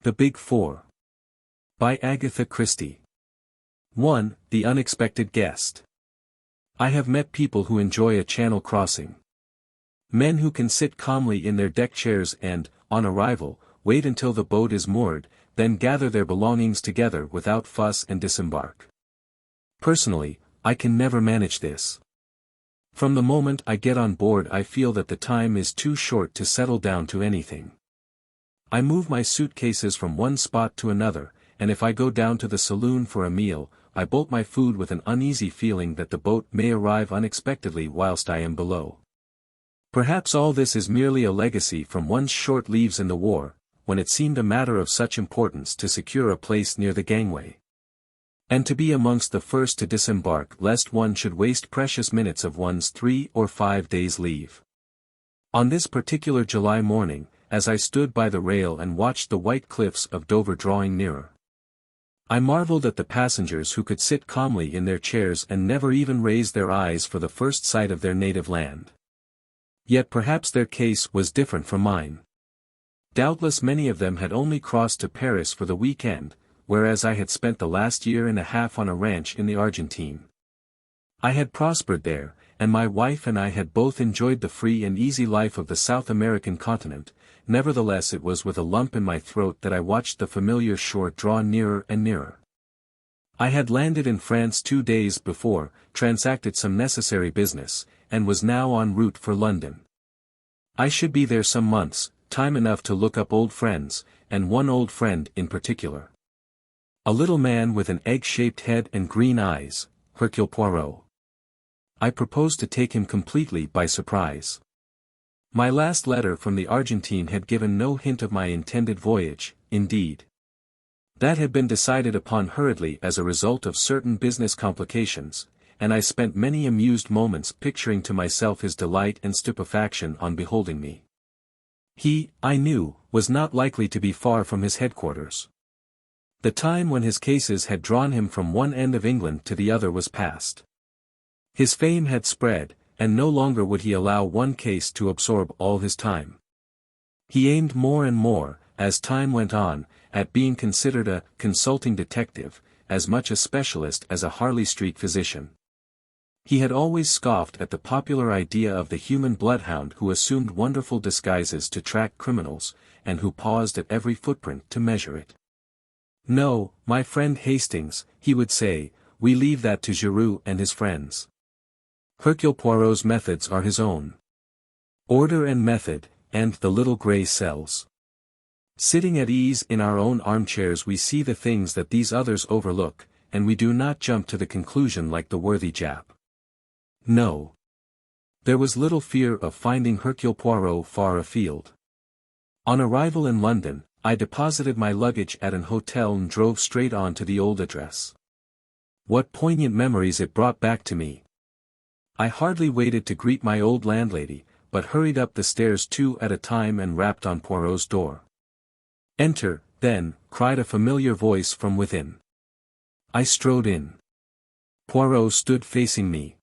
The Big Four. By Agatha Christie. 1. The Unexpected Guest. I have met people who enjoy a channel crossing. Men who can sit calmly in their deck chairs and, on arrival, wait until the boat is moored, then gather their belongings together without fuss and disembark. Personally, I can never manage this. From the moment I get on board I feel that the time is too short to settle down to anything. I move my suitcases from one spot to another, and if I go down to the saloon for a meal, I bolt my food with an uneasy feeling that the boat may arrive unexpectedly whilst I am below. Perhaps all this is merely a legacy from one's short leaves in the war, when it seemed a matter of such importance to secure a place near the gangway. And to be amongst the first to disembark lest one should waste precious minutes of one's 3 or 5 days' leave. On this particular July morning, as I stood by the rail and watched the white cliffs of Dover drawing nearer, I marveled at the passengers who could sit calmly in their chairs and never even raise their eyes for the first sight of their native land. Yet perhaps their case was different from mine. Doubtless many of them had only crossed to Paris for the weekend, whereas I had spent the last year and a half on a ranch in the Argentine. I had prospered there, and my wife and I had both enjoyed the free and easy life of the South American continent. Nevertheless, it was with a lump in my throat that I watched the familiar shore draw nearer and nearer. I had landed in France 2 days before, transacted some necessary business, and was now en route for London. I should be there some months, time enough to look up old friends, and one old friend in particular. A little man with an egg-shaped head and green eyes, Hercule Poirot. I proposed to take him completely by surprise. My last letter from the Argentine had given no hint of my intended voyage, indeed. That had been decided upon hurriedly as a result of certain business complications, and I spent many amused moments picturing to myself his delight and stupefaction on beholding me. He, I knew, was not likely to be far from his headquarters. The time when his cases had drawn him from one end of England to the other was past. His fame had spread, and no longer would he allow one case to absorb all his time. He aimed more and more, as time went on, at being considered a consulting detective, as much a specialist as a Harley Street physician. He had always scoffed at the popular idea of the human bloodhound who assumed wonderful disguises to track criminals, and who paused at every footprint to measure it. "No, my friend Hastings," he would say, "we leave that to Giroux and his friends. Hercule Poirot's methods are his own. Order and method, and the little grey cells. Sitting at ease in our own armchairs we see the things that these others overlook, and we do not jump to the conclusion like the worthy Jap." No. There was little fear of finding Hercule Poirot far afield. On arrival in London, I deposited my luggage at an hotel and drove straight on to the old address. What poignant memories it brought back to me! I hardly waited to greet my old landlady, but hurried up the stairs 2 at a time and rapped on Poirot's door. "Enter, then," cried a familiar voice from within. I strode in. Poirot stood facing me.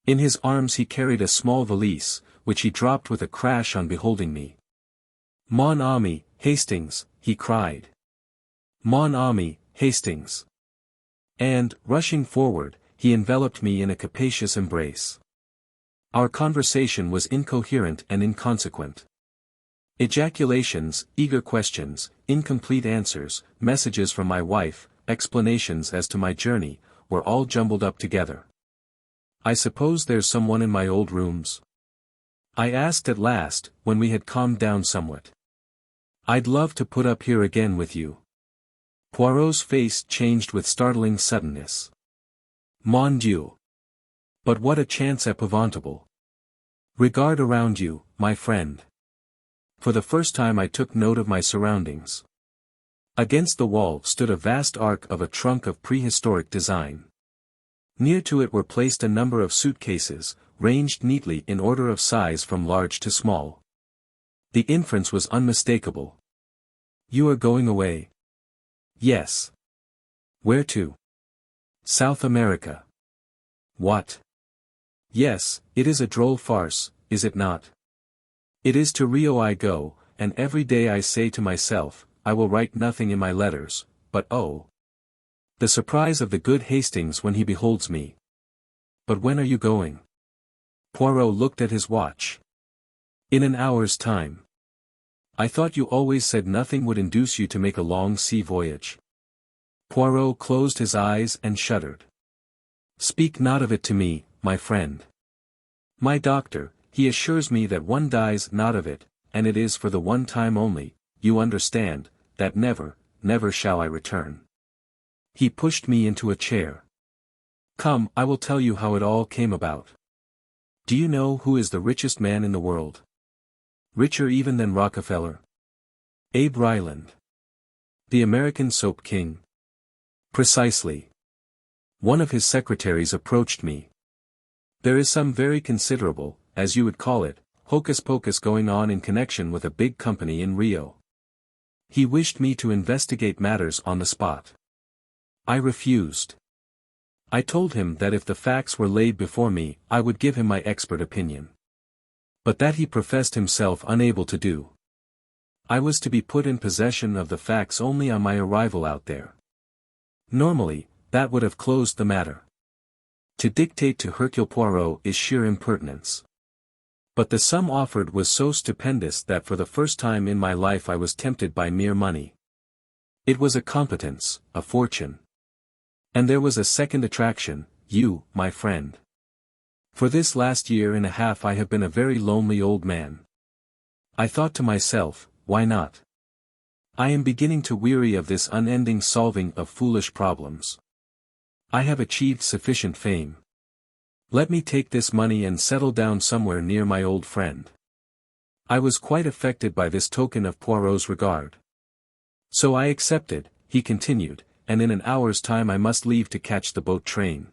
In his arms he carried a small valise, which he dropped with a crash on beholding me. "Mon ami, Hastings," he cried. "Mon ami, Hastings." And, rushing forward, he enveloped me in a capacious embrace. Our conversation was incoherent and inconsequent. Ejaculations, eager questions, incomplete answers, messages from my wife, explanations as to my journey, were all jumbled up together. "I suppose there's someone in my old rooms?" I asked at last, when we had calmed down somewhat. "I'd love to put up here again with you." Poirot's face changed with startling suddenness. "Mon Dieu! But what a chance épouvantable! Regard around you, my friend." For the first time I took note of my surroundings. Against the wall stood a vast ark of a trunk of prehistoric design. Near to it were placed a number of suitcases, ranged neatly in order of size from large to small. The inference was unmistakable. "You are going away?" "Yes." "Where to?" "South America." "What?" "Yes, it is a droll farce, is it not? It is to Rio I go, and every day I say to myself, I will write nothing in my letters, but oh! The surprise of the good Hastings when he beholds me. But when are you going? Poirot looked at his watch. In an hour's time. I thought you always said nothing would induce you to make a long sea voyage. Poirot closed his eyes and shuddered. Speak not of it to me, my friend. My doctor, he assures me that one dies not of it, and it is for the one time only, you understand, that never, never shall I return. He pushed me into a chair. Come, I will tell you how it all came about. Do you know who is the richest man in the world? Richer even than Rockefeller? Abe Ryland. The American soap king. Precisely. One of his secretaries approached me. There is some very considerable, as you would call it, hocus-pocus going on in connection with a big company in Rio. He wished me to investigate matters on the spot. I refused. I told him that if the facts were laid before me, I would give him my expert opinion. But that he professed himself unable to do. I was to be put in possession of the facts only on my arrival out there. Normally, that would have closed the matter. To dictate to Hercule Poirot is sheer impertinence. But the sum offered was so stupendous that for the first time in my life I was tempted by mere money. It was a competence, a fortune. And there was a second attraction, you, my friend. For this last year and a half I have been a very lonely old man. I thought to myself, why not? I am beginning to weary of this unending solving of foolish problems. I have achieved sufficient fame. Let me take this money and settle down somewhere near my old friend. I was quite affected by this token of Poirot's regard. So I accepted, he continued, and in an hour's time I must leave to catch the boat train.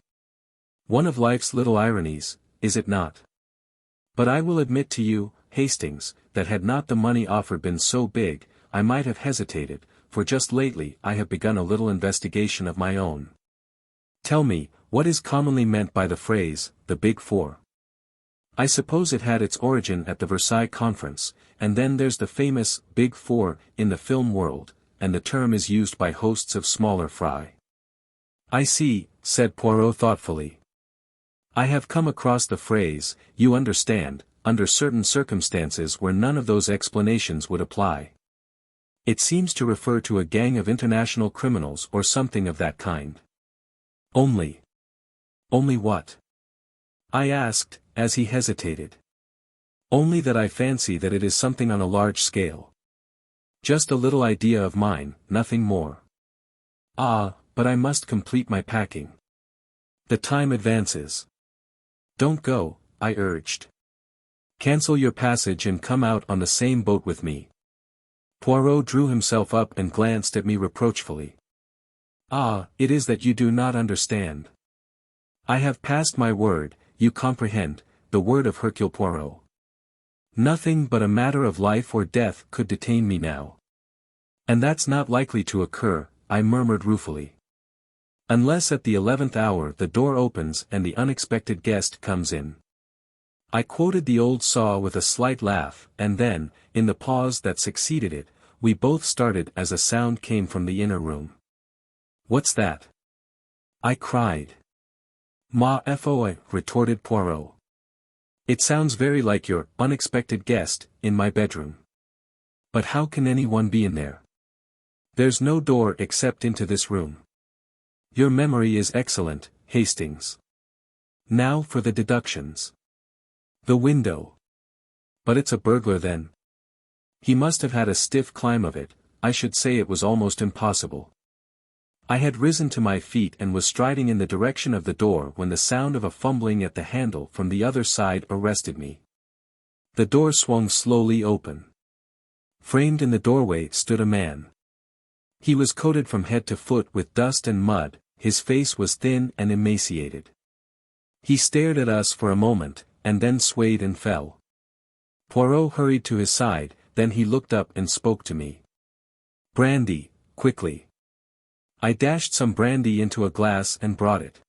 One of life's little ironies, is it not? But I will admit to you, Hastings, that had not the money offered been so big, I might have hesitated, for just lately I have begun a little investigation of my own. Tell me, what is commonly meant by the phrase, the Big Four? I suppose it had its origin at the Versailles Conference, and then there's the famous Big Four in the film world, and the term is used by hosts of smaller fry. I see, said Poirot thoughtfully. I have come across the phrase, you understand, under certain circumstances where none of those explanations would apply. It seems to refer to a gang of international criminals or something of that kind. Only what? I asked, as he hesitated. Only that I fancy that it is something on a large scale. Just a little idea of mine, nothing more. Ah, but I must complete my packing. The time advances. Don't go, I urged. Cancel your passage and come out on the same boat with me. Poirot drew himself up and glanced at me reproachfully. Ah, it is that you do not understand. I have passed my word, you comprehend, the word of Hercule Poirot. Nothing but a matter of life or death could detain me now. And that's not likely to occur, I murmured ruefully. Unless at the 11th hour the door opens and the unexpected guest comes in. I quoted the old saw with a slight laugh, and then, in the pause that succeeded it, we both started as a sound came from the inner room. What's that? I cried. Ma foi, retorted Poirot. It sounds very like your unexpected guest in my bedroom. But how can anyone be in there? There's no door except into this room. Your memory is excellent, Hastings. Now for the deductions. The window. But it's a burglar then. He must have had a stiff climb of it, I should say it was almost impossible. I had risen to my feet and was striding in the direction of the door when the sound of a fumbling at the handle from the other side arrested me. The door swung slowly open. Framed in the doorway stood a man. He was coated from head to foot with dust and mud, his face was thin and emaciated. He stared at us for a moment, and then swayed and fell. Poirot hurried to his side, then he looked up and spoke to me. Brandy, quickly. I dashed some brandy into a glass and brought it.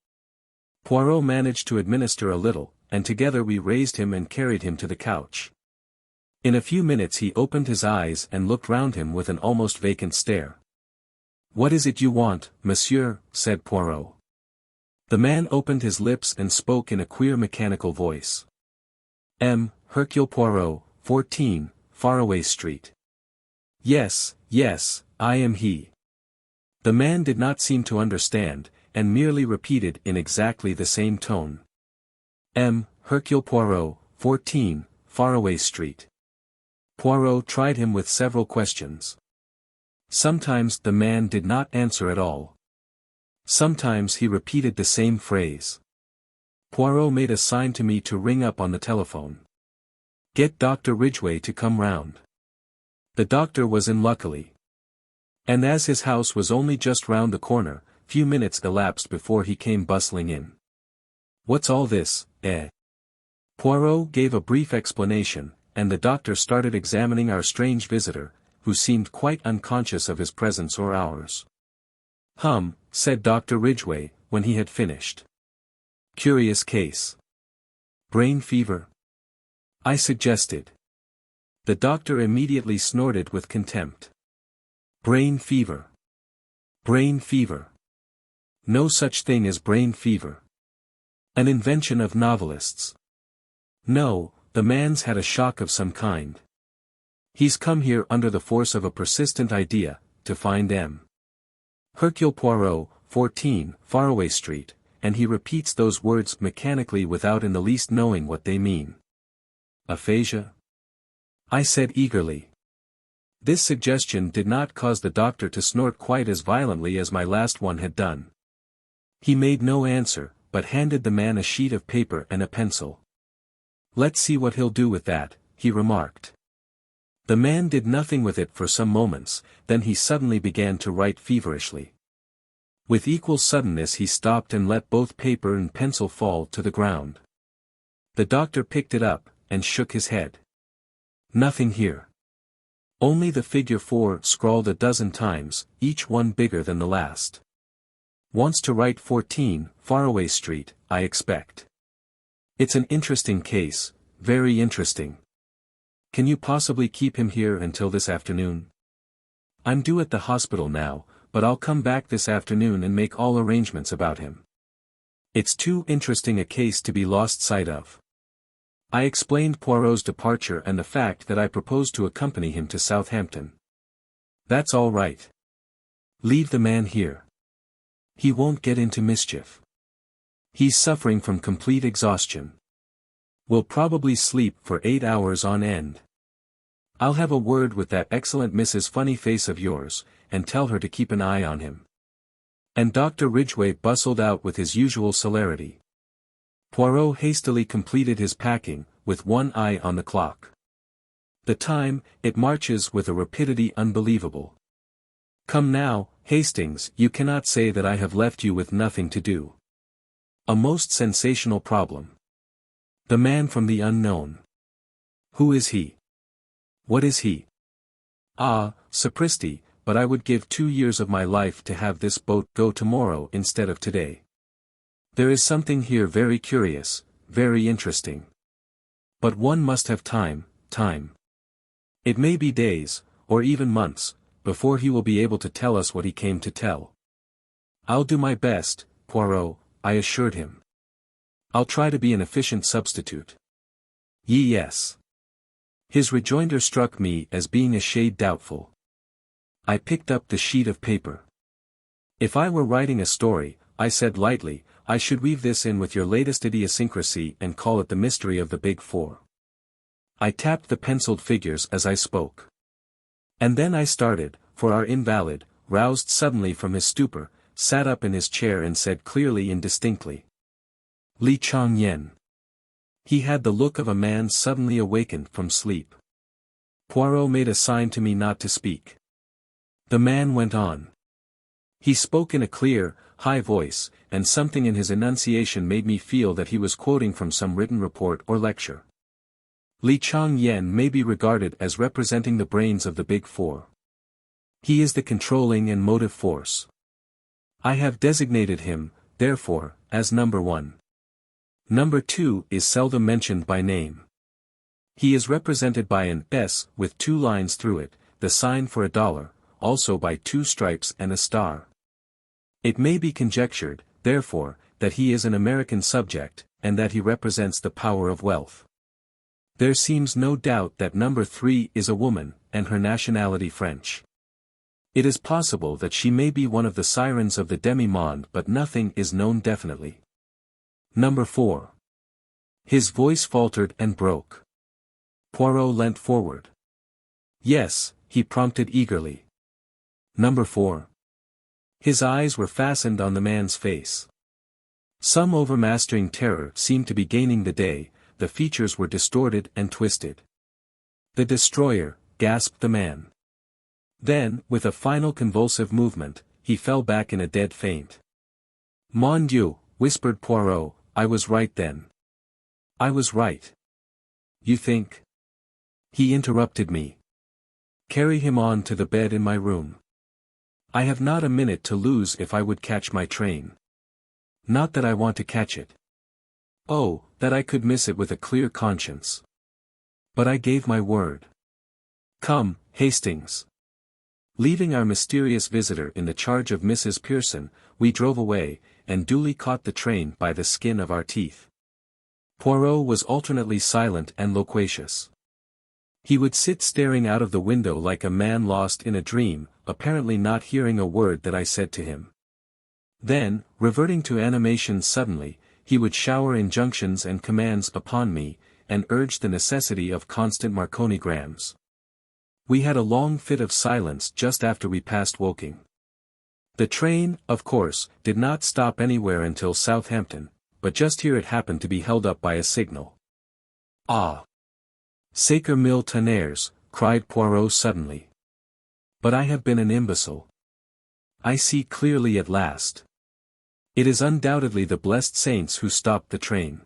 Poirot managed to administer a little, and together we raised him and carried him to the couch. In a few minutes he opened his eyes and looked round him with an almost vacant stare. "What is it you want, monsieur?" said Poirot. The man opened his lips and spoke in a queer mechanical voice. Hercule Poirot, 14, Faraway Street. Yes, yes, I am he. The man did not seem to understand, and merely repeated in exactly the same tone. Hercule Poirot, 14, Faraway Street. Poirot tried him with several questions. Sometimes the man did not answer at all. Sometimes he repeated the same phrase. Poirot made a sign to me to ring up on the telephone. "Get Dr. Ridgway to come round." The doctor was in luckily. And as his house was only just round the corner, few minutes elapsed before he came bustling in. "What's all this, eh?" Poirot gave a brief explanation, and the doctor started examining our strange visitor, who seemed quite unconscious of his presence or ours. Said Dr. Ridgway, when he had finished. "Curious case. Brain fever?" I suggested. The doctor immediately snorted with contempt. "Brain fever. Brain fever. No such thing as brain fever. An invention of novelists. No, the man's had a shock of some kind. He's come here under the force of a persistent idea, to find Hercule Poirot, 14, Faraway Street, and he repeats those words mechanically without in the least knowing what they mean. Aphasia? I said eagerly. This suggestion did not cause the doctor to snort quite as violently as my last one had done. He made no answer, but handed the man a sheet of paper and a pencil. "Let's see what he'll do with that," he remarked. The man did nothing with it for some moments, then he suddenly began to write feverishly. With equal suddenness he stopped and let both paper and pencil fall to the ground. The doctor picked it up, and shook his head. "Nothing here. Only the figure 4 scrawled a dozen times, each one bigger than the last. Wants to write 14, Faraway Street, I expect. It's an interesting case, very interesting. Can you possibly keep him here until this afternoon? I'm due at the hospital now, but I'll come back this afternoon and make all arrangements about him. It's too interesting a case to be lost sight of." I explained Poirot's departure and the fact that I proposed to accompany him to Southampton. "That's all right. Leave the man here. He won't get into mischief. He's suffering from complete exhaustion. Will probably sleep for 8 hours on end. I'll have a word with that excellent Mrs. Funnyface of yours, and tell her to keep an eye on him." And Dr. Ridgway bustled out with his usual celerity. Poirot hastily completed his packing, with one eye on the clock. The time, it marches with a rapidity unbelievable. "Come now, Hastings, you cannot say that I have left you with nothing to do. A most sensational problem. The man from the unknown. Who is he? What is he? Ah, sapristi, but I would give 2 years of my life to have this boat go tomorrow instead of today. There is something here very curious, very interesting. But one must have time. It may be days, or even months, before he will be able to tell us what he came to tell. I'll do my best, Poirot, I assured him. I'll try to be an efficient substitute." Yes. His rejoinder struck me as being a shade doubtful. I picked up the sheet of paper. "If I were writing a story," I said lightly, "I should weave this in with your latest idiosyncrasy and call it the mystery of the Big Four." I tapped the penciled figures as I spoke. And then I started, for our invalid, roused suddenly from his stupor, sat up in his chair and said clearly and distinctly, "Li Chang Yen." He had the look of a man suddenly awakened from sleep. Poirot made a sign to me not to speak. The man went on. He spoke in a clear, high voice, and something in his enunciation made me feel that he was quoting from some written report or lecture. Li Chang Yen may be regarded as representing the brains of the Big Four. He is the controlling and motive force. I have designated him, therefore, as number 1. Number 2 is seldom mentioned by name. He is represented by an S with 2 lines through it, the sign for $1, also by 2 stripes and a star. It may be conjectured, therefore, that he is an American subject, and that he represents the power of wealth. There seems no doubt that number 3 is a woman, and her nationality French. It is possible that she may be one of the sirens of the demi-monde, but nothing is known definitely. Number 4. His voice faltered and broke. Poirot leant forward. Yes, he prompted eagerly. Number 4. His eyes were fastened on the man's face. Some overmastering terror seemed to be gaining the day, the features were distorted and twisted. The destroyer, gasped the man. Then, with a final convulsive movement, he fell back in a dead faint. Mon Dieu, whispered Poirot, I was right then. I was right. You think? He interrupted me. Carry him on to the bed in my room. I have not a minute to lose if I would catch my train. Not that I want to catch it. Oh, that I could miss it with a clear conscience. But I gave my word. Come, Hastings. Leaving our mysterious visitor in the charge of Mrs. Pearson, we drove away, and duly caught the train by the skin of our teeth. Poirot was alternately silent and loquacious. He would sit staring out of the window like a man lost in a dream, apparently not hearing a word that I said to him. Then, reverting to animation suddenly, he would shower injunctions and commands upon me, and urge the necessity of constant marconigrams. We had a long fit of silence just after we passed Woking. The train, of course, did not stop anywhere until Southampton, but just here it happened to be held up by a signal. Ah! Sacre mille tonnerres, cried Poirot suddenly. But I have been an imbecile. I see clearly at last. It is undoubtedly the blessed saints who stopped the train.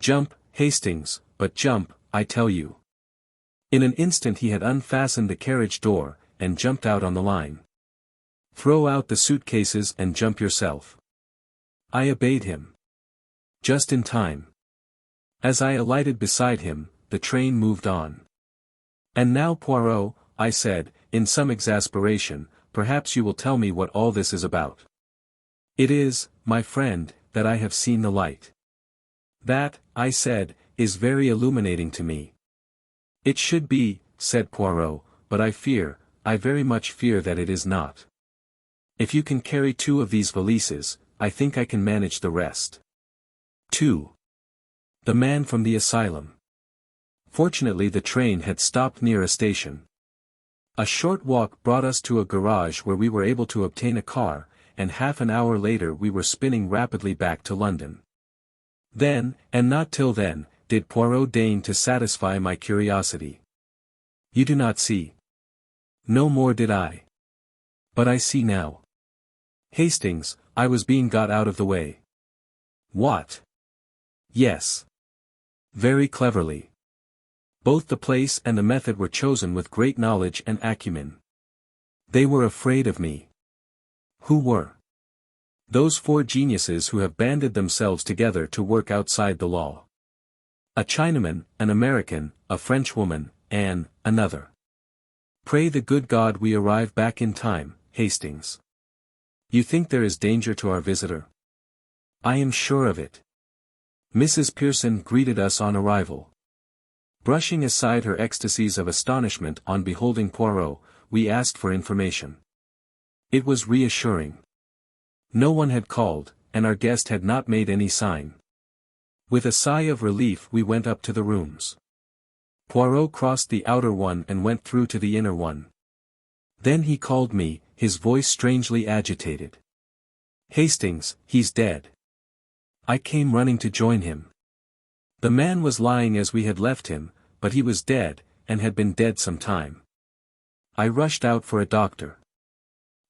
Jump, Hastings, but jump, I tell you. In an instant he had unfastened the carriage door, and jumped out on the line. Throw out the suitcases and jump yourself. I obeyed him. Just in time. As I alighted beside him, the train moved on. And now Poirot, I said, in some exasperation, perhaps you will tell me what all this is about. It is, my friend, that I have seen the light. That, I said, is very illuminating to me. It should be, said Poirot, but I very much fear that it is not. If you can carry 2 of these valises, I think I can manage the rest. 2. The man from the asylum. Fortunately the train had stopped near a station. A short walk brought us to a garage where we were able to obtain a car, and half an hour later we were spinning rapidly back to London. Then, and not till then, did Poirot deign to satisfy my curiosity. You do not see. No more did I. But I see now. Hastings, I was being got out of the way. What? Yes. Very cleverly. Both the place and the method were chosen with great knowledge and acumen. They were afraid of me. Who were? Those 4 geniuses who have banded themselves together to work outside the law. A Chinaman, an American, a Frenchwoman, and another. Pray the good God we arrive back in time, Hastings. You think there is danger to our visitor? I am sure of it. Mrs. Pearson greeted us on arrival. Brushing aside her ecstasies of astonishment on beholding Poirot, we asked for information. It was reassuring. No one had called, and our guest had not made any sign. With a sigh of relief we went up to the rooms. Poirot crossed the outer one and went through to the inner one. Then he called me, his voice strangely agitated. Hastings, he's dead. I came running to join him. The man was lying as we had left him, but he was dead, and had been dead some time. I rushed out for a doctor.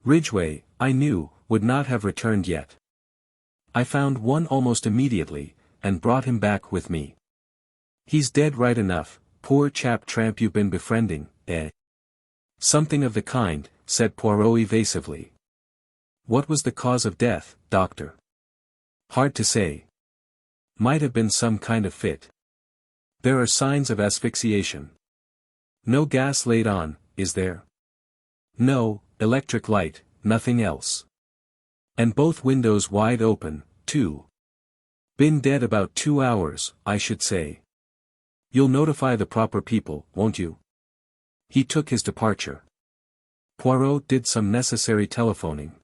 Ridgway, I knew, would not have returned yet. I found one almost immediately, and brought him back with me. He's dead right enough, poor chap tramp you've been befriending, eh? Something of the kind, said Poirot evasively. What was the cause of death, doctor? Hard to say. Might have been some kind of fit. There are signs of asphyxiation. No gas laid on, is there? No, electric light, nothing else. And both windows wide open, too. Been dead about 2 hours, I should say. You'll notify the proper people, won't you? He took his departure. Poirot did some necessary telephoning.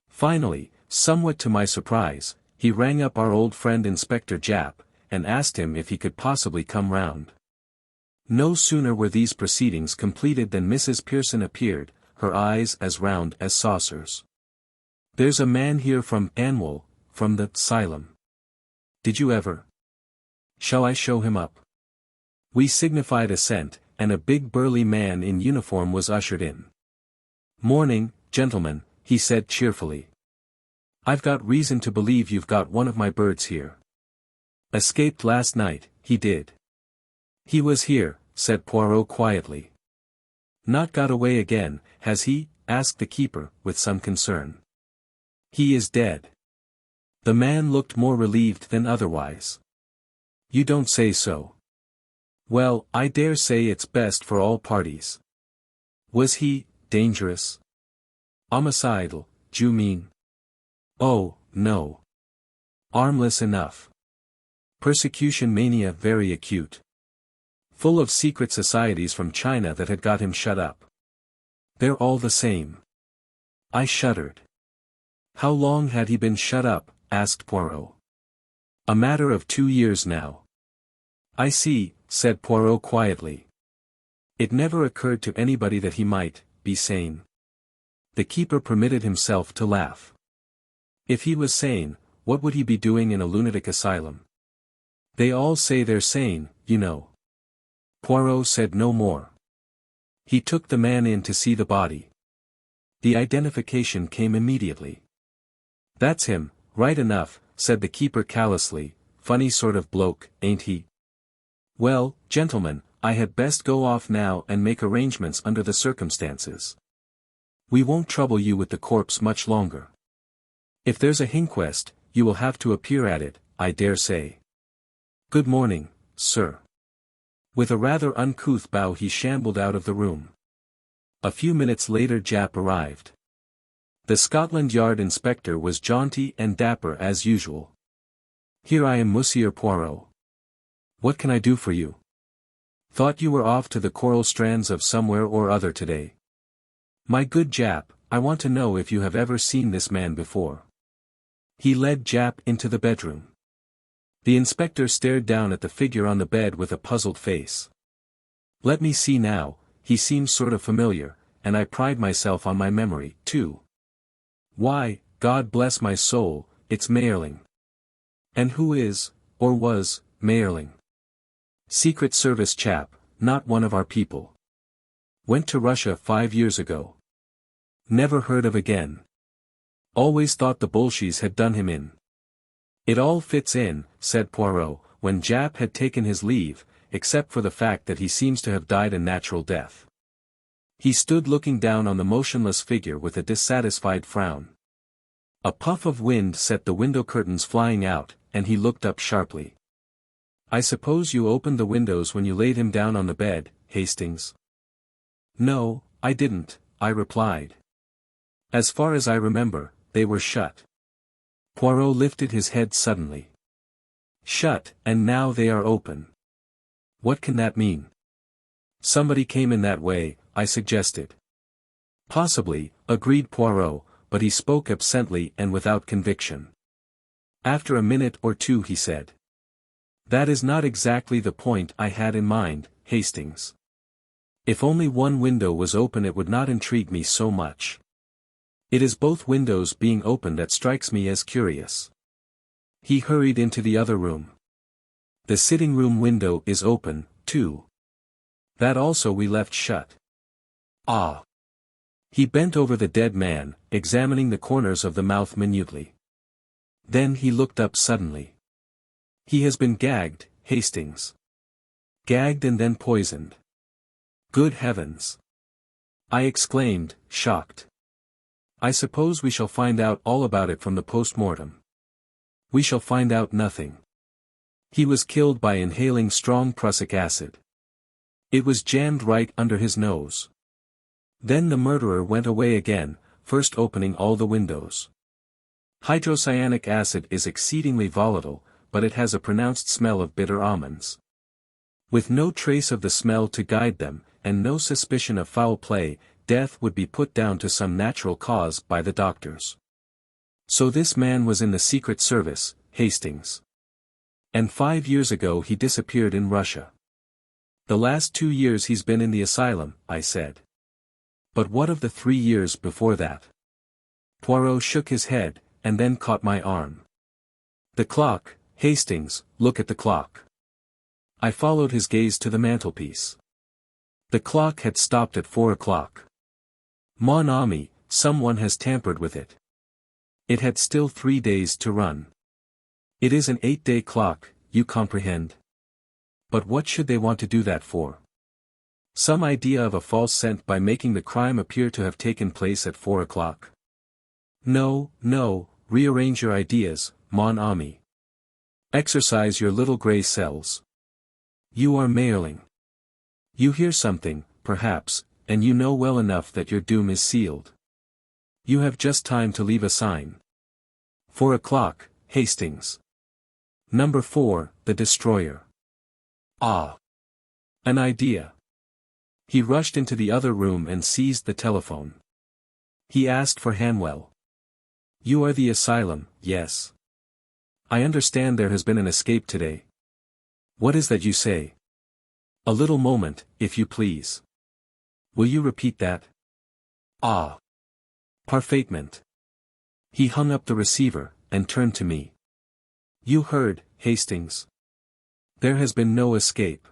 Finally, somewhat to my surprise, he rang up our old friend Inspector Japp, and asked him if he could possibly come round. No sooner were these proceedings completed than Mrs. Pearson appeared, her eyes as round as saucers. "There's a man here from Anwell, from the asylum. Did you ever? Shall I show him up?" We signified assent, and a big burly man in uniform was ushered in. "Morning, gentlemen," he said cheerfully. "I've got reason to believe you've got one of my birds here. Escaped last night, he did." "He was here," said Poirot quietly. "Not got away again, has he?" asked the keeper, with some concern. "He is dead." The man looked more relieved than otherwise. "You don't say so. Well, I dare say it's best for all parties. Was he dangerous? Homicidal, d'you mean?" "Oh, no. Harmless enough. Persecution mania very acute. Full of secret societies from China that had got him shut up. They're all the same." I shuddered. "How long had he been shut up?" asked Poirot. "A matter of 2 years now." "I see," said Poirot quietly. It never occurred to anybody that he might be sane. The keeper permitted himself to laugh. "If he was sane, what would he be doing in a lunatic asylum? They all say they're sane, you know." Poirot said no more. He took the man in to see the body. The identification came immediately. "That's him, right enough," said the keeper callously. "Funny sort of bloke, ain't he? Well, gentlemen, I had best go off now and make arrangements under the circumstances. We won't trouble you with the corpse much longer. If there's a inquest, you will have to appear at it, I dare say. Good morning, sir." With a rather uncouth bow he shambled out of the room. A few minutes later Japp arrived. The Scotland Yard inspector was jaunty and dapper as usual. "Here I am, Monsieur Poirot. What can I do for you? Thought you were off to the coral strands of somewhere or other today. My good Japp, I want to know if you have ever seen this man before." He led Japp into the bedroom. The inspector stared down at the figure on the bed with a puzzled face. "Let me see now, he seems sort of familiar, and I pride myself on my memory, too. Why, God bless my soul, it's Mayerling." "And who is, or was, Mayerling?" "Secret Service chap, not one of our people. Went to Russia 5 years ago. Never heard of again. Always thought the Bolsheviks had done him in." "It all fits in," said Poirot, when Japp had taken his leave, except for the fact that he seems to have died a natural death. He stood looking down on the motionless figure with a dissatisfied frown. A puff of wind set the window curtains flying out, and he looked up sharply. "I suppose you opened the windows when you laid him down on the bed, Hastings?" "No, I didn't," I replied. "As far as I remember, they were shut." Poirot lifted his head suddenly. "Shut, and now they are open. What can that mean?" "Somebody came in that way," I suggested. "Possibly," agreed Poirot, but he spoke absently and without conviction. After a minute or two he said, "That is not exactly the point I had in mind, Hastings. If only one window was open it would not intrigue me so much. It is both windows being open that strikes me as curious." He hurried into the other room. "The sitting room window is open, too. That also we left shut." "Ah." He bent over the dead man, examining the corners of the mouth minutely. Then he looked up suddenly. "He has been gagged, Hastings. Gagged and then poisoned." "Good heavens!" I exclaimed, shocked. "I suppose we shall find out all about it from the post-mortem." "We shall find out nothing. He was killed by inhaling strong prussic acid. It was jammed right under his nose. Then the murderer went away again, first opening all the windows. Hydrocyanic acid is exceedingly volatile, but it has a pronounced smell of bitter almonds. With no trace of the smell to guide them, and no suspicion of foul play, death would be put down to some natural cause by the doctors. So this man was in the Secret Service, Hastings. And 5 years ago he disappeared in Russia. The last 2 years he's been in the asylum, I said. But what of the 3 years before that? Poirot shook his head, and then caught my arm. The clock, Hastings, look at the clock. I followed his gaze to the mantelpiece. The clock had stopped at 4 o'clock. Mon ami, someone has tampered with it. It had still 3 days to run. It is an 8-day clock, you comprehend? But what should they want to do that for? Some idea of a false scent by making the crime appear to have taken place at 4 o'clock. No, rearrange your ideas, mon ami. Exercise your little grey cells. You are Mayerling. You hear something, perhaps, and you know well enough that your doom is sealed. You have just time to leave a sign. 4 o'clock, Hastings. Number 4, the destroyer. Ah! An idea. He rushed into the other room and seized the telephone. He asked for Hanwell. You are the asylum, yes. I understand there has been an escape today. What is that you say? A little moment, if you please. Will you repeat that? Ah! Parfaitement. He hung up the receiver, and turned to me. You heard, Hastings. There has been no escape.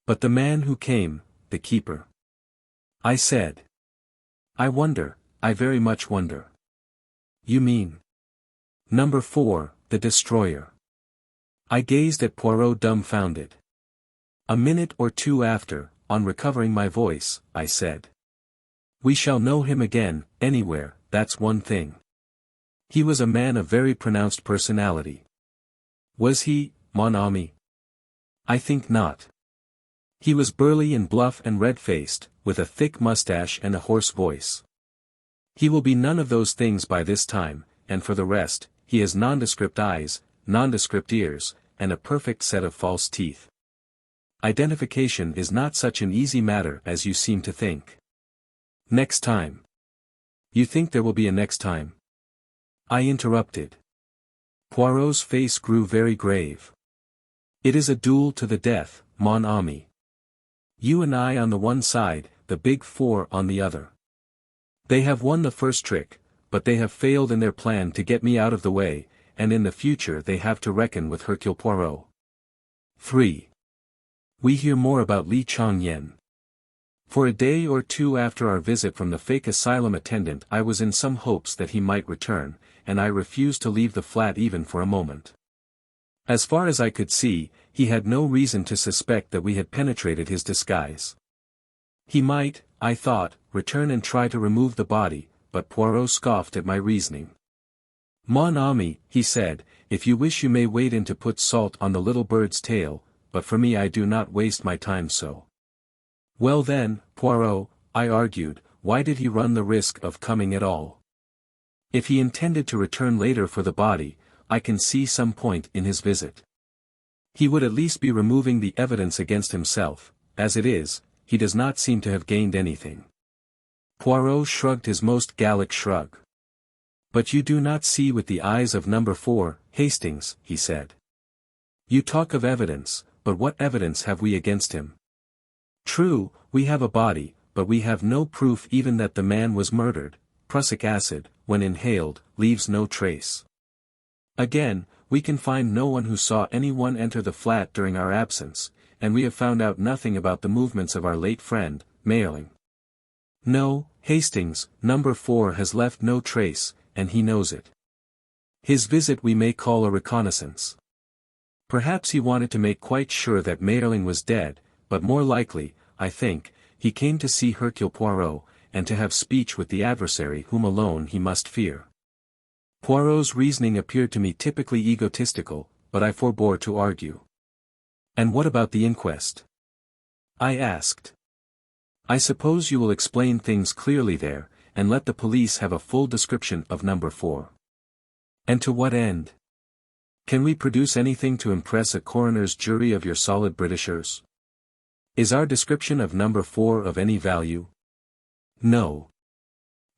But the man who came, the keeper. I said. I wonder, I very much wonder. You mean? Number 4, the destroyer. I gazed at Poirot dumbfounded. A minute or two after, on recovering my voice, I said. We shall know him again, anywhere, that's one thing. He was a man of very pronounced personality. Was he, mon ami? I think not. He was burly and bluff and red-faced, with a thick mustache and a hoarse voice. He will be none of those things by this time, and for the rest, he has nondescript eyes, nondescript ears, and a perfect set of false teeth. Identification is not such an easy matter as you seem to think. Next time. You think there will be a next time? I interrupted. Poirot's face grew very grave. It is a duel to the death, mon ami. You and I on the one side, the big 4 on the other. They have won the first trick, but they have failed in their plan to get me out of the way, and in the future they have to reckon with Hercule Poirot. 3. We hear more about Li Chong-yen. For a day or two after our visit from the fake asylum attendant I was in some hopes that he might return, and I refused to leave the flat even for a moment. As far as I could see, he had no reason to suspect that we had penetrated his disguise. He might, I thought, return and try to remove the body, but Poirot scoffed at my reasoning. Mon ami, he said, if you wish you may wade in to put salt on the little bird's tail, but for me I do not waste my time so. Well then, Poirot, I argued, why did he run the risk of coming at all? If he intended to return later for the body, I can see some point in his visit. He would at least be removing the evidence against himself. As it is, he does not seem to have gained anything. Poirot shrugged his most Gallic shrug. But you do not see with the eyes of number 4, Hastings, he said. You talk of evidence, but what evidence have we against him? True, we have a body, but we have no proof even that the man was murdered. Prussic acid, when inhaled, leaves no trace. Again, we can find no one who saw anyone enter the flat during our absence, and we have found out nothing about the movements of our late friend, Mayerling. No, Hastings, number 4 has left no trace, and he knows it. His visit we may call a reconnaissance. Perhaps he wanted to make quite sure that Mayerling was dead, but more likely, I think, he came to see Hercule Poirot, and to have speech with the adversary whom alone he must fear. Poirot's reasoning appeared to me typically egotistical, but I forbore to argue. "And what about the inquest?" I asked. "I suppose you will explain things clearly there, and let the police have a full description of number 4. And to what end? Can we produce anything to impress a coroner's jury of your solid Britishers? Is our description of number 4 of any value? No.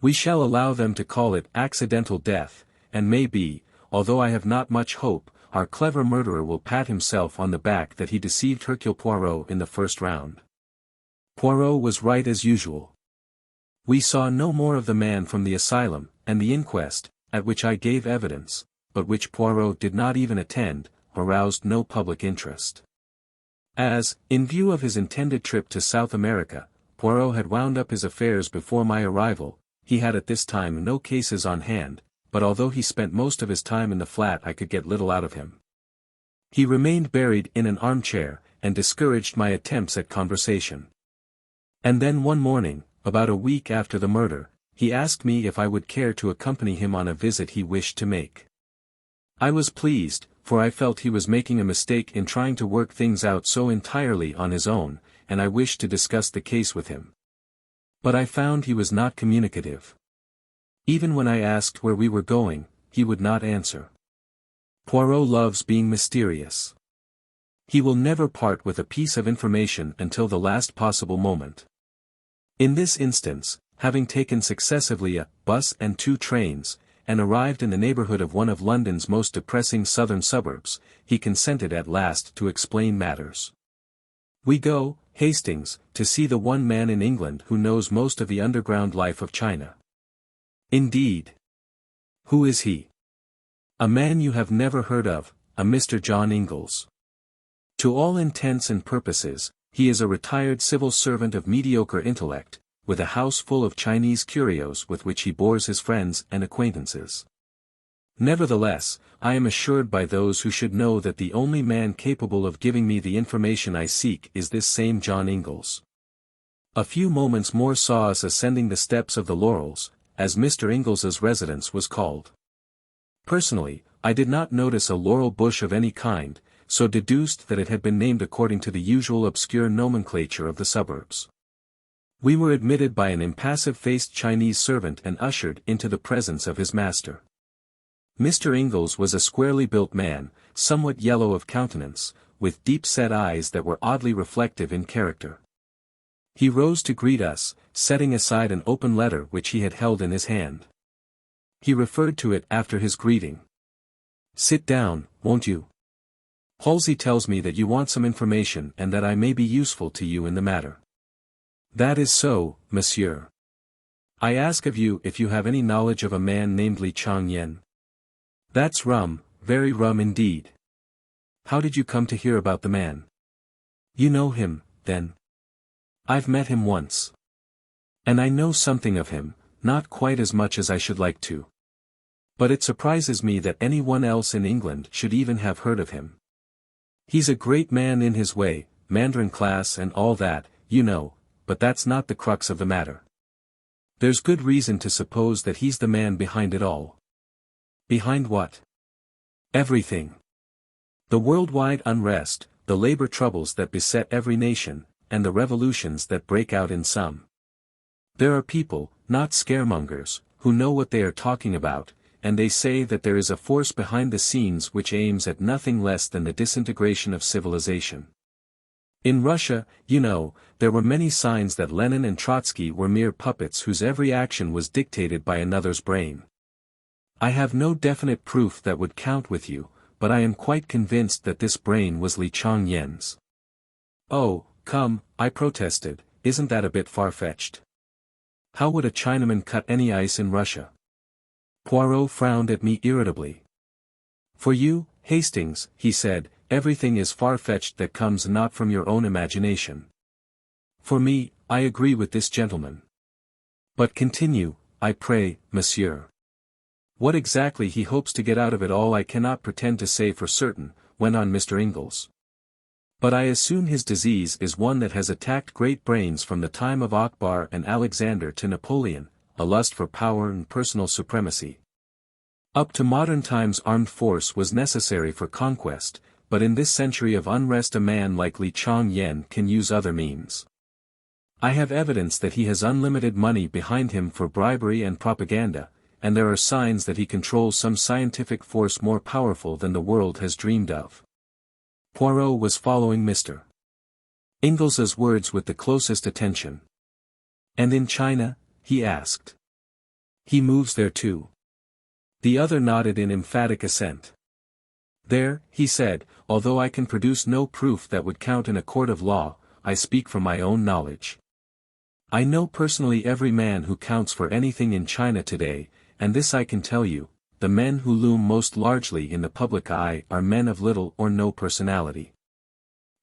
We shall allow them to call it accidental death, and maybe, although I have not much hope, our clever murderer will pat himself on the back that he deceived Hercule Poirot in the first round." Poirot was right as usual. We saw no more of the man from the asylum, and the inquest, at which I gave evidence, but which Poirot did not even attend, aroused no public interest. As, in view of his intended trip to South America, Poirot had wound up his affairs before my arrival, he had at this time no cases on hand, but although he spent most of his time in the flat I could get little out of him. He remained buried in an armchair, and discouraged my attempts at conversation. And then one morning, about a week after the murder, he asked me if I would care to accompany him on a visit he wished to make. I was pleased, for I felt he was making a mistake in trying to work things out so entirely on his own, and I wished to discuss the case with him. But I found he was not communicative. Even when I asked where we were going, he would not answer. Poirot loves being mysterious. He will never part with a piece of information until the last possible moment. In this instance, having taken successively a bus and 2 trains, and arrived in the neighborhood of one of London's most depressing southern suburbs, he consented at last to explain matters. "We go, Hastings, to see the one man in England who knows most of the underground life of China." "Indeed. Who is he?" "A man you have never heard of, a Mr. John Ingalls. To all intents and purposes, he is a retired civil servant of mediocre intellect, with a house full of Chinese curios with which he bores his friends and acquaintances. Nevertheless, I am assured by those who should know that the only man capable of giving me the information I seek is this same John Ingalls." A few moments more saw us ascending the steps of the Laurels, as Mr. Ingles's residence was called. Personally, I did not notice a laurel bush of any kind, so deduced that it had been named according to the usual obscure nomenclature of the suburbs. We were admitted by an impassive-faced Chinese servant and ushered into the presence of his master. Mr. Ingalls was a squarely built man, somewhat yellow of countenance, with deep-set eyes that were oddly reflective in character. He rose to greet us, setting aside an open letter which he had held in his hand. He referred to it after his greeting. "Sit down, won't you? Halsey tells me that you want some information and that I may be useful to you in the matter." "That is so, monsieur. I ask of you if you have any knowledge of a man named Li Changyen." "That's rum, very rum indeed. How did you come to hear about the man?" "You know him, then?" "I've met him once. And I know something of him, not quite as much as I should like to. But it surprises me that anyone else in England should even have heard of him. He's a great man in his way, Mandarin class and all that, you know, but that's not the crux of the matter. There's good reason to suppose that he's the man behind it all." "Behind what?" "Everything. The worldwide unrest, the labor troubles that beset every nation, and the revolutions that break out in some. There are people, not scaremongers, who know what they are talking about, and they say that there is a force behind the scenes which aims at nothing less than the disintegration of civilization. In Russia, you know, there were many signs that Lenin and Trotsky were mere puppets whose every action was dictated by another's brain. I have no definite proof that would count with you, but I am quite convinced that this brain was Li Changyen's." "Oh, come," I protested, "isn't that a bit far-fetched? How would a Chinaman cut any ice in Russia?" Poirot frowned at me irritably. "For you, Hastings," he said, "everything is far-fetched that comes not from your own imagination. For me, I agree with this gentleman. But continue, I pray, monsieur. What exactly he hopes to get out of it all I cannot pretend to say for certain," went on Mr. Ingalls. "But I assume his disease is one that has attacked great brains from the time of Akbar and Alexander to Napoleon, a lust for power and personal supremacy." Up to modern times armed force was necessary for conquest, but in this century of unrest a man like Li Changyan can use other means. I have evidence that he has unlimited money behind him for bribery and propaganda, and there are signs that he controls some scientific force more powerful than the world has dreamed of. Poirot was following Mr. Ingles's words with the closest attention. And in China? He asked. He moves there too. The other nodded in emphatic assent. There, he said, although I can produce no proof that would count in a court of law, I speak from my own knowledge. I know personally every man who counts for anything in China today, and this I can tell you, the men who loom most largely in the public eye are men of little or no personality.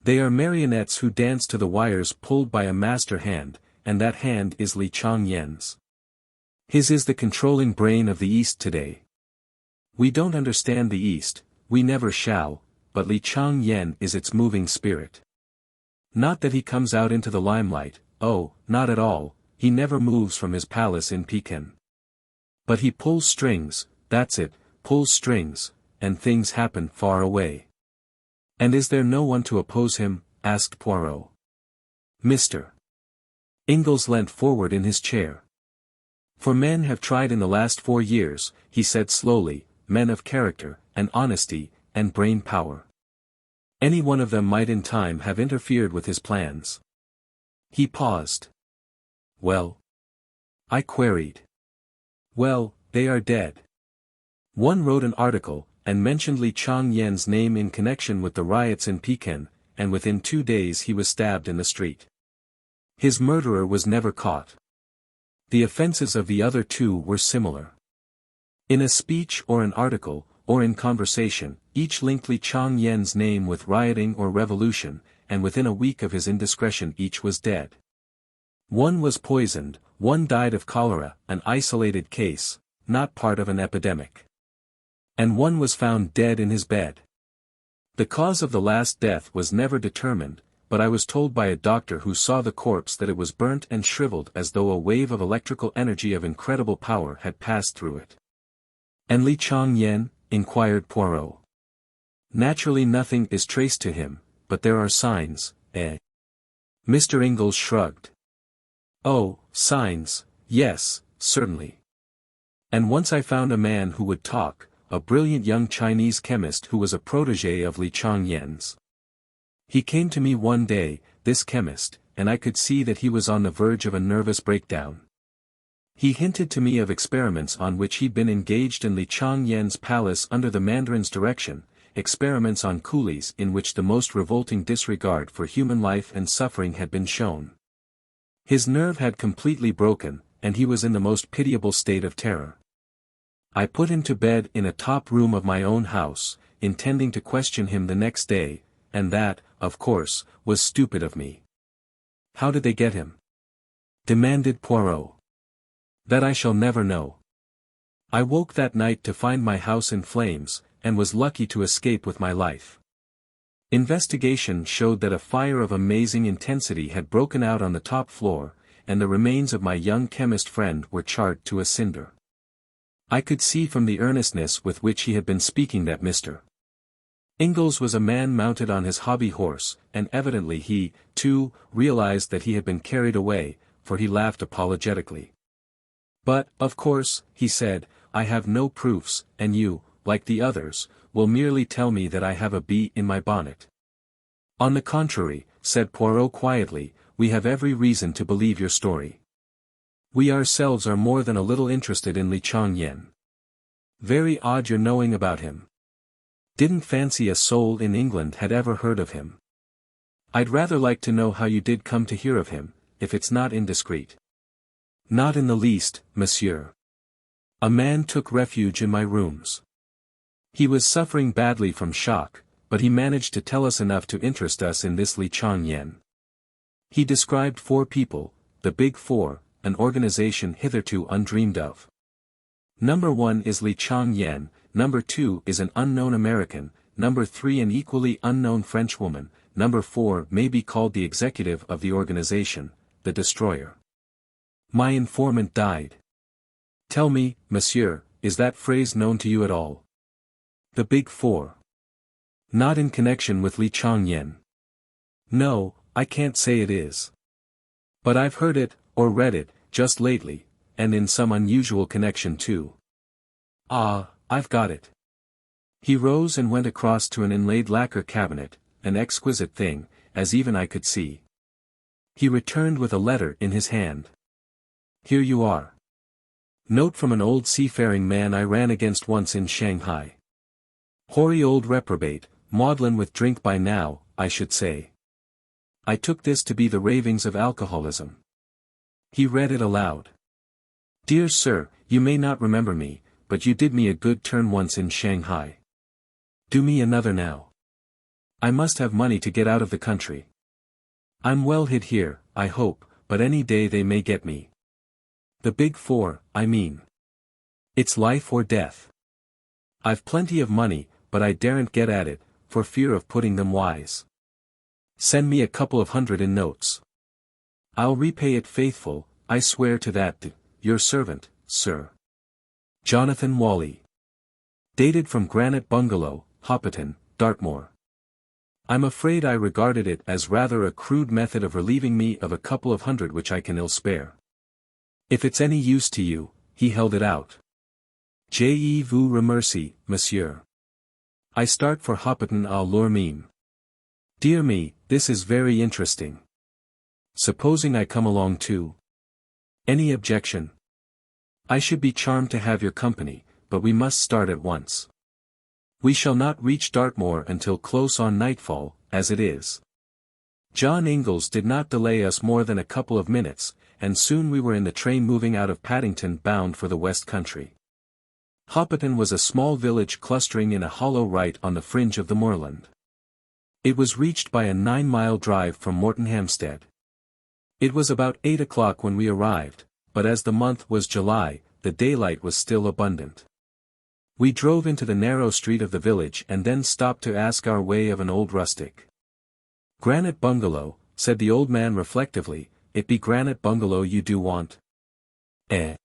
They are marionettes who dance to the wires pulled by a master hand, and that hand is Li Changyan's. His is the controlling brain of the East today. We don't understand the East, we never shall, but Li Changyan is its moving spirit. Not that he comes out into the limelight, oh, not at all, he never moves from his palace in Pekin. But he pulls strings, that's it, pulls strings, and things happen far away. And is there no one to oppose him? Asked Poirot. Mr. Ingalls leant forward in his chair. For men have tried in the last 4 years, he said slowly, men of character, and honesty, and brain power. Any one of them might in time have interfered with his plans. He paused. Well? I queried. Well, they are dead. One wrote an article, and mentioned Li Changyan's name in connection with the riots in Pekin, and within 2 days he was stabbed in the street. His murderer was never caught. The offenses of the other 2 were similar. In a speech or an article, or in conversation, each linked Li Changyan's name with rioting or revolution, and within a week of his indiscretion each was dead. One was poisoned, one died of cholera, an isolated case, not part of an epidemic. And one was found dead in his bed. The cause of the last death was never determined, but I was told by a doctor who saw the corpse that it was burnt and shriveled as though a wave of electrical energy of incredible power had passed through it. And Li Changyan? Inquired Poirot. Naturally nothing is traced to him, but there are signs, eh? Mr. Ingalls shrugged. Oh, signs, yes, certainly. And once I found a man who would talk, a brilliant young Chinese chemist who was a protégé of Li Changyan's. He came to me one day, this chemist, and I could see that he was on the verge of a nervous breakdown. He hinted to me of experiments on which he'd been engaged in Li Changyan's palace under the Mandarin's direction, experiments on coolies in which the most revolting disregard for human life and suffering had been shown. His nerve had completely broken, and he was in the most pitiable state of terror. I put him to bed in a top room of my own house, intending to question him the next day, and that, of course, was stupid of me. How did they get him? Demanded Poirot. That I shall never know. I woke that night to find my house in flames, and was lucky to escape with my life. Investigation showed that a fire of amazing intensity had broken out on the top floor, and the remains of my young chemist friend were charred to a cinder. I could see from the earnestness with which he had been speaking that Mr. Ingalls was a man mounted on his hobby horse, and evidently he, too, realized that he had been carried away, for he laughed apologetically. But, of course, he said, I have no proofs, and you, like the others, will merely tell me that I have a bee in my bonnet. On the contrary, said Poirot quietly, we have every reason to believe your story. We ourselves are more than a little interested in Li Changyan. Very odd your knowing about him. Didn't fancy a soul in England had ever heard of him. I'd rather like to know how you did come to hear of him, if it's not indiscreet. Not in the least, monsieur. A man took refuge in my rooms. He was suffering badly from shock, but he managed to tell us enough to interest us in this Li Changyan. He described 4 people, the Big Four, an organization hitherto undreamed of. Number 1 is Li Changyan, number 2 is an unknown American, number 3 an equally unknown Frenchwoman, number 4 may be called the executive of the organization, the destroyer. My informant died. Tell me, monsieur, is that phrase known to you at all? The Big Four. Not in connection with Li Changyen. No, I can't say it is. But I've heard it, or read it, just lately, and in some unusual connection too. Ah, I've got it. He rose and went across to an inlaid lacquer cabinet, an exquisite thing, as even I could see. He returned with a letter in his hand. Here you are. Note from an old seafaring man I ran against once in Shanghai. Hoary old reprobate, maudlin with drink by now, I should say. I took this to be the ravings of alcoholism. He read it aloud. Dear sir, you may not remember me, but you did me a good turn once in Shanghai. Do me another now. I must have money to get out of the country. I'm well hid here, I hope, but any day they may get me. The Big Four, I mean. It's life or death. I've plenty of money, but I daren't get at it, for fear of putting them wise. Send me a couple of hundred in notes. I'll repay it faithful, I swear to that, your servant, sir. Jonathan Wally. Dated from Granite Bungalow, Hoppiton, Dartmoor. I'm afraid I regarded it as rather a crude method of relieving me of a couple of hundred which I can ill spare. If it's any use to you, he held it out. Je vous remercie, monsieur. I start for Hoppiton à l'Ormine. Dear me, this is very interesting. Supposing I come along too? Any objection? I should be charmed to have your company, but we must start at once. We shall not reach Dartmoor until close on nightfall, as it is. John Ingalls did not delay us more than a couple of minutes, and soon we were in the train moving out of Paddington bound for the West Country. Hoppiton was a small village clustering in a hollow right on the fringe of the moorland. It was reached by a 9-mile drive from Moretonhampstead. It was about 8 o'clock when we arrived, but as the month was July, the daylight was still abundant. We drove into the narrow street of the village and then stopped to ask our way of an old rustic. Granite Bungalow, said the old man reflectively, it be Granite Bungalow you do want? Eh?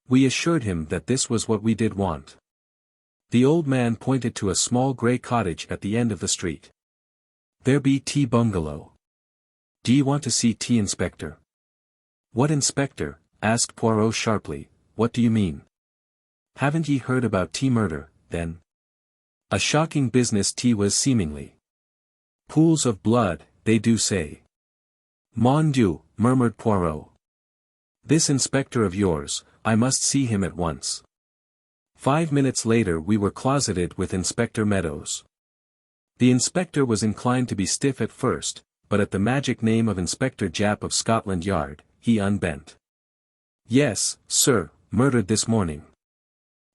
We assured him that this was what we did want. The old man pointed to a small grey cottage at the end of the street. There be Tea Bungalow. D'ye want to see Tea Inspector? What inspector? Asked Poirot sharply, what do you mean? Haven't ye heard about tea murder, then? A shocking business tea was seemingly. Pools of blood, they do say. Mon Dieu, murmured Poirot. This inspector of yours, I must see him at once. 5 minutes later we were closeted with Inspector Meadows. The inspector was inclined to be stiff at first, but at the magic name of Inspector Japp of Scotland Yard, he unbent. Yes, sir, murdered this morning.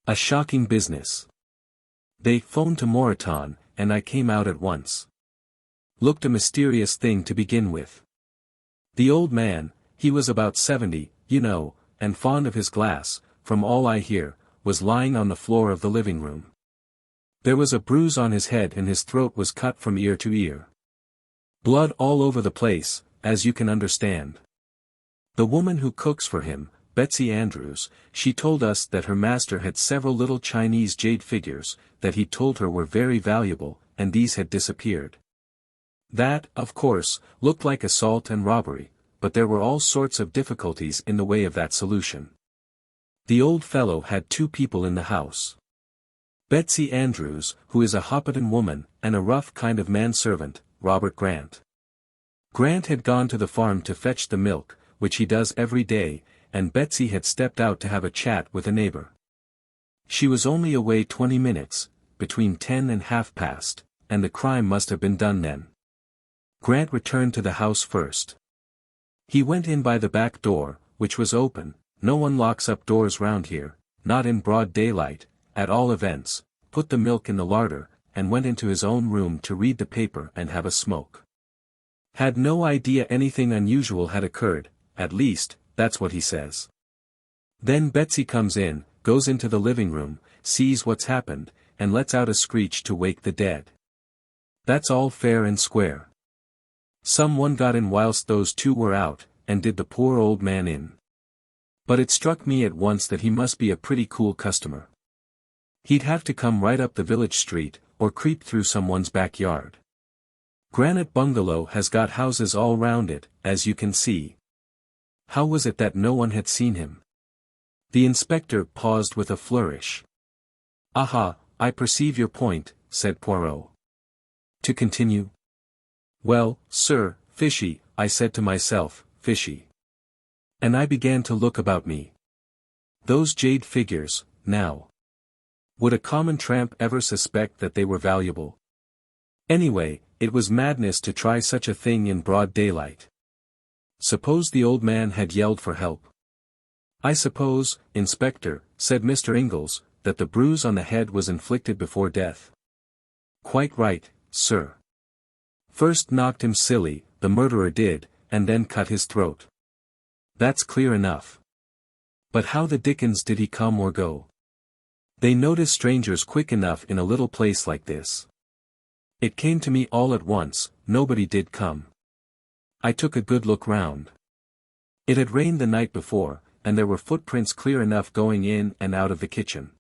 A shocking business. They phoned to Moreton, and I came out at once. Looked a mysterious thing to begin with. The old man, he was about 70, you know, and fond of his glass, from all I hear, was lying on the floor of the living room. There was a bruise on his head and his throat was cut from ear to ear. Blood all over the place, as you can understand. The woman who cooks for him, Betsy Andrews, she told us that her master had several little Chinese jade figures, that he told her were very valuable, and these had disappeared. That, of course, looked like assault and robbery, but there were all sorts of difficulties in the way of that solution. The old fellow had 2 people in the house. Betsy Andrews, who is a Hoppiton woman, and a rough kind of manservant, Robert Grant. Grant had gone to the farm to fetch the milk, which he does every day, and Betsy had stepped out to have a chat with a neighbor. She was only away 20 minutes, between 10 and half past, and the crime must have been done then. Grant returned to the house first. He went in by the back door, which was open. No one locks up doors round here, not in broad daylight, at all events, put the milk in the larder, and went into his own room to read the paper and have a smoke. Had no idea anything unusual had occurred, at least, that's what he says. Then Betsy comes in, goes into the living room, sees what's happened, and lets out a screech to wake the dead. That's all fair and square. Someone got in whilst those 2 were out, and did the poor old man in. But it struck me at once that he must be a pretty cool customer. He'd have to come right up the village street, or creep through someone's backyard. Granite Bungalow has got houses all round it, as you can see. How was it that no one had seen him? The inspector paused with a flourish. "Aha, I perceive your point," said Poirot. "To continue?" "Well, sir, fishy," I said to myself, "fishy." And I began to look about me. Those jade figures, now. Would a common tramp ever suspect that they were valuable? Anyway, it was madness to try such a thing in broad daylight. Suppose the old man had yelled for help? "I suppose, Inspector," said Mr. Ingalls, "that the bruise on the head was inflicted before death." "Quite right, sir. First knocked him silly, the murderer did, and then cut his throat. That's clear enough. But how the dickens did he come or go? They notice strangers quick enough in a little place like this. It came to me all at once, nobody did come. I took a good look round. It had rained the night before, and there were footprints clear enough going in and out of the kitchen.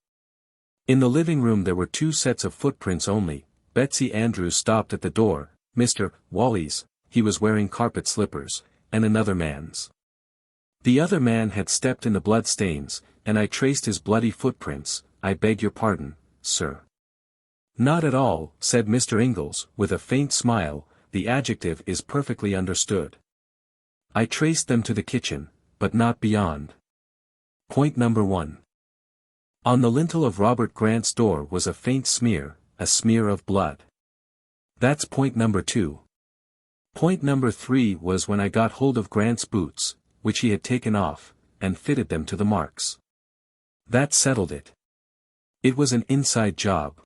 In the living room there were 2 sets of footprints only. Betsy Andrews stopped at the door, Mr. Wally's, he was wearing carpet slippers, and another man's. The other man had stepped in the blood stains, and I traced his bloody footprints. "I beg your pardon, sir." "Not at all," said Mr. Ingalls, with a faint smile, "the adjective is perfectly understood. I traced them to the kitchen, but not beyond. Point number 1. On the lintel of Robert Grant's door was a faint smear, a smear of blood. That's point number 2. Point number 3 was when I got hold of Grant's boots, which he had taken off, and fitted them to the marks. That settled it. It was an inside job.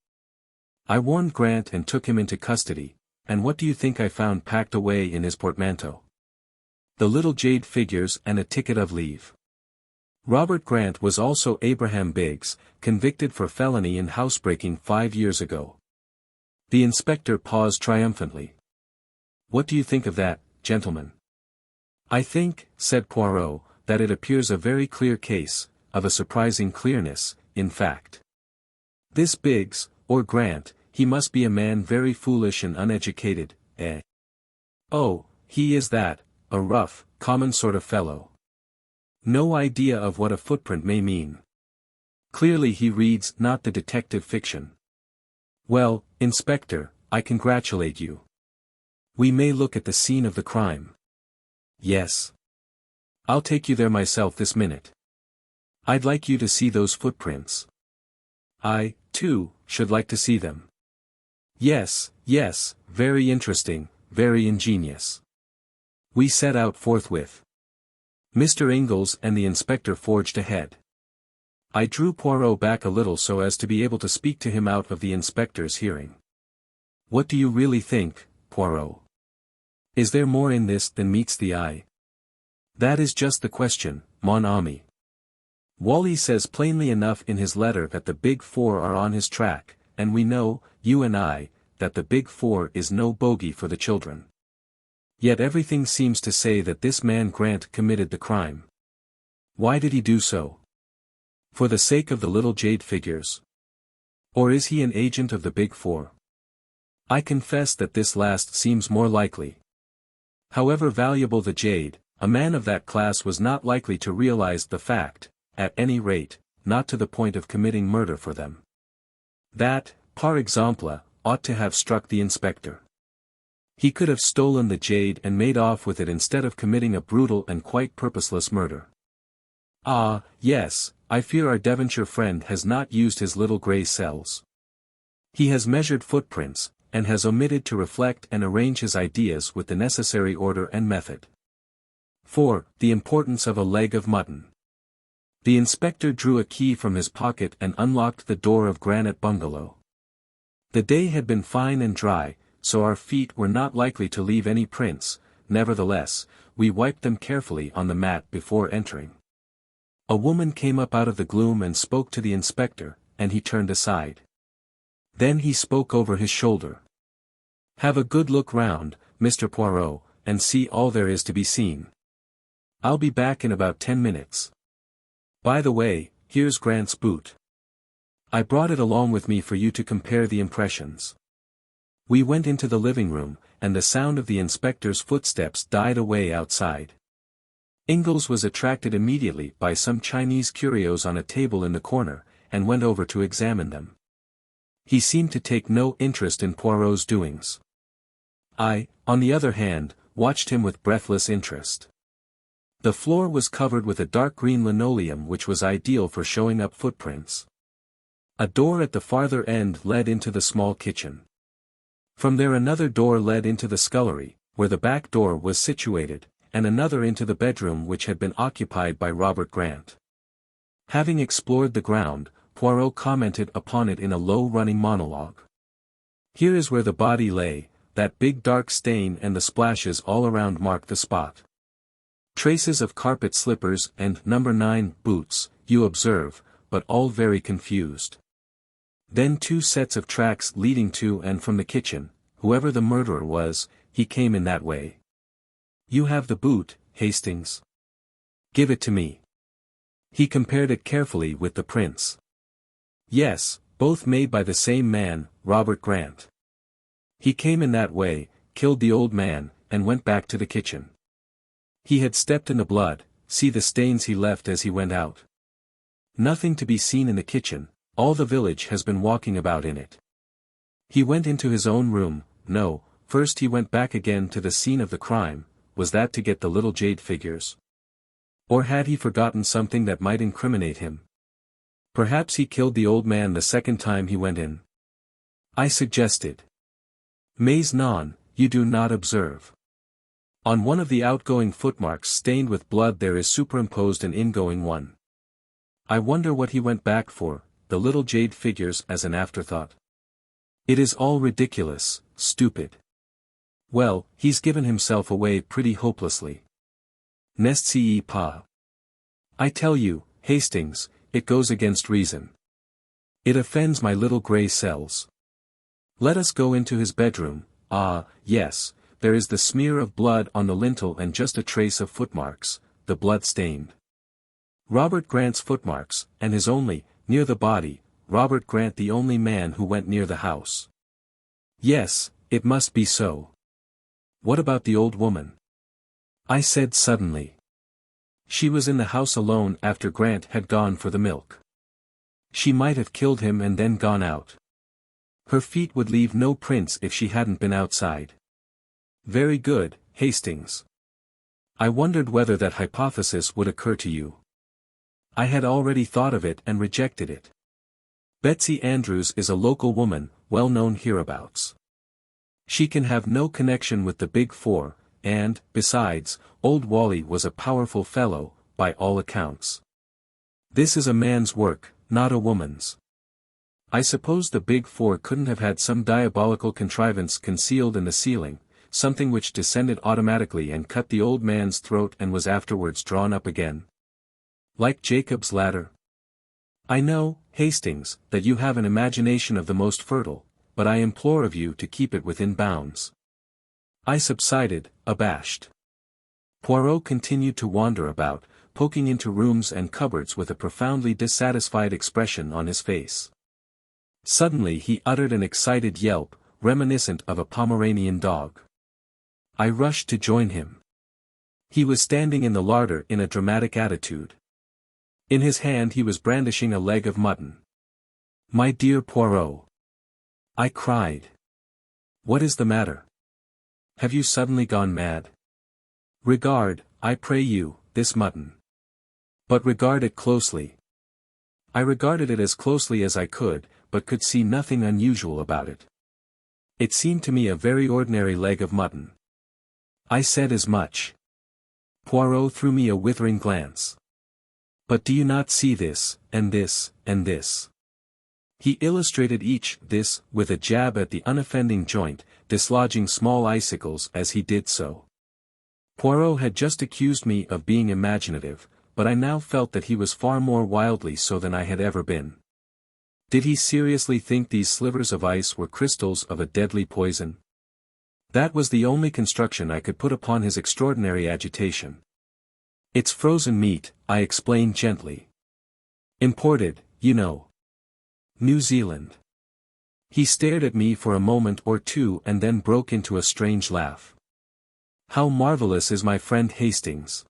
I warned Grant and took him into custody, and what do you think I found packed away in his portmanteau? The little jade figures and a ticket of leave. Robert Grant was also Abraham Biggs, convicted for felony in housebreaking 5 years ago. The inspector paused triumphantly. "What do you think of that, gentlemen?" "I think," said Poirot, "that it appears a very clear case, of a surprising clearness, in fact. This Biggs, or Grant, he must be a man very foolish and uneducated, eh? Oh, he is that, a rough, common sort of fellow. No idea of what a footprint may mean. Clearly he reads not the detective fiction. Well, Inspector, I congratulate you. We may look at the scene of the crime." "Yes. I'll take you there myself this minute. I'd like you to see those footprints." "I, too, should like to see them." Yes, very interesting, very ingenious." We set out forthwith. Mr. Ingalls and the inspector forged ahead. I drew Poirot back a little so as to be able to speak to him out of the inspector's hearing. "What do you really think, Poirot? Is there more in this than meets the eye?" "That is just the question, mon ami. Wally says plainly enough in his letter that the Big Four are on his track, and we know, you and I, that the Big Four is no bogey for the children. Yet everything seems to say that this man Grant committed the crime. Why did he do so? For the sake of the little jade figures? Or is he an agent of the Big Four? I confess that this last seems more likely. However valuable the jade, a man of that class was not likely to realize the fact, at any rate, not to the point of committing murder for them. That, par exemple, ought to have struck the inspector. He could have stolen the jade and made off with it instead of committing a brutal and quite purposeless murder. Ah, yes, I fear our Devonshire friend has not used his little grey cells. He has measured footprints, and has omitted to reflect and arrange his ideas with the necessary order and method. 4. The importance of a leg of mutton. The inspector drew a key from his pocket and unlocked the door of Granite Bungalow. The day had been fine and dry, so our feet were not likely to leave any prints. Nevertheless, we wiped them carefully on the mat before entering. A woman came up out of the gloom and spoke to the inspector, and he turned aside. Then he spoke over his shoulder. "Have a good look round, Mr. Poirot, and see all there is to be seen. I'll be back in about 10 minutes. By the way, here's Grant's boot. I brought it along with me for you to compare the impressions. We went into the living room, and the sound of the inspector's footsteps died away outside. Ingalls was attracted immediately by some Chinese curios on a table in the corner, and went over to examine them. He seemed to take no interest in Poirot's doings. I, on the other hand, watched him with breathless interest. The floor was covered with a dark green linoleum which was ideal for showing up footprints. A door at the farther end led into the small kitchen. From there another door led into the scullery, where the back door was situated, and another into the bedroom which had been occupied by Robert Grant. Having explored the ground, Poirot commented upon it in a low-running monologue. Here is where the body lay, that big dark stain and the splashes all around mark the spot. Traces of carpet slippers and number 9 boots, you observe, but all very confused. Then 2 sets of tracks leading to and from the kitchen. Whoever the murderer was, he came in that way. You have the boot, Hastings. Give it to me. He compared it carefully with the prints. Yes, both made by the same man, Robert Grant. He came in that way, killed the old man, and went back to the kitchen. He had stepped in the blood, see the stains he left as he went out. Nothing to be seen in the kitchen, all the village has been walking about in it. He went into his own room, no, first he went back again to the scene of the crime, was that to get the little jade figures? Or had he forgotten something that might incriminate him? Perhaps he killed the old man the second time he went in. I suggested. Mais non, you do not observe. On one of the outgoing footmarks stained with blood there is superimposed an ingoing one. I wonder what he went back for, the little jade figures as an afterthought. It is all ridiculous, stupid. Well, he's given himself away pretty hopelessly. N'est-ce pas? I tell you, Hastings, it goes against reason. It offends my little grey cells. Let us go into his bedroom. Ah, yes, there is the smear of blood on the lintel and just a trace of footmarks, the blood stained. Robert Grant's footmarks, and his only, near the body, Robert Grant the only man who went near the house. Yes, it must be so. What about the old woman? I said suddenly. She was in the house alone after Grant had gone for the milk. She might have killed him and then gone out. Her feet would leave no prints if she hadn't been outside. Very good, Hastings. I wondered whether that hypothesis would occur to you. I had already thought of it and rejected it. Betsy Andrews is a local woman, well known hereabouts. She can have no connection with the Big Four, and, besides, old Wally was a powerful fellow, by all accounts. This is a man's work, not a woman's. I suppose the Big Four couldn't have had some diabolical contrivance concealed in the ceiling, something which descended automatically and cut the old man's throat and was afterwards drawn up again. Like Jacob's ladder. I know, Hastings, that you have an imagination of the most fertile, but I implore of you to keep it within bounds. I subsided, abashed. Poirot continued to wander about, poking into rooms and cupboards with a profoundly dissatisfied expression on his face. Suddenly he uttered an excited yelp, reminiscent of a Pomeranian dog. I rushed to join him. He was standing in the larder in a dramatic attitude. In his hand he was brandishing a leg of mutton. My dear Poirot! I cried. What is the matter? Have you suddenly gone mad? Regard, I pray you, this mutton. But regard it closely. I regarded it as closely as I could, but could see nothing unusual about it. It seemed to me a very ordinary leg of mutton. I said as much. Poirot threw me a withering glance. But do you not see this, and this, and this? He illustrated each this with a jab at the unoffending joint, dislodging small icicles as he did so. Poirot had just accused me of being imaginative, but I now felt that he was far more wildly so than I had ever been. Did he seriously think these slivers of ice were crystals of a deadly poison? That was the only construction I could put upon his extraordinary agitation. It's frozen meat, I explained gently. Imported, you know. New Zealand. He stared at me for a moment or two and then broke into a strange laugh. How marvelous is my friend Hastings.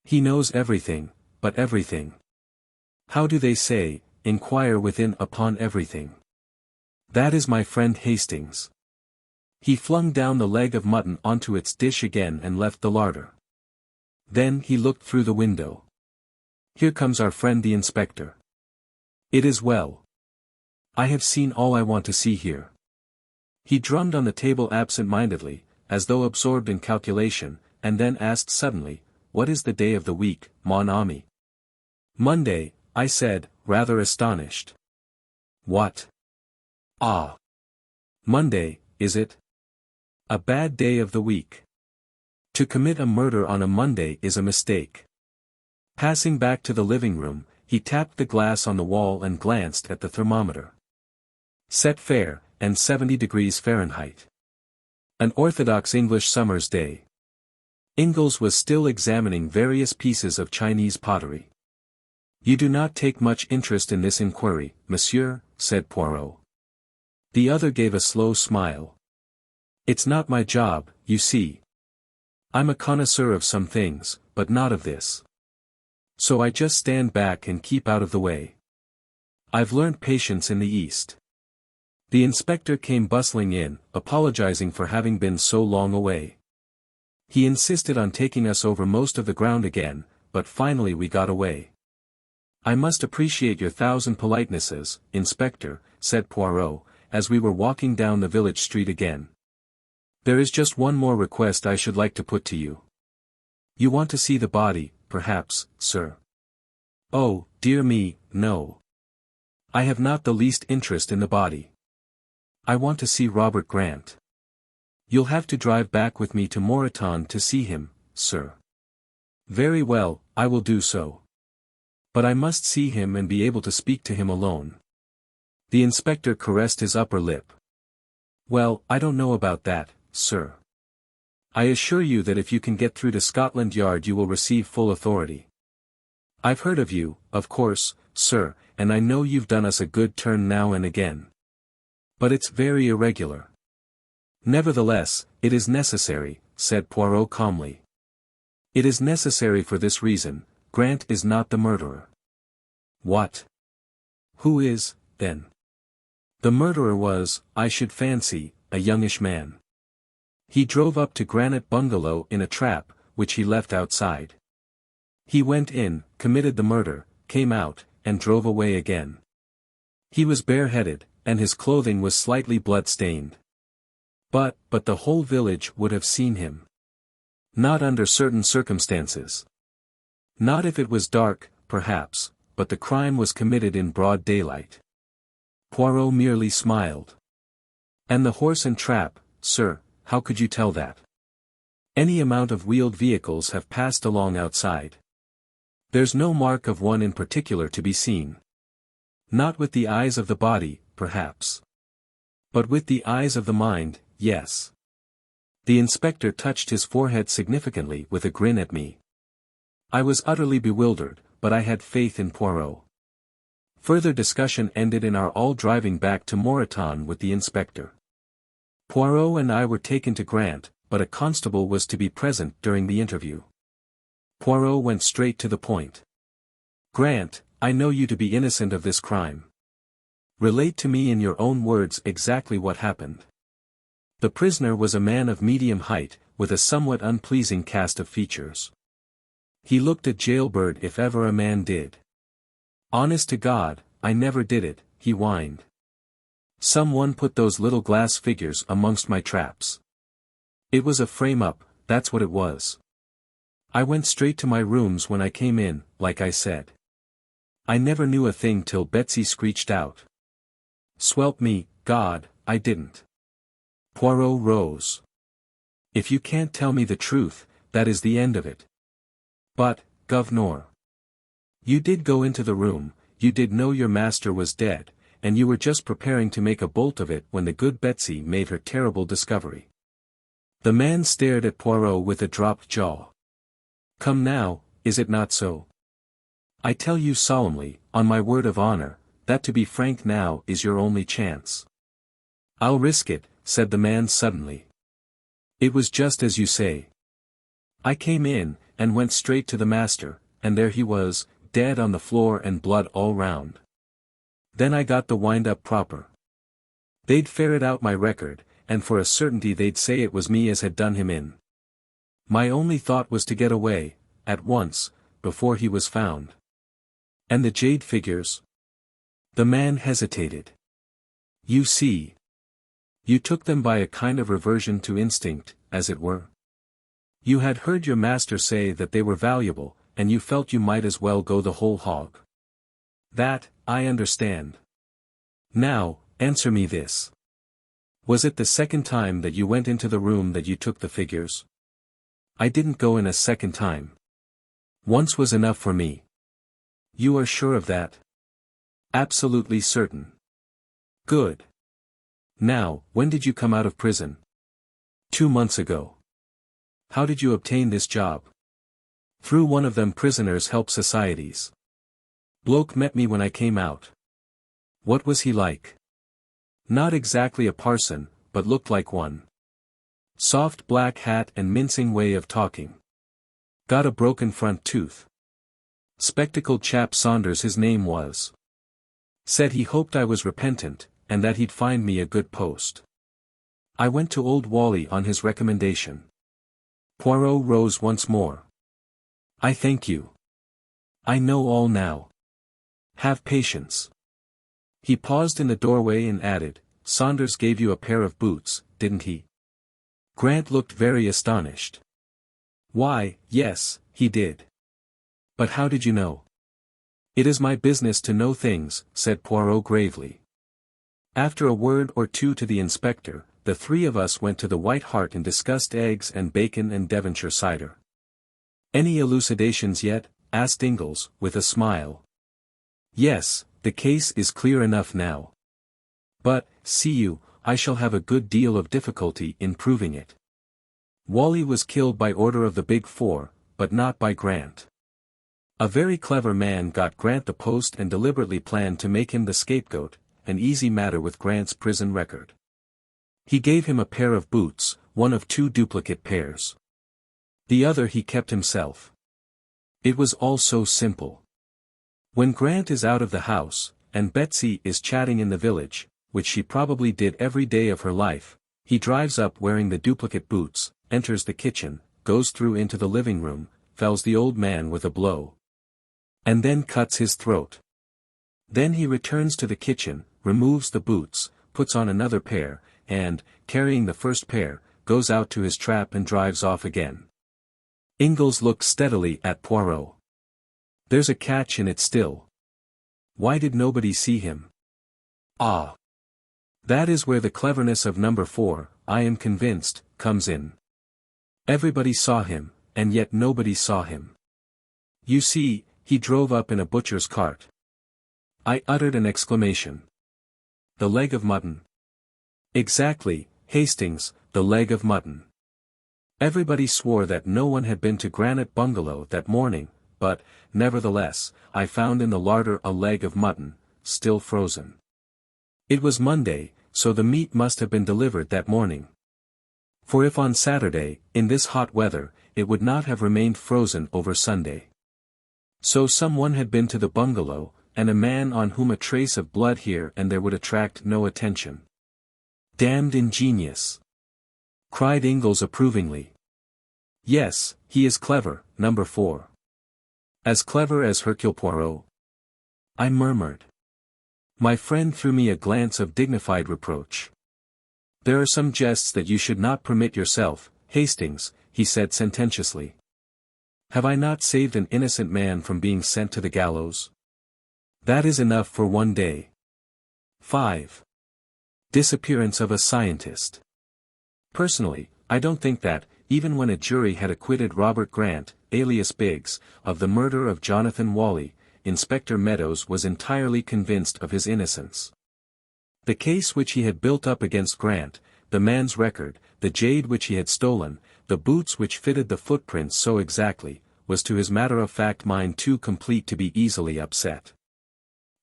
He knows everything, but everything. How do they say, inquire within upon everything. That is my friend Hastings. He flung down the leg of mutton onto its dish again and left the larder. Then he looked through the window. Here comes our friend the inspector. It is well. I have seen all I want to see here. He drummed on the table absent-mindedly, as though absorbed in calculation, and then asked suddenly, "What is the day of the week, mon ami?" "Monday," I said, rather astonished. "What? Ah. Monday, is it? A bad day of the week. To commit a murder on a Monday is a mistake." Passing back to the living room, he tapped the glass on the wall and glanced at the thermometer. Set fair, and 70 degrees Fahrenheit. An orthodox English summer's day. Ingalls was still examining various pieces of Chinese pottery. "You do not take much interest in this inquiry, monsieur," said Poirot. The other gave a slow smile. "It's not my job, you see. I'm a connoisseur of some things, but not of this. So I just stand back and keep out of the way. I've learnt patience in the East." The inspector came bustling in, apologizing for having been so long away. He insisted on taking us over most of the ground again, but finally we got away. "I must appreciate your 1,000 politenesses, Inspector," said Poirot, as we were walking down the village street again. "There is just one more request I should like to put to you. You want to see the body, perhaps, sir?" "Oh, dear me, no. I have not the least interest in the body. I want to see Robert Grant." "You'll have to drive back with me to MUTTON to see him, sir." "Very well, I will do so. But I must see him and be able to speak to him alone." The inspector caressed his upper lip. "Well, I don't know about that, sir. I assure you that if you can get through to Scotland Yard you will receive full authority. I've heard of you, of course, sir, and I know you've done us a good turn now and again. But it's very irregular." "Nevertheless, it is necessary," said Poirot calmly. "It is necessary for this reason: Grant is not the murderer." "What? Who is, then?" "The murderer was, I should fancy, a youngish man. He drove up to Granite Bungalow in a trap, which he left outside. He went in, committed the murder, came out, and drove away again. He was bareheaded, and his clothing was slightly blood-stained. But the whole village would have seen him. Not under certain circumstances. Not if it was dark, perhaps, but the crime was committed in broad daylight." Poirot merely smiled. "And the horse and trap, sir, how could you tell that? Any amount of wheeled vehicles have passed along outside. There's no mark of one in particular to be seen. Not with the eyes of the body, perhaps. But with the eyes of the mind, yes." The inspector touched his forehead significantly with a grin at me. I was utterly bewildered, but I had faith in Poirot. Further discussion ended in our all driving back to MUTTON with the inspector. Poirot and I were taken to Grant, but a constable was to be present during the interview. Poirot went straight to the point. "Grant, I know you to be innocent of this crime. Relate to me in your own words exactly what happened." The prisoner was a man of medium height, with a somewhat unpleasing cast of features. He looked a jailbird if ever a man did. "Honest to God, I never did it," he whined. "Someone put those little glass figures amongst my traps. It was a frame-up, that's what it was. I went straight to my rooms when I came in, like I said. I never knew a thing till Betsy screeched out. Swelp me, God, I didn't." Poirot rose. "If you can't tell me the truth, that is the end of it." "But, governor, you did go into the room, you did know your master was dead, and you were just preparing to make a bolt of it when the good Betsy made her terrible discovery." The man stared at Poirot with a dropped jaw. "Come now, is it not so? I tell you solemnly, on my word of honor, that to be frank now is your only chance. I'll risk it, said the man suddenly. It was just as you say. I came in, and went straight to the master, and there he was, dead on the floor and blood all round. Then I got the wind-up proper. They'd ferret out my record, and for a certainty they'd say it was me as had done him in. My only thought was to get away, at once, before he was found. And the jade figures? The man hesitated. You see. You took them by a kind of reversion to instinct, as it were. You had heard your master say that they were valuable, and you felt you might as well go the whole hog. That, I understand. Now, answer me this. Was it the second time that you went into the room that you took the figures? I didn't go in a second time. Once was enough for me. You are sure of that? Absolutely certain. Good. Now, when did you come out of prison? 2 months ago. How did you obtain this job? Through one of them prisoners' help societies. Bloke met me when I came out. What was he like? Not exactly a parson, but looked like one. Soft black hat and mincing way of talking. Got a broken front tooth. Spectacled chap Saunders his name was. Said he hoped I was repentant, and that he'd find me a good post. I went to old Wally on his recommendation. Poirot rose once more. I thank you. I know all now. Have patience. He paused in the doorway and added, Saunders gave you a pair of boots, didn't he? Grant looked very astonished. Why, yes, he did. But how did you know? It is my business to know things, said Poirot gravely. After a word or two to the inspector, the three of us went to the White Hart and discussed eggs and bacon and Devonshire cider. Any elucidations yet? Asked Ingalls, with a smile. Yes, the case is clear enough now. But, see you, I shall have a good deal of difficulty in proving it. Wally was killed by order of the Big Four, but not by Grant. A very clever man got Grant the post and deliberately planned to make him the scapegoat, an easy matter with Grant's prison record. He gave him a pair of boots, one of 2 duplicate pairs. The other he kept himself. It was all so simple. When Grant is out of the house, and Betsy is chatting in the village, which she probably did every day of her life, he drives up wearing the duplicate boots, enters the kitchen, goes through into the living room, fells the old man with a blow. And then cuts his throat. Then he returns to the kitchen, removes the boots, puts on another pair, and, carrying the first pair, goes out to his trap and drives off again. Ingalls looked steadily at Poirot. There's a catch in it still. Why did nobody see him? Ah! That is where the cleverness of number 4, I am convinced, comes in. Everybody saw him, and yet nobody saw him. You see, he drove up in a butcher's cart. I uttered an exclamation. The leg of mutton. Exactly, Hastings, the leg of mutton. Everybody swore that no one had been to Granite Bungalow that morning, but, nevertheless, I found in the larder a leg of mutton, still frozen. It was Monday, so the meat must have been delivered that morning. For if on Saturday, in this hot weather, it would not have remained frozen over Sunday. So someone had been to the bungalow, and a man on whom a trace of blood here and there would attract no attention. Damned ingenious! Cried Ingalls approvingly. Yes, he is clever, number 4. As clever as Hercule Poirot. I murmured. My friend threw me a glance of dignified reproach. There are some jests that you should not permit yourself, Hastings, he said sententiously. Have I not saved an innocent man from being sent to the gallows? That is enough for one day. 5. Disappearance of a scientist. Personally, I don't think that, even when a jury had acquitted Robert Grant, alias Biggs, of the murder of Jonathan Wally, Inspector Meadows was entirely convinced of his innocence. The case which he had built up against Grant, the man's record, the jade which he had stolen, the boots which fitted the footprints so exactly, was to his matter-of-fact mind too complete to be easily upset.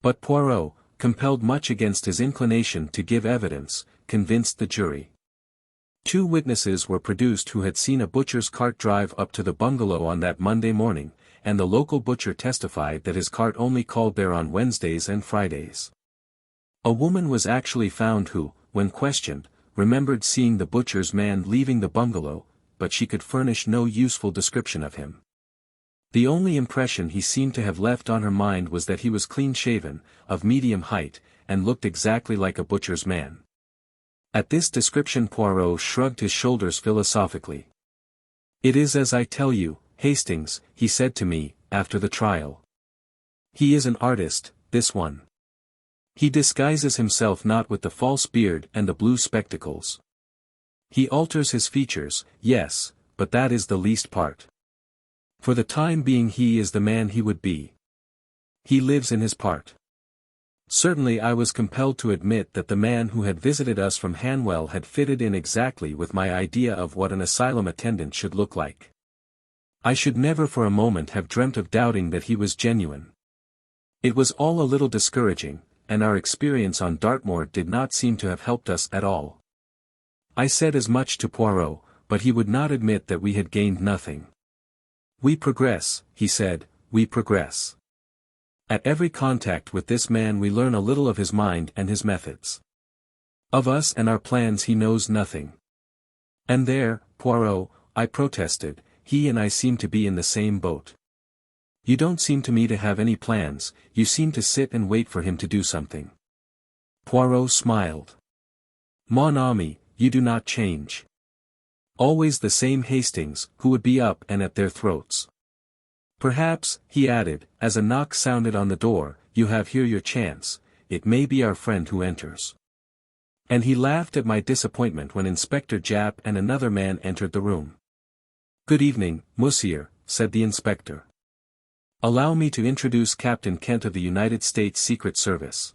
But Poirot, compelled much against his inclination to give evidence, convinced the jury. 2 witnesses were produced who had seen a butcher's cart drive up to the bungalow on that Monday morning, and the local butcher testified that his cart only called there on Wednesdays and Fridays. A woman was actually found who, when questioned, remembered seeing the butcher's man leaving the bungalow, but she could furnish no useful description of him. The only impression he seemed to have left on her mind was that he was clean-shaven, of medium height, and looked exactly like a butcher's man. At this description Poirot shrugged his shoulders philosophically. "It is as I tell you, Hastings," he said to me, after the trial. "He is an artist, this one. He disguises himself not with the false beard and the blue spectacles. He alters his features, yes, but that is the least part. For the time being he is the man he would be. He lives in his part." Certainly I was compelled to admit that the man who had visited us from Hanwell had fitted in exactly with my idea of what an asylum attendant should look like. I should never for a moment have dreamt of doubting that he was genuine. It was all a little discouraging, and our experience on Dartmoor did not seem to have helped us at all. I said as much to Poirot, but he would not admit that we had gained nothing. "We progress," he said, "we progress. At every contact with this man we learn a little of his mind and his methods. Of us and our plans he knows nothing." "And there, Poirot," I protested, "he and I seem to be in the same boat. You don't seem to me to have any plans, you seem to sit and wait for him to do something." Poirot smiled. "Mon ami, you do not change. Always the same Hastings, who would be up and at their throats. Perhaps," he added, as a knock sounded on the door, "you have here your chance, it may be our friend who enters." And he laughed at my disappointment when Inspector Japp and another man entered the room. "Good evening, monsieur," said the inspector. "Allow me to introduce Captain Kent of the United States Secret Service."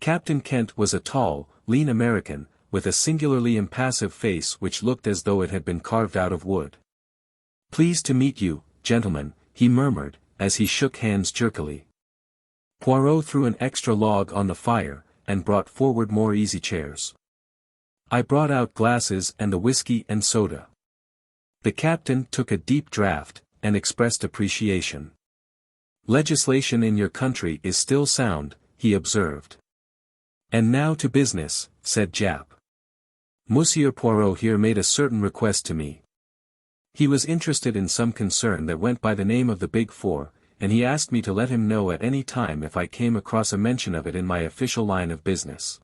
Captain Kent was a tall, lean American, with a singularly impassive face which looked as though it had been carved out of wood. "Pleased to meet you, gentlemen," he murmured, as he shook hands jerkily. Poirot threw an extra log on the fire, and brought forward more easy chairs. I brought out glasses and the whiskey and soda. The captain took a deep draught, and expressed appreciation. "Legislation in your country is still sound," he observed. "And now to business," said Japp. "Monsieur Poirot here made a certain request to me. He was interested in some concern that went by the name of the Big Four, and he asked me to let him know at any time if I came across a mention of it in my official line of business.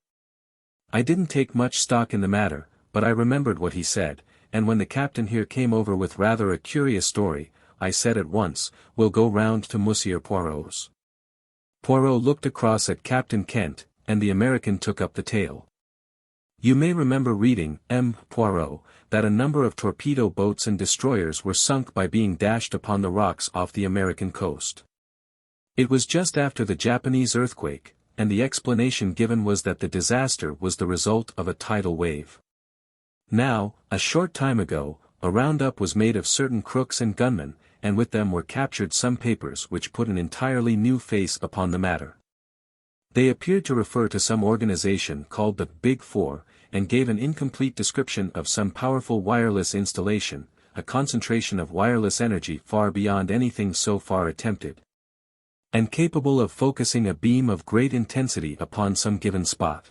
I didn't take much stock in the matter, but I remembered what he said, and when the captain here came over with rather a curious story, I said at once, 'We'll go round to Monsieur Poirot's.'" Poirot looked across at Captain Kent, and the American took up the tale. "You may remember reading, M. Poirot, that a number of torpedo boats and destroyers were sunk by being dashed upon the rocks off the American coast. It was just after the Japanese earthquake, and the explanation given was that the disaster was the result of a tidal wave. Now, a short time ago, a roundup was made of certain crooks and gunmen, and with them were captured some papers which put an entirely new face upon the matter. They appeared to refer to some organization called the Big Four, and gave an incomplete description of some powerful wireless installation, a concentration of wireless energy far beyond anything so far attempted, and capable of focusing a beam of great intensity upon some given spot.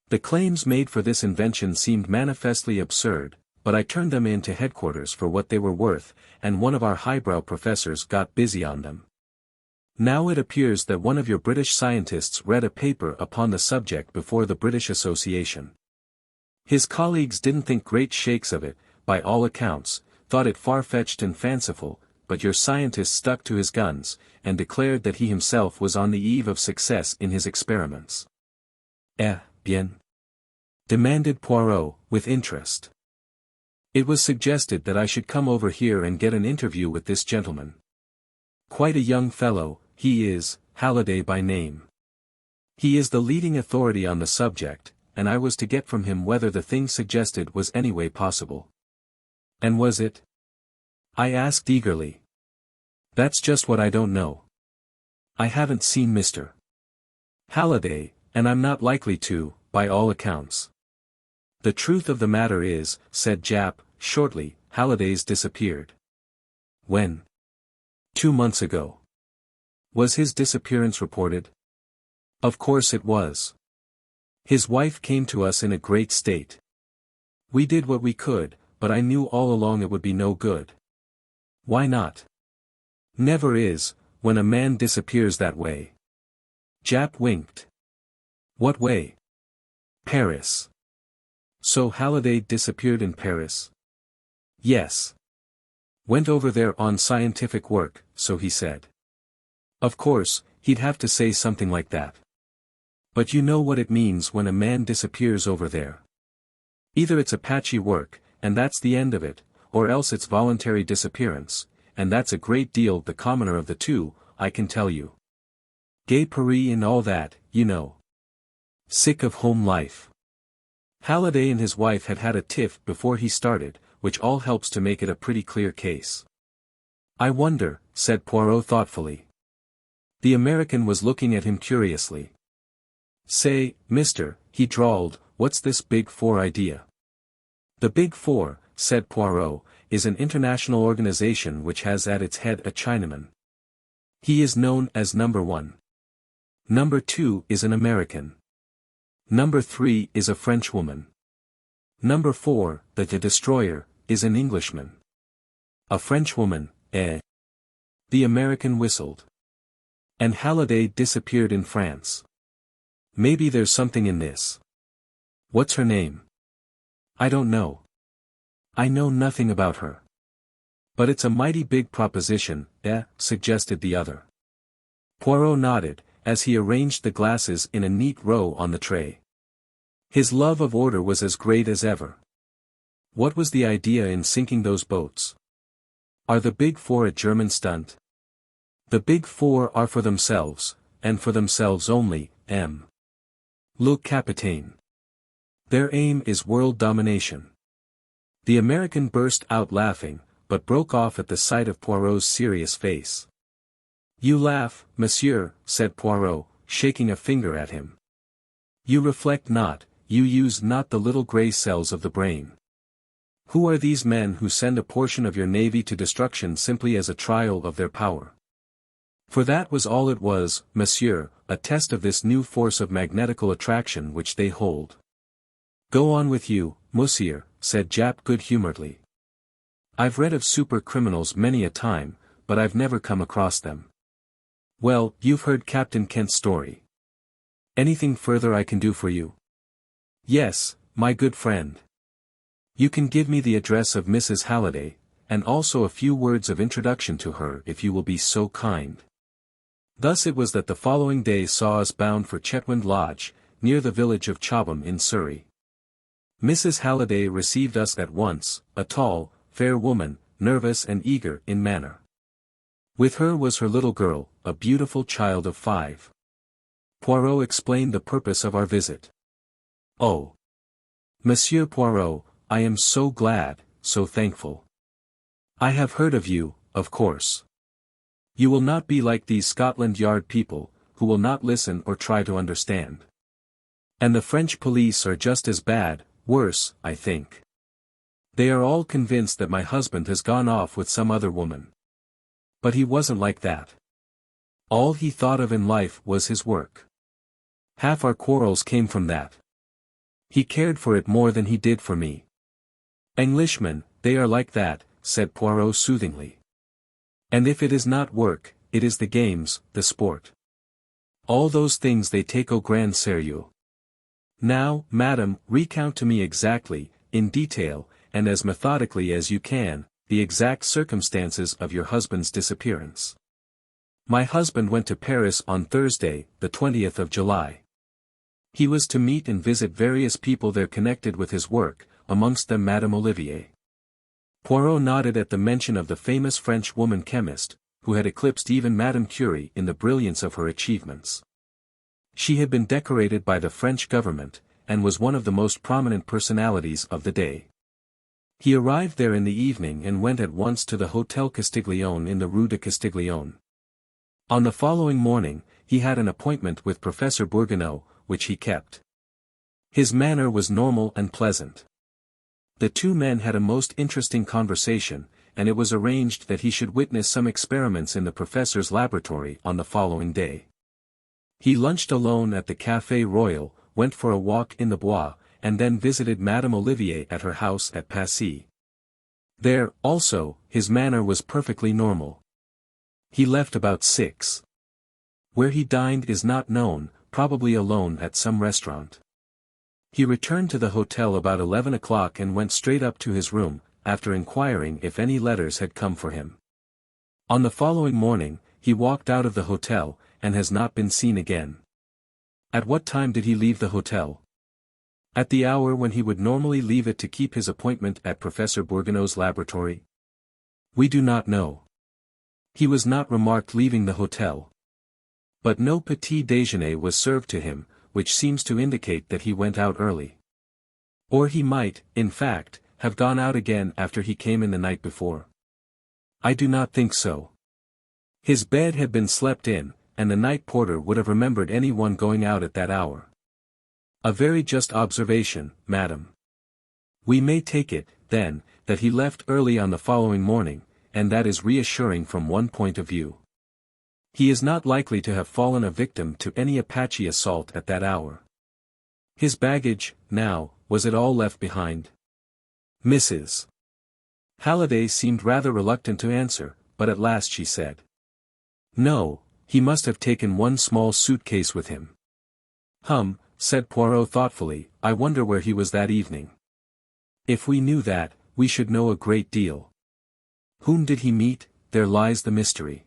The claims made for this invention seemed manifestly absurd, but I turned them in to headquarters for what they were worth, and one of our highbrow professors got busy on them. Now it appears that one of your British scientists read a paper upon the subject before the British Association. His colleagues didn't think great shakes of it, by all accounts, thought it far-fetched and fanciful, but your scientist stuck to his guns, and declared that he himself was on the eve of success in his experiments. "Eh, bien?" demanded Poirot, with interest. "It was suggested that I should come over here and get an interview with this gentleman. Quite a young fellow, he is, Halliday by name. He is the leading authority on the subject, and I was to get from him whether the thing suggested was anyway possible." "And was it?" I asked eagerly. That's just what I don't know. I haven't seen Mr. Halliday, and I'm not likely to, by all accounts. The truth of the matter is, said Japp, shortly, Halliday's disappeared. When? 2 months ago. Was his disappearance reported? Of course it was. His wife came to us in a great state. We did what we could, but I knew all along it would be no good. Why not? Never is, when a man disappears that way. Japp winked. What way? Paris. So Halliday disappeared in Paris? Yes. Went over there on scientific work, so he said. Of course, he'd have to say something like that. But you know what it means when a man disappears over there. Either it's Apache work, and that's the end of it, or else it's voluntary disappearance, and that's a great deal the commoner of the two, I can tell you. Gay Paris and all that, you know. Sick of home life. Halliday and his wife had had a tiff before he started, which all helps to make it a pretty clear case. I wonder, said Poirot thoughtfully. The American was looking at him curiously. Say, mister, he drawled, what's this Big Four idea? The Big Four, said Poirot, is an international organization which has at its head a Chinaman. He is known as Number 1. Number 2 is an American. Number 3 is a Frenchwoman. Number 4, the destroyer, is an Englishman. A Frenchwoman, eh? The American whistled. And Halliday disappeared in France. Maybe there's something in this. What's her name? I don't know. I know nothing about her. But it's a mighty big proposition, suggested the other. Poirot nodded, as he arranged the glasses in a neat row on the tray. His love of order was as great as ever. What was the idea in sinking those boats? Are the Big Four a German stunt? The Big Four are for themselves, and for themselves only, Le Capitaine. Their aim is world domination. The American burst out laughing, but broke off at the sight of Poirot's serious face. You laugh, monsieur, said Poirot, shaking a finger at him. You reflect not, you use not the little grey cells of the brain. Who are these men who send a portion of your navy to destruction simply as a trial of their power? For that was all it was, monsieur, a test of this new force of magnetical attraction which they hold. Go on with you, monsieur, said Japp good-humouredly. I've read of super-criminals many a time, but I've never come across them. Well, you've heard Captain Kent's story. Anything further I can do for you? Yes, my good friend. You can give me the address of Mrs. Halliday, and also a few words of introduction to her if you will be so kind. Thus it was that the following day saw us bound for Chetwynd Lodge, near the village of Chobham in Surrey. Mrs. Halliday received us at once, a tall, fair woman, nervous and eager in manner. With her was her little girl, a beautiful child of 5. Poirot explained the purpose of our visit. Oh! Monsieur Poirot, I am so glad, so thankful. I have heard of you, of course. You will not be like these Scotland Yard people, who will not listen or try to understand. And the French police are just as bad, worse, I think. They are all convinced that my husband has gone off with some other woman. But he wasn't like that. All he thought of in life was his work. Half our quarrels came from that. He cared for it more than he did for me. Englishmen, they are like that, said Poirot soothingly. And if it is not work, it is the games, the sport. All those things they take au grand sérieux. Now, madam, recount to me exactly, in detail, and as methodically as you can, the exact circumstances of your husband's disappearance. My husband went to Paris on Thursday, the 20th of July. He was to meet and visit various people there connected with his work, amongst them Madame Olivier. Poirot nodded at the mention of the famous French woman chemist, who had eclipsed even Madame Curie in the brilliance of her achievements. She had been decorated by the French government, and was one of the most prominent personalities of the day. He arrived there in the evening and went at once to the Hotel Castiglione in the Rue de Castiglione. On the following morning, he had an appointment with Professor Bourguignot, which he kept. His manner was normal and pleasant. The two men had a most interesting conversation, and it was arranged that he should witness some experiments in the professor's laboratory on the following day. He lunched alone at the Café Royal, went for a walk in the Bois, and then visited Madame Olivier at her house at Passy. There, also, his manner was perfectly normal. He left about 6. Where he dined is not known, probably alone at some restaurant. He returned to the hotel about 11 o'clock and went straight up to his room, after inquiring if any letters had come for him. On the following morning, he walked out of the hotel, and has not been seen again. At what time did he leave the hotel? At the hour when he would normally leave it to keep his appointment at Professor Bourguignot's laboratory? We do not know. He was not remarked leaving the hotel. But no petit déjeuner was served to him, which seems to indicate that he went out early. Or he might, in fact, have gone out again after he came in the night before. I do not think so. His bed had been slept in, and the night porter would have remembered any one going out at that hour. A very just observation, madam. We may take it, then, that he left early on the following morning, and that is reassuring from one point of view. He is not likely to have fallen a victim to any Apache assault at that hour. His baggage, now, was it all left behind? Mrs. Halliday seemed rather reluctant to answer, but at last she said. No, he must have taken one small suitcase with him. Said Poirot thoughtfully, I wonder where he was that evening. If we knew that, we should know a great deal. Whom did he meet? There lies the mystery.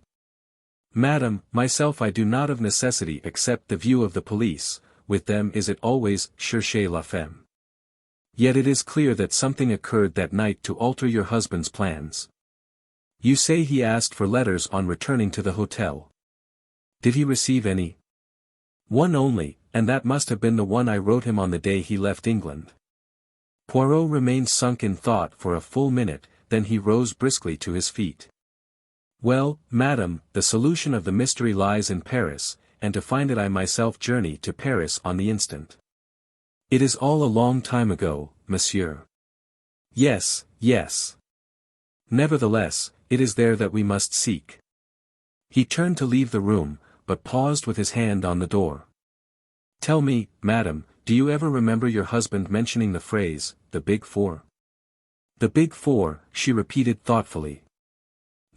Madam, myself I do not of necessity accept the view of the police, with them is it always cherchez la femme. Yet it is clear that something occurred that night to alter your husband's plans. You say he asked for letters on returning to the hotel. Did he receive any? One only, and that must have been the one I wrote him on the day he left England. Poirot remained sunk in thought for a full minute, then he rose briskly to his feet. Well, madam, the solution of the mystery lies in Paris, and to find it I myself journey to Paris on the instant. It is all a long time ago, monsieur. Yes, yes. Nevertheless, it is there that we must seek. He turned to leave the room, but paused with his hand on the door. Tell me, madam, do you ever remember your husband mentioning the phrase, the Big Four? The Big Four, she repeated thoughtfully.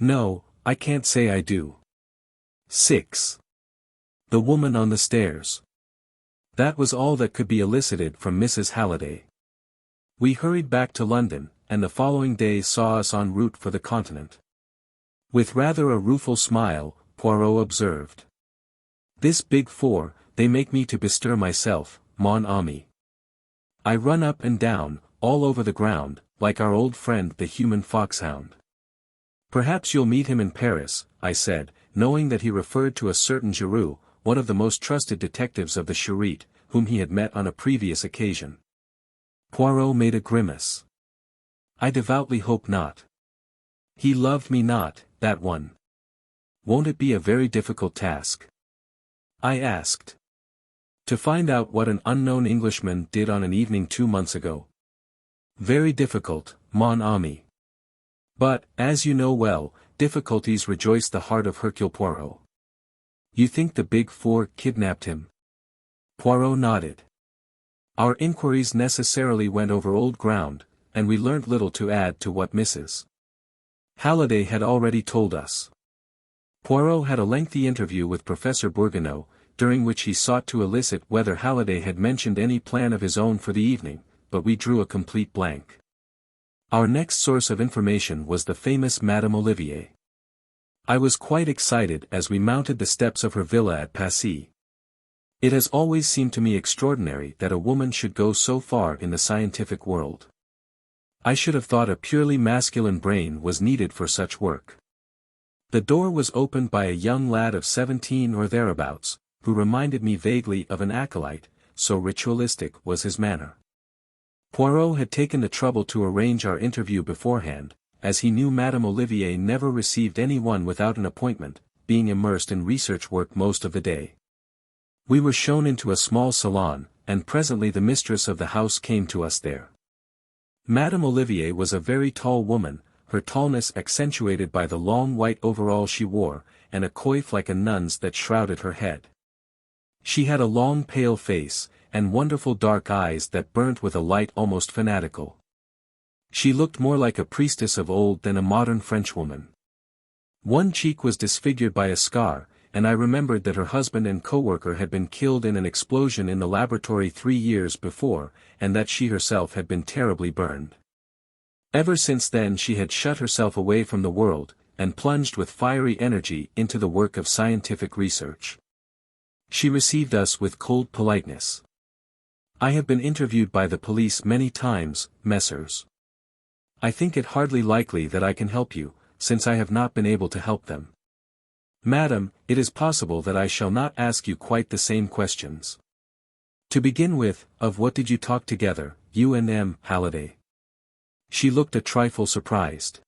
No, I can't say I do. 6. The woman on the stairs. That was all that could be elicited from Mrs. Halliday. We hurried back to London, and the following day saw us en route for the continent. With rather a rueful smile, Poirot observed. This Big Four, they make me to bestir myself, mon ami. I run up and down, all over the ground, like our old friend the human foxhound. Perhaps you'll meet him in Paris, I said, knowing that he referred to a certain Giroux, one of the most trusted detectives of the Charite, whom he had met on a previous occasion. Poirot made a grimace. I devoutly hope not. He loved me not, that one. Won't it be a very difficult task? I asked. To find out what an unknown Englishman did on an evening 2 months ago. Very difficult, mon ami. But, as you know well, difficulties rejoice the heart of Hercule Poirot. You think the Big Four kidnapped him? Poirot nodded. Our inquiries necessarily went over old ground, and we learnt little to add to what Mrs. Halliday had already told us. Poirot had a lengthy interview with Professor Bourguignot, during which he sought to elicit whether Halliday had mentioned any plan of his own for the evening, but we drew a complete blank. Our next source of information was the famous Madame Olivier. I was quite excited as we mounted the steps of her villa at Passy. It has always seemed to me extraordinary that a woman should go so far in the scientific world. I should have thought a purely masculine brain was needed for such work. The door was opened by a young lad of 17 or thereabouts, who reminded me vaguely of an acolyte, so ritualistic was his manner. Poirot had taken the trouble to arrange our interview beforehand, as he knew Madame Olivier never received anyone without an appointment, being immersed in research work most of the day. We were shown into a small salon, and presently the mistress of the house came to us there. Madame Olivier was a very tall woman, her tallness accentuated by the long white overall she wore, and a coif like a nun's that shrouded her head. She had a long pale face, and wonderful dark eyes that burnt with a light almost fanatical. She looked more like a priestess of old than a modern Frenchwoman. One cheek was disfigured by a scar, and I remembered that her husband and co-worker had been killed in an explosion in the laboratory 3 years before, and that she herself had been terribly burned. Ever since then she had shut herself away from the world, and plunged with fiery energy into the work of scientific research. She received us with cold politeness. "I have been interviewed by the police many times, messieurs. I think it hardly likely that I can help you, since I have not been able to help them. Madam, it is possible that I shall not ask you quite the same questions. To begin with, of what did you talk together, you and M. Halliday?" She looked a trifle surprised.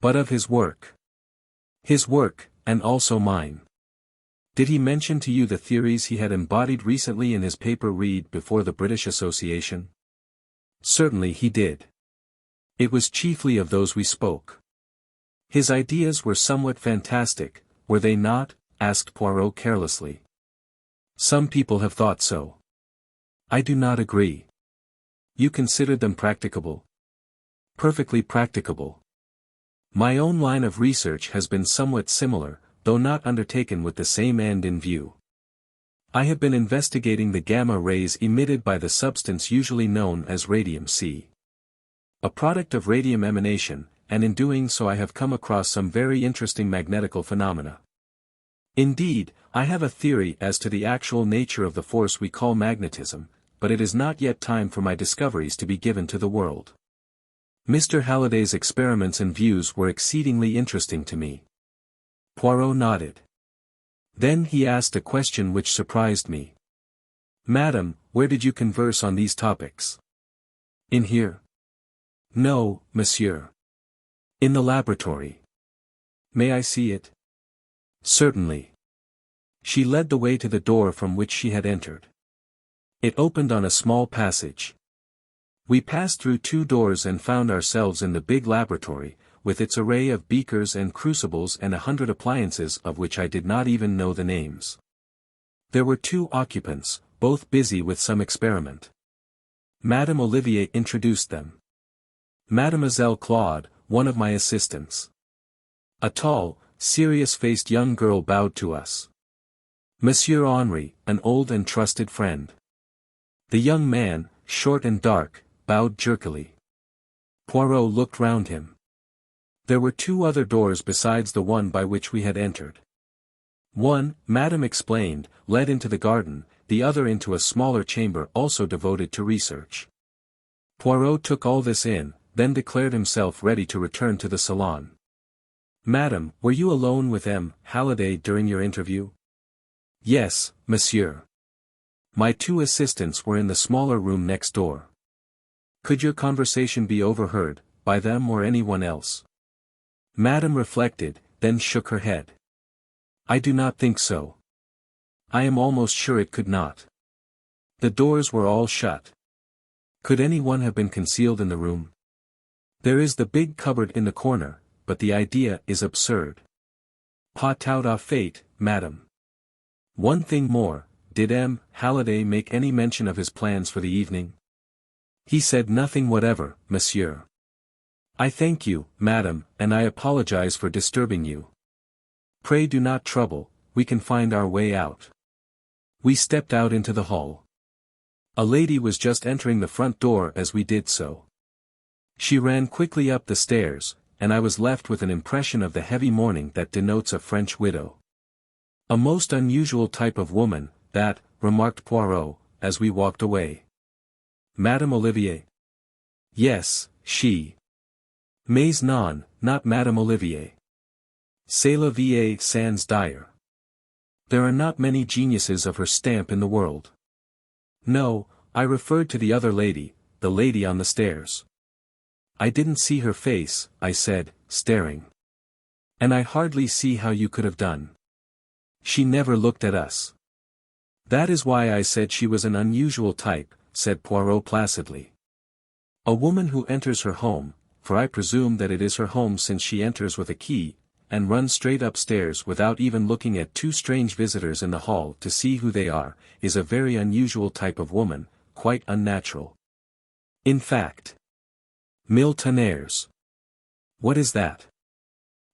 "But of his work." "His work, and also mine. Did he mention to you the theories he had embodied recently in his paper read before the British Association?" "Certainly he did. It was chiefly of those we spoke." "His ideas were somewhat fantastic, were they not?" asked Poirot carelessly. "Some people have thought so. I do not agree." "You considered them practicable?" "Perfectly practicable. My own line of research has been somewhat similar, though not undertaken with the same end in view. I have been investigating the gamma rays emitted by the substance usually known as radium-C. A product of radium emanation, and in doing so I have come across some very interesting magnetical phenomena. Indeed, I have a theory as to the actual nature of the force we call magnetism, but it is not yet time for my discoveries to be given to the world. Mr. Halliday's experiments and views were exceedingly interesting to me." Poirot nodded. Then he asked a question which surprised me. "Madam, where did you converse on these topics?" "In here?" "No, monsieur. In the laboratory." "May I see it?" "Certainly." She led the way to the door from which she had entered. It opened on a small passage. We passed through 2 doors and found ourselves in the big laboratory, with its array of beakers and crucibles and 100 appliances of which I did not even know the names. There were 2 occupants, both busy with some experiment. Madame Olivier introduced them. Mademoiselle Claude, one of my assistants. A tall, serious-faced young girl bowed to us. Monsieur Henri, an old and trusted friend. The young man, short and dark, bowed jerkily. Poirot looked round him. There were 2 other doors besides the one by which we had entered. One, Madame explained, led into the garden, the other into a smaller chamber also devoted to research. Poirot took all this in, then declared himself ready to return to the salon. "Madame, were you alone with M. Halliday during your interview?" "Yes, monsieur. My 2 assistants were in the smaller room next door." "Could your conversation be overheard, by them or anyone else?" Madame reflected, then shook her head. "I do not think so. I am almost sure it could not. The doors were all shut. Could anyone have been concealed in the room? There is the big cupboard in the corner, but the idea is absurd. Pas tout à fait, madame. One thing more, did M. Halliday make any mention of his plans for the evening?" "He said nothing whatever, monsieur." "I thank you, madam, and I apologize for disturbing you. Pray do not trouble, we can find our way out." We stepped out into the hall. A lady was just entering the front door as we did so. She ran quickly up the stairs, and I was left with an impression of the heavy mourning that denotes a French widow. "A most unusual type of woman, that," remarked Poirot, as we walked away. "Madame Olivier?" "Yes, she. Mais non, not Madame Olivier. C'est la vie sans dire. There are not many geniuses of her stamp in the world." "No, I referred to the other lady, the lady on the stairs. I didn't see her face, I said, staring. And I hardly see how you could have done. She never looked at us. That is why I said she was an unusual type, said Poirot placidly. A woman who enters her home, for I presume that it is her home since she enters with a key, and runs straight upstairs without even looking at two strange visitors in the hall to see who they are, is a very unusual type of woman, quite unnatural. In fact. Mille tonnerres. What is that?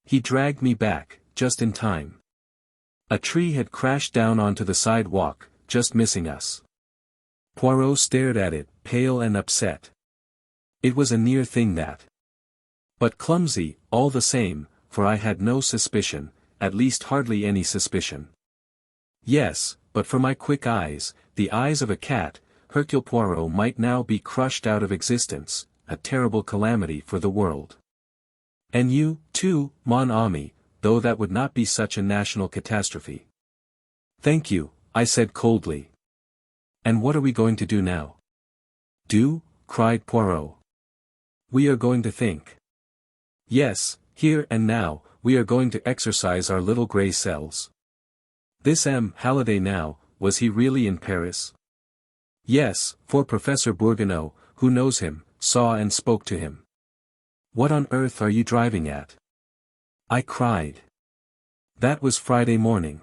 He dragged me back, just in time. A tree had crashed down onto the sidewalk, just missing us. Poirot stared at it, pale and upset. It was a near thing that. But clumsy, all the same, for I had no suspicion, at least hardly any suspicion. Yes, but for my quick eyes, the eyes of a cat, Hercule Poirot might now be crushed out of existence, a terrible calamity for the world. And you, too, mon ami, though that would not be such a national catastrophe. Thank you, I said coldly. And what are we going to do now? Do? Cried Poirot. We are going to think. Yes, here and now, we are going to exercise our little grey cells. This M. Halliday now, was he really in Paris? Yes, for Professor Bourguignot, who knows him, saw and spoke to him. What on earth are you driving at? I cried. That was Friday morning.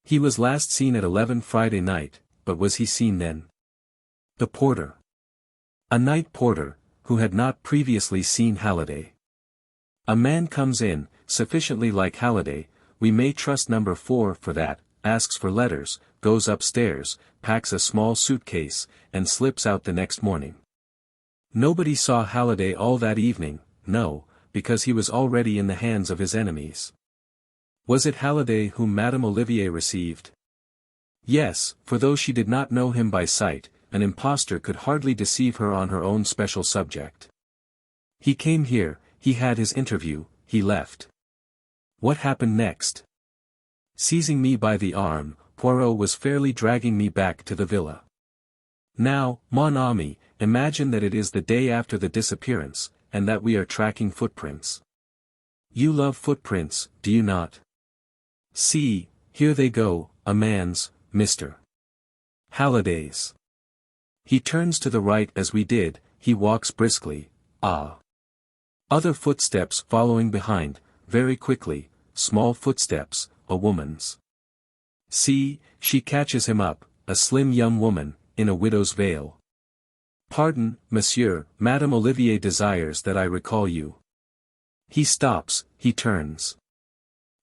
He was last seen at 11 Friday night, but was he seen then? The porter. A night porter, who had not previously seen Halliday. A man comes in, sufficiently like Halliday, we may trust number 4 for that, asks for letters, goes upstairs, packs a small suitcase, and slips out the next morning. Nobody saw Halliday all that evening, no, because he was already in the hands of his enemies. Was it Halliday whom Madame Olivier received? Yes, for though she did not know him by sight, an impostor could hardly deceive her on her own special subject. He came here, he had his interview, he left. What happened next? Seizing me by the arm, Poirot was fairly dragging me back to the villa. Now, mon ami, imagine that it is the day after the disappearance, and that we are tracking footprints. You love footprints, do you not? See, here they go, a man's, Mr. Halliday's. He turns to the right as we did, he walks briskly, ah. Other footsteps following behind, very quickly, small footsteps, a woman's. See, she catches him up, a slim young woman, in a widow's veil. Pardon, monsieur, Madame Olivier desires that I recall you. He stops, he turns.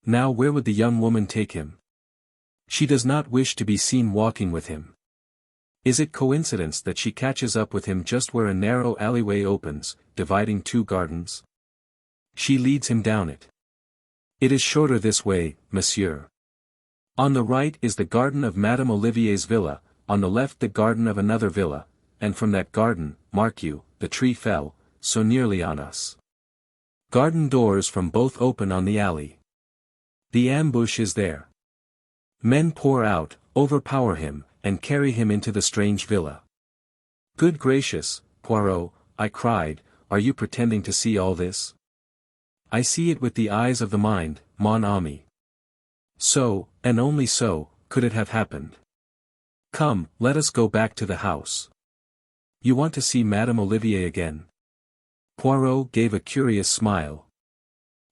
Now where would the young woman take him? She does not wish to be seen walking with him. Is it coincidence that she catches up with him just where a narrow alleyway opens, dividing two gardens? She leads him down it. It is shorter this way, monsieur. On the right is the garden of Madame Olivier's villa, on the left the garden of another villa, and from that garden, mark you, the tree fell, so nearly on us. Garden doors from both open on the alley. The ambush is there. Men pour out, overpower him, and carry him into the strange villa. Good gracious, Poirot, I cried, are you pretending to see all this? I see it with the eyes of the mind, mon ami. So, and only so, could it have happened. Come, let us go back to the house. You want to see Madame Olivier again? Poirot gave a curious smile.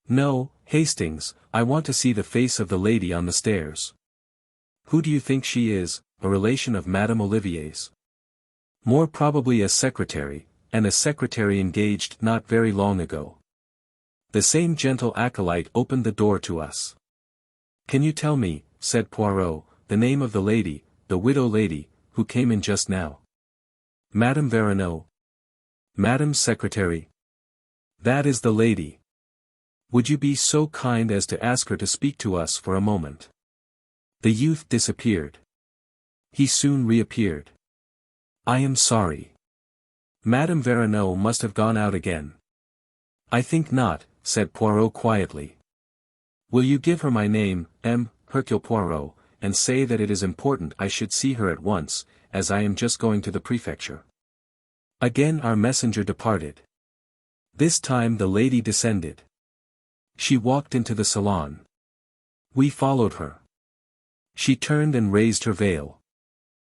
No, Hastings, I want to see the face of the lady on the stairs. Who do you think she is, a relation of Madame Olivier's? More probably a secretary, and a secretary engaged not very long ago. The same gentle acolyte opened the door to us. Can you tell me, said Poirot, the name of the lady, the widow lady, who came in just now? Madame Verneau. Madame's secretary. That is the lady. Would you be so kind as to ask her to speak to us for a moment? The youth disappeared. He soon reappeared. I am sorry. Madame Verneau must have gone out again. I think not, said Poirot quietly. Will you give her my name, M. Hercule Poirot, and say that it is important I should see her at once, as I am just going to the prefecture. Again our messenger departed. This time the lady descended. She walked into the salon. We followed her. She turned and raised her veil.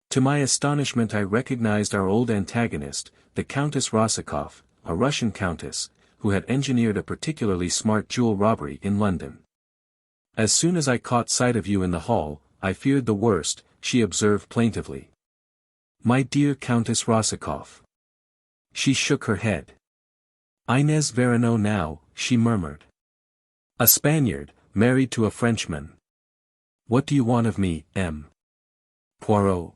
To my astonishment I recognized our old antagonist, the Countess Rosikoff, a Russian countess, who had engineered a particularly smart jewel robbery in London. As soon as I caught sight of you in the hall, I feared the worst, she observed plaintively. My dear Countess Rosikoff. She shook her head. Inez Verano now, she murmured. A Spaniard, married to a Frenchman. What do you want of me, M. Poirot?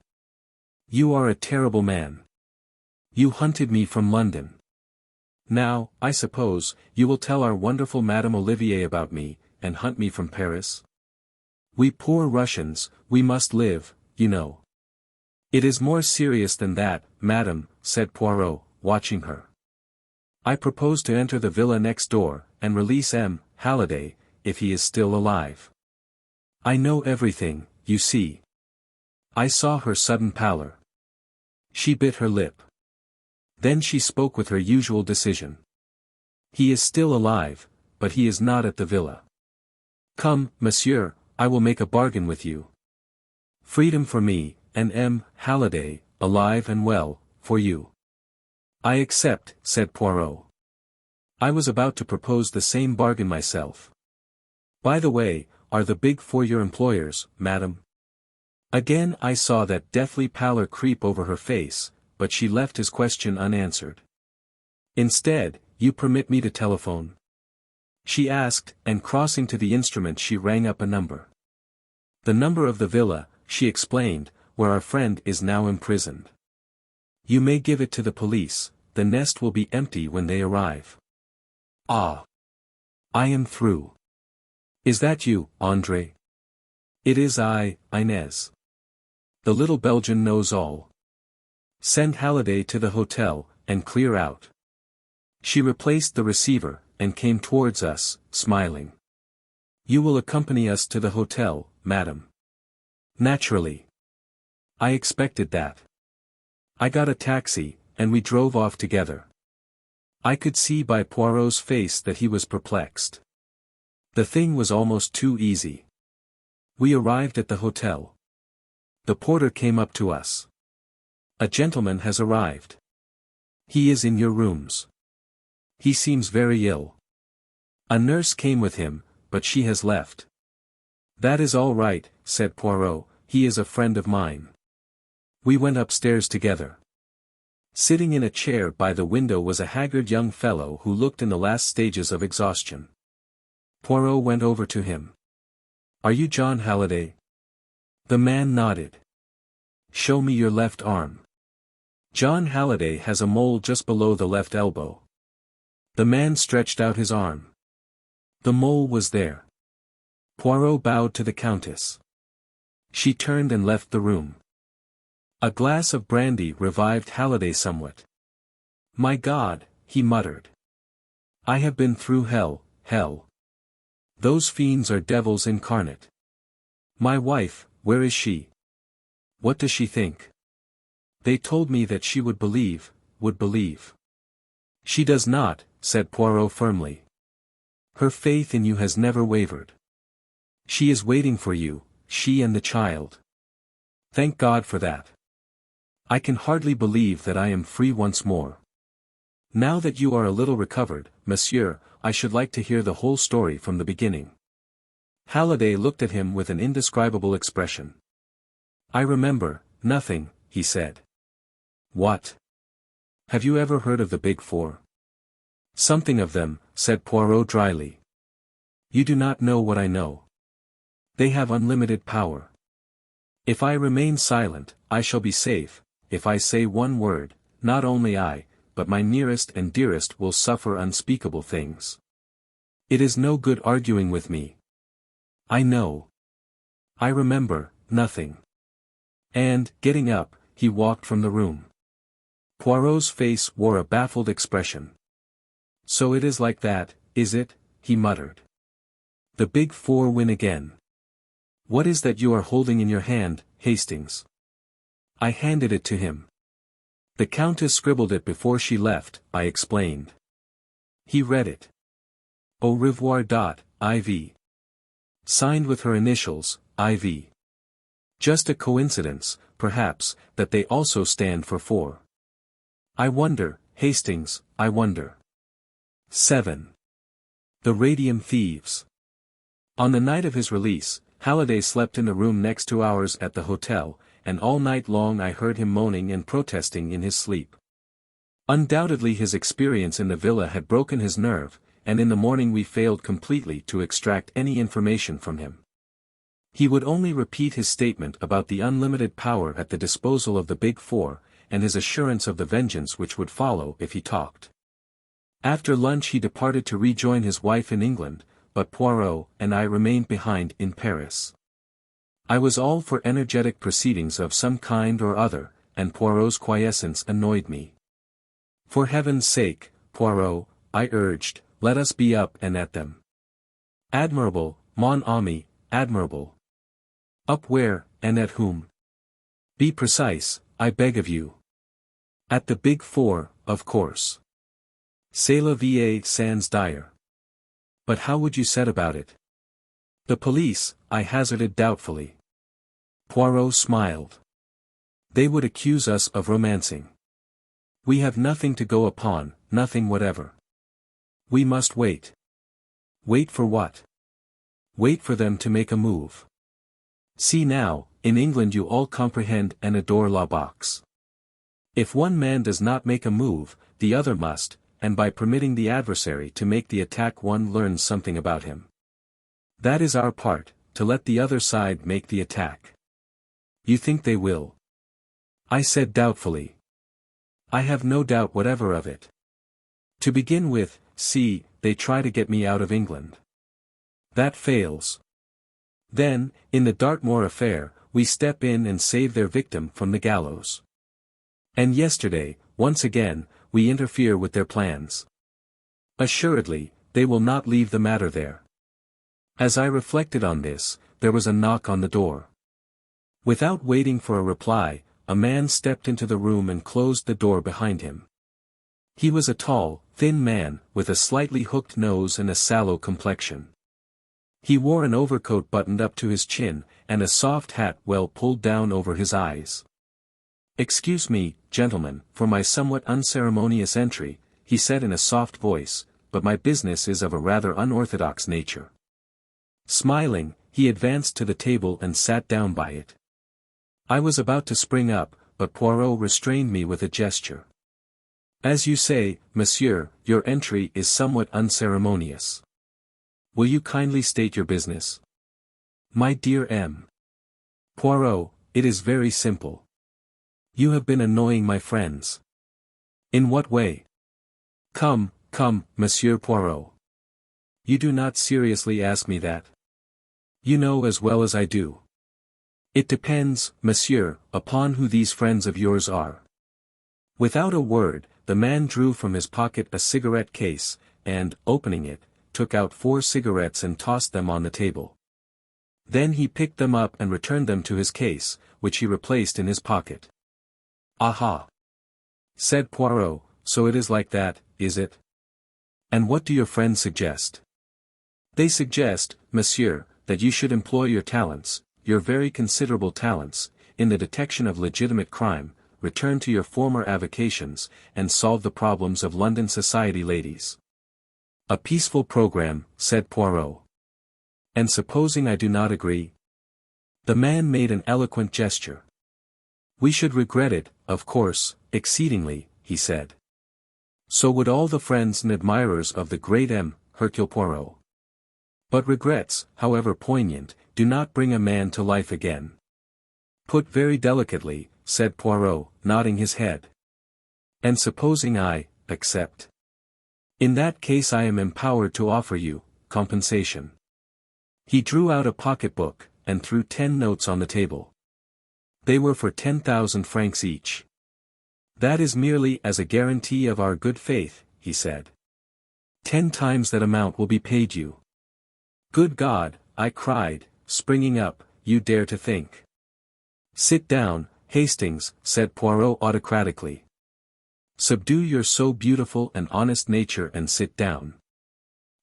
You are a terrible man. You hunted me from London. Now, I suppose, you will tell our wonderful Madame Olivier about me, and hunt me from Paris? We poor Russians, we must live, you know. It is more serious than that, madame, said Poirot, watching her. I propose to enter the villa next door, and release M. Halliday, if he is still alive. I know everything, you see. I saw her sudden pallor. She bit her lip. Then she spoke with her usual decision. He is still alive, but he is not at the villa. Come, monsieur, I will make a bargain with you. Freedom for me, and M. Halliday, alive and well, for you. I accept, said Poirot. I was about to propose the same bargain myself. By the way, are the big four your employers, madam? Again I saw that deathly pallor creep over her face, but she left his question unanswered. Instead, you permit me to telephone? She asked, and crossing to the instrument she rang up a number. The number of the villa, she explained, where our friend is now imprisoned. You may give it to the police, the nest will be empty when they arrive. Ah! I am through. Is that you, André? It is I, Inez. The little Belgian knows all. Send Halliday to the hotel, and clear out. She replaced the receiver, and came towards us, smiling. You will accompany us to the hotel, madam. Naturally. I expected that. I got a taxi, and we drove off together. I could see by Poirot's face that he was perplexed. The thing was almost too easy. We arrived at the hotel. The porter came up to us. A gentleman has arrived. He is in your rooms. He seems very ill. A nurse came with him, but she has left. That is all right, said Poirot, he is a friend of mine. We went upstairs together. Sitting in a chair by the window was a haggard young fellow who looked in the last stages of exhaustion. Poirot went over to him. Are you John Halliday? The man nodded. Show me your left arm. John Halliday has a mole just below the left elbow. The man stretched out his arm. The mole was there. Poirot bowed to the Countess. She turned and left the room. A glass of brandy revived Halliday somewhat. My God, he muttered. I have been through hell, hell. Those fiends are devils incarnate. My wife, where is she? What does she think? They told me that she would believe, would believe. She does not, said Poirot firmly. Her faith in you has never wavered. She is waiting for you, she and the child. Thank God for that. I can hardly believe that I am free once more. Now that you are a little recovered, monsieur, I should like to hear the whole story from the beginning. Halliday looked at him with an indescribable expression. I remember nothing, he said. What? Have you ever heard of the Big Four? Something of them, said Poirot dryly. You do not know what I know. They have unlimited power. If I remain silent, I shall be safe. If I say one word, not only I, but my nearest and dearest will suffer unspeakable things. It is no good arguing with me. I know. I remember nothing. And, getting up, he walked from the room. Poirot's face wore a baffled expression. So it is like that, is it? He muttered. The Big Four win again. What is that you are holding in your hand, Hastings? I handed it to him. The Countess scribbled it before she left, I explained. He read it. Au revoir. IV. Signed with her initials, IV. Just a coincidence, perhaps, that they also stand for 4. I wonder, Hastings, I wonder. 7. The Radium Thieves. On the night of his release, Halliday slept in the room next to ours at the hotel, and all night long I heard him moaning and protesting in his sleep. Undoubtedly his experience in the villa had broken his nerve, and in the morning we failed completely to extract any information from him. He would only repeat his statement about the unlimited power at the disposal of the Big Four, and his assurance of the vengeance which would follow if he talked. After lunch he departed to rejoin his wife in England, but Poirot and I remained behind in Paris. I was all for energetic proceedings of some kind or other, and Poirot's quiescence annoyed me. For heaven's sake, Poirot, I urged, let us be up and at them. Admirable, mon ami, admirable. Up where, and at whom? Be precise, I beg of you. At the Big Four, of course. C'est la vie sans dire. But how would you set about it? The police, I hazarded doubtfully. Poirot smiled. They would accuse us of romancing. We have nothing to go upon, nothing whatever. We must wait. Wait for what? Wait for them to make a move. See now, in England you all comprehend and adore la boxe. If one man does not make a move, the other must, and by permitting the adversary to make the attack one learns something about him. That is our part, to let the other side make the attack. You think they will? I said doubtfully. I have no doubt whatever of it. To begin with, see, they try to get me out of England. That fails. Then, in the Dartmoor affair, we step in and save their victim from the gallows. And yesterday, once again, we interfere with their plans. Assuredly, they will not leave the matter there. As I reflected on this, there was a knock on the door. Without waiting for a reply, a man stepped into the room and closed the door behind him. He was a tall, thin man, with a slightly hooked nose and a sallow complexion. He wore an overcoat buttoned up to his chin, and a soft hat well pulled down over his eyes. Excuse me, gentlemen, for my somewhat unceremonious entry, he said in a soft voice, but my business is of a rather unorthodox nature. Smiling, he advanced to the table and sat down by it. I was about to spring up, but Poirot restrained me with a gesture. As you say, monsieur, your entry is somewhat unceremonious. Will you kindly state your business? My dear M. Poirot, it is very simple. You have been annoying my friends. In what way? Come, Monsieur Poirot. You do not seriously ask me that. You know as well as I do. It depends, monsieur, upon who these friends of yours are. Without a word, the man drew from his pocket a cigarette case, and, opening it, took out 4 cigarettes and tossed them on the table. Then he picked them up and returned them to his case, which he replaced in his pocket. Aha! Said Poirot, so it is like that, is it? And what do your friends suggest? They suggest, monsieur, that you should employ your talents, your very considerable talents, in the detection of legitimate crime, return to your former avocations, and solve the problems of London society ladies. A peaceful program, said Poirot. And supposing I do not agree? The man made an eloquent gesture. We should regret it, of course, exceedingly, he said. So would all the friends and admirers of the great M. Hercule Poirot. But regrets, however poignant, do not bring a man to life again. Put very delicately, said Poirot, nodding his head. And supposing I accept? In that case I am empowered to offer you compensation. He drew out a pocketbook, and threw 10 notes on the table. They were for 10,000 francs each. That is merely as a guarantee of our good faith, he said. 10 times that amount will be paid you. Good God, I cried, springing up, you dare to think. Sit down, Hastings, said Poirot autocratically. Subdue your so beautiful and honest nature and sit down.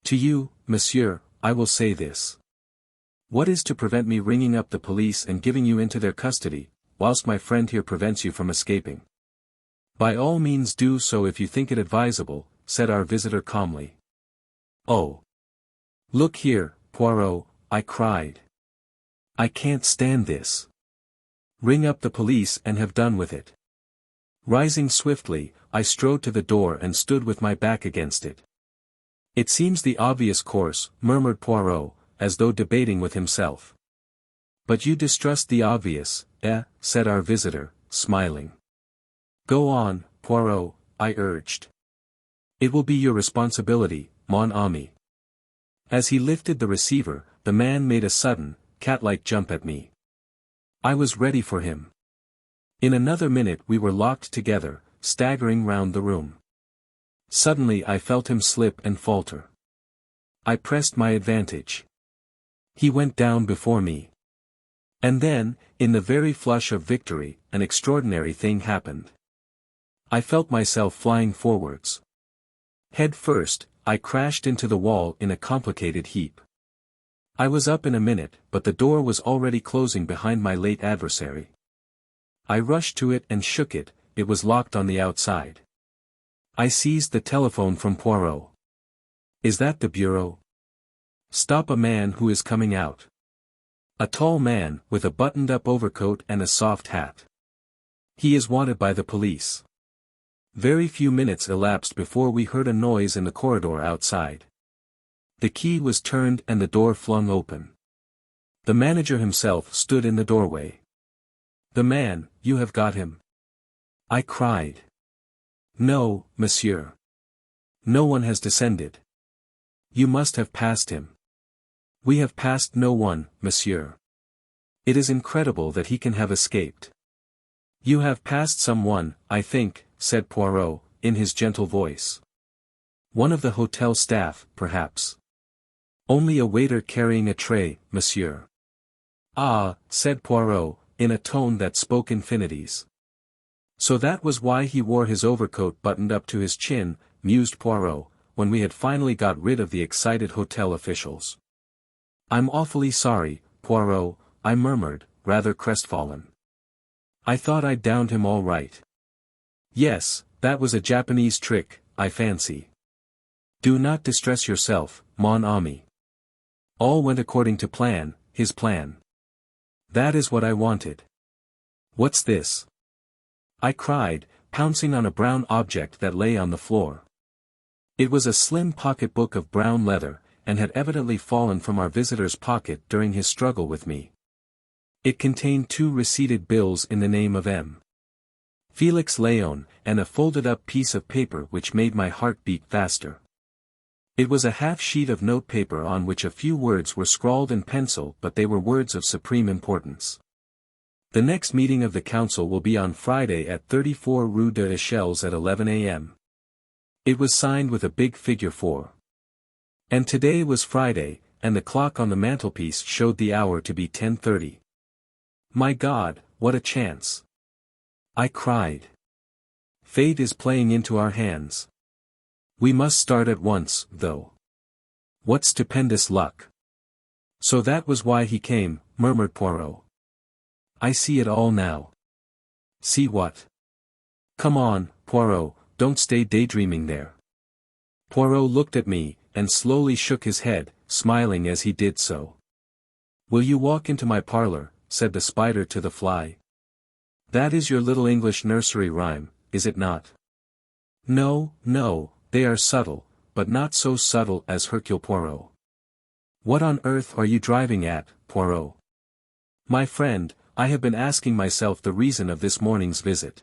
To you, monsieur, I will say this. What is to prevent me ringing up the police and giving you into their custody, whilst my friend here prevents you from escaping? By all means do so if you think it advisable, said our visitor calmly. Oh! Look here, Poirot, I cried. I can't stand this. Ring up the police and have done with it. Rising swiftly, I strode to the door and stood with my back against it. It seems the obvious course, murmured Poirot, as though debating with himself. But you distrust the obvious, said our visitor, smiling. Go on, Poirot, I urged. It will be your responsibility, mon ami. As he lifted the receiver, the man made a sudden, cat-like jump at me. I was ready for him. In another minute we were locked together, staggering round the room. Suddenly I felt him slip and falter. I pressed my advantage. He went down before me. And then, in the very flush of victory, an extraordinary thing happened. I felt myself flying forwards. Head first, I crashed into the wall in a complicated heap. I was up in a minute, but the door was already closing behind my late adversary. I rushed to it and shook it, it was locked on the outside. I seized the telephone from Poirot. Is that the bureau? Stop a man who is coming out. A tall man, with a buttoned-up overcoat and a soft hat. He is wanted by the police. Very few minutes elapsed before we heard a noise in the corridor outside. The key was turned and the door flung open. The manager himself stood in the doorway. The man, you have got him? I cried. No, monsieur. No one has descended. You must have passed him. We have passed no one, monsieur. It is incredible that he can have escaped. You have passed someone, I think, said Poirot, in his gentle voice. One of the hotel staff, perhaps. Only a waiter carrying a tray, monsieur. Ah, said Poirot, in a tone that spoke infinities. So that was why he wore his overcoat buttoned up to his chin, mused Poirot, when we had finally got rid of the excited hotel officials. I'm awfully sorry, Poirot, I murmured, rather crestfallen. I thought I'd downed him all right. Yes, that was a Japanese trick, I fancy. Do not distress yourself, mon ami. All went according to plan, his plan. That is what I wanted. What's this? I cried, pouncing on a brown object that lay on the floor. It was a slim pocket-book of brown leather, and had evidently fallen from our visitor's pocket during his struggle with me. It contained 2 receipted bills in the name of M. Felix Léon, and a folded-up piece of paper which made my heart beat faster. It was a half-sheet of notepaper on which a few words were scrawled in pencil, but they were words of supreme importance. The next meeting of the council will be on Friday at 34 Rue des Echelles at 11 a.m. It was signed with a big figure 4. And today was Friday, and the clock on the mantelpiece showed the hour to be 10:30. My God, what a chance! I cried. Fate is playing into our hands. We must start at once, though. What stupendous luck! So that was why he came, murmured Poirot. I see it all now. See what? Come on, Poirot, don't stay daydreaming there. Poirot looked at me, and slowly shook his head, smiling as he did so. Will you walk into my parlor, said the spider to the fly. That is your little English nursery rhyme, is it not? No, no, they are subtle, but not so subtle as Hercule Poirot. What on earth are you driving at, Poirot? My friend, I have been asking myself the reason of this morning's visit.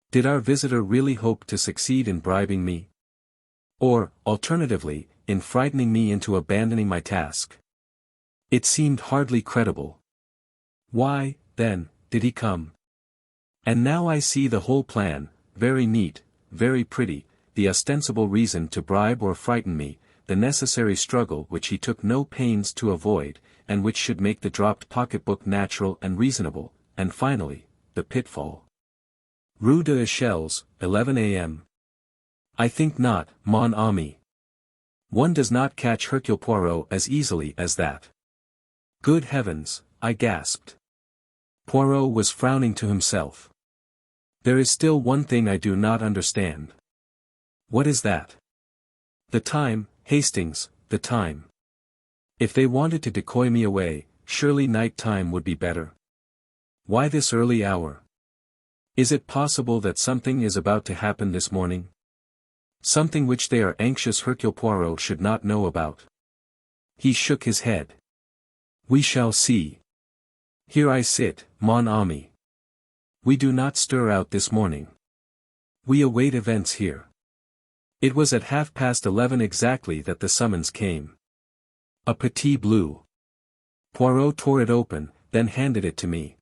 Did our visitor really hope to succeed in bribing me? Or, alternatively, in frightening me into abandoning my task? It seemed hardly credible. Why, then, did he come? And now I see the whole plan, very neat, very pretty, the ostensible reason to bribe or frighten me, the necessary struggle which he took no pains to avoid, and which should make the dropped pocketbook natural and reasonable, and finally, the pitfall. Rue de Echelles, 11 a.m. I think not, mon ami. One does not catch Hercule Poirot as easily as that. Good heavens, I gasped. Poirot was frowning to himself. There is still one thing I do not understand. What is that? The time, Hastings, the time. If they wanted to decoy me away, surely night time would be better. Why this early hour? Is it possible that something is about to happen this morning? Something which they are anxious Hercule Poirot should not know about. He shook his head. We shall see. Here I sit, mon ami. We do not stir out this morning. We await events here. It was at 11:30 exactly that the summons came. A petit bleu. Poirot tore it open, then handed it to me.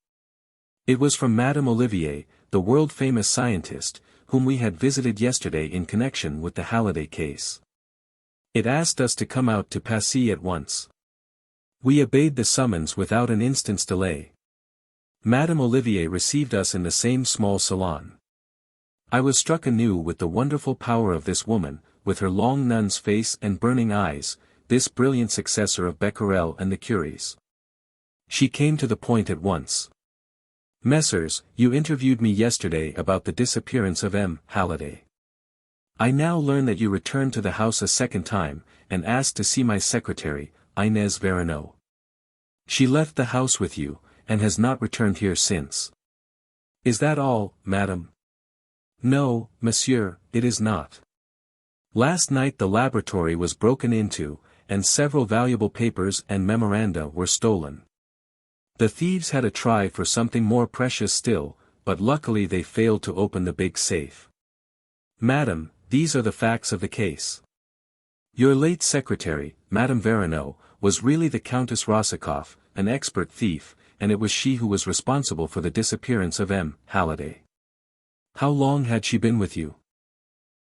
It was from Madame Olivier, the world-famous scientist, whom we had visited yesterday in connection with the Halliday case. It asked us to come out to Passy at once. We obeyed the summons without an instant's delay. Madame Olivier received us in the same small salon. I was struck anew with the wonderful power of this woman, with her long nun's face and burning eyes, this brilliant successor of Becquerel and the Curies. She came to the point at once. Messrs, you interviewed me yesterday about the disappearance of M. Halliday. I now learn that you returned to the house a second time, and asked to see my secretary, Inez Verneau. She left the house with you, and has not returned here since. Is that all, madam? No, monsieur, it is not. Last night the laboratory was broken into, and several valuable papers and memoranda were stolen. The thieves had a try for something more precious still, but luckily they failed to open the big safe. Madam, these are the facts of the case. Your late secretary, Madame Verneau, was really the Countess Rossakoff, an expert thief, and it was she who was responsible for the disappearance of M. Halliday. How long had she been with you?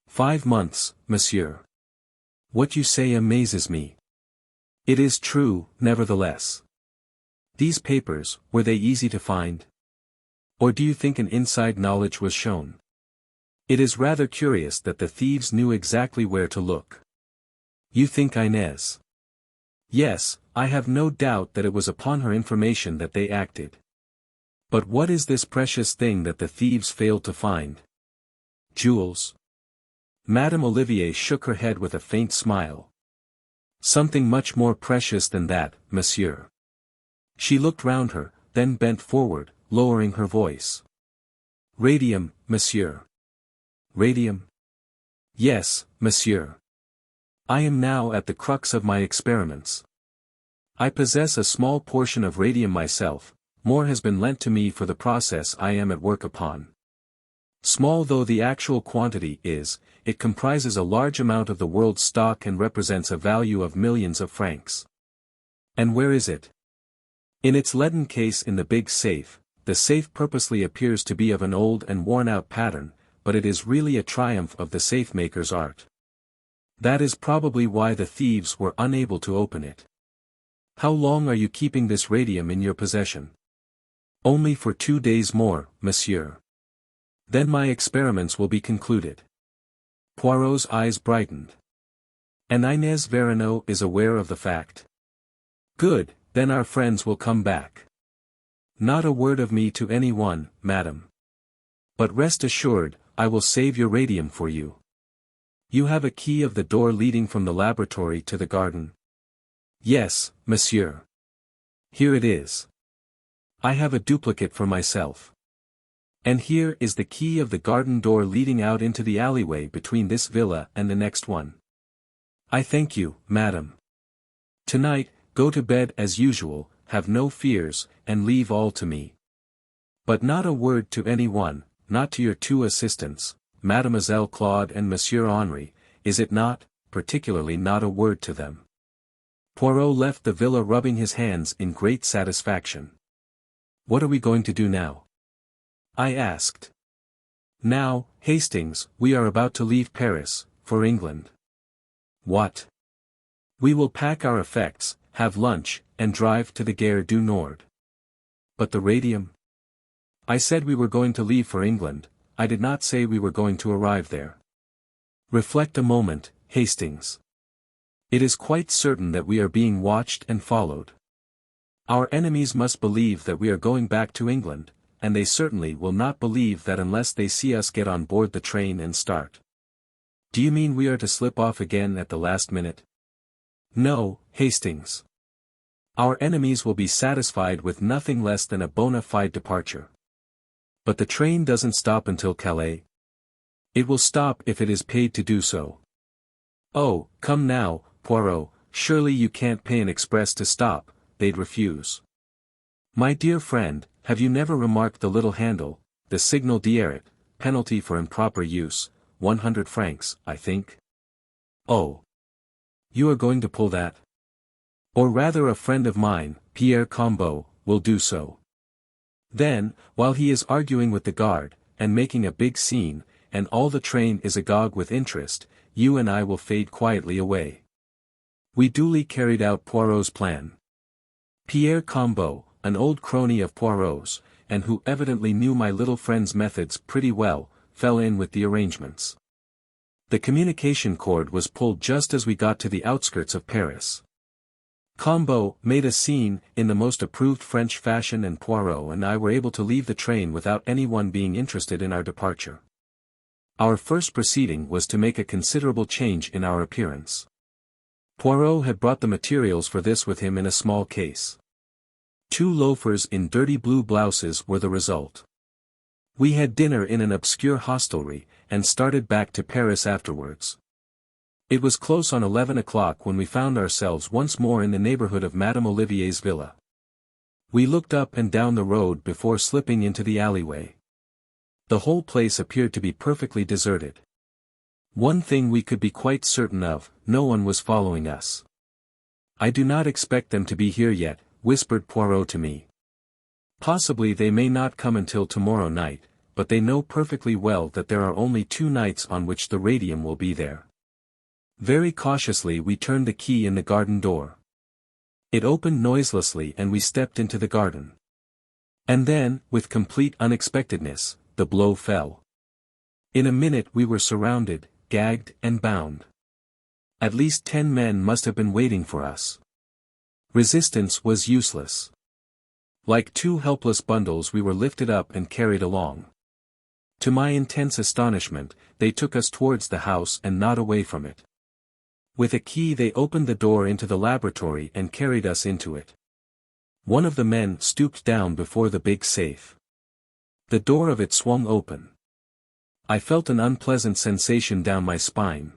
5 months, monsieur. What you say amazes me. It is true, nevertheless. These papers, were they easy to find? Or do you think an inside knowledge was shown? It is rather curious that the thieves knew exactly where to look. You think Inez? Yes, I have no doubt that it was upon her information that they acted. But what is this precious thing that the thieves failed to find? Jewels? Madame Olivier shook her head with a faint smile. Something much more precious than that, monsieur. She looked round her, then bent forward, lowering her voice. Radium, monsieur. Radium? Yes, monsieur. I am now at the crux of my experiments. I possess a small portion of radium myself, more has been lent to me for the process I am at work upon. Small though the actual quantity is, it comprises a large amount of the world's stock and represents a value of millions of francs. And where is it? In its leaden case in the big safe. The safe purposely appears to be of an old and worn-out pattern, but it is really a triumph of the safe-maker's art. That is probably why the thieves were unable to open it. How long are you keeping this radium in your possession? Only for 2 days more, monsieur. Then my experiments will be concluded. Poirot's eyes brightened. And Inez Verneau is aware of the fact. Good, then our friends will come back. Not a word of me to anyone, madam. But rest assured, I will save your radium for you. You have a key of the door leading from the laboratory to the garden? Yes, monsieur. Here it is. I have a duplicate for myself. And here is the key of the garden door leading out into the alleyway between this villa and the next one. I thank you, madam. Tonight, go to bed as usual, have no fears, and leave all to me. But not a word to anyone, not to your 2 assistants, Mademoiselle Claude and Monsieur Henri, is it not, particularly not a word to them. Poirot left the villa rubbing his hands in great satisfaction. What are we going to do now? I asked. Now, Hastings, we are about to leave Paris, for England. What? We will pack our effects, have lunch, and drive to the Gare du Nord. But the radium? I said we were going to leave for England. I did not say we were going to arrive there. Reflect a moment, Hastings. It is quite certain that we are being watched and followed. Our enemies must believe that we are going back to England, and they certainly will not believe that unless they see us get on board the train and start. Do you mean we are to slip off again at the last minute? No, Hastings. Our enemies will be satisfied with nothing less than a bona fide departure. But the train doesn't stop until Calais. It will stop if it is paid to do so. Oh, come now, Poirot, surely you can't pay an express to stop, they'd refuse. My dear friend, have you never remarked the little handle, the signal d'arrêt, penalty for improper use, 100 francs, I think? Oh. You are going to pull that? Or rather a friend of mine, Pierre Combeau, will do so. Then, while he is arguing with the guard, and making a big scene, and all the train is agog with interest, you and I will fade quietly away. We duly carried out Poirot's plan. Pierre Combeau, an old crony of Poirot's, and who evidently knew my little friend's methods pretty well, fell in with the arrangements. The communication cord was pulled just as we got to the outskirts of Paris. Combeau made a scene in the most approved French fashion, and Poirot and I were able to leave the train without anyone being interested in our departure. Our first proceeding was to make a considerable change in our appearance. Poirot had brought the materials for this with him in a small case. 2 loafers in dirty blue blouses were the result. We had dinner in an obscure hostelry, and started back to Paris afterwards. It was close on 11 o'clock when we found ourselves once more in the neighborhood of Madame Olivier's villa. We looked up and down the road before slipping into the alleyway. The whole place appeared to be perfectly deserted. One thing we could be quite certain of, no one was following us. I do not expect them to be here yet, whispered Poirot to me. Possibly they may not come until tomorrow night, but they know perfectly well that there are only 2 nights on which the radium will be there. Very cautiously we turned the key in the garden door. It opened noiselessly and we stepped into the garden. And then, with complete unexpectedness, the blow fell. In a minute we were surrounded, gagged and bound. At least 10 men must have been waiting for us. Resistance was useless. Like 2 helpless bundles we were lifted up and carried along. To my intense astonishment, they took us towards the house and not away from it. With a key they opened the door into the laboratory and carried us into it. One of the men stooped down before the big safe. The door of it swung open. I felt an unpleasant sensation down my spine.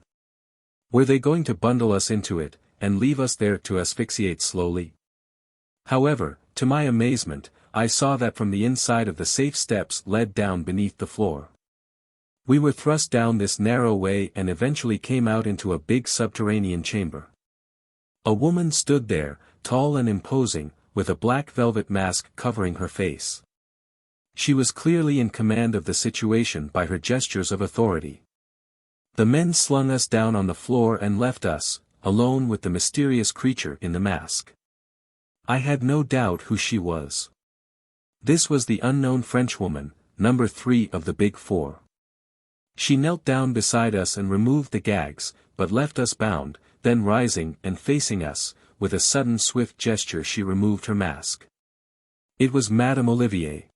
Were they going to bundle us into it, and leave us there to asphyxiate slowly? However, to my amazement, I saw that from the inside of the safe steps led down beneath the floor. We were thrust down this narrow way and eventually came out into a big subterranean chamber. A woman stood there, tall and imposing, with a black velvet mask covering her face. She was clearly in command of the situation by her gestures of authority. The men slung us down on the floor and left us, alone with the mysterious creature in the mask. I had no doubt who she was. This was the unknown Frenchwoman, number 3 of the Big Four. She knelt down beside us and removed the gags, but left us bound, then rising and facing us, with a sudden swift gesture she removed her mask. It was Madame Olivier.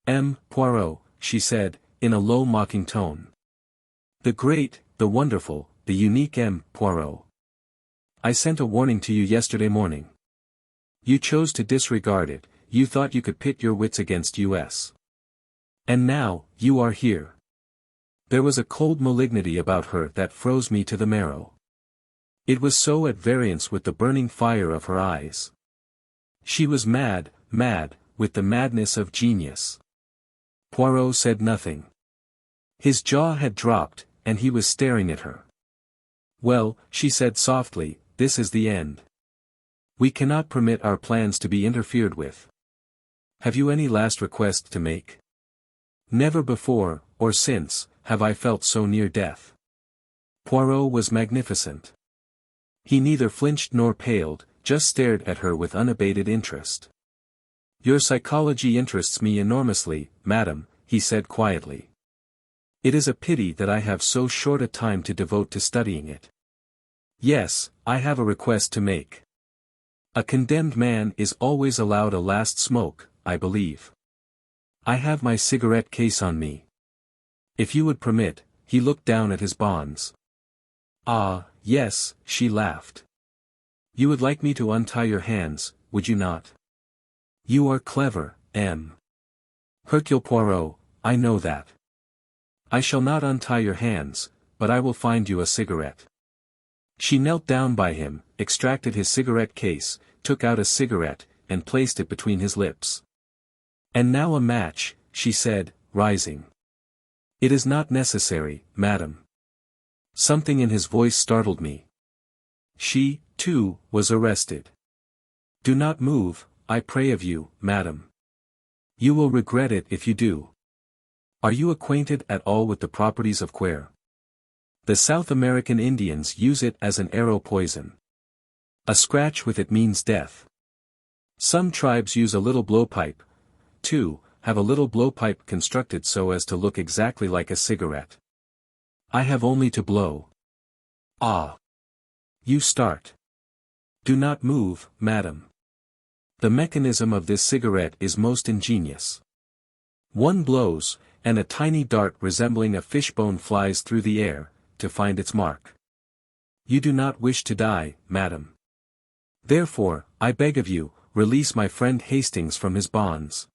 M. Poirot, she said, in a low mocking tone. The great, the wonderful, the unique M. Poirot. I sent a warning to you yesterday morning. You chose to disregard it. You thought you could pit your wits against us. And now, you are here. There was a cold malignity about her that froze me to the marrow. It was so at variance with the burning fire of her eyes. She was mad, mad, with the madness of genius. Poirot said nothing. His jaw had dropped, and he was staring at her. Well, she said softly, this is the end. We cannot permit our plans to be interfered with. Have you any last request to make? Never before, or since, have I felt so near death. Poirot was magnificent. He neither flinched nor paled, just stared at her with unabated interest. Your psychology interests me enormously, madam, he said quietly. It is a pity that I have so short a time to devote to studying it. Yes, I have a request to make. A condemned man is always allowed a last smoke, I believe. I have my cigarette case on me. If you would permit, he looked down at his bonds. Ah, yes, she laughed. You would like me to untie your hands, would you not? You are clever, M. Hercule Poirot, I know that. I shall not untie your hands, but I will find you a cigarette. She knelt down by him, extracted his cigarette case, took out a cigarette, and placed it between his lips. And now a match, she said, rising. It is not necessary, madam. Something in his voice startled me. She, too, was arrested. Do not move, I pray of you, madam. You will regret it if you do. Are you acquainted at all with the properties of quer? The South American Indians use it as an arrow poison. A scratch with it means death. Some tribes use a little blowpipe, too, have a little blowpipe constructed so as to look exactly like a cigarette. I have only to blow. Ah! You start. Do not move, madam. The mechanism of this cigarette is most ingenious. One blows, and a tiny dart resembling a fishbone flies through the air, to find its mark. You do not wish to die, madam. Therefore, I beg of you, release my friend Hastings from his bonds.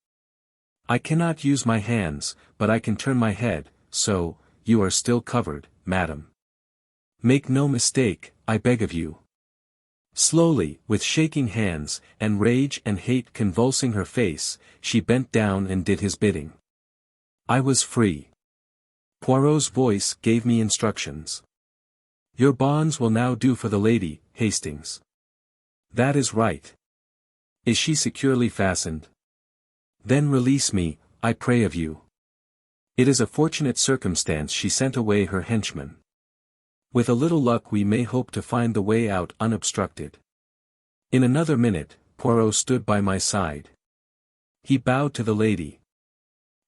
I cannot use my hands, but I can turn my head, so, you are still covered, madam. Make no mistake, I beg of you. Slowly, with shaking hands, and rage and hate convulsing her face, she bent down and did his bidding. I was free. Poirot's voice gave me instructions. Your bonds will now do for the lady, Hastings. That is right. Is she securely fastened? Then release me, I pray of you. It is a fortunate circumstance she sent away her henchman. With a little luck we may hope to find the way out unobstructed. In another minute, Poirot stood by my side. He bowed to the lady.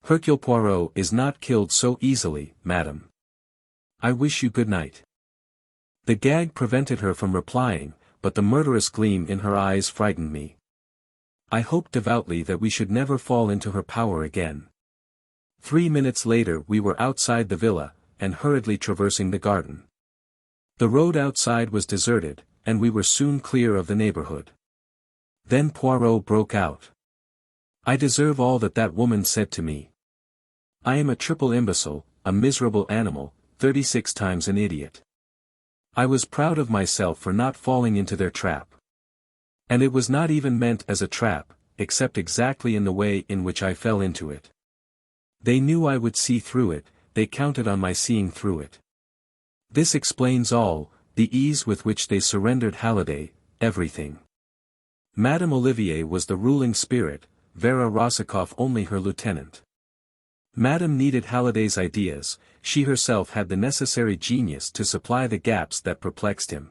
Hercule Poirot is not killed so easily, madam. I wish you good night. The gag prevented her from replying, but the murderous gleam in her eyes frightened me. I hoped devoutly that we should never fall into her power again. 3 minutes later we were outside the villa, and hurriedly traversing the garden. The road outside was deserted, and we were soon clear of the neighborhood. Then Poirot broke out. I deserve all that that woman said to me. I am a triple imbecile, a miserable animal, 36 times an idiot. I was proud of myself for not falling into their trap. And it was not even meant as a trap, except exactly in the way in which I fell into it. They knew I would see through it, they counted on my seeing through it. This explains all, the ease with which they surrendered Halliday, everything. Madame Olivier was the ruling spirit, Vera Rosikoff only her lieutenant. Madame needed Halliday's ideas, she herself had the necessary genius to supply the gaps that perplexed him.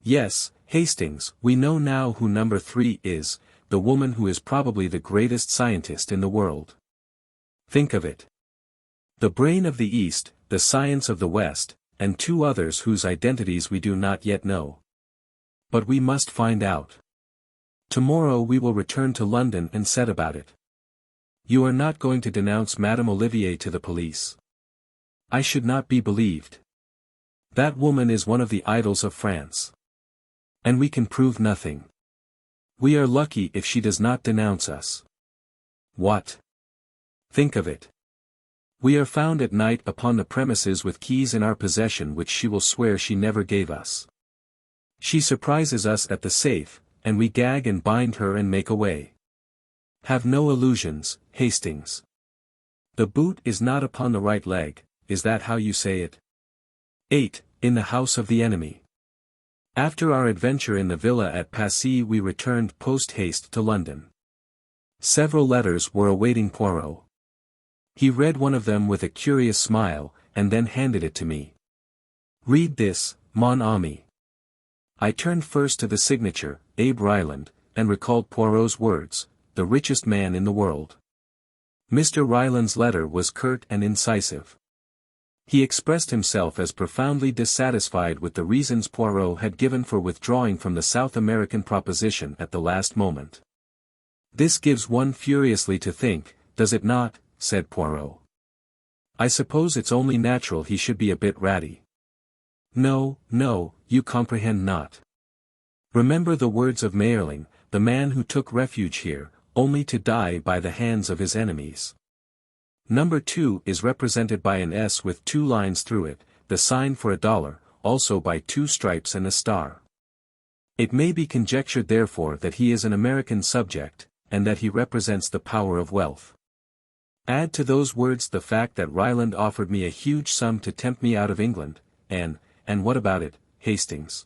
Yes, Hastings, we know now who number 3 is, the woman who is probably the greatest scientist in the world. Think of it. The brain of the East, the science of the West, and 2 others whose identities we do not yet know. But we must find out. Tomorrow we will return to London and set about it. You are not going to denounce Madame Olivier to the police. I should not be believed. That woman is one of the idols of France. And we can prove nothing. We are lucky if she does not denounce us. What? Think of it. We are found at night upon the premises with keys in our possession which she will swear she never gave us. She surprises us at the safe, and we gag and bind her and make away. Have no illusions, Hastings. The boot is not upon the right leg, is that how you say it? 8. In the house of the enemy. After our adventure in the villa at Passy we returned post-haste to London. Several letters were awaiting Poirot. He read one of them with a curious smile, and then handed it to me. Read this, mon ami. I turned first to the signature, Abe Ryland, and recalled Poirot's words, the richest man in the world. Mr. Ryland's letter was curt and incisive. He expressed himself as profoundly dissatisfied with the reasons Poirot had given for withdrawing from the South American proposition at the last moment. "This gives one furiously to think, does it not?" said Poirot. "I suppose it's only natural he should be a bit ratty." "No, no, you comprehend not. Remember the words of Mayerling, the man who took refuge here, only to die by the hands of his enemies. Number 2 is represented by an S with 2 lines through it, the sign for $1, also by 2 stripes and a star. It may be conjectured therefore that he is an American subject, and that he represents the power of wealth. Add to those words the fact that Ryland offered me a huge sum to tempt me out of England, and what about it, Hastings?"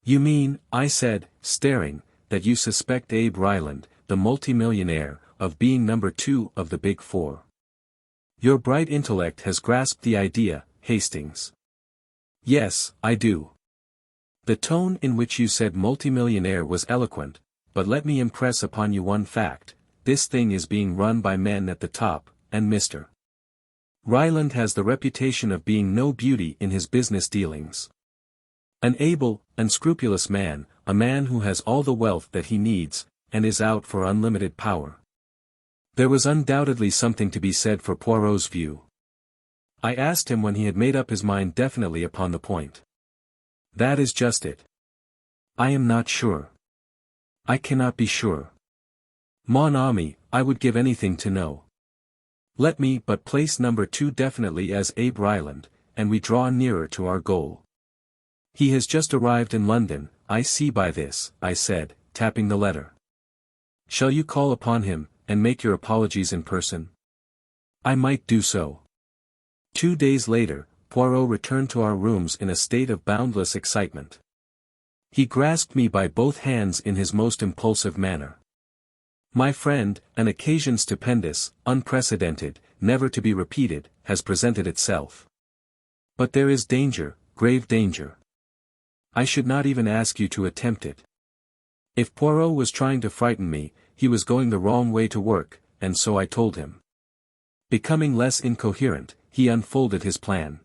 "You mean," I said, staring, "that you suspect Abe Ryland, the multimillionaire, of being number 2 of the Big Four. Your bright intellect has grasped the idea, Hastings." "Yes, I do." The tone in which you said multimillionaire was eloquent, but let me impress upon you one fact: this thing is being run by men at the top, and Mr. Ryland has the reputation of being no beauty in his business dealings. An able, unscrupulous man, a man who has all the wealth that he needs, and is out for unlimited power. There was undoubtedly something to be said for Poirot's view. I asked him when he had made up his mind definitely upon the point. "That is just it. I am not sure. I cannot be sure. Mon ami, I would give anything to know. Let me but place number 2 definitely as Abe Ryland, and we draw nearer to our goal." "He has just arrived in London, I see by this," I said, tapping the letter. "Shall you call upon him, and make your apologies in person?" "I might do so." 2 days later, Poirot returned to our rooms in a state of boundless excitement. He grasped me by both hands in his most impulsive manner. "My friend, an occasion stupendous, unprecedented, never to be repeated, has presented itself. But there is danger, grave danger. I should not even ask you to attempt it." If Poirot was trying to frighten me, he was going the wrong way to work, and so I told him. Becoming less incoherent, he unfolded his plan.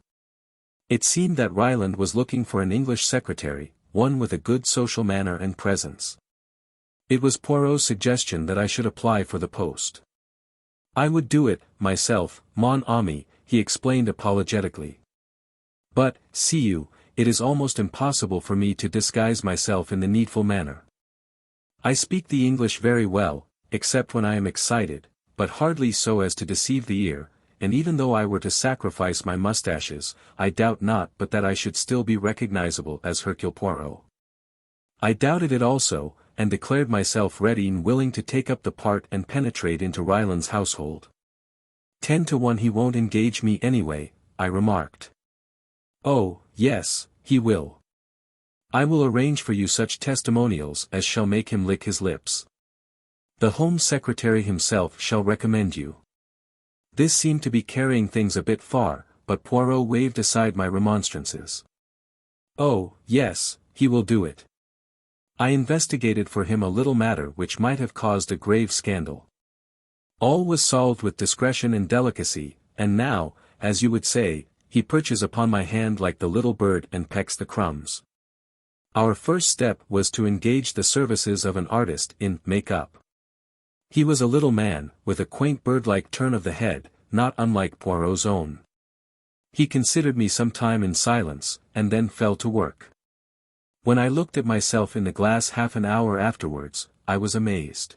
It seemed that Ryland was looking for an English secretary, one with a good social manner and presence. It was Poirot's suggestion that I should apply for the post. "I would do it, myself, mon ami," he explained apologetically. "But, see you, it is almost impossible for me to disguise myself in the needful manner. I speak the English very well, except when I am excited, but hardly so as to deceive the ear, and even though I were to sacrifice my mustaches, I doubt not but that I should still be recognizable as Hercule Poirot." I doubted it also, and declared myself ready and willing to take up the part and penetrate into Ryland's household. 10 to 1 he won't engage me anyway," I remarked. "Oh, yes, he will. I will arrange for you such testimonials as shall make him lick his lips. The Home Secretary himself shall recommend you." This seemed to be carrying things a bit far, but Poirot waved aside my remonstrances. "Oh, yes, he will do it." I investigated for him a little matter which might have caused a grave scandal. All was solved with discretion and delicacy, and now, as you would say, he perches upon my hand like the little bird and pecks the crumbs. Our first step was to engage the services of an artist in make-up. He was a little man, with a quaint bird-like turn of the head, not unlike Poirot's own. He considered me some time in silence, and then fell to work. When I looked at myself in the glass half an hour afterwards, I was amazed.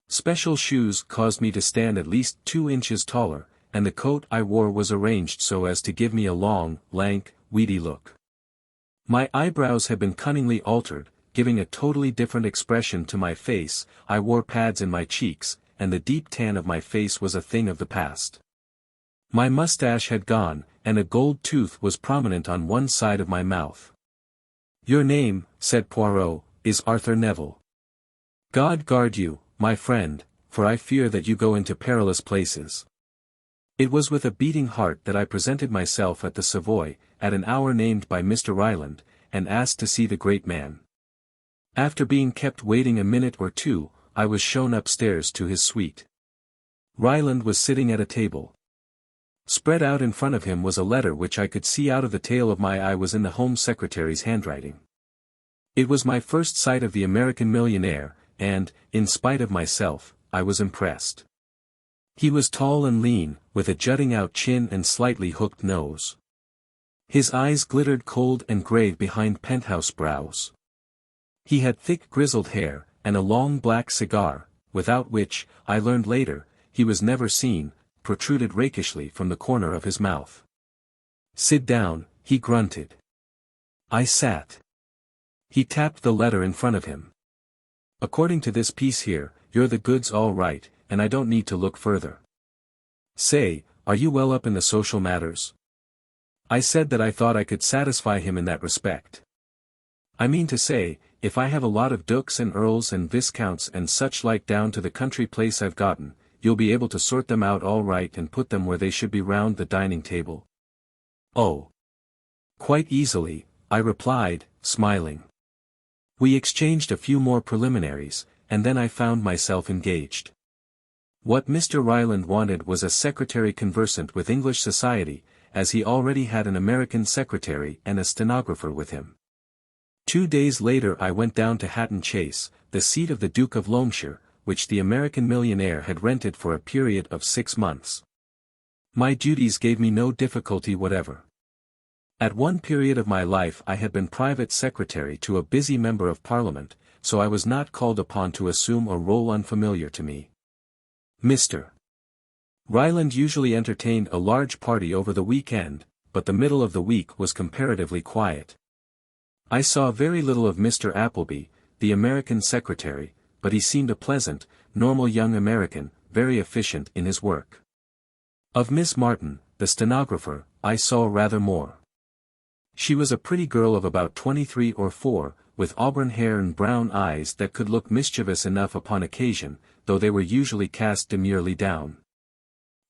Special shoes caused me to stand at least 2 inches taller, and the coat I wore was arranged so as to give me a long, lank, weedy look. My eyebrows had been cunningly altered, giving a totally different expression to my face. I wore pads in my cheeks, and the deep tan of my face was a thing of the past. My mustache had gone, and a gold tooth was prominent on one side of my mouth. "Your name," said Poirot, "is Arthur Neville. God guard you, my friend, for I fear that you go into perilous places." It was with a beating heart that I presented myself at the Savoy, at an hour named by Mr. Ryland, and asked to see the great man. After being kept waiting a minute or 2, I was shown upstairs to his suite. Ryland was sitting at a table. Spread out in front of him was a letter which I could see out of the tail of my eye was in the Home Secretary's handwriting. It was my first sight of the American millionaire, and, in spite of myself, I was impressed. He was tall and lean, with a jutting-out chin and slightly hooked nose. His eyes glittered cold and grave behind penthouse brows. He had thick grizzled hair, and a long black cigar, without which, I learned later, he was never seen, protruded rakishly from the corner of his mouth. "Sit down," he grunted. I sat. He tapped the letter in front of him. "According to this piece here, you're the goods all right, and I don't need to look further. Say, are you well up in the social matters?" I said that I thought I could satisfy him in that respect. "I mean to say, if I have a lot of dukes and earls and viscounts and such like down to the country place I've gotten, you'll be able to sort them out all right and put them where they should be round the dining table?" "Oh. Quite easily," I replied, smiling. We exchanged a few more preliminaries, and then I found myself engaged. What Mr. Ryland wanted was a secretary conversant with English society, as he already had an American secretary and a stenographer with him. 2 days later I went down to Hatton Chase, the seat of the Duke of Loamshire, which the American millionaire had rented for a period of 6 months. My duties gave me no difficulty whatever. At one period of my life I had been private secretary to a busy member of Parliament, so I was not called upon to assume a role unfamiliar to me. Mr. Ryland usually entertained a large party over the weekend, but the middle of the week was comparatively quiet. I saw very little of Mr. Appleby, the American secretary, but he seemed a pleasant, normal young American, very efficient in his work. Of Miss Martin, the stenographer, I saw rather more. She was a pretty girl of about 23 or 4, with auburn hair and brown eyes that could look mischievous enough upon occasion, though they were usually cast demurely down.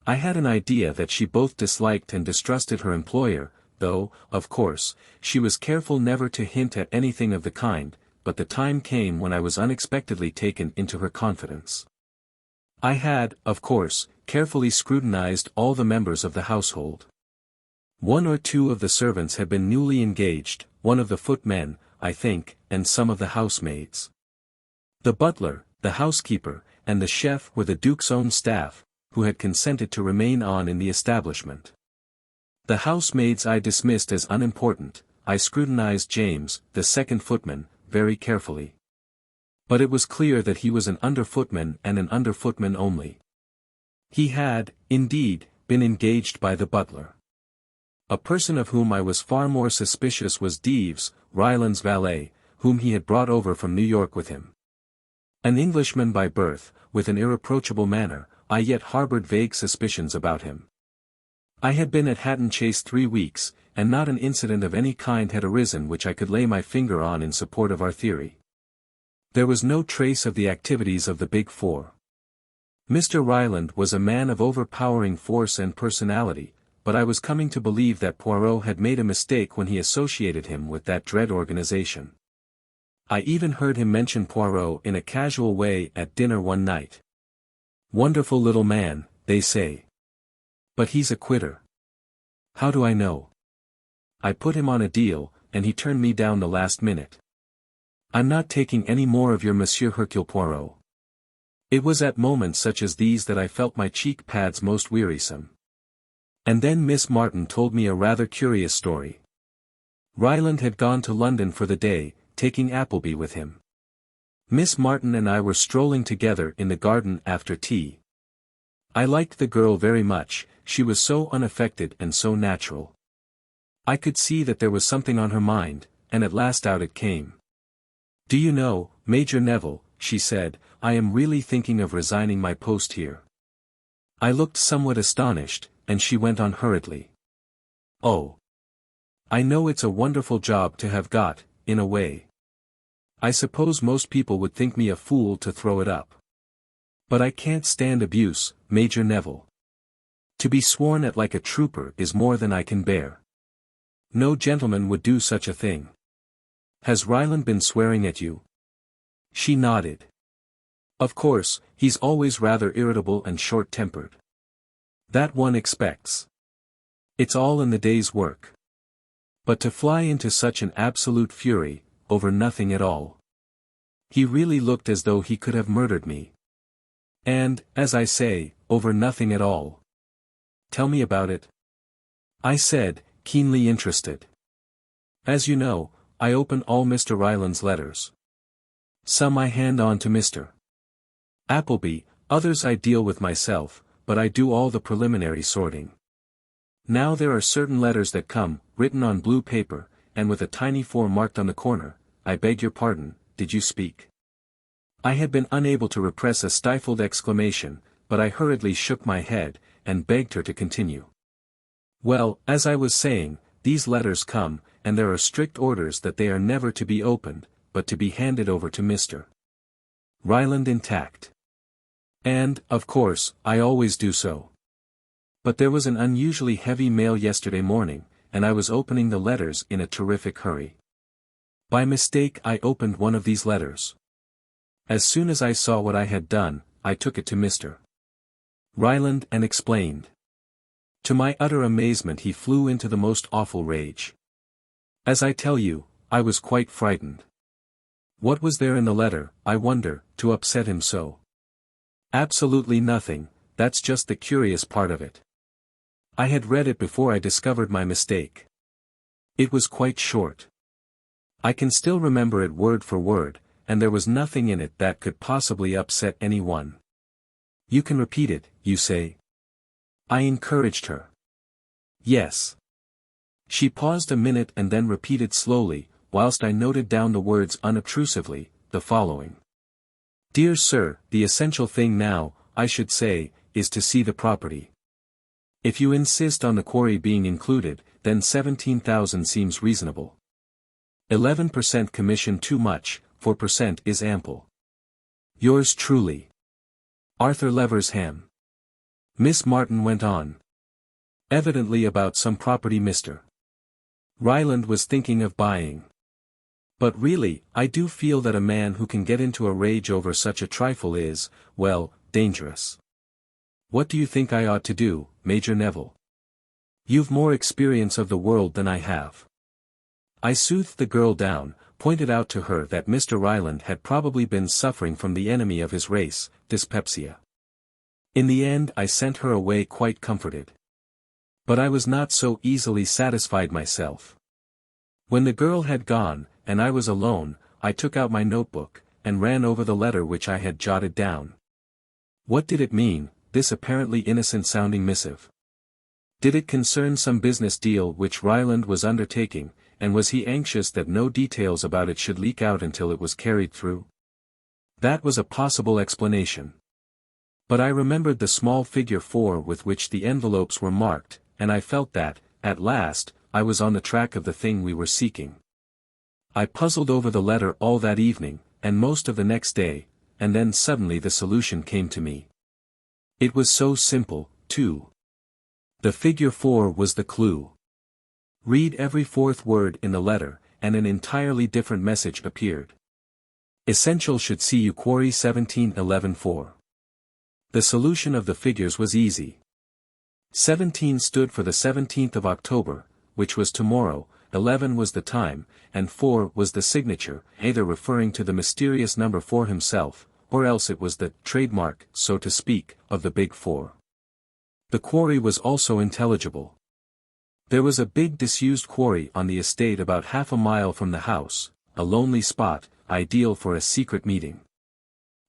I had an idea that she both disliked and distrusted her employer, though, of course, she was careful never to hint at anything of the kind, but the time came when I was unexpectedly taken into her confidence. I had, of course, carefully scrutinized all the members of the household. 1 or 2 of the servants had been newly engaged, one of the footmen, I think, and some of the housemaids. The butler, the housekeeper, and the chef were the Duke's own staff, who had consented to remain on in the establishment. The housemaids I dismissed as unimportant. I scrutinized James, the second footman, very carefully. But it was clear that he was an under-footman and an under-footman only. He had, indeed, been engaged by the butler. A person of whom I was far more suspicious was Deeves, Ryland's valet, whom he had brought over from New York with him. An Englishman by birth, with an irreproachable manner, I yet harbored vague suspicions about him. I had been at Hatton Chase 3 weeks, and not an incident of any kind had arisen which I could lay my finger on in support of our theory. There was no trace of the activities of the Big Four. Mr. Ryland was a man of overpowering force and personality, but I was coming to believe that Poirot had made a mistake when he associated him with that dread organization. I even heard him mention Poirot in a casual way at dinner one night. "Wonderful little man," they say. "But he's a quitter." How do I know? I put him on a deal, and he turned me down the last minute. "I'm not taking any more of your Monsieur Hercule Poirot." It was at moments such as these that I felt my cheek pads most wearisome. And then Miss Martin told me a rather curious story. Ryland had gone to London for the day, taking Appleby with him. Miss Martin and I were strolling together in the garden after tea. I liked the girl very much, she was so unaffected and so natural. I could see that there was something on her mind, and at last out it came. "Do you know, Major Neville," she said, "I am really thinking of resigning my post here." I looked somewhat astonished, and she went on hurriedly. "Oh. I know it's a wonderful job to have got, in a way. I suppose most people would think me a fool to throw it up. But I can't stand abuse, Major Neville. To be sworn at like a trooper is more than I can bear. No gentleman would do such a thing. Has Ryland been swearing at you?" She nodded. "Of course, he's always rather irritable and short-tempered. That one expects. It's all in the day's work. But to fly into such an absolute fury, over nothing at all. He really looked as though he could have murdered me. And, as I say, over nothing at all. Tell me about it, I said, keenly interested. As you know, I open all Mr. Ryland's letters. Some I hand on to Mr. Appleby, others I deal with myself, but I do all the preliminary sorting. Now there are certain letters that come, written on blue paper, and with a tiny 4 marked on the corner. I beg your pardon, did you speak? I had been unable to repress a stifled exclamation, but I hurriedly shook my head, and begged her to continue. Well, as I was saying, these letters come, and there are strict orders that they are never to be opened, but to be handed over to Mr. Ryland intact. And, of course, I always do so. But there was an unusually heavy mail yesterday morning, and I was opening the letters in a terrific hurry. By mistake I opened one of these letters. As soon as I saw what I had done, I took it to Mr. Ryland and explained. To my utter amazement he flew into the most awful rage. As I tell you, I was quite frightened. What was there in the letter, I wonder, to upset him so? Absolutely nothing, that's just the curious part of it. I had read it before I discovered my mistake. It was quite short. I can still remember it word for word, and there was nothing in it that could possibly upset anyone. You can repeat it, you say? I encouraged her. Yes. She paused a minute and then repeated slowly, whilst I noted down the words unobtrusively, the following. Dear Sir, the essential thing now, I should say, is to see the property. If you insist on the quarry being included, then 17,000 seems reasonable. 11% commission too much, 4% is ample. Yours truly. Arthur Leversham. Miss Martin went on. Evidently about some property Mr. Ryland was thinking of buying. But really, I do feel that a man who can get into a rage over such a trifle is, well, dangerous. What do you think I ought to do, Major Neville? You've more experience of the world than I have. I soothed the girl down, pointed out to her that Mr. Ryland had probably been suffering from the enemy of his race, dyspepsia. In the end I sent her away quite comforted. But I was not so easily satisfied myself. When the girl had gone, and I was alone, I took out my notebook, and ran over the letter which I had jotted down. What did it mean, this apparently innocent-sounding missive? Did it concern some business deal which Ryland was undertaking, and was he anxious that no details about it should leak out until it was carried through? That was a possible explanation. But I remembered the small figure 4 with which the envelopes were marked, and I felt that, at last, I was on the track of the thing we were seeking. I puzzled over the letter all that evening, and most of the next day, and then suddenly the solution came to me. It was so simple, too. The figure 4 was the clue. Read every 4th word in the letter, and an entirely different message appeared. Essential should see you quarry 1711-4. The solution of the figures was easy. 17 stood for the 17th of October, which was tomorrow, 11 was the time, and 4 was the signature, either referring to the mysterious number 4 himself, or else it was the trademark, so to speak, of the Big Four. The quarry was also intelligible. There was a big disused quarry on the estate about half a mile from the house, a lonely spot, ideal for a secret meeting.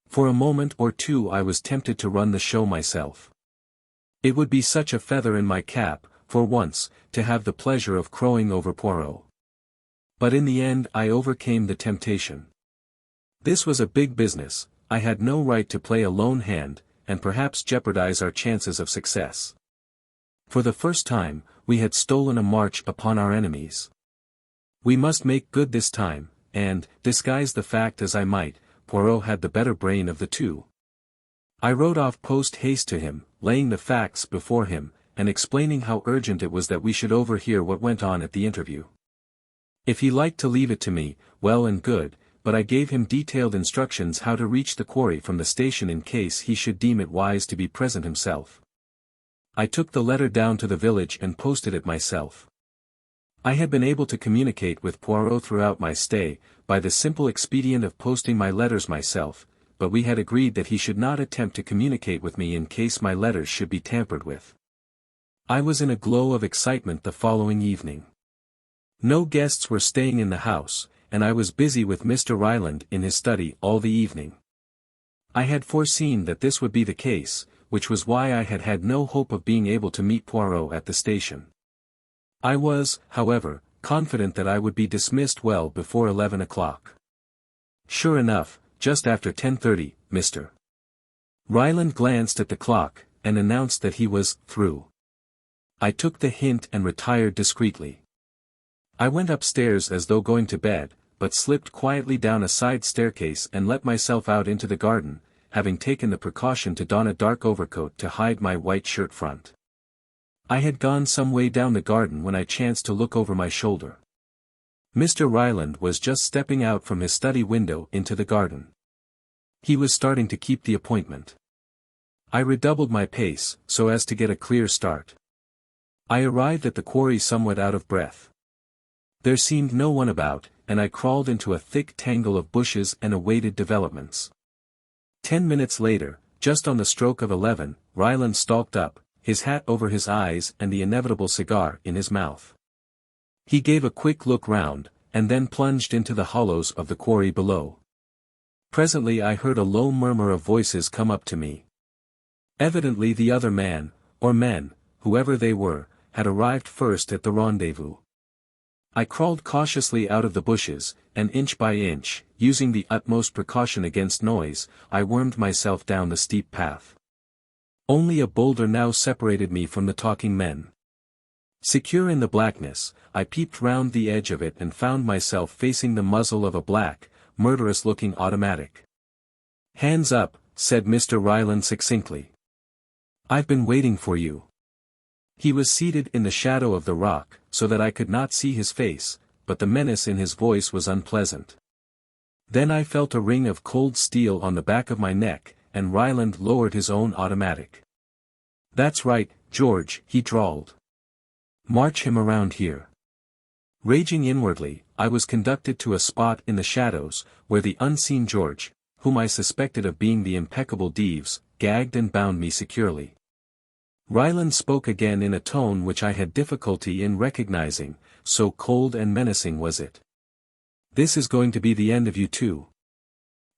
For a moment or two I was tempted to run the show myself. It would be such a feather in my cap, for once, to have the pleasure of crowing over Poirot. But in the end I overcame the temptation. This was a big business, I had no right to play a lone hand, and perhaps jeopardize our chances of success. For the first time, we had stolen a march upon our enemies. We must make good this time, and, disguise the fact as I might, Poirot had the better brain of the two. I wrote off post haste to him, laying the facts before him, and explaining how urgent it was that we should overhear what went on at the interview. If he liked to leave it to me, well and good, but I gave him detailed instructions how to reach the quarry from the station in case he should deem it wise to be present himself. I took the letter down to the village and posted it myself. I had been able to communicate with Poirot throughout my stay, by the simple expedient of posting my letters myself, but we had agreed that he should not attempt to communicate with me in case my letters should be tampered with. I was in a glow of excitement the following evening. No guests were staying in the house, and I was busy with Mr. Ryland in his study all the evening. I had foreseen that this would be the case, which was why I had had no hope of being able to meet Poirot at the station. I was, however, confident that I would be dismissed well before 11 o'clock. Sure enough, just after 10:30, Mr. Ryland glanced at the clock, and announced that he was through. I took the hint and retired discreetly. I went upstairs as though going to bed, but slipped quietly down a side staircase and let myself out into the garden, having taken the precaution to don a dark overcoat to hide my white shirt front. I had gone some way down the garden when I chanced to look over my shoulder. Mr. Ryland was just stepping out from his study window into the garden. He was starting to keep the appointment. I redoubled my pace, so as to get a clear start. I arrived at the quarry somewhat out of breath. There seemed no one about, and I crawled into a thick tangle of bushes and awaited developments. 10 minutes later, just on the stroke of 11, Ryland stalked up, his hat over his eyes and the inevitable cigar in his mouth. He gave a quick look round, and then plunged into the hollows of the quarry below. Presently I heard a low murmur of voices come up to me. Evidently the other man, or men, whoever they were, had arrived first at the rendezvous. I crawled cautiously out of the bushes, and inch by inch, using the utmost precaution against noise, I wormed myself down the steep path. Only a boulder now separated me from the talking men. Secure in the blackness, I peeped round the edge of it and found myself facing the muzzle of a black, murderous-looking automatic. "Hands up," said Mr. Ryland succinctly. "I've been waiting for you." He was seated in the shadow of the rock, so that I could not see his face, but the menace in his voice was unpleasant. Then I felt a ring of cold steel on the back of my neck, and Ryland lowered his own automatic. "That's right, George," he drawled. "March him around here." Raging inwardly, I was conducted to a spot in the shadows, where the unseen George, whom I suspected of being the impeccable Deeves, gagged and bound me securely. Ryland spoke again in a tone which I had difficulty in recognizing, so cold and menacing was it. "This is going to be the end of you too.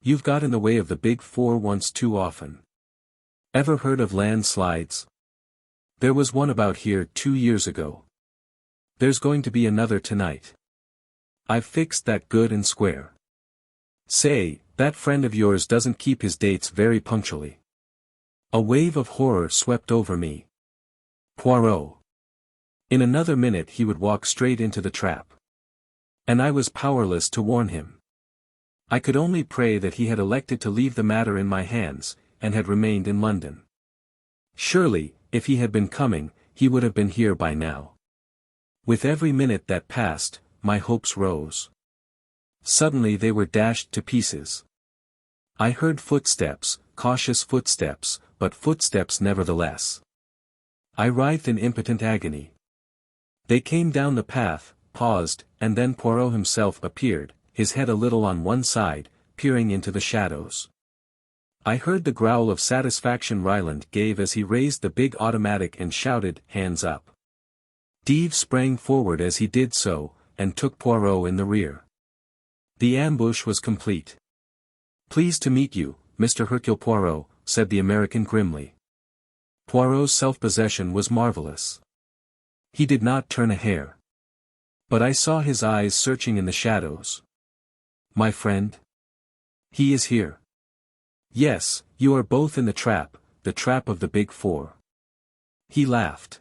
You've got in the way of the Big Four once too often. Ever heard of landslides? There was one about here 2 years ago. There's going to be another tonight. I've fixed that good and square. Say, that friend of yours doesn't keep his dates very punctually." A wave of horror swept over me. Poirot. In another minute he would walk straight into the trap. And I was powerless to warn him. I could only pray that he had elected to leave the matter in my hands, and had remained in London. Surely, if he had been coming, he would have been here by now. With every minute that passed, my hopes rose. Suddenly they were dashed to pieces. I heard footsteps, cautious footsteps, but footsteps nevertheless. I writhed in impotent agony. They came down the path, paused, and then Poirot himself appeared, his head a little on one side, peering into the shadows. I heard the growl of satisfaction Ryland gave as he raised the big automatic and shouted, "Hands up." Deeves sprang forward as he did so, and took Poirot in the rear. The ambush was complete. "Pleased to meet you, Mr. Hercule Poirot," said the American grimly. Poirot's self-possession was marvelous. He did not turn a hair. But I saw his eyes searching in the shadows. "My friend? He is here." "Yes, you are both in the trap of the Big Four." He laughed.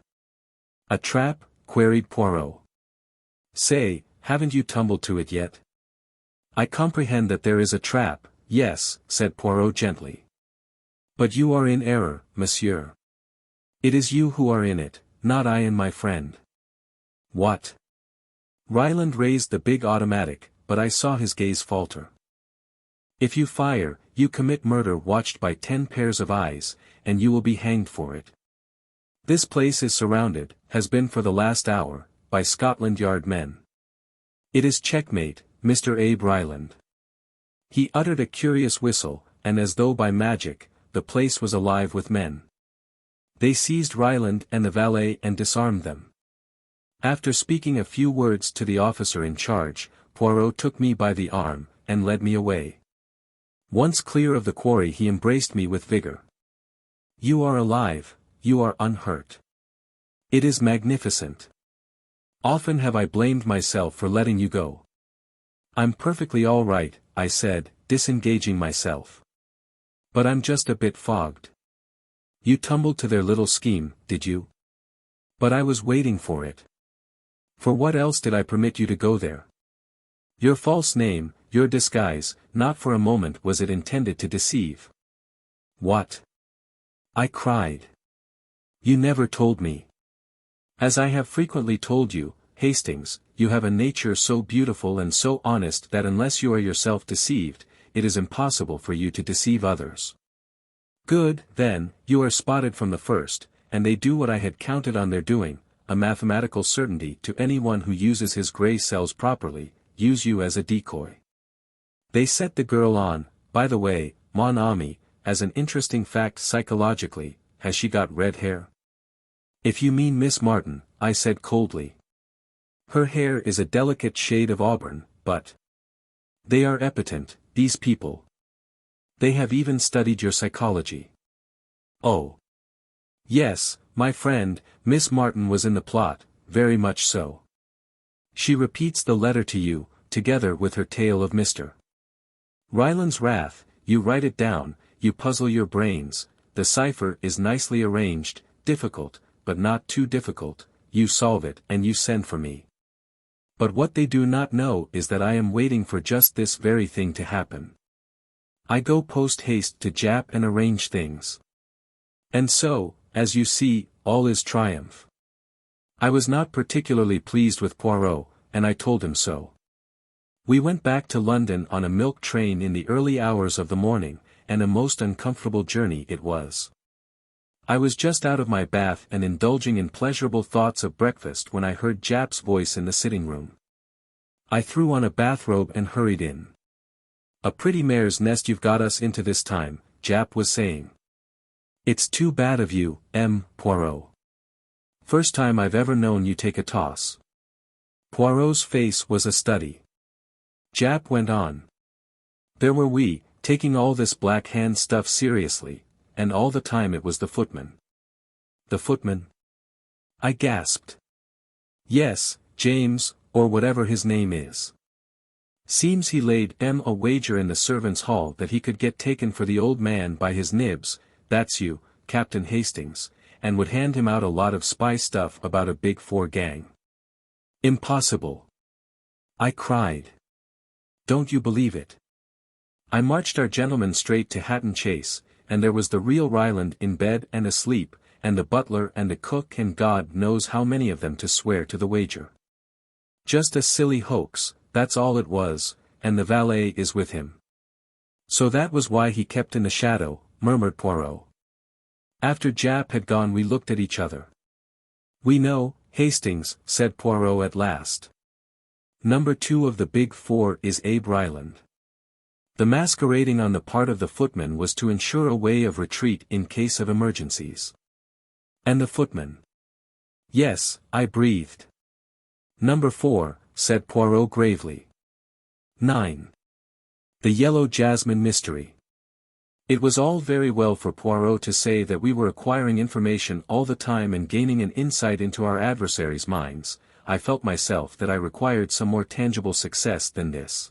"A trap?" queried Poirot. "Say, haven't you tumbled to it yet?" "I comprehend that there is a trap, yes," said Poirot gently. "But you are in error, monsieur. It is you who are in it, not I and my friend." "What?" Ryland raised the big automatic, but I saw his gaze falter. "If you fire, you commit murder watched by 10 pairs of eyes, and you will be hanged for it." This place is surrounded, has been for the last hour, by Scotland Yard men. It is checkmate, Mr. Abe Ryland. He uttered a curious whistle, and as though by magic, the place was alive with men. They seized Ryland and the valet and disarmed them. After speaking a few words to the officer in charge, Poirot took me by the arm, and led me away. Once clear of the quarry he embraced me with vigor. "You are alive, you are unhurt. It is magnificent. Often have I blamed myself for letting you go." "I'm perfectly all right," I said, disengaging myself. "But I'm just a bit fogged." "You tumbled to their little scheme, did you?" "But I was waiting for it. For what else did I permit you to go there? Your false name, your disguise, not for a moment was it intended to deceive." "What?" I cried. "You never told me." "As I have frequently told you, Hastings, you have a nature so beautiful and so honest that unless you are yourself deceived, it is impossible for you to deceive others." "Good, then, you are spotted from the first, and they do what I had counted on their doing, a mathematical certainty to anyone who uses his gray cells properly, use you as a decoy. They set the girl on, by the way, mon ami, as an interesting fact psychologically, has she got red hair?" "If you mean Miss Martin," I said coldly. "Her hair is a delicate shade of auburn, but they are epitant, these people. They have even studied your psychology." "Oh. Yes, my friend, Miss Martin was in the plot, very much so. She repeats the letter to you, together with her tale of Mr. Ryland's wrath, you write it down, you puzzle your brains, the cipher is nicely arranged, difficult, but not too difficult, you solve it and you send for me. But what they do not know is that I am waiting for just this very thing to happen. I go post-haste to Jap and arrange things. And so, as you see, all is triumph." I was not particularly pleased with Poirot, and I told him so. We went back to London on a milk train in the early hours of the morning, and a most uncomfortable journey it was. I was just out of my bath and indulging in pleasurable thoughts of breakfast when I heard Jap's voice in the sitting room. I threw on a bathrobe and hurried in. "A pretty mare's nest you've got us into this time," Jap was saying. "It's too bad of you, M. Poirot. First time I've ever known you take a toss." Poirot's face was a study. Jap went on. "There were we, taking all this Black Hand stuff seriously, and all the time it was the footman." "The footman?" I gasped. "Yes, James, or whatever his name is. Seems he laid a wager in the servants' hall that he could get taken for the old man by his nibs, that's you, Captain Hastings, and would hand him out a lot of spy stuff about a Big Four gang." "Impossible!" I cried. "Don't you believe it? I marched our gentlemen straight to Hatton Chase, and there was the real Ryland in bed and asleep, and the butler and the cook and God knows how many of them to swear to the wager. Just a silly hoax, that's all it was, and the valet is with him." "So that was why he kept in the shadow," murmured Poirot. After Jap had gone we looked at each other. "We know, Hastings," said Poirot at last. "Number 2 of the Big Four is Abe Ryland. The masquerading on the part of the footman was to ensure a way of retreat in case of emergencies." "And the footman?" "Yes," I breathed. "Number 4, said Poirot gravely. 9. The Yellow Jasmine Mystery. It was all very well for Poirot to say that we were acquiring information all the time and gaining an insight into our adversaries' minds. I felt myself that I required some more tangible success than this.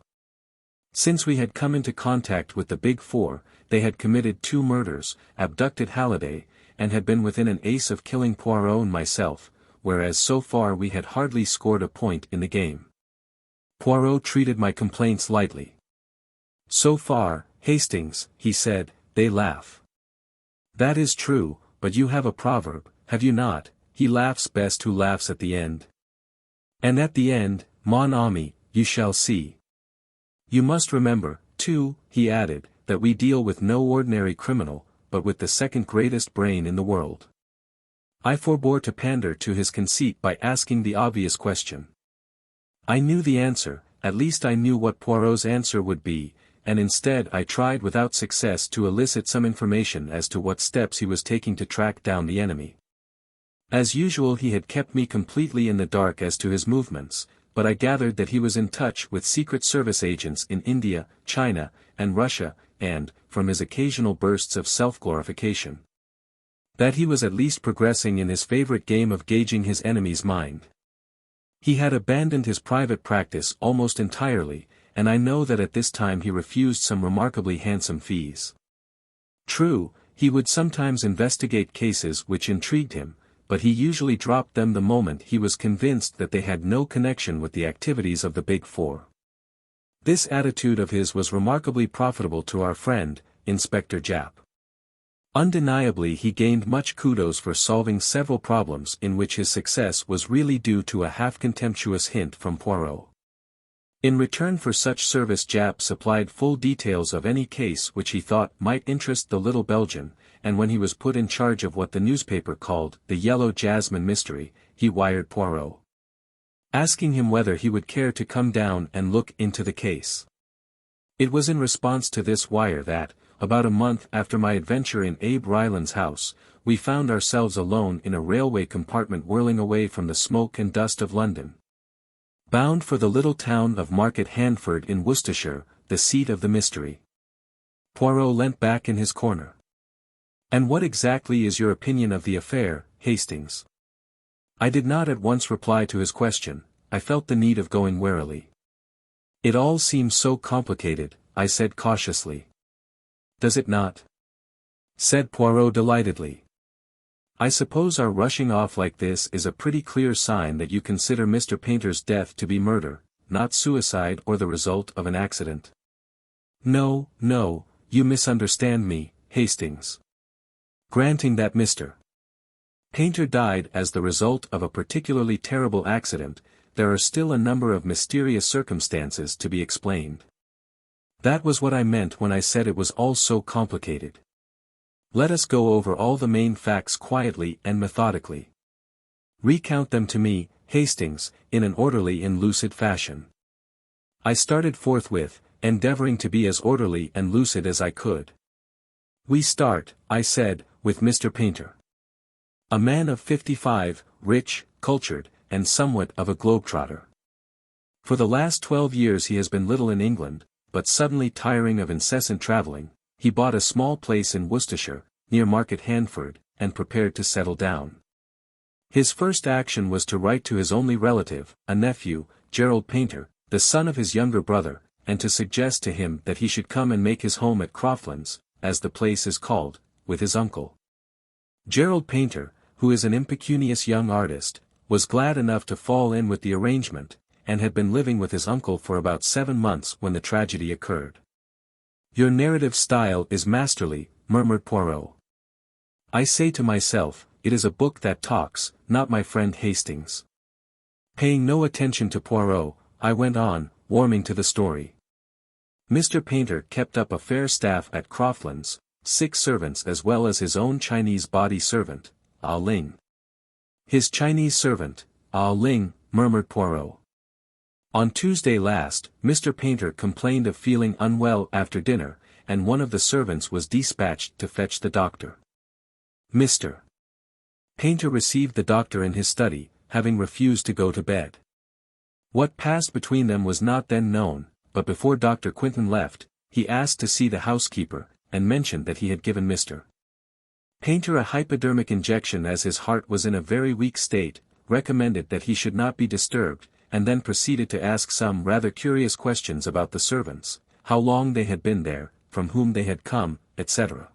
Since we had come into contact with the Big Four, they had committed 2 murders, abducted Halliday, and had been within an ace of killing Poirot and myself, whereas so far we had hardly scored a point in the game. Poirot treated my complaints lightly. "So far, Hastings," he said, "they laugh." "That is true, but you have a proverb, have you not, 'He laughs best who laughs at the end'? And at the end, mon ami, you shall see. You must remember, too," he added, "that we deal with no ordinary criminal, but with the second greatest brain in the world." I forbore to pander to his conceit by asking the obvious question. I knew the answer, at least I knew what Poirot's answer would be, and instead I tried without success to elicit some information as to what steps he was taking to track down the enemy. As usual, he had kept me completely in the dark as to his movements, but I gathered that he was in touch with Secret Service agents in India, China, and Russia, and, from his occasional bursts of self-glorification, that he was at least progressing in his favorite game of gauging his enemy's mind. He had abandoned his private practice almost entirely, and I know that at this time he refused some remarkably handsome fees. True, he would sometimes investigate cases which intrigued him, but he usually dropped them the moment he was convinced that they had no connection with the activities of the Big Four. This attitude of his was remarkably profitable to our friend, Inspector Japp. Undeniably, he gained much kudos for solving several problems in which his success was really due to a half-contemptuous hint from Poirot. In return for such service, Japp supplied full details of any case which he thought might interest the little Belgian, and when he was put in charge of what the newspaper called the Yellow Jasmine mystery, he wired Poirot, asking him whether he would care to come down and look into the case. It was in response to this wire that, about a month after my adventure in Abe Ryland's house, we found ourselves alone in a railway compartment whirling away from the smoke and dust of London, bound for the little town of Market Handford in Worcestershire, the seat of the mystery. Poirot leant back in his corner. "And what exactly is your opinion of the affair, Hastings?" I did not at once reply to his question. I felt the need of going warily. "It all seems so complicated," I said cautiously. "Does it not?" said Poirot delightedly. "I suppose our rushing off like this is a pretty clear sign that you consider Mr. Painter's death to be murder, not suicide or the result of an accident." "No, no, you misunderstand me, Hastings. Granting that Mr. Painter died as the result of a particularly terrible accident, there are still a number of mysterious circumstances to be explained. That was what I meant when I said it was all so complicated. Let us go over all the main facts quietly and methodically. Recount them to me, Hastings, in an orderly and lucid fashion." I started forthwith, endeavoring to be as orderly and lucid as I could. "We start," I said, "with Mr. Painter. A man of 55, rich, cultured, and somewhat of a globetrotter. For the last 12 years he has been little in England, but suddenly tiring of incessant travelling, he bought a small place in Worcestershire, near Market Handford, and prepared to settle down. His first action was to write to his only relative, a nephew, Gerald Painter, the son of his younger brother, and to suggest to him that he should come and make his home at CROFTLANDS, as the place is called, with his uncle. Gerald Painter, who is an impecunious young artist, was glad enough to fall in with the arrangement, and had been living with his uncle for about 7 months when the tragedy occurred. "Your narrative style is masterly," murmured Poirot. "I say to myself, it is a book that talks, not my friend Hastings." Paying no attention to Poirot, I went on, warming to the story. Mr. Painter kept up a fair staff at CROFTLANDS, 6 servants as well as his own Chinese body servant, Ah Ling. "His Chinese servant, Ah Ling," murmured Poirot. "On Tuesday last, Mr. Painter complained of feeling unwell after dinner, and one of the servants was dispatched to fetch the doctor. Mr. Painter received the doctor in his study, having refused to go to bed. What passed between them was not then known, but before Dr. Quinton left, he asked to see the housekeeper, and mentioned that he had given Mr. Painter a hypodermic injection as his heart was in a very weak state, recommended that he should not be disturbed, and then proceeded to ask some rather curious questions about the servants, how long they had been there, from whom they had come, etc.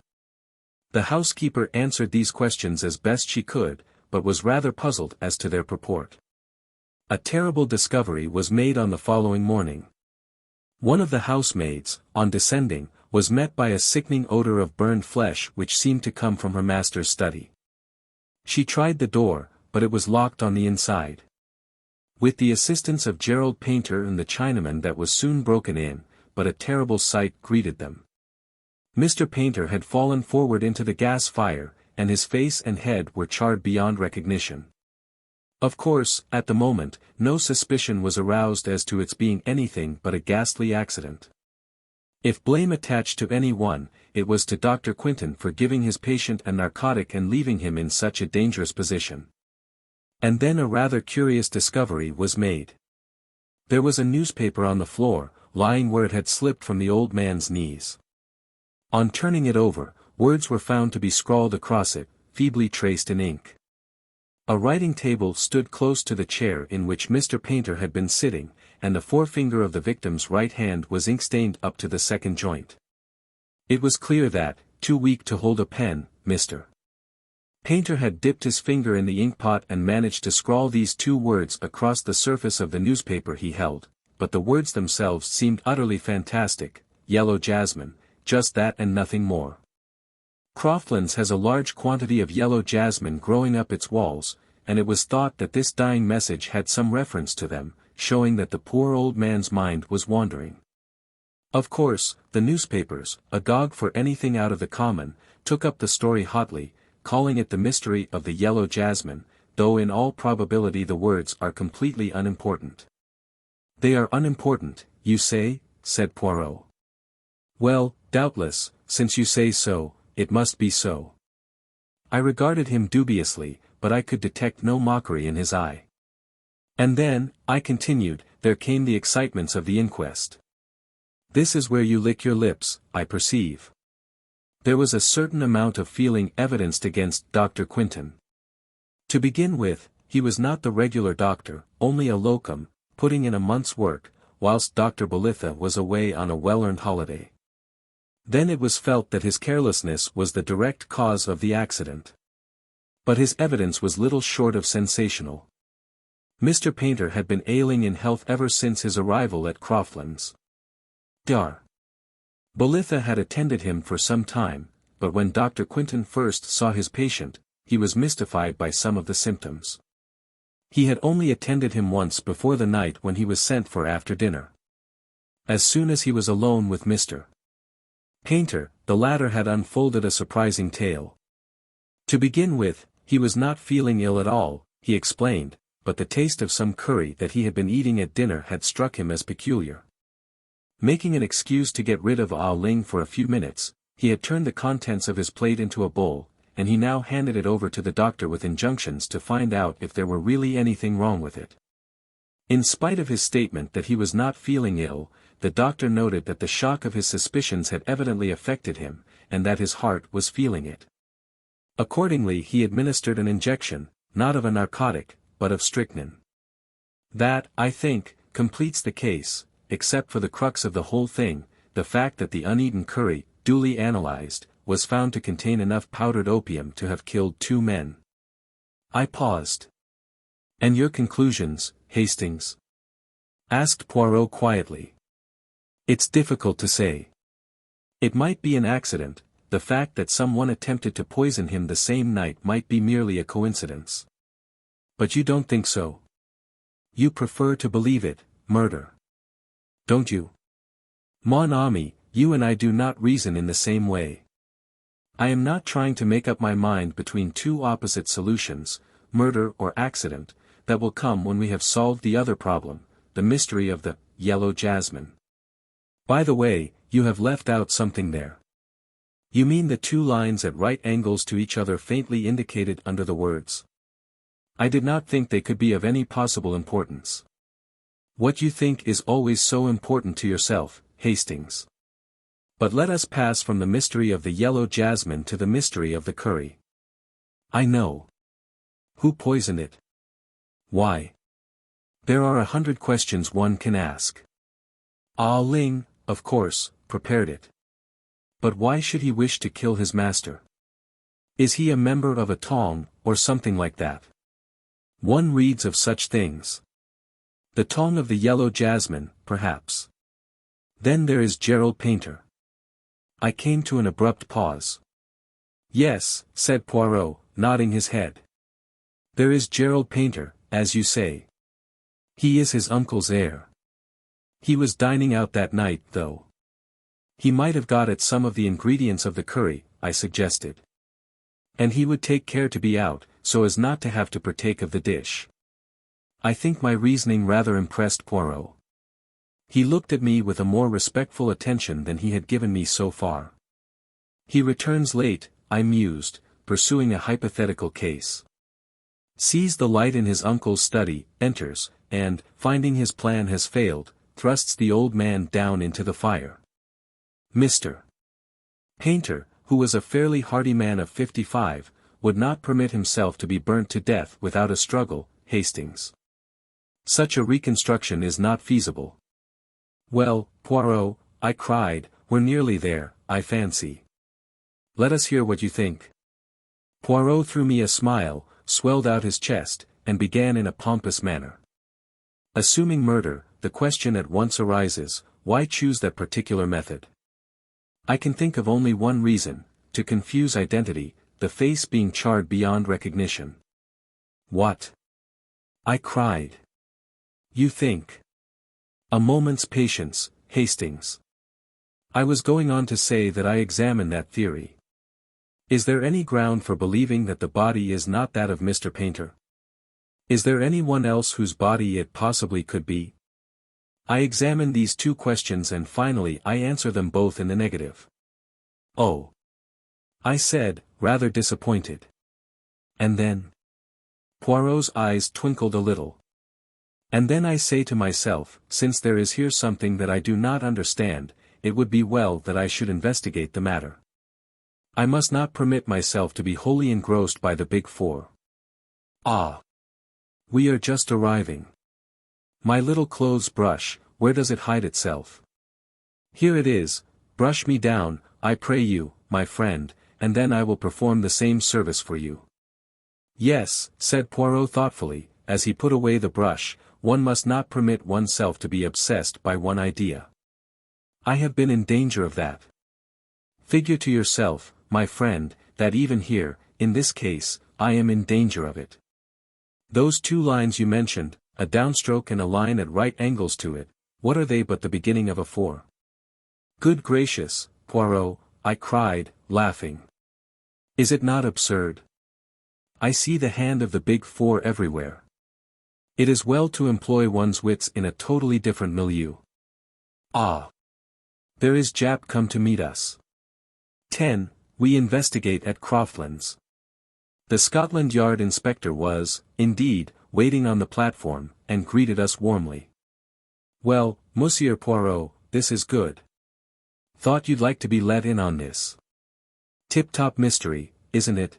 The housekeeper answered these questions as best she could, but was rather puzzled as to their purport. A terrible discovery was made on the following morning. One of the housemaids, on descending, was met by a sickening odor of burned flesh which seemed to come from her master's study. She tried the door, but it was locked on the inside. With the assistance of Gerald Painter and the Chinaman that was soon broken in, but a terrible sight greeted them. Mr. Painter had fallen forward into the gas fire, and his face and head were charred beyond recognition. Of course, at the moment, no suspicion was aroused as to its being anything but a ghastly accident. If blame attached to any one, it was to Dr. Quinton for giving his patient a narcotic and leaving him in such a dangerous position. And then a rather curious discovery was made. There was a newspaper on the floor, lying where it had slipped from the old man's knees. On turning it over, words were found to be scrawled across it, feebly traced in ink. A writing table stood close to the chair in which Mr. Painter had been sitting, and the forefinger of the victim's right hand was ink-stained up to the second joint. It was clear that, too weak to hold a pen, Mr. Painter had dipped his finger in the inkpot and managed to scrawl these two words across the surface of the newspaper he held, but the words themselves seemed utterly fantastic: yellow jasmine, just that and nothing more. Croftlands has a large quantity of yellow jasmine growing up its walls, and it was thought that this dying message had some reference to them, showing that the poor old man's mind was wandering. Of course, the newspapers, agog for anything out of the common, took up the story hotly, calling it the mystery of the yellow jasmine, though in all probability the words are completely unimportant. "They are unimportant, you say?" said Poirot. "Well, doubtless, since you say so, it must be so." I regarded him dubiously, but I could detect no mockery in his eye. "And then," I continued, "there came the excitements of the inquest. This is where you lick your lips, I perceive. There was a certain amount of feeling evidenced against Dr. Quinton. To begin with, he was not the regular doctor, only a locum, putting in a month's work, whilst Dr. Belitha was away on a well-earned holiday. Then it was felt that his carelessness was the direct cause of the accident. But his evidence was little short of sensational. Mr. Painter had been ailing in health ever since his arrival at Croftlands. Dr. Belitha had attended him for some time, but when Dr. Quinton first saw his patient, he was mystified by some of the symptoms. He had only attended him once before the night when he was sent for after dinner. As soon as he was alone with Mr. Painter, the latter had unfolded a surprising tale. To begin with, he was not feeling ill at all, he explained, but the taste of some curry that he had been eating at dinner had struck him as peculiar. Making an excuse to get rid of Ah Ling for a few minutes, he had turned the contents of his plate into a bowl, and he now handed it over to the doctor with injunctions to find out if there were really anything wrong with it. In spite of his statement that he was not feeling ill, the doctor noted that the shock of his suspicions had evidently affected him, and that his heart was feeling it. Accordingly he administered an injection, not of a narcotic, but of strychnine. That, I think, completes the case, except for the crux of the whole thing, the fact that the uneaten curry, duly analyzed, was found to contain enough powdered opium to have killed 2 men. I paused. "And your conclusions, Hastings?" asked Poirot quietly. "It's difficult to say. It might be an accident, the fact that someone attempted to poison him the same night might be merely a coincidence. But you don't think so? You prefer to believe it, murder. Don't you? Mon ami, you and I do not reason in the same way. I am not trying to make up my mind between two opposite solutions, murder or accident, that will come when we have solved the other problem, the mystery of the yellow jasmine. By the way, you have left out something there. You mean the 2 lines at right angles to each other faintly indicated under the words. I did not think they could be of any possible importance. What you think is always so important to yourself, Hastings. But let us pass from the mystery of the yellow jasmine to the mystery of the curry. I know. Who poisoned it? Why? There are 100 questions one can ask. Ah Ling, of course, prepared it. But why should he wish to kill his master? Is he a member of a tong, or something like that? One reads of such things. The tong of the yellow jasmine, perhaps. Then there is Gerald Painter. I came to an abrupt pause. Yes, said Poirot, nodding his head. There is Gerald Painter, as you say. He is his uncle's heir. He was dining out that night, though. He might have got at some of the ingredients of the curry, I suggested. And he would take care to be out, so as not to have to partake of the dish. I think my reasoning rather impressed Poirot. He looked at me with a more respectful attention than he had given me so far. He returns late, I mused, pursuing a hypothetical case. Sees the light in his uncle's study, enters, and, finding his plan has failed, thrusts the old man down into the fire. Mr. Painter, who was a fairly hearty man of 55, would not permit himself to be burnt to death without a struggle, Hastings. Such a reconstruction is not feasible. Well, Poirot, I cried, we're nearly there, I fancy. Let us hear what you think. Poirot threw me a smile, swelled out his chest, and began in a pompous manner. Assuming murder, the question at once arises, why choose that particular method? I can think of only one reason, to confuse identity, the face being charred beyond recognition. What? I cried. You think? A moment's patience, Hastings. I was going on to say that I examine that theory. Is there any ground for believing that the body is not that of Mr. Painter? Is there anyone else whose body it possibly could be? I examine these two questions and finally I answer them both in the negative. Oh! I said, rather disappointed. And then? Poirot's eyes twinkled a little. And then I say to myself, since there is here something that I do not understand, it would be well that I should investigate the matter. I must not permit myself to be wholly engrossed by the big four. Ah! We are just arriving. My little clothes brush, where does it hide itself? Here it is, brush me down, I pray you, my friend, and then I will perform the same service for you. Yes, said Poirot thoughtfully, as he put away the brush, one must not permit oneself to be obsessed by one idea. I have been in danger of that. Figure to yourself, my friend, that even here, in this case, I am in danger of it. Those two lines you mentioned, a downstroke and a line at right angles to it, what are they but the beginning of a four? Good gracious, Poirot, I cried, laughing. Is it not absurd? I see the hand of the big four everywhere. It is well to employ one's wits in a totally different milieu. Ah! There is Jap come to meet us. 10. We investigate at CROFTLANDS. The Scotland Yard inspector was, indeed, waiting on the platform, and greeted us warmly. Well, Monsieur Poirot, this is good. Thought you'd like to be let in on this. Tip-top mystery, isn't it?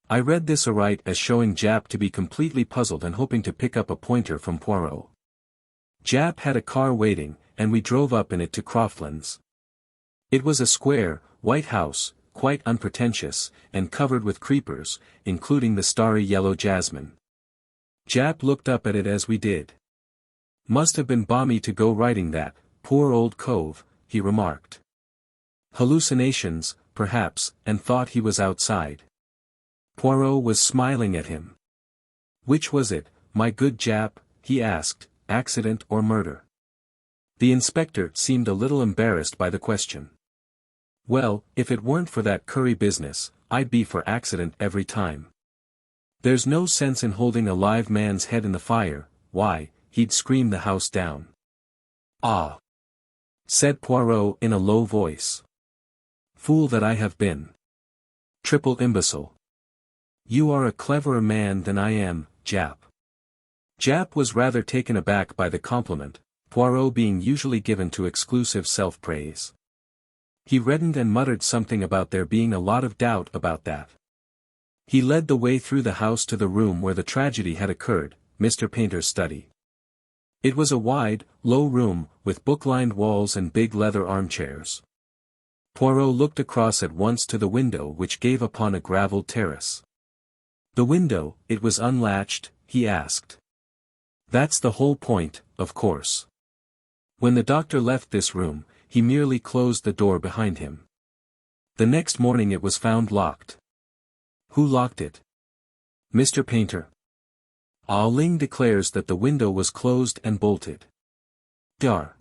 I read this aright as showing Jap to be completely puzzled and hoping to pick up a pointer from Poirot. Jap had a car waiting, and we drove up in it to CROFTLANDS. It was a square, white house, quite unpretentious, and covered with creepers, including the starry yellow jasmine. Jap looked up at it as we did. Must have been balmy to go riding that, poor old cove, he remarked. Hallucinations, perhaps, and thought he was outside. Poirot was smiling at him. Which was it, my good Jap, he asked, accident or murder? The inspector seemed a little embarrassed by the question. Well, if it weren't for that curry business, I'd be for accident every time. There's no sense in holding a live man's head in the fire, why, he'd scream the house down. Ah! Said Poirot in a low voice. Fool that I have been. Triple imbecile. You are a cleverer man than I am, Jap. Jap was rather taken aback by the compliment, Poirot being usually given to exclusive self-praise. He reddened and muttered something about there being a lot of doubt about that. He led the way through the house to the room where the tragedy had occurred, Mr. Painter's study. It was a wide, low room, with book-lined walls and big leather armchairs. Poirot looked across at once to the window which gave upon a gravelled terrace. The window, it was unlatched, he asked. That's the whole point, of course. When the doctor left this room, he merely closed the door behind him. The next morning it was found locked. Who locked it? Mr. Painter. Ah Ling declares that the window was closed and bolted. Dar.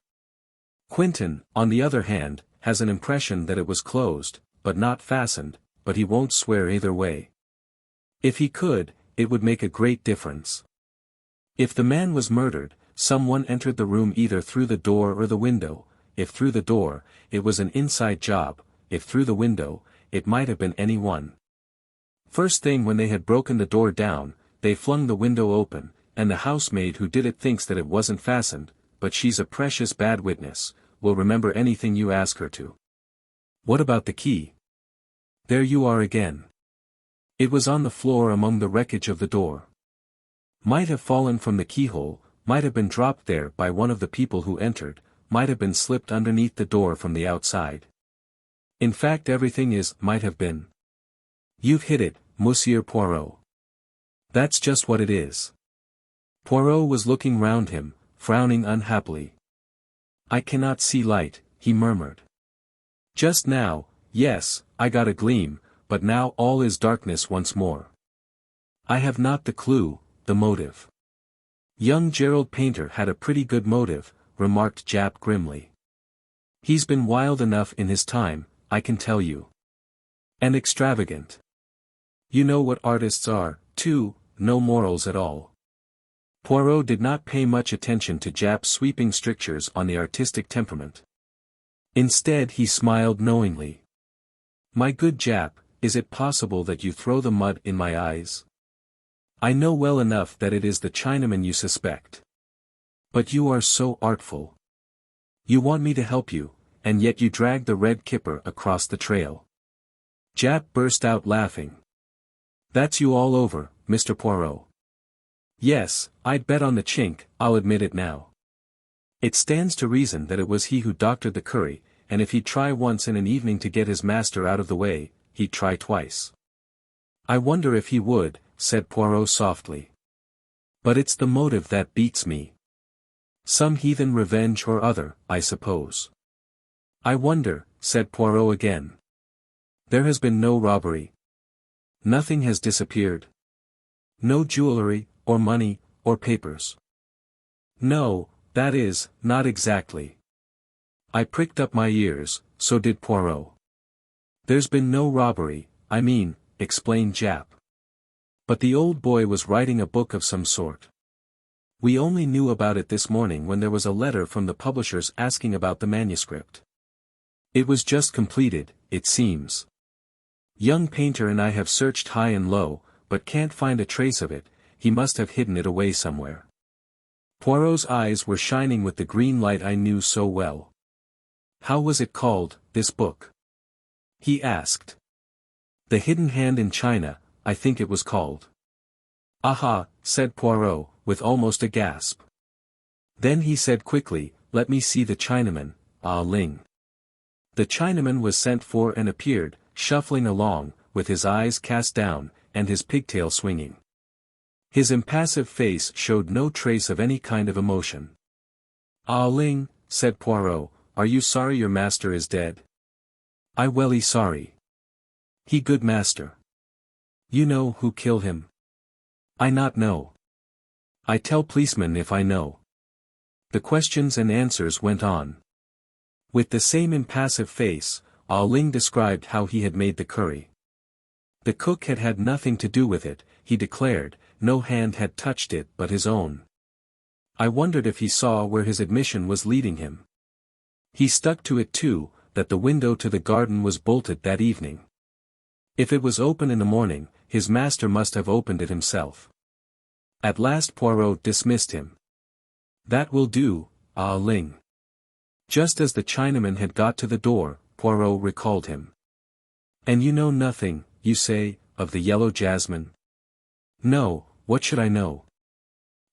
Quinton, on the other hand, has an impression that it was closed, but not fastened, but he won't swear either way. If he could, it would make a great difference. If the man was murdered, someone entered the room either through the door or the window. If through the door, it was an inside job. If through the window, it might have been anyone. First thing when they had broken the door down, they flung the window open, and the housemaid who did it thinks that it wasn't fastened, but she's a precious bad witness, will remember anything you ask her to. What about the key? There you are again. It was on the floor among the wreckage of the door. Might have fallen from the keyhole, might have been dropped there by one of the people who entered, might have been slipped underneath the door from the outside. In fact, everything is might have been. You've hit it, Monsieur Poirot. That's just what it is. Poirot was looking round him, frowning unhappily. I cannot see light, he murmured. Just now, yes, I got a gleam, but now all is darkness once more. I have not the clue, the motive. Young Gerald Painter had a pretty good motive, remarked Japp grimly. He's been wild enough in his time, I can tell you. And extravagant. You know what artists are, too, no morals at all. Poirot did not pay much attention to Japp's sweeping strictures on the artistic temperament. Instead he smiled knowingly. My good Japp, is it possible that you throw the mud in my eyes? I know well enough that it is the Chinaman you suspect. But you are so artful. You want me to help you, and yet you drag the red kipper across the trail. Japp burst out laughing. That's you all over, Mr. Poirot. Yes, I'd bet on the chink, I'll admit it now. It stands to reason that it was he who doctored the curry, and if he'd try once in an evening to get his master out of the way, he'd try twice. I wonder if he would, said Poirot softly. But it's the motive that beats me. Some heathen revenge or other, I suppose. I wonder, said Poirot again. There has been no robbery. Nothing has disappeared. No jewelry, or money, or papers. No, that is, not exactly. I pricked up my ears, so did Poirot. There's been no robbery, I mean, explained Japp. But the old boy was writing a book of some sort. We only knew about it this morning when there was a letter from the publishers asking about the manuscript. It was just completed, it seems. Young Painter and I have searched high and low, but can't find a trace of it. He must have hidden it away somewhere. Poirot's eyes were shining with the green light I knew so well. How was it called, this book? He asked. The Hidden Hand in China, I think it was called. Aha, said Poirot, with almost a gasp. Then he said quickly, let me see the Chinaman, Ah Ling. The Chinaman was sent for and appeared, shuffling along, with his eyes cast down, and his pigtail swinging. His impassive face showed no trace of any kind of emotion. Ah Ling, said Poirot, are you sorry your master is dead? I welly sorry. He good master. You know who kill him? I not know. I tell policeman if I know. The questions and answers went on. With the same impassive face, Ah Ling described how he had made the curry. The cook had had nothing to do with it, he declared, no hand had touched it but his own. I wondered if he saw where his admission was leading him. He stuck to it too, that the window to the garden was bolted that evening. If it was open in the morning, his master must have opened it himself. At last Poirot dismissed him. That will do, Ah Ling. Just as the Chinaman had got to the door, Poirot recalled him. And you know nothing, you say, of the yellow jasmine? No, what should I know?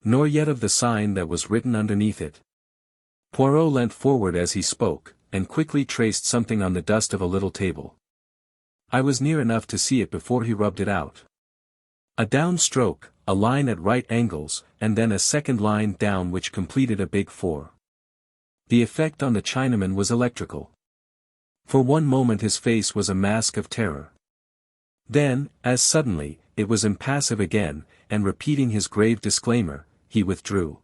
Nor yet of the sign that was written underneath it. Poirot leant forward as he spoke, and quickly traced something on the dust of a little table. I was near enough to see it before he rubbed it out. A down stroke, a line at right angles, and then a second line down which completed a big 4. The effect on the Chinaman was electrical. For one moment his face was a mask of terror. Then, as suddenly, it was impassive again, and repeating his grave disclaimer, he withdrew.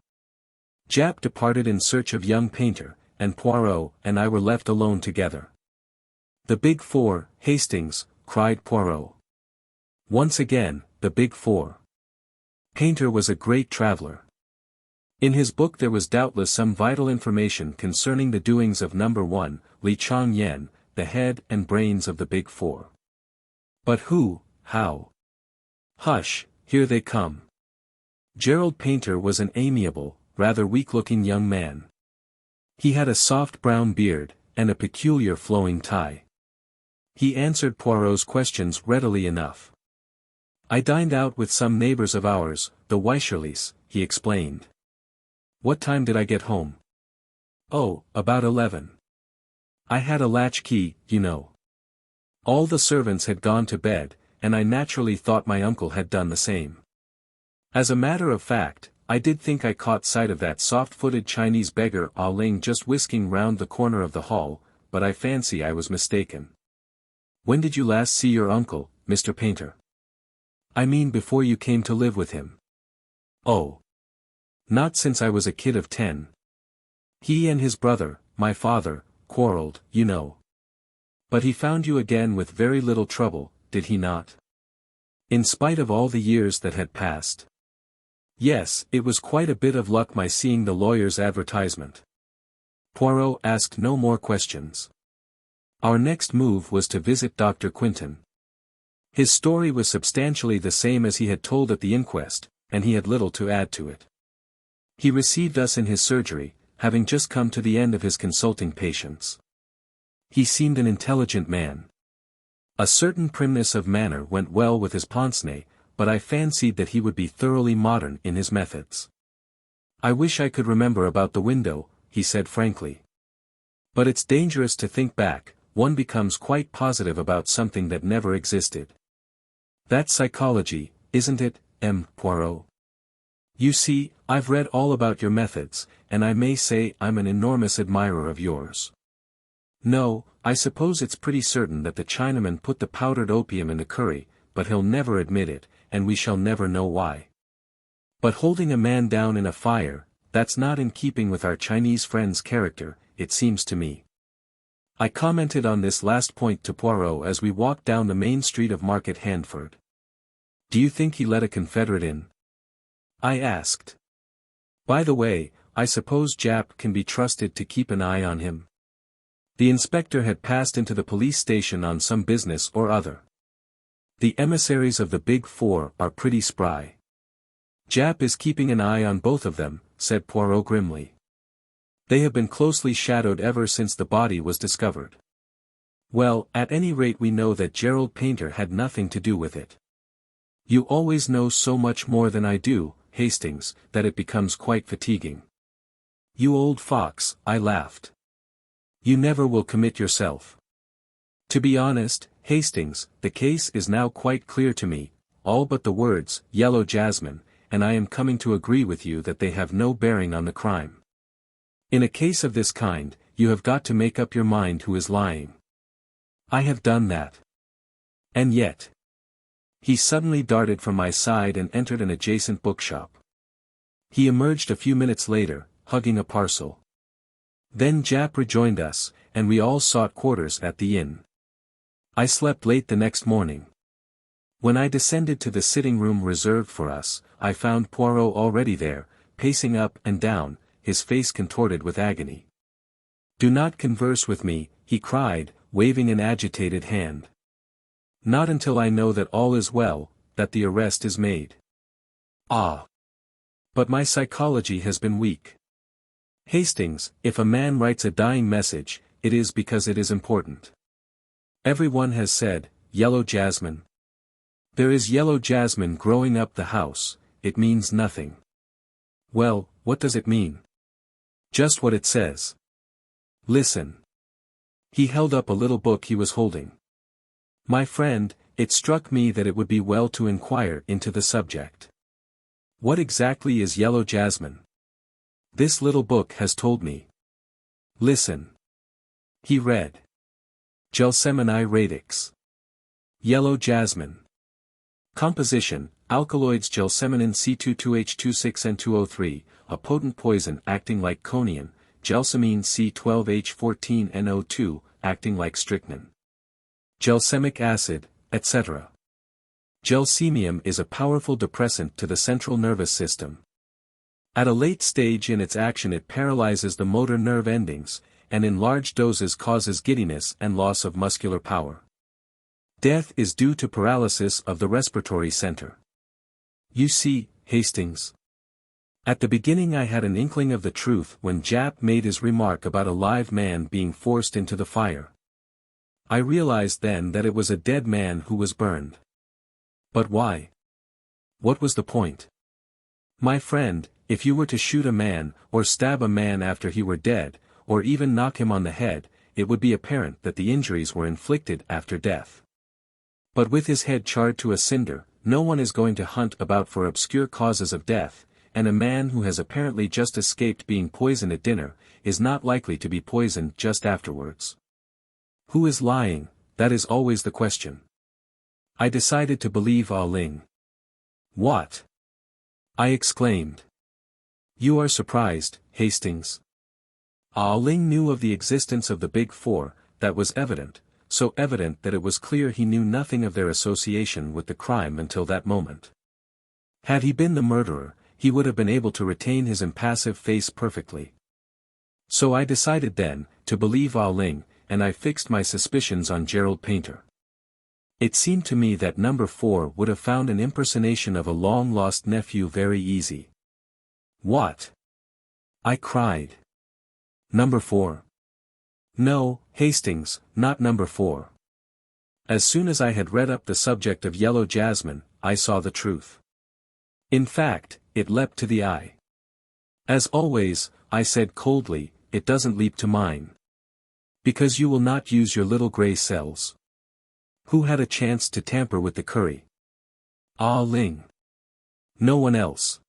Japp departed in search of young Painter, and Poirot and I were left alone together. The big 4, Hastings, cried Poirot. Once again, the Big Four. Painter was a great traveler. In his book there was doubtless some vital information concerning the doings of number 1, Li Chong-yen, the head and brains of the Big Four. But who, how? Hush, here they come. Gerald Painter was an amiable, rather weak-looking young man. He had a soft brown beard, and a peculiar flowing tie. He answered Poirot's questions readily enough. I dined out with some neighbors of ours, the Wycherleys, he explained. What time did I get home? Oh, about 11. I had a latch key, you know. All the servants had gone to bed, and I naturally thought my uncle had done the same. As a matter of fact, I did think I caught sight of that soft-footed Chinese beggar Ah Ling just whisking round the corner of the hall, but I fancy I was mistaken. When did you last see your uncle, Mr. Painter? I mean before you came to live with him. Oh. Not since I was a kid of 10. He and his brother, my father, quarreled, you know. But he found you again with very little trouble, did he not? In spite of all the years that had passed. Yes, it was quite a bit of luck my seeing the lawyer's advertisement. Poirot asked no more questions. Our next move was to visit Dr. Quinton. His story was substantially the same as he had told at the inquest, and he had little to add to it. He received us in his surgery, having just come to the end of his consulting patients. He seemed an intelligent man. A certain primness of manner went well with his pince-nez, but I fancied that he would be thoroughly modern in his methods. I wish I could remember about the window, he said frankly. But it's dangerous to think back, one becomes quite positive about something that never existed. That's psychology, isn't it, M. Poirot? You see, I've read all about your methods, and I may say I'm an enormous admirer of yours. No, I suppose it's pretty certain that the Chinaman put the powdered opium in the curry, but he'll never admit it, and we shall never know why. But holding a man down in a fire, that's not in keeping with our Chinese friend's character, it seems to me. I commented on this last point to Poirot as we walked down the main street of Market Handford. Do you think he let a confederate in? I asked. By the way, I suppose Jap can be trusted to keep an eye on him. The inspector had passed into the police station on some business or other. The emissaries of the Big Four are pretty spry. Jap is keeping an eye on both of them, said Poirot grimly. They have been closely shadowed ever since the body was discovered. Well, at any rate we know that Gerald Painter had nothing to do with it. You always know so much more than I do, Hastings, that it becomes quite fatiguing. You old fox, I laughed. You never will commit yourself. To be honest, Hastings, the case is now quite clear to me, all but the words, yellow jasmine, and I am coming to agree with you that they have no bearing on the crime. In a case of this kind, you have got to make up your mind who is lying. I have done that. And yet. He suddenly darted from my side and entered an adjacent bookshop. He emerged a few minutes later, hugging a parcel. Then Jap rejoined us, and we all sought quarters at the inn. I slept late the next morning. When I descended to the sitting room reserved for us, I found Poirot already there, pacing up and down, his face contorted with agony. Do not converse with me, he cried, waving an agitated hand. Not until I know that all is well, that the arrest is made. Ah! But my psychology has been weak. Hastings, if a man writes a dying message, it is because it is important. Everyone has said, yellow jasmine. There is yellow jasmine growing up the house, it means nothing. Well, what does it mean? Just what it says. Listen. He held up a little book he was holding. My friend, it struck me that it would be well to inquire into the subject. What exactly is yellow jasmine? This little book has told me. Listen. He read. Gelseminae radix. Yellow jasmine. Composition, alkaloids gelseminin C22H26N2O3, a potent poison acting like coniine, gelsamine C12H14NO2, acting like strychnine. Gelsemic acid, etc. Gelsemium is a powerful depressant to the central nervous system. At a late stage in its action it paralyzes the motor nerve endings, and in large doses causes giddiness and loss of muscular power. Death is due to paralysis of the respiratory center. You see, Hastings. At the beginning I had an inkling of the truth when Jap made his remark about a live man being forced into the fire. I realized then that it was a dead man who was burned. But why? What was the point? My friend, if you were to shoot a man, or stab a man after he were dead, or even knock him on the head, it would be apparent that the injuries were inflicted after death. But with his head charred to a cinder, no one is going to hunt about for obscure causes of death, and a man who has apparently just escaped being poisoned at dinner, is not likely to be poisoned just afterwards. Who is lying? That is always the question. I decided to believe Ah Ling. What? I exclaimed. You are surprised, Hastings. Ah Ling knew of the existence of the Big Four, that was evident, so evident that it was clear he knew nothing of their association with the crime until that moment. Had he been the murderer, he would have been able to retain his impassive face perfectly. So I decided then, to believe Ah Ling, and I fixed my suspicions on Gerald Painter. It seemed to me that number 4 would have found an impersonation of a long-lost nephew very easy. What? I cried. Number 4. No, Hastings, not number 4. As soon as I had read up the subject of yellow jasmine, I saw the truth. In fact, it leapt to the eye. As always, I said coldly, it doesn't leap to mine. Because you will not use your little grey cells. Who had a chance to tamper with the curry? Ah Ling. No one else.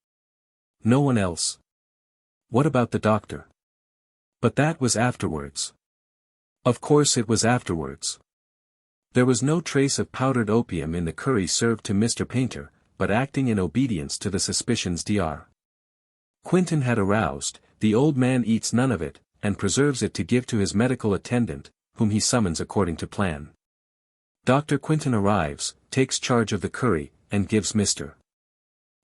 No one else. What about the doctor? But that was afterwards. Of course it was afterwards. There was no trace of powdered opium in the curry served to Mr. Painter, but acting in obedience to the suspicions Dr. Quinton had aroused, the old man eats none of it, and preserves it to give to his medical attendant, whom he summons according to plan. Dr. Quinton arrives, takes charge of the curry, and gives Mr.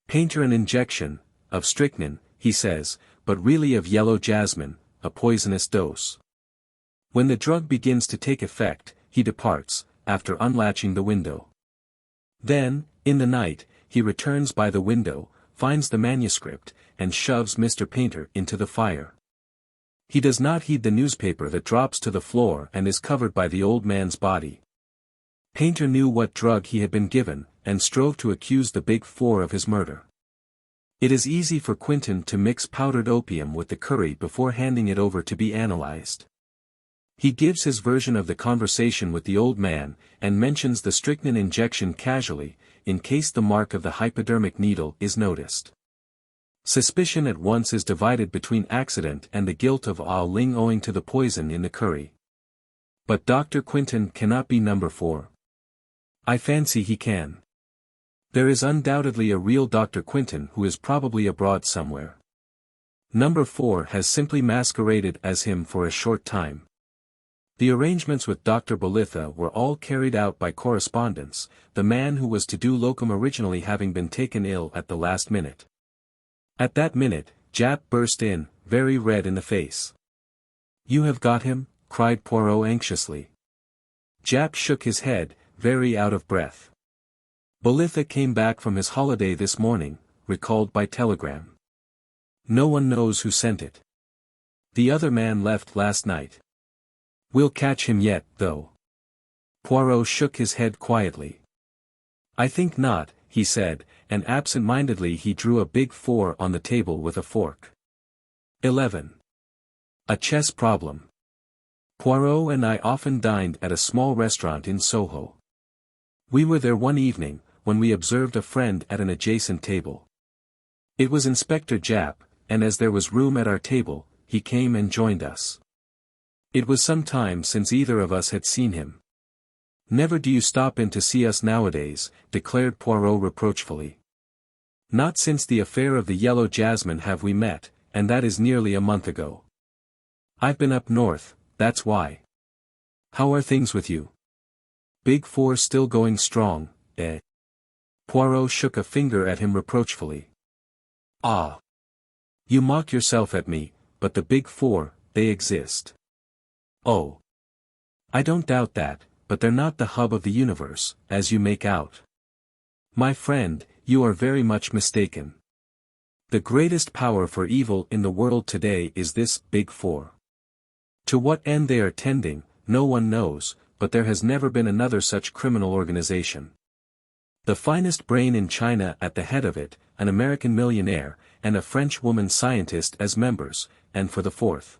Painter an injection, of strychnine, he says, but really of yellow jasmine, a poisonous dose. When the drug begins to take effect, he departs, after unlatching the window. Then, in the night, he returns by the window, finds the manuscript, and shoves Mr. Painter into the fire. He does not heed the newspaper that drops to the floor and is covered by the old man's body. Painter knew what drug he had been given, and strove to accuse the Big Four of his murder. It is easy for Quinton to mix powdered opium with the curry before handing it over to be analyzed. He gives his version of the conversation with the old man, and mentions the strychnine injection casually, in case the mark of the hypodermic needle is noticed. Suspicion at once is divided between accident and the guilt of Ah Ling owing to the poison in the curry. But Dr. Quinton cannot be number 4. I fancy he can. There is undoubtedly a real Dr. Quinton who is probably abroad somewhere. Number 4 has simply masqueraded as him for a short time. The arrangements with Dr. Bolitha were all carried out by correspondence, the man who was to do locum originally having been taken ill at the last minute. At that minute, Jap burst in, very red in the face. You have got him? Cried Poirot anxiously. Jap shook his head, very out of breath. Bolitha came back from his holiday this morning, recalled by telegram. No one knows who sent it. The other man left last night. We'll catch him yet, though. Poirot shook his head quietly. I think not, he said, and absent-mindedly he drew a big 4 on the table with a fork. 11. A chess problem. Poirot and I often dined at a small restaurant in Soho. We were there one evening, when we observed a friend at an adjacent table. It was Inspector Jap, and as there was room at our table, he came and joined us. It was some time since either of us had seen him. Never do you stop in to see us nowadays, declared Poirot reproachfully. Not since the affair of the yellow jasmine have we met, and that is nearly a month ago. I've been up north, that's why. How are things with you? Big Four still going strong, eh? Poirot shook a finger at him reproachfully. Ah! You mock yourself at me, but the Big Four, they exist. Oh! I don't doubt that, but they're not the hub of the universe, as you make out. My friend, you are very much mistaken. The greatest power for evil in the world today is this Big Four. To what end they are tending, no one knows, but there has never been another such criminal organization. The finest brain in China at the head of it, an American millionaire, and a French woman scientist as members, and for the fourth.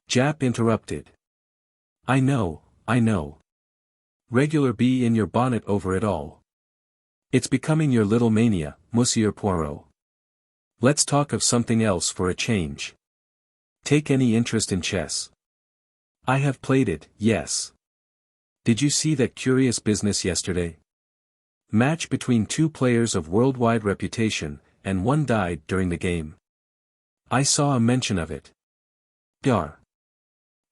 Jap interrupted. I know. Regular bee in your bonnet over it all. It's becoming your little mania, Monsieur Poirot. Let's talk of something else for a change. Take any interest in chess? I have played it, yes. Did you see that curious business yesterday? Match between two players of worldwide reputation, and one died during the game. I saw a mention of it. Dar.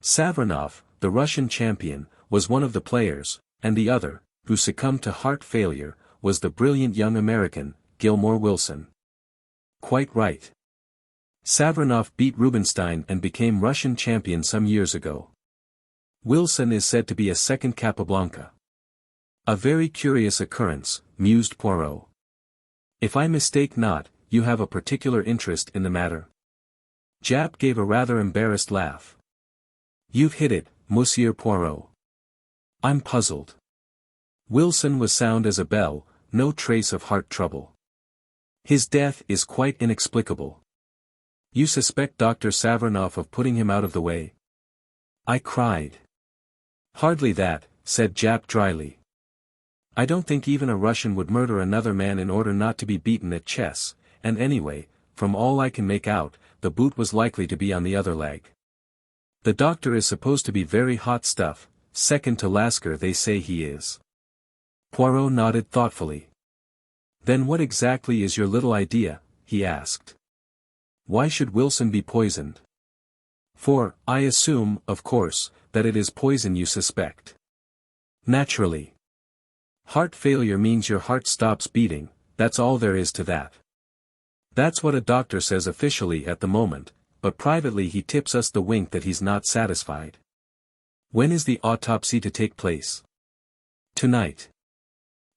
Savronov, the Russian champion, was one of the players, and the other, who succumbed to heart failure, was the brilliant young American, Gilmore Wilson. Quite right. Savronov beat Rubinstein and became Russian champion some years ago. Wilson is said to be a second Capablanca. A very curious occurrence, mused Poirot. If I mistake not, you have a particular interest in the matter. Jap gave a rather embarrassed laugh. You've hit it, Monsieur Poirot. I'm puzzled. Wilson was sound as a bell, no trace of heart trouble. His death is quite inexplicable. You suspect Dr. Savronov of putting him out of the way? I cried. Hardly that, said Jap dryly. I don't think even a Russian would murder another man in order not to be beaten at chess, and anyway, from all I can make out, the boot was likely to be on the other leg. The doctor is supposed to be very hot stuff, second to Lasker they say he is. Poirot nodded thoughtfully. Then what exactly is your little idea, he asked. Why should Wilson be poisoned? For, I assume, of course, that it is poison you suspect. Naturally. Heart failure means your heart stops beating, that's all there is to that. That's what a doctor says officially at the moment, but privately he tips us the wink that he's not satisfied. When is the autopsy to take place? Tonight.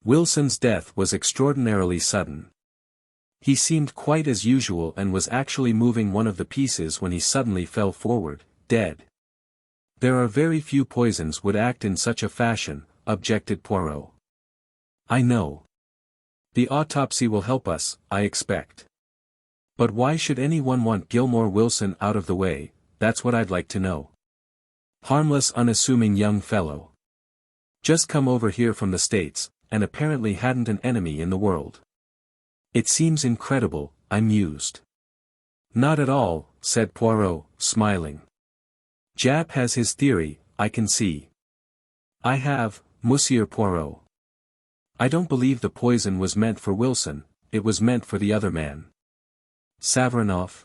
Wilson's death was extraordinarily sudden. He seemed quite as usual and was actually moving one of the pieces when he suddenly fell forward, dead. There are very few poisons would act in such a fashion, objected Poirot. I know. The autopsy will help us, I expect. But why should anyone want Gilmore Wilson out of the way, that's what I'd like to know. Harmless unassuming young fellow. Just come over here from the States, and apparently hadn't an enemy in the world. It seems incredible, I mused. Not at all, said Poirot, smiling. Jap has his theory, I can see. I have, Monsieur Poirot. I don't believe the poison was meant for Wilson, it was meant for the other man. Savronov?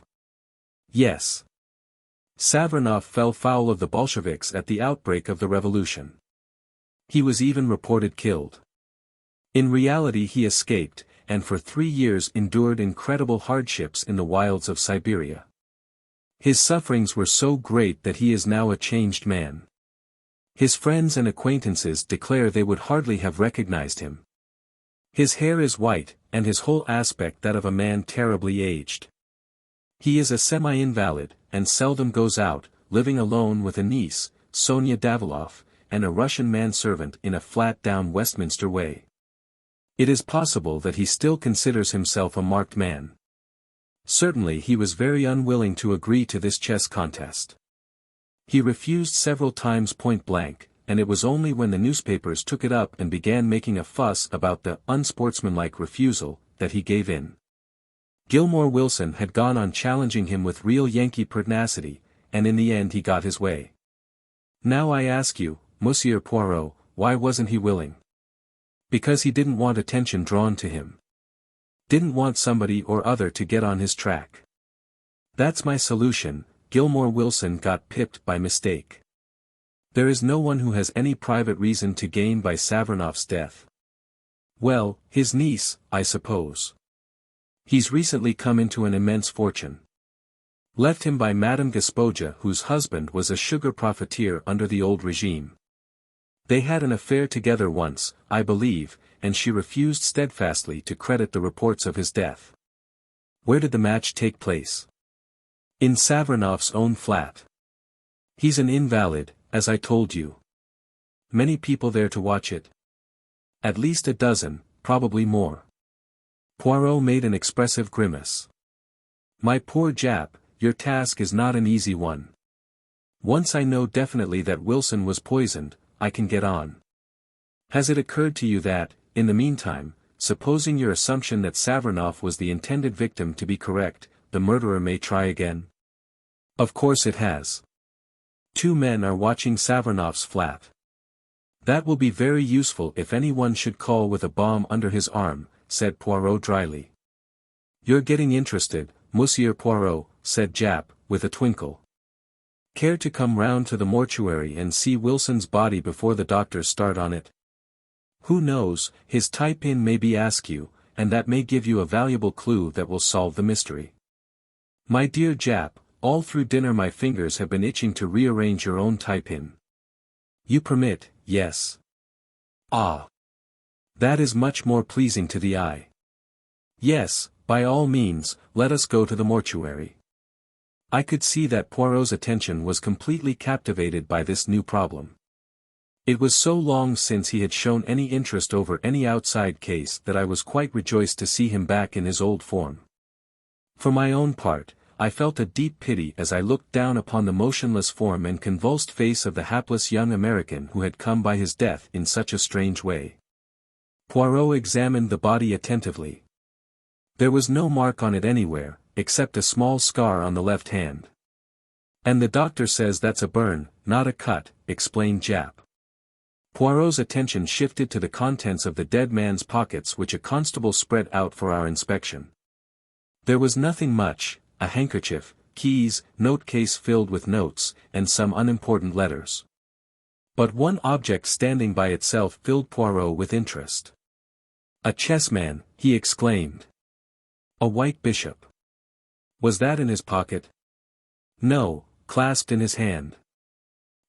Yes. Savronov fell foul of the Bolsheviks at the outbreak of the revolution. He was even reported killed. In reality he escaped, and for 3 years endured incredible hardships in the wilds of Siberia. His sufferings were so great that he is now a changed man. His friends and acquaintances declare they would hardly have recognized him. His hair is white, and his whole aspect that of a man terribly aged. He is a semi-invalid, and seldom goes out, living alone with a niece, Sonia Daviloff, and a Russian manservant in a flat-down Westminster way. It is possible that he still considers himself a marked man. Certainly he was very unwilling to agree to this chess contest. He refused several times point blank, and it was only when the newspapers took it up and began making a fuss about the unsportsmanlike refusal, that he gave in. Gilmore Wilson had gone on challenging him with real Yankee pertinacity, and in the end he got his way. Now I ask you, Monsieur Poirot, why wasn't he willing? Because he didn't want attention drawn to him. Didn't want somebody or other to get on his track. That's my solution, Gilmore Wilson got pipped by mistake. There is no one who has any private reason to gain by Savernoff's death. Well, his niece, I suppose. He's recently come into an immense fortune. Left him by Madame Gaspoja, whose husband was a sugar profiteer under the old regime. They had an affair together once, I believe, and she refused steadfastly to credit the reports of his death. Where did the match take place? In Savernoff's own flat. He's an invalid, as I told you. Many people there to watch it. At least a dozen, probably more. Poirot made an expressive grimace. My poor Jap, your task is not an easy one. Once I know definitely that Wilson was poisoned, I can get on. Has it occurred to you that, in the meantime, supposing your assumption that Savernoff was the intended victim to be correct, the murderer may try again? Of course it has. 2 men are watching Savernoff's flat. That will be very useful if anyone should call with a bomb under his arm, said Poirot dryly. You're getting interested, Monsieur Poirot, said Jap, with a twinkle. Care to come round to the mortuary and see Wilson's body before the doctors start on it? Who knows, his tie-pin may be askew, and that may give you a valuable clue that will solve the mystery. My dear Jap, all through dinner my fingers have been itching to rearrange your own tie-pin. You permit, yes. Ah. That is much more pleasing to the eye. Yes, by all means, let us go to the mortuary. I could see that Poirot's attention was completely captivated by this new problem. It was so long since he had shown any interest over any outside case that I was quite rejoiced to see him back in his old form. For my own part, I felt a deep pity as I looked down upon the motionless form and convulsed face of the hapless young American who had come by his death in such a strange way. Poirot examined the body attentively. There was no mark on it anywhere, except a small scar on the left hand. And the doctor says that's a burn, not a cut, explained Jap. Poirot's attention shifted to the contents of the dead man's pockets which a constable spread out for our inspection. There was nothing much, a handkerchief, keys, note-case filled with notes, and some unimportant letters. But one object standing by itself filled Poirot with interest. A chessman, he exclaimed. A white bishop. Was that in his pocket? No, clasped in his hand.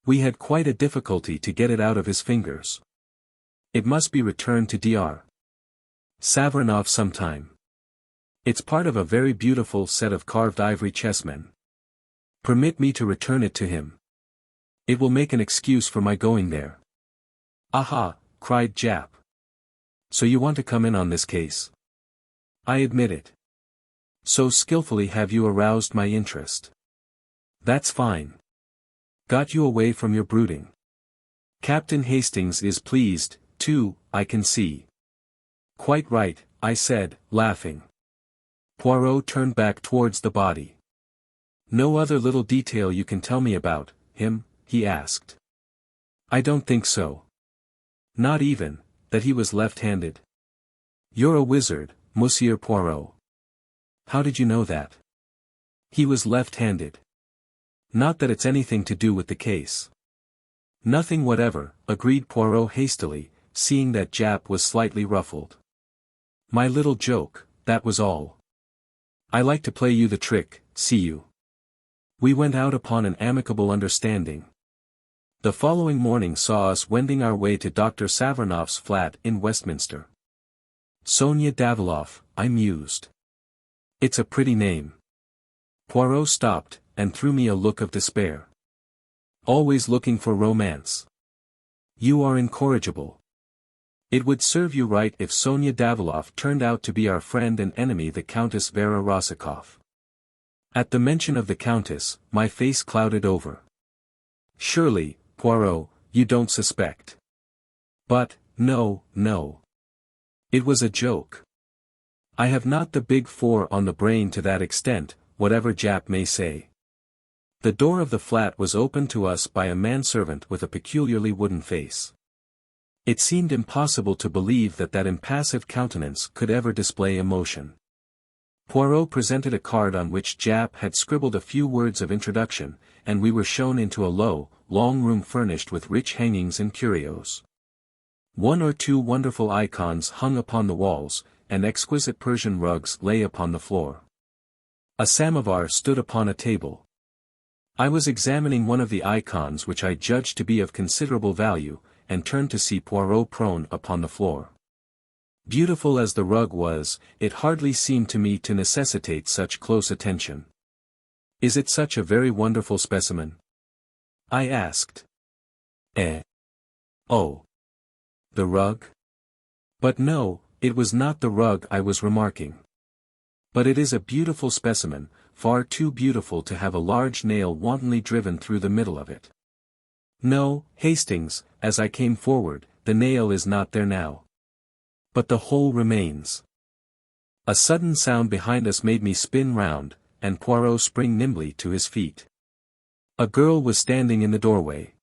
We had quite a difficulty to get it out of his fingers. It must be returned to Dr. Savernoff sometime. It's part of a very beautiful set of carved ivory chessmen. Permit me to return it to him. It will make an excuse for my going there. Aha, cried Jap. So you want to come in on this case? I admit it. So skillfully have you aroused my interest. That's fine. Got you away from your brooding. Captain Hastings is pleased, too, I can see. Quite right, I said, laughing. Poirot turned back towards the body. No other little detail you can tell me about him, he asked. I don't think so. Not even, that he was left-handed. You're a wizard, Monsieur Poirot. How did you know that? He was left-handed. Not that it's anything to do with the case. Nothing whatever, agreed Poirot hastily, seeing that Jap was slightly ruffled. My little joke, that was all. I like to play you the trick, see you. We went out upon an amicable understanding. The following morning saw us wending our way to Dr. Savernoff's flat in Westminster. Sonia Daviloff, I mused. It's a pretty name. Poirot stopped, and threw me a look of despair. Always looking for romance. You are incorrigible. It would serve you right if Sonia Daviloff turned out to be our friend and enemy the Countess Vera Rosikoff. At the mention of the Countess, my face clouded over. Surely, Poirot, you don't suspect. But, no. It was a joke. I have not the big four on the brain to that extent, whatever Jap may say. The door of the flat was opened to us by a manservant with a peculiarly wooden face. It seemed impossible to believe that that impassive countenance could ever display emotion. Poirot presented a card on which Jap had scribbled a few words of introduction, and we were shown into a low, long room furnished with rich hangings and curios. One or two wonderful icons hung upon the walls, and exquisite Persian rugs lay upon the floor. A samovar stood upon a table. I was examining one of the icons which I judged to be of considerable value, and turned to see Poirot prone upon the floor. Beautiful as the rug was, it hardly seemed to me to necessitate such close attention. "Is it such a very wonderful specimen?" I asked. Oh. The rug? But no, it was not the rug I was remarking. But it is a beautiful specimen, far too beautiful to have a large nail wantonly driven through the middle of it. No, Hastings, as I came forward, the nail is not there now. But the hole remains. A sudden sound behind us made me spin round, and Poirot spring nimbly to his feet. A girl was standing in the doorway.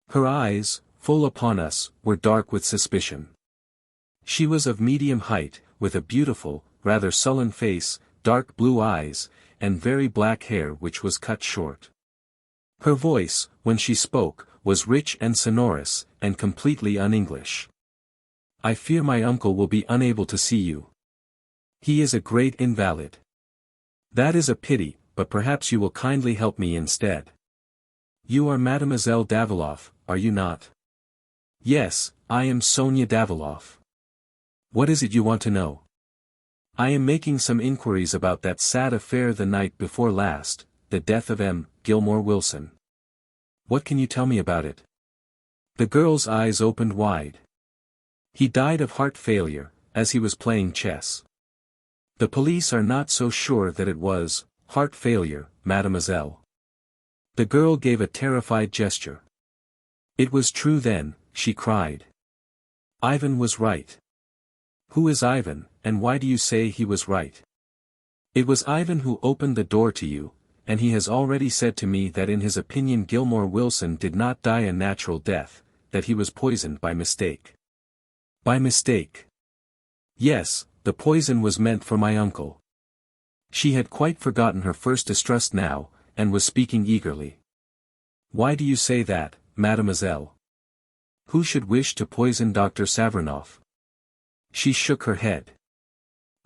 Her eyes, full upon us, were dark with suspicion. She was of medium height, with a beautiful, rather sullen face, dark blue eyes, and very black hair which was cut short. Her voice, when she spoke, was rich and sonorous, and completely un-English. "I fear my uncle will be unable to see you. He is a great invalid." "That is a pity, but perhaps you will kindly help me instead." "You are Mademoiselle Daviloff, are you not?" "Yes, I am Sonia Daviloff." "What is it you want to know?" "I am making some inquiries about that sad affair the night before last, the death of M. Gilmore Wilson." "What can you tell me about it?" The girl's eyes opened wide. "He died of heart failure, as he was playing chess." "The police are not so sure that it was heart failure, mademoiselle." The girl gave a terrified gesture. "It was true then," she cried. "Ivan was right." "Who is Ivan, and why do you say he was right?" "It was Ivan who opened the door to you, and he has already said to me that in his opinion Gilmore Wilson did not die a natural death, that he was poisoned by mistake." "By mistake?" "Yes, the poison was meant for my uncle." She had quite forgotten her first distrust now, and was speaking eagerly. "Why do you say that, mademoiselle? Who should wish to poison Dr. Savernoff?" She shook her head.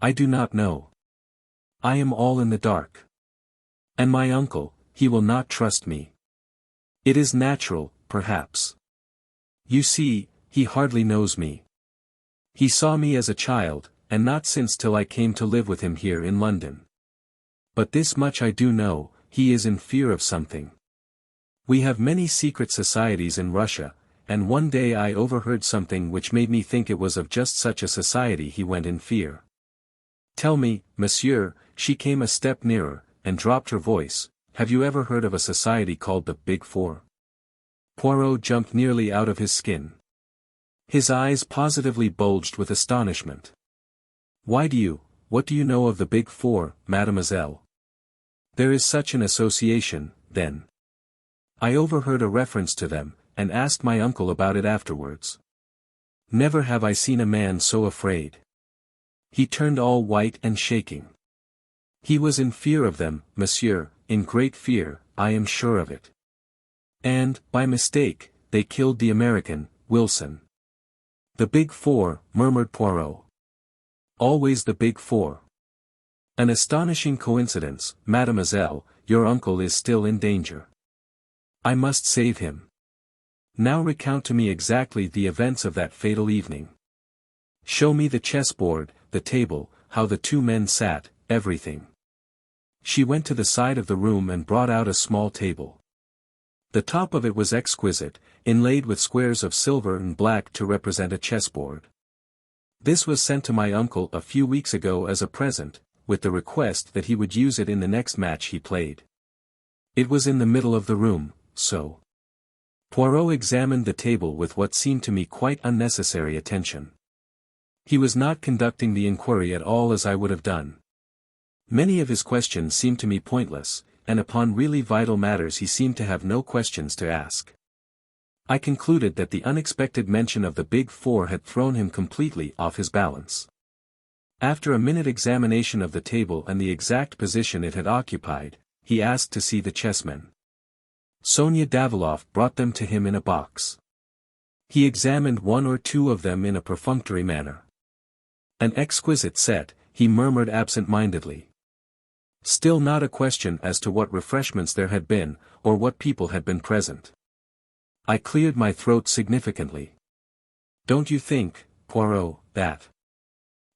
"I do not know. I am all in the dark. And my uncle, he will not trust me. It is natural, perhaps. You see, he hardly knows me. He saw me as a child, and not since till I came to live with him here in London. But this much I do know, he is in fear of something. We have many secret societies in Russia, and one day I overheard something which made me think it was of just such a society he went in fear. Tell me, monsieur," she came a step nearer, and dropped her voice, "have you ever heard of a society called the Big Four?" Poirot jumped nearly out of his skin. His eyes positively bulged with astonishment. What do you know of the Big Four, mademoiselle?" "There is such an association, then." "I overheard a reference to them, and asked my uncle about it afterwards. Never have I seen a man so afraid. He turned all white and shaking. He was in fear of them, monsieur, in great fear, I am sure of it. And, by mistake, they killed the American, Wilson." "The Big Four," murmured Poirot. "Always the Big Four. An astonishing coincidence, mademoiselle, your uncle is still in danger. I must save him. Now recount to me exactly the events of that fatal evening. Show me the chessboard, the table, how the two men sat, everything." She went to the side of the room and brought out a small table. The top of it was exquisite, inlaid with squares of silver and black to represent a chessboard. "This was sent to my uncle a few weeks ago as a present, with the request that he would use it in the next match he played. It was in the middle of the room, so." Poirot examined the table with what seemed to me quite unnecessary attention. He was not conducting the inquiry at all as I would have done. Many of his questions seemed to me pointless, and upon really vital matters he seemed to have no questions to ask. I concluded that the unexpected mention of the Big Four had thrown him completely off his balance. After a minute examination of the table and the exact position it had occupied, he asked to see the chessmen. Sonia Daviloff brought them to him in a box. He examined one or two of them in a perfunctory manner. An exquisite set, he murmured absent-mindedly. Still not a question as to what refreshments there had been, or what people had been present. I cleared my throat significantly. Don't you think, Poirot, that...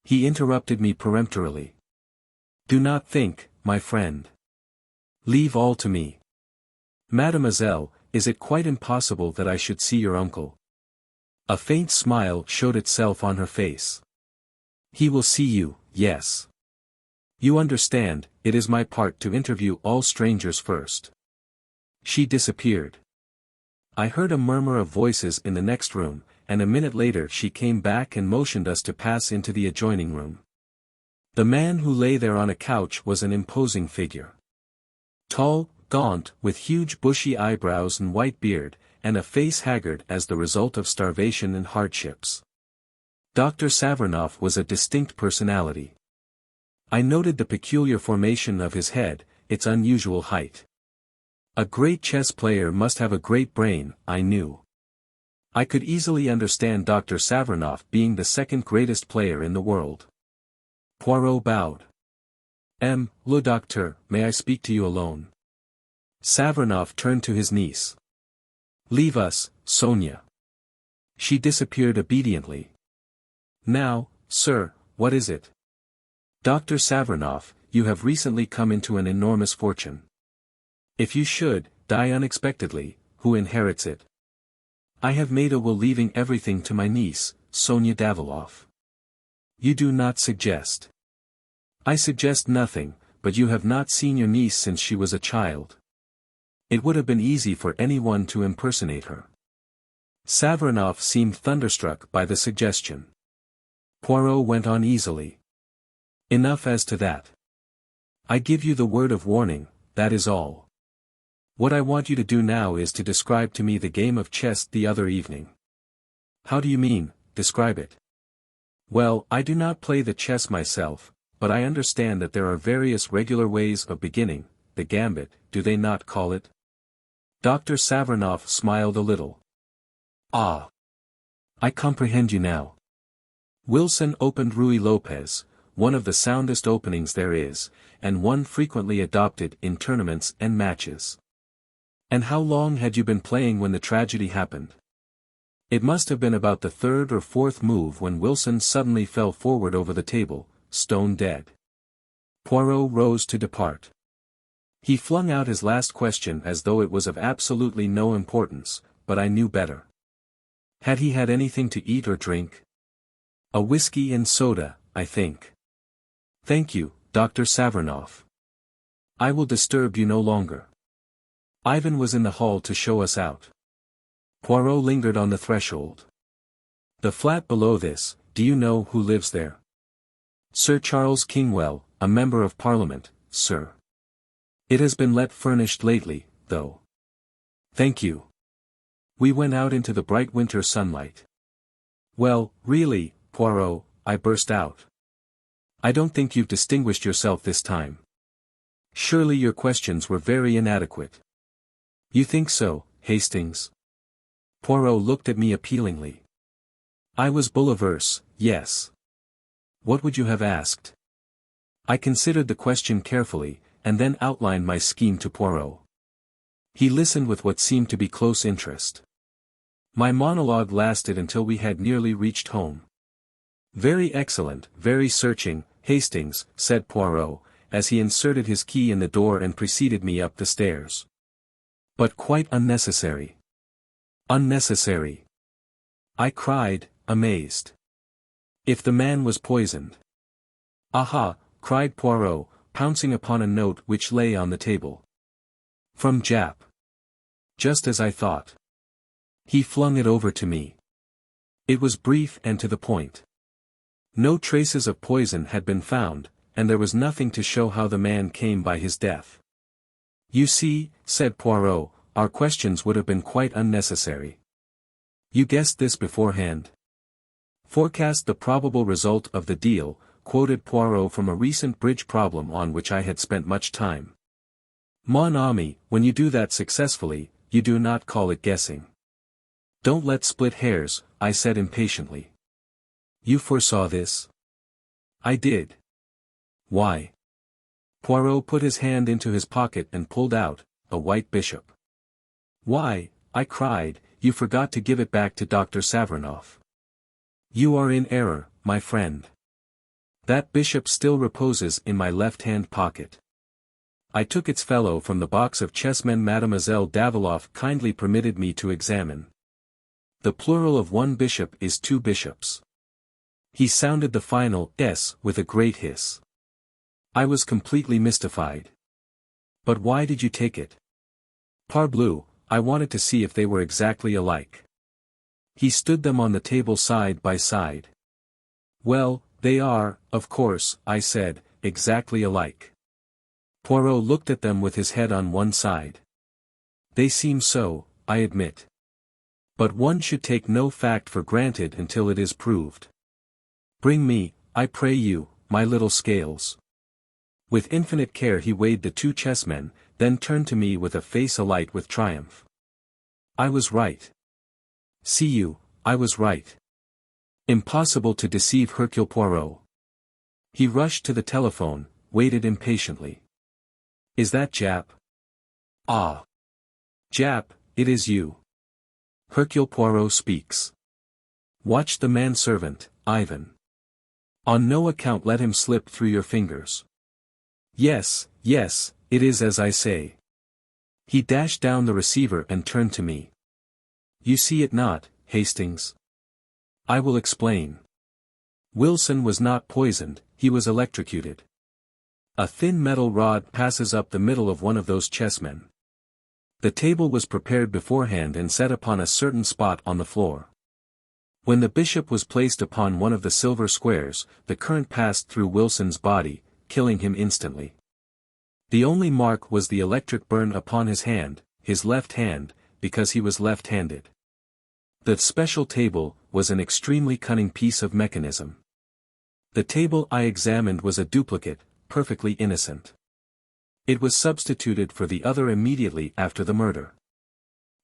He interrupted me peremptorily. Do not think, my friend. Leave all to me. Mademoiselle, is it quite impossible that I should see your uncle? A faint smile showed itself on her face. He will see you, yes. You understand, it is my part to interview all strangers first. She disappeared. I heard a murmur of voices in the next room, and a minute later she came back and motioned us to pass into the adjoining room. The man who lay there on a couch was an imposing figure. Tall, gaunt, with huge bushy eyebrows and white beard, and a face haggard as the result of starvation and hardships. Dr. Savernoff was a distinct personality. I noted the peculiar formation of his head, its unusual height. A great chess player must have a great brain, I knew. I could easily understand Dr. Savernoff being the second greatest player in the world. Poirot bowed. Le docteur, may I speak to you alone? Savernoff turned to his niece. Leave us, Sonia. She disappeared obediently. Now, sir, what is it? Dr. Savernoff, you have recently come into an enormous fortune. If you should die unexpectedly, who inherits it? I have made a will leaving everything to my niece, Sonia Daviloff. You do not suggest. I suggest nothing, but you have not seen your niece since she was a child. It would have been easy for anyone to impersonate her. Savernoff seemed thunderstruck by the suggestion. Poirot went on easily. Enough as to that. I give you the word of warning, that is all. What I want you to do now is to describe to me the game of chess the other evening. How do you mean, describe it? Well, I do not play the chess myself, but I understand that there are various regular ways of beginning, the gambit, do they not call it? Dr. Savernoff smiled a little. Ah! I comprehend you now. Wilson opened Ruy Lopez, one of the soundest openings there is, and one frequently adopted in tournaments and matches. And how long had you been playing when the tragedy happened? It must have been about the third or fourth move when Wilson suddenly fell forward over the table, stone dead. Poirot rose to depart. He flung out his last question as though it was of absolutely no importance, but I knew better. Had he had anything to eat or drink? A whiskey and soda, I think. Thank you, Dr. Savernoff. I will disturb you no longer. Ivan was in the hall to show us out. Poirot lingered on the threshold. The flat below this, do you know who lives there? Sir Charles Kingwell, a member of Parliament, sir. It has been let furnished lately, though. Thank you. We went out into the bright winter sunlight. Well, really, Poirot, I burst out. I don't think you've distinguished yourself this time. Surely your questions were very inadequate. You think so, Hastings? Poirot looked at me appealingly. I was bull-averse, yes. What would you have asked? I considered the question carefully, and then outlined my scheme to Poirot. He listened with what seemed to be close interest. My monologue lasted until we had nearly reached home. Very excellent, very searching, Hastings, said Poirot, as he inserted his key in the door and preceded me up the stairs. But quite unnecessary. Unnecessary. I cried, amazed. If the man was poisoned. Aha, cried Poirot, pouncing upon a note which lay on the table. From Jap. Just as I thought. He flung it over to me. It was brief and to the point. No traces of poison had been found, and there was nothing to show how the man came by his death. You see, said Poirot, our questions would have been quite unnecessary. You guessed this beforehand? Forecast the probable result of the deal, quoted Poirot from a recent bridge problem on which I had spent much time. Mon ami, when you do that successfully, you do not call it guessing. Don't let's split hairs, I said impatiently. You foresaw this? I did. Why? Poirot put his hand into his pocket and pulled out a white bishop. Why, I cried, you forgot to give it back to Dr. Savernoff. You are in error, my friend. That bishop still reposes in my left-hand pocket. I took its fellow from the box of chessmen Mademoiselle Daviloff kindly permitted me to examine. The plural of one bishop is two bishops. He sounded the final S with a great hiss. I was completely mystified. But why did you take it? Parbleu, I wanted to see if they were exactly alike. He stood them on the table side by side. Well, they are, of course, I said, exactly alike. Poirot looked at them with his head on one side. They seem so, I admit. But one should take no fact for granted until it is proved. Bring me, I pray you, my little scales. With infinite care he weighed the two chessmen, then turned to me with a face alight with triumph. I was right. See you, I was right. Impossible to deceive Hercule Poirot. He rushed to the telephone, waited impatiently. Is that Jap? Ah. Jap, it is you. Hercule Poirot speaks. Watch the manservant, Ivan. On no account let him slip through your fingers. Yes, yes, it is as I say. He dashed down the receiver and turned to me. You see it not, Hastings? I will explain. Wilson was not poisoned, he was electrocuted. A thin metal rod passes up the middle of one of those chessmen. The table was prepared beforehand and set upon a certain spot on the floor. When the bishop was placed upon one of the silver squares, the current passed through Wilson's body, killing him instantly. The only mark was the electric burn upon his hand, his left hand, because he was left-handed. The special table was an extremely cunning piece of mechanism. The table I examined was a duplicate, perfectly innocent. It was substituted for the other immediately after the murder.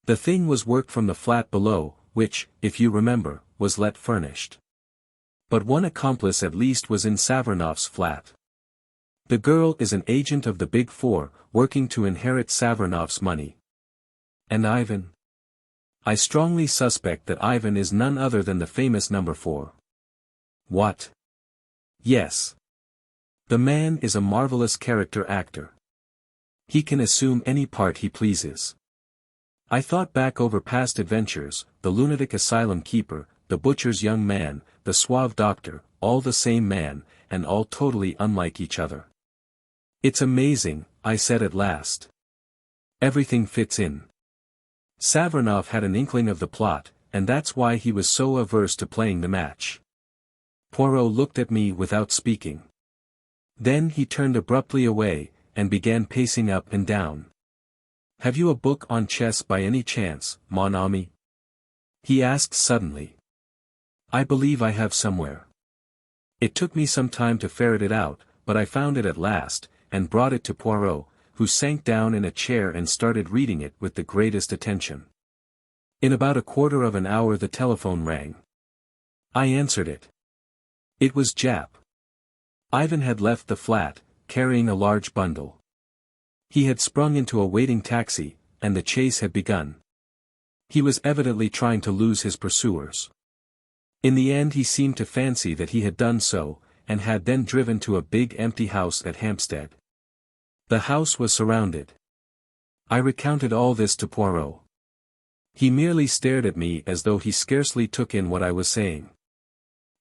The thing was worked from the flat below, which, if you remember, was let furnished. But one accomplice at least was in Savernoff's flat. The girl is an agent of the Big Four, working to inherit Savernoff's money. And Ivan? I strongly suspect that Ivan is none other than the famous number 4. What? Yes. The man is a marvelous character actor. He can assume any part he pleases. I thought back over past adventures, the lunatic asylum keeper, the butcher's young man, the suave doctor, all the same man, and all totally unlike each other. It's amazing, I said at last. Everything fits in. Savernoff had an inkling of the plot, and that's why he was so averse to playing the match. Poirot looked at me without speaking. Then he turned abruptly away, and began pacing up and down. Have you a book on chess by any chance, mon ami? He asked suddenly. I believe I have somewhere. It took me some time to ferret it out, but I found it at last, and brought it to Poirot, who sank down in a chair and started reading it with the greatest attention. In about a quarter of an hour the telephone rang. I answered it. It was Jap. Ivan had left the flat, carrying a large bundle. He had sprung into a waiting taxi, and the chase had begun. He was evidently trying to lose his pursuers. In the end he seemed to fancy that he had done so, and had then driven to a big empty house at Hampstead. The house was surrounded. I recounted all this to Poirot. He merely stared at me as though he scarcely took in what I was saying.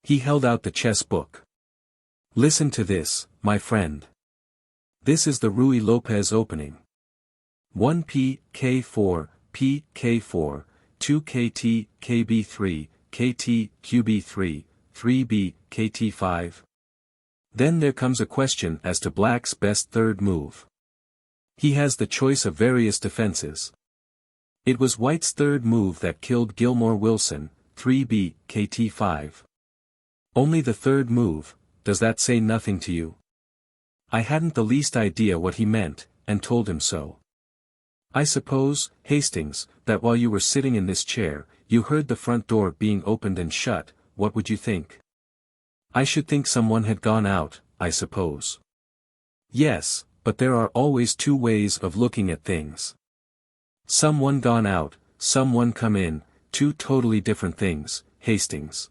He held out the chess book. Listen to this, my friend. This is the Ruy Lopez opening. 1p, k4, p, k4, 2kt, kb3, kt, qb3, 3b, kt5. Then there comes a question as to Black's best third move. He has the choice of various defenses. It was White's third move that killed Gilmore Wilson, 3b, kt5. Only the third move, does that say nothing to you? I hadn't the least idea what he meant, and told him so. I suppose, Hastings, that while you were sitting in this chair, you heard the front door being opened and shut. What would you think? I should think someone had gone out, I suppose. Yes, but there are always two ways of looking at things. Someone gone out, someone come in, two totally different things, Hastings.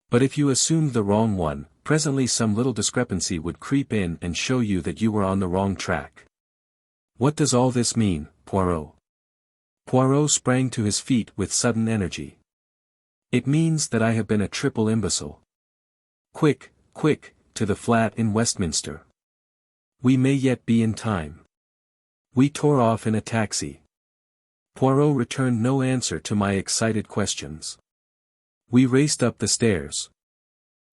But if you assumed the wrong one, presently some little discrepancy would creep in and show you that you were on the wrong track. What does all this mean, Poirot? Poirot sprang to his feet with sudden energy. It means that I have been a triple imbecile. Quick, quick, to the flat in Westminster. We may yet be in time. We tore off in a taxi. Poirot returned no answer to my excited questions. We raced up the stairs.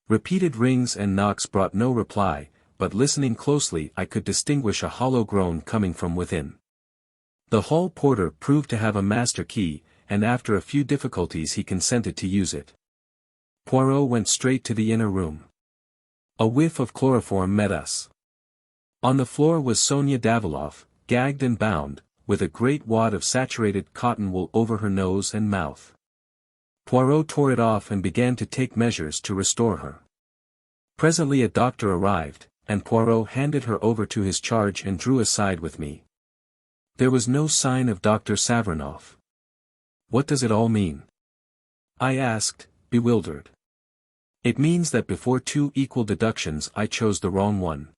Repeated rings and knocks brought no reply, but listening closely I could distinguish a hollow groan coming from within. The hall porter proved to have a master key, and after a few difficulties he consented to use it. Poirot went straight to the inner room. A whiff of chloroform met us. On the floor was Sonia Daviloff, gagged and bound, with a great wad of saturated cotton wool over her nose and mouth. Poirot tore it off and began to take measures to restore her. Presently a doctor arrived, and Poirot handed her over to his charge and drew aside with me. There was no sign of Dr. Savranoff. What does it all mean? I asked, bewildered. It means that before two equal deductions I chose the wrong one.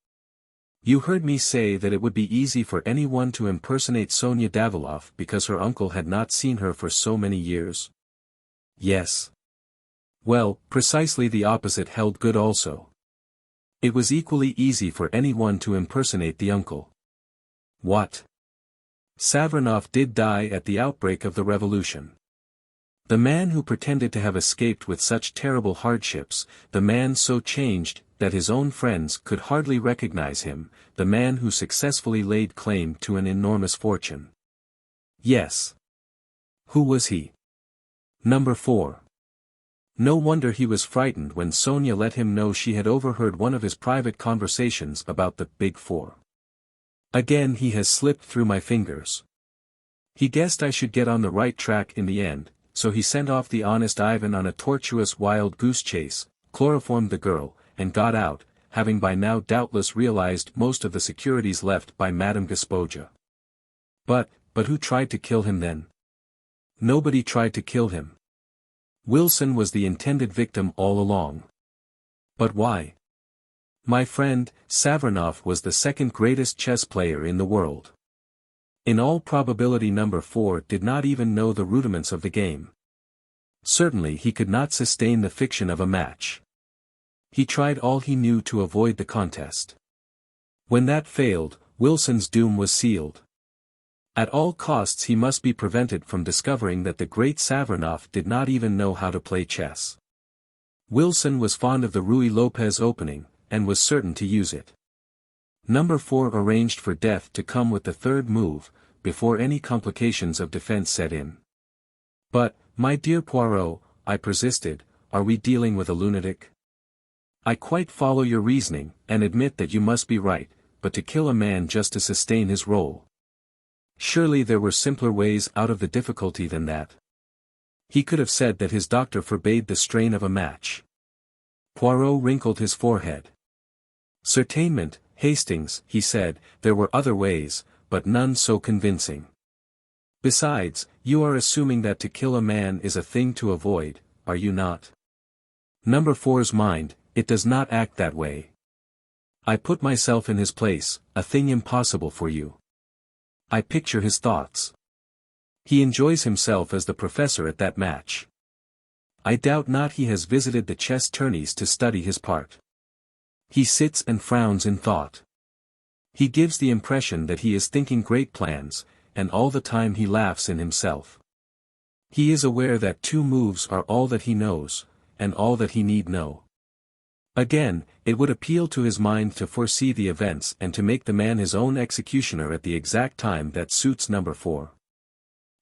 You heard me say that it would be easy for anyone to impersonate Sonia Daviloff because her uncle had not seen her for so many years? Yes. Well, precisely the opposite held good also. It was equally easy for anyone to impersonate the uncle. What? Savranoff did die at the outbreak of the revolution. The man who pretended to have escaped with such terrible hardships, the man so changed that his own friends could hardly recognize him, the man who successfully laid claim to an enormous fortune. Yes. Who was he? Number 4. No wonder he was frightened when Sonia let him know she had overheard one of his private conversations about the Big Four. Again he has slipped through my fingers. He guessed I should get on the right track in the end, so he sent off the honest Ivan on a tortuous wild goose chase, chloroformed the girl, and got out, having by now doubtless realized most of the securities left by Madame Gaspoja. But who tried to kill him then? Nobody tried to kill him. Wilson was the intended victim all along. But why? My friend, Savranoff was the second greatest chess player in the world. In all probability number 4 did not even know the rudiments of the game. Certainly he could not sustain the fiction of a match. He tried all he knew to avoid the contest. When that failed, Wilson's doom was sealed. At all costs he must be prevented from discovering that the great Savranoff did not even know how to play chess. Wilson was fond of the Ruy Lopez opening, and was certain to use it. Number 4 arranged for death to come with the third move, before any complications of defense set in. But, my dear Poirot, I persisted, are we dealing with a lunatic? I quite follow your reasoning, and admit that you must be right, but to kill a man just to sustain his role. Surely there were simpler ways out of the difficulty than that. He could have said that his doctor forbade the strain of a match. Poirot wrinkled his forehead. Certainement, Hastings, he said, there were other ways, but none so convincing. Besides, you are assuming that to kill a man is a thing to avoid, are you not? Number 4's mind, it does not act that way. I put myself in his place, a thing impossible for you. I picture his thoughts. He enjoys himself as the professor at that match. I doubt not he has visited the chess tourneys to study his part. He sits and frowns in thought. He gives the impression that he is thinking great plans, and all the time he laughs in himself. He is aware that 2 moves are all that he knows, and all that he need know. Again, it would appeal to his mind to foresee the events and to make the man his own executioner at the exact time that suits number 4.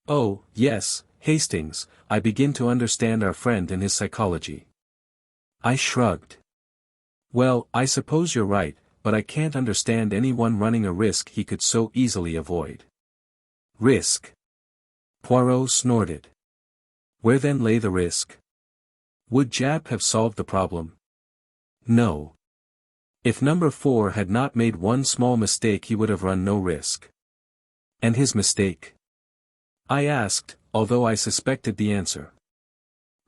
Oh, yes, Hastings, I begin to understand our friend and his psychology. I shrugged. Well, I suppose you're right, but I can't understand anyone running a risk he could so easily avoid. Risk. Poirot snorted. Where then lay the risk? Would Japp have solved the problem? No. If number 4 had not made one small mistake, he would have run no risk. And his mistake? I asked, although I suspected the answer.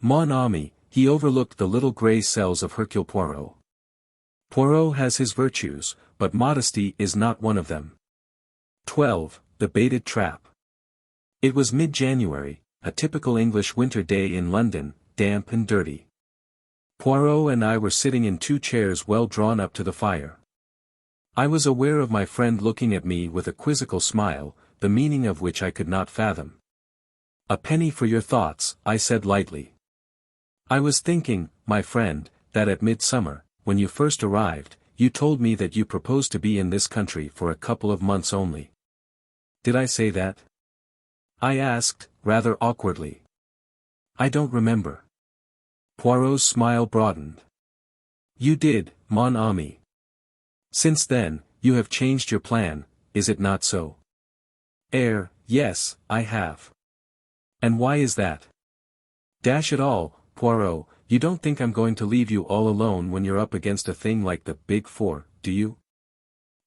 Mon ami, he overlooked the little grey cells of Hercule Poirot. Poirot has his virtues, but modesty is not one of them. 12. The baited trap. It was mid-January, a typical English winter day in London, damp and dirty. Poirot and I were sitting in 2 chairs well drawn up to the fire. I was aware of my friend looking at me with a quizzical smile, the meaning of which I could not fathom. A penny for your thoughts, I said lightly. I was thinking, my friend, that at midsummer, when you first arrived, you told me that you proposed to be in this country for a couple of months only. Did I say that? I asked, rather awkwardly. I don't remember. Poirot's smile broadened. You did, mon ami. Since then, you have changed your plan, is it not so? Yes, I have. And why is that? Dash it all, Poirot, you don't think I'm going to leave you all alone when you're up against a thing like the Big Four, do you?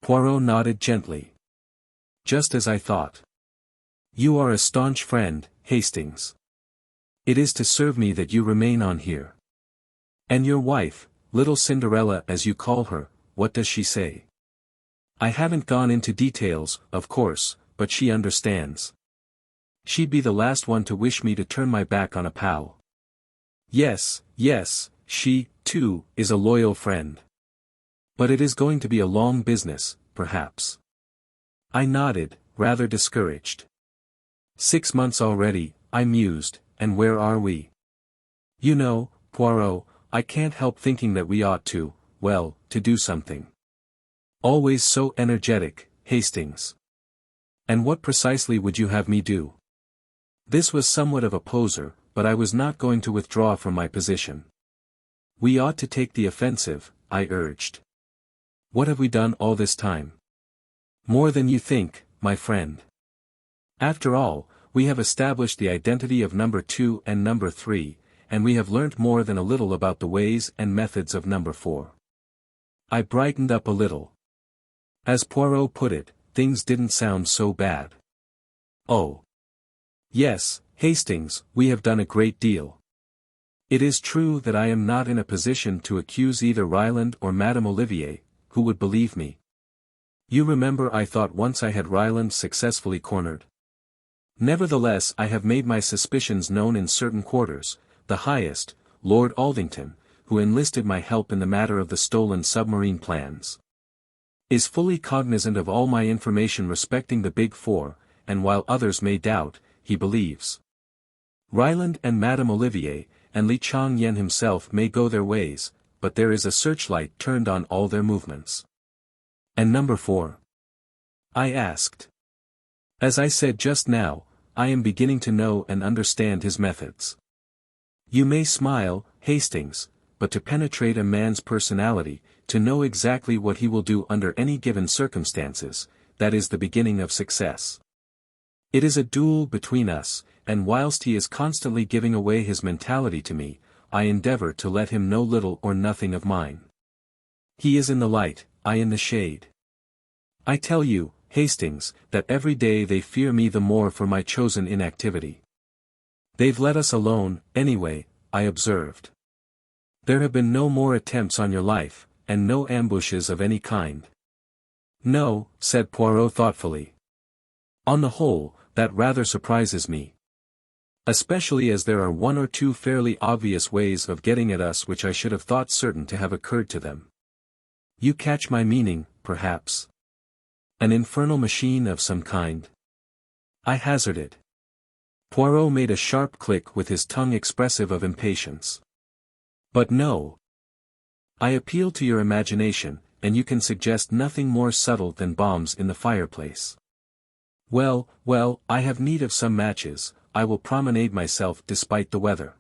Poirot nodded gently. Just as I thought. You are a staunch friend, Hastings. It is to serve me that you remain on here. And your wife, little Cinderella as you call her, what does she say? I haven't gone into details, of course, but she understands. She'd be the last one to wish me to turn my back on a pal. Yes, she, too, is a loyal friend. But it is going to be a long business, perhaps. I nodded, rather discouraged. 6 months already, I mused, and where are we? You know, Poirot, I can't help thinking that we ought to do something. Always so energetic, Hastings. And what precisely would you have me do? This was somewhat of a poser, but I was not going to withdraw from my position. We ought to take the offensive, I urged. What have we done all this time? More than you think, my friend. After all, we have established the identity of number 2 and number 3, and we have learnt more than a little about the ways and methods of number 4. I brightened up a little. As Poirot put it, things didn't sound so bad. Oh. Yes, Hastings, we have done a great deal. It is true that I am not in a position to accuse either Ryland or Madame Olivier, who would believe me. You remember I thought once I had Ryland successfully cornered. Nevertheless I have made my suspicions known in certain quarters, the highest, Lord Aldington, who enlisted my help in the matter of the stolen submarine plans, is fully cognizant of all my information respecting the Big Four, and while others may doubt, he believes. Ryland and Madame Olivier, and Li Chang-yen himself may go their ways, but there is a searchlight turned on all their movements. And number 4? I asked. As I said just now, I am beginning to know and understand his methods. You may smile, Hastings, but to penetrate a man's personality, to know exactly what he will do under any given circumstances, that is the beginning of success. It is a duel between us, and whilst he is constantly giving away his mentality to me, I endeavour to let him know little or nothing of mine. He is in the light, I in the shade. I tell you, Hastings, that every day they fear me the more for my chosen inactivity. They've let us alone, anyway, I observed. There have been no more attempts on your life, and no ambushes of any kind. No, said Poirot thoughtfully. On the whole, that rather surprises me. Especially as there are 1 or 2 fairly obvious ways of getting at us which I should have thought certain to have occurred to them. You catch my meaning, perhaps? An infernal machine of some kind? I hazarded. Poirot made a sharp click with his tongue expressive of impatience. But no. I appeal to your imagination, and you can suggest nothing more subtle than bombs in the fireplace. Well, I have need of some matches, I will promenade myself despite the weather.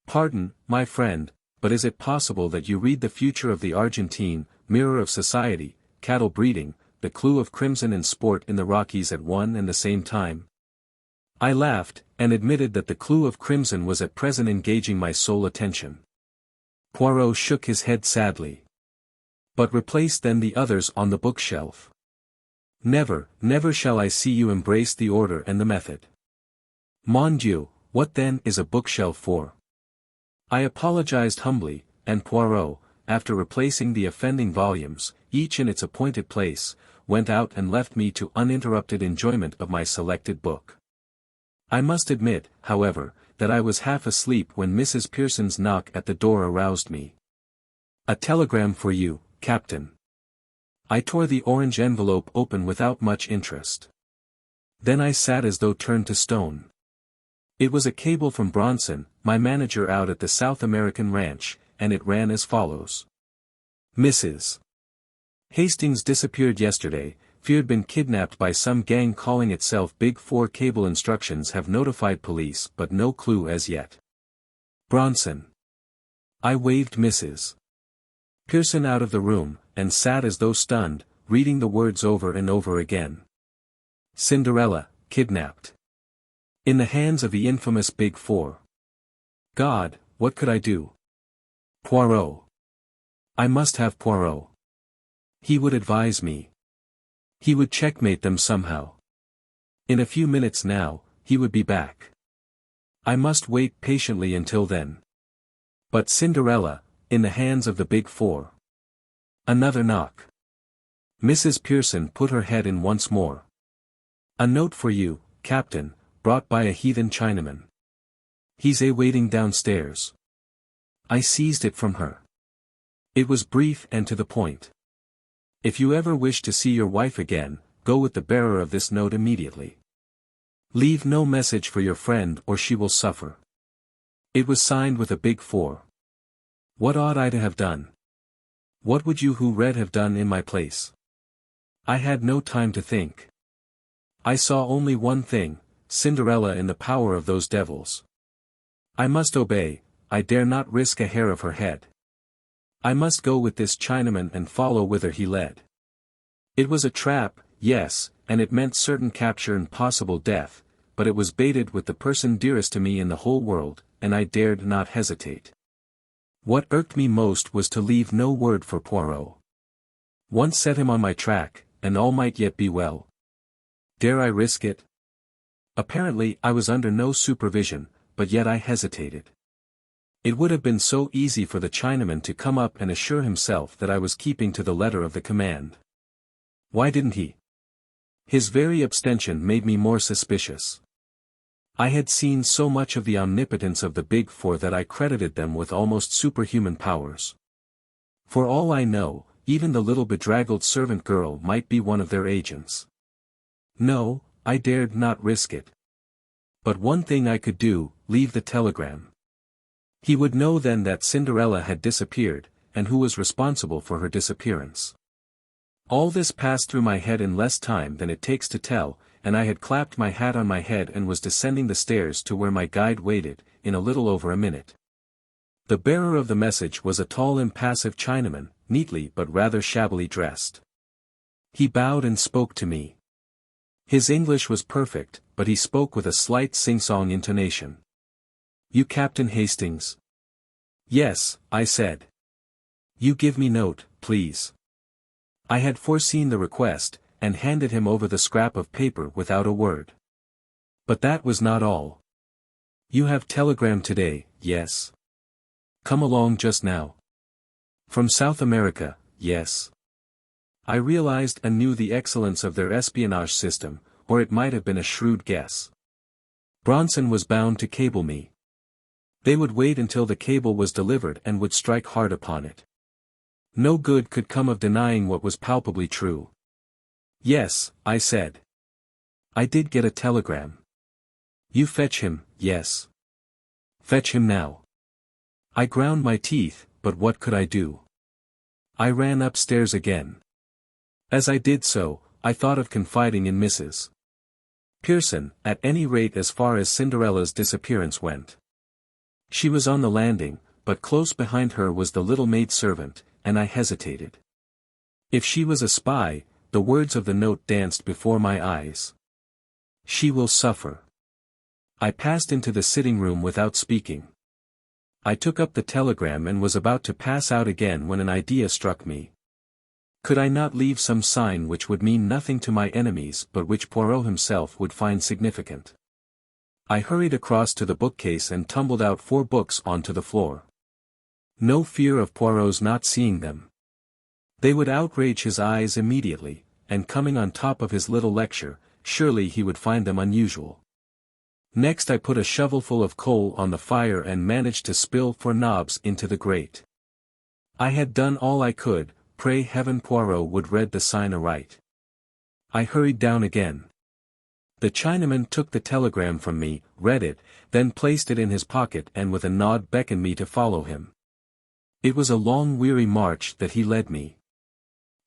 Pardon, my friend, but is it possible that you read the future of the Argentine, mirror of society, cattle breeding, the clue of crimson in sport in the Rockies at one and the same time? I laughed, and admitted that the clue of crimson was at present engaging my sole attention. Poirot shook his head sadly. But replace then the others on the bookshelf. Never, never shall I see you embrace the order and the method. Mon Dieu, what then is a bookshelf for? I apologized humbly, and Poirot, after replacing the offending volumes, each in its appointed place, went out and left me to uninterrupted enjoyment of my selected book. I must admit, however, that I was half asleep when Mrs. Pearson's knock at the door aroused me. "A telegram for you, Captain." I tore the orange envelope open without much interest. Then I sat as though turned to stone. It was a cable from Bronson, my manager out at the South American ranch, and it ran as follows. Mrs. Hastings disappeared yesterday, feared been kidnapped by some gang calling itself Big Four. Cable instructions have notified police but no clue as yet. Bronson. I waved Mrs. Pearson out of the room, and sat as though stunned, reading the words over and over again. Cinderella, kidnapped. In the hands of the infamous Big Four. God, what could I do? Poirot. I must have Poirot. He would advise me. He would checkmate them somehow. In a few minutes now, he would be back. I must wait patiently until then. But Cinderella, in the hands of the Big Four. Another knock. Mrs. Pearson put her head in once more. A note for you, Captain, brought by a heathen Chinaman. He's waiting downstairs. I seized it from her. It was brief and to the point. If you ever wish to see your wife again, go with the bearer of this note immediately. Leave no message for your friend or she will suffer. It was signed with a Big Four. What ought I to have done? What would you who read have done in my place? I had no time to think. I saw only one thing, Cinderella in the power of those devils. I must obey, I dare not risk a hair of her head. I must go with this Chinaman and follow whither he led. It was a trap, yes, and it meant certain capture and possible death, but it was baited with the person dearest to me in the whole world, and I dared not hesitate. What irked me most was to leave no word for Poirot. Once set him on my track, and all might yet be well. Dare I risk it? Apparently I was under no supervision, but yet I hesitated. It would have been so easy for the Chinaman to come up and assure himself that I was keeping to the letter of the command. Why didn't he? His very abstention made me more suspicious. I had seen so much of the omnipotence of the Big Four that I credited them with almost superhuman powers. For all I know, even the little bedraggled servant girl might be one of their agents. No, I dared not risk it. But one thing I could do, leave the telegram. He would know then that Cinderella had disappeared, and who was responsible for her disappearance. All this passed through my head in less time than it takes to tell, and I had clapped my hat on my head and was descending the stairs to where my guide waited, in a little over a minute. The bearer of the message was a tall impassive Chinaman, neatly but rather shabbily dressed. He bowed and spoke to me. His English was perfect, but he spoke with a slight sing-song intonation. You Captain Hastings? Yes, I said. You give me note, please. I had foreseen the request, and handed him over the scrap of paper without a word. But that was not all. You have telegram today, yes. Come along just now. From South America, yes. I realized anew the excellence of their espionage system, or it might have been a shrewd guess. Bronson was bound to cable me. They would wait until the cable was delivered and would strike hard upon it. No good could come of denying what was palpably true. Yes, I said. I did get a telegram. You fetch him, yes. Fetch him now. I ground my teeth, but what could I do? I ran upstairs again. As I did so, I thought of confiding in Mrs. Pearson, at any rate as far as Cinderella's disappearance went. She was on the landing, but close behind her was the little maid-servant, and I hesitated. If she was a spy, the words of the note danced before my eyes. She will suffer. I passed into the sitting room without speaking. I took up the telegram and was about to pass out again when an idea struck me. Could I not leave some sign which would mean nothing to my enemies but which Poirot himself would find significant? I hurried across to the bookcase and tumbled out 4 books onto the floor. No fear of Poirot's not seeing them. They would outrage his eyes immediately, and coming on top of his little lecture, surely he would find them unusual. Next I put a shovelful of coal on the fire and managed to spill 4 knobs into the grate. I had done all I could, pray heaven Poirot would read the sign aright. I hurried down again. The Chinaman took the telegram from me, read it, then placed it in his pocket and with a nod beckoned me to follow him. It was a long weary march that he led me.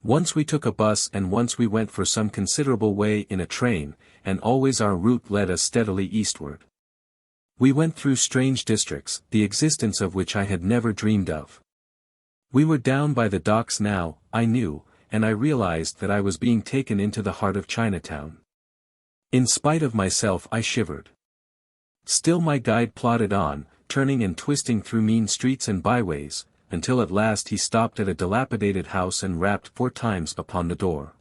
Once we took a bus and once we went for some considerable way in a train, and always our route led us steadily eastward. We went through strange districts, the existence of which I had never dreamed of. We were down by the docks now, I knew, and I realized that I was being taken into the heart of Chinatown. In spite of myself I shivered. Still my guide plodded on, turning and twisting through mean streets and byways, until at last he stopped at a dilapidated house and rapped 4 times upon the door.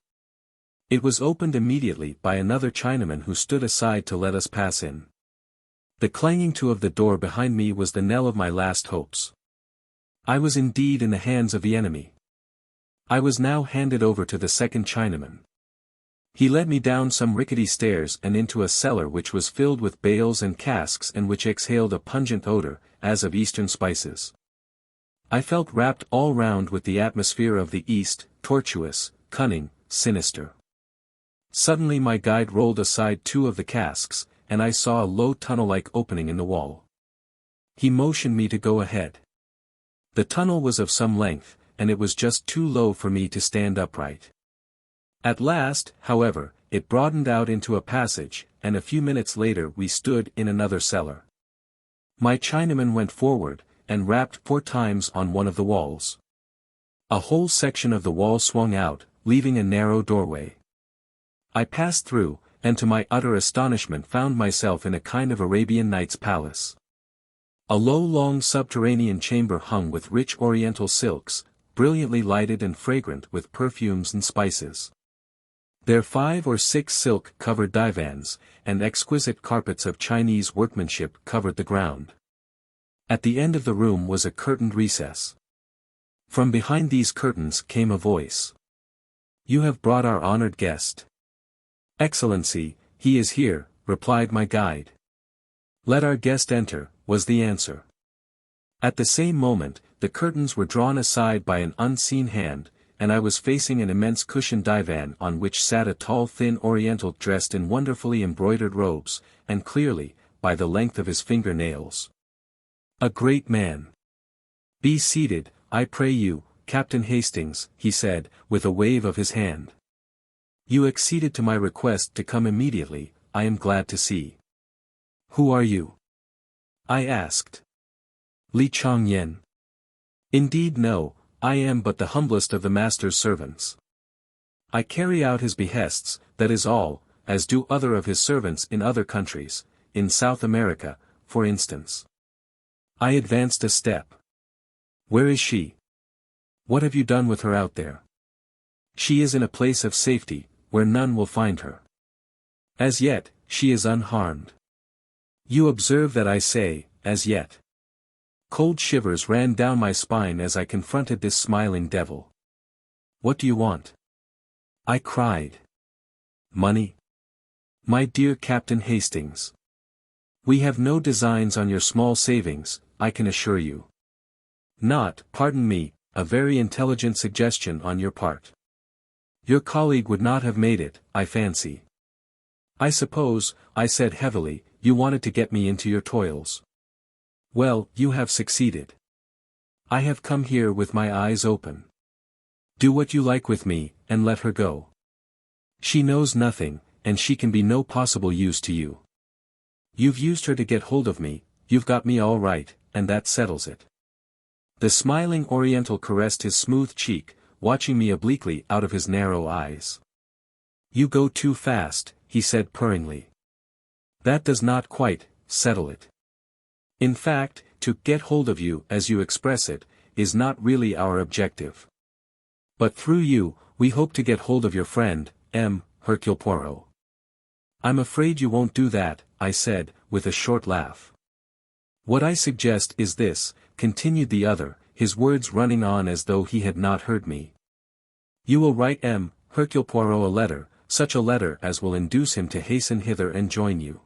It was opened immediately by another Chinaman who stood aside to let us pass in. The clanging to of the door behind me was the knell of my last hopes. I was indeed in the hands of the enemy. I was now handed over to the second Chinaman. He led me down some rickety stairs and into a cellar which was filled with bales and casks and which exhaled a pungent odor, as of Eastern spices. I felt wrapped all round with the atmosphere of the East, tortuous, cunning, sinister. Suddenly my guide rolled aside 2 of the casks, and I saw a low tunnel-like opening in the wall. He motioned me to go ahead. The tunnel was of some length, and it was just too low for me to stand upright. At last, however, it broadened out into a passage, and a few minutes later we stood in another cellar. My Chinaman went forward, and rapped 4 times on one of the walls. A whole section of the wall swung out, leaving a narrow doorway. I passed through, and to my utter astonishment found myself in a kind of Arabian Nights palace. A low long subterranean chamber hung with rich oriental silks, brilliantly lighted and fragrant with perfumes and spices. There 5 or 6 silk-covered divans, and exquisite carpets of Chinese workmanship covered the ground. At the end of the room was a curtained recess. From behind these curtains came a voice. "You have brought our honored guest." "Excellency, he is here," replied my guide. "Let our guest enter," was the answer. At the same moment, the curtains were drawn aside by an unseen hand, and I was facing an immense cushioned divan on which sat a tall thin Oriental dressed in wonderfully embroidered robes, and clearly, by the length of his finger-nails, a great man. "Be seated, I pray you, Captain Hastings," he said, with a wave of his hand. "You acceded to my request to come immediately, I am glad to see." "Who are you?" I asked. "Li Chong-yen." "Indeed no, I am but the humblest of the master's servants. I carry out his behests, that is all, as do other of his servants in other countries, in South America, for instance." I advanced a step. "Where is she? What have you done with her out there?" "She is in a place of safety, where none will find her. As yet, she is unharmed." You observe that I say, "as yet." Cold shivers ran down my spine as I confronted this smiling devil. "What do you want?" I cried. "Money? My dear Captain Hastings. We have no designs on your small savings, I can assure you. Not, pardon me, a very intelligent suggestion on your part. Your colleague would not have made it, I fancy. I suppose," I said heavily, "you wanted to get me into your toils. Well, you have succeeded. I have come here with my eyes open. Do what you like with me, and let her go. She knows nothing, and she can be no possible use to you. You've used her to get hold of me, you've got me all right, and that settles it." The smiling Oriental caressed his smooth cheek, watching me obliquely out of his narrow eyes. You go too fast, he said purringly. That does not quite settle it. In fact, to get hold of you, as you express it, is not really our objective. But through you, we hope to get hold of your friend, Hercule Poirot. I'm afraid you won't do that, I said, with a short laugh. What I suggest is this, continued the other, his words running on as though he had not heard me. You will write Hercule Poirot a letter, such a letter as will induce him to hasten hither and join you.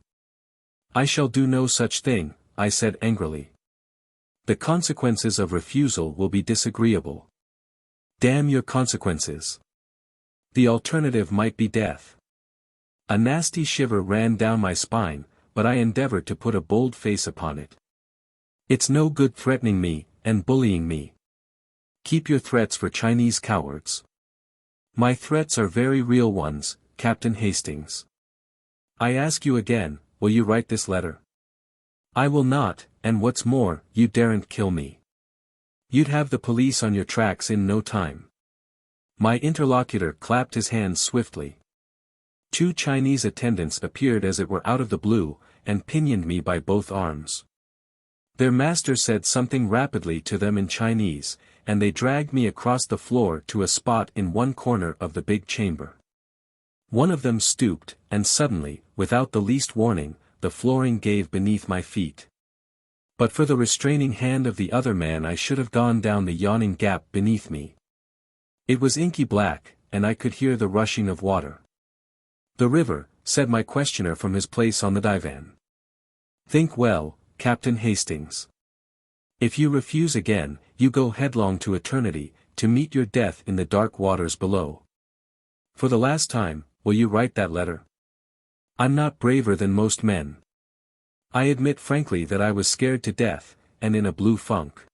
I shall do no such thing, I said angrily. The consequences of refusal will be disagreeable. Damn your consequences. The alternative might be death. A nasty shiver ran down my spine, but I endeavored to put a bold face upon it. It's no good threatening me, and bullying me. Keep your threats for Chinese cowards. My threats are very real ones, Captain Hastings. I ask you again, will you write this letter? I will not, and what's more, you daren't kill me. You'd have the police on your tracks in no time. My interlocutor clapped his hands swiftly. 2 Chinese attendants appeared as it were out of the blue, and pinioned me by both arms. Their master said something rapidly to them in Chinese, and they dragged me across the floor to a spot in one corner of the big chamber. One of them stooped, and suddenly, without the least warning, the flooring gave beneath my feet. But for the restraining hand of the other man I should have gone down the yawning gap beneath me. It was inky black, and I could hear the rushing of water. The river, said my questioner from his place on the divan. Think well, Captain Hastings. If you refuse again, you go headlong to eternity, to meet your death in the dark waters below. For the last time, will you write that letter? I'm not braver than most men. I admit frankly that I was scared to death, and in a blue funk.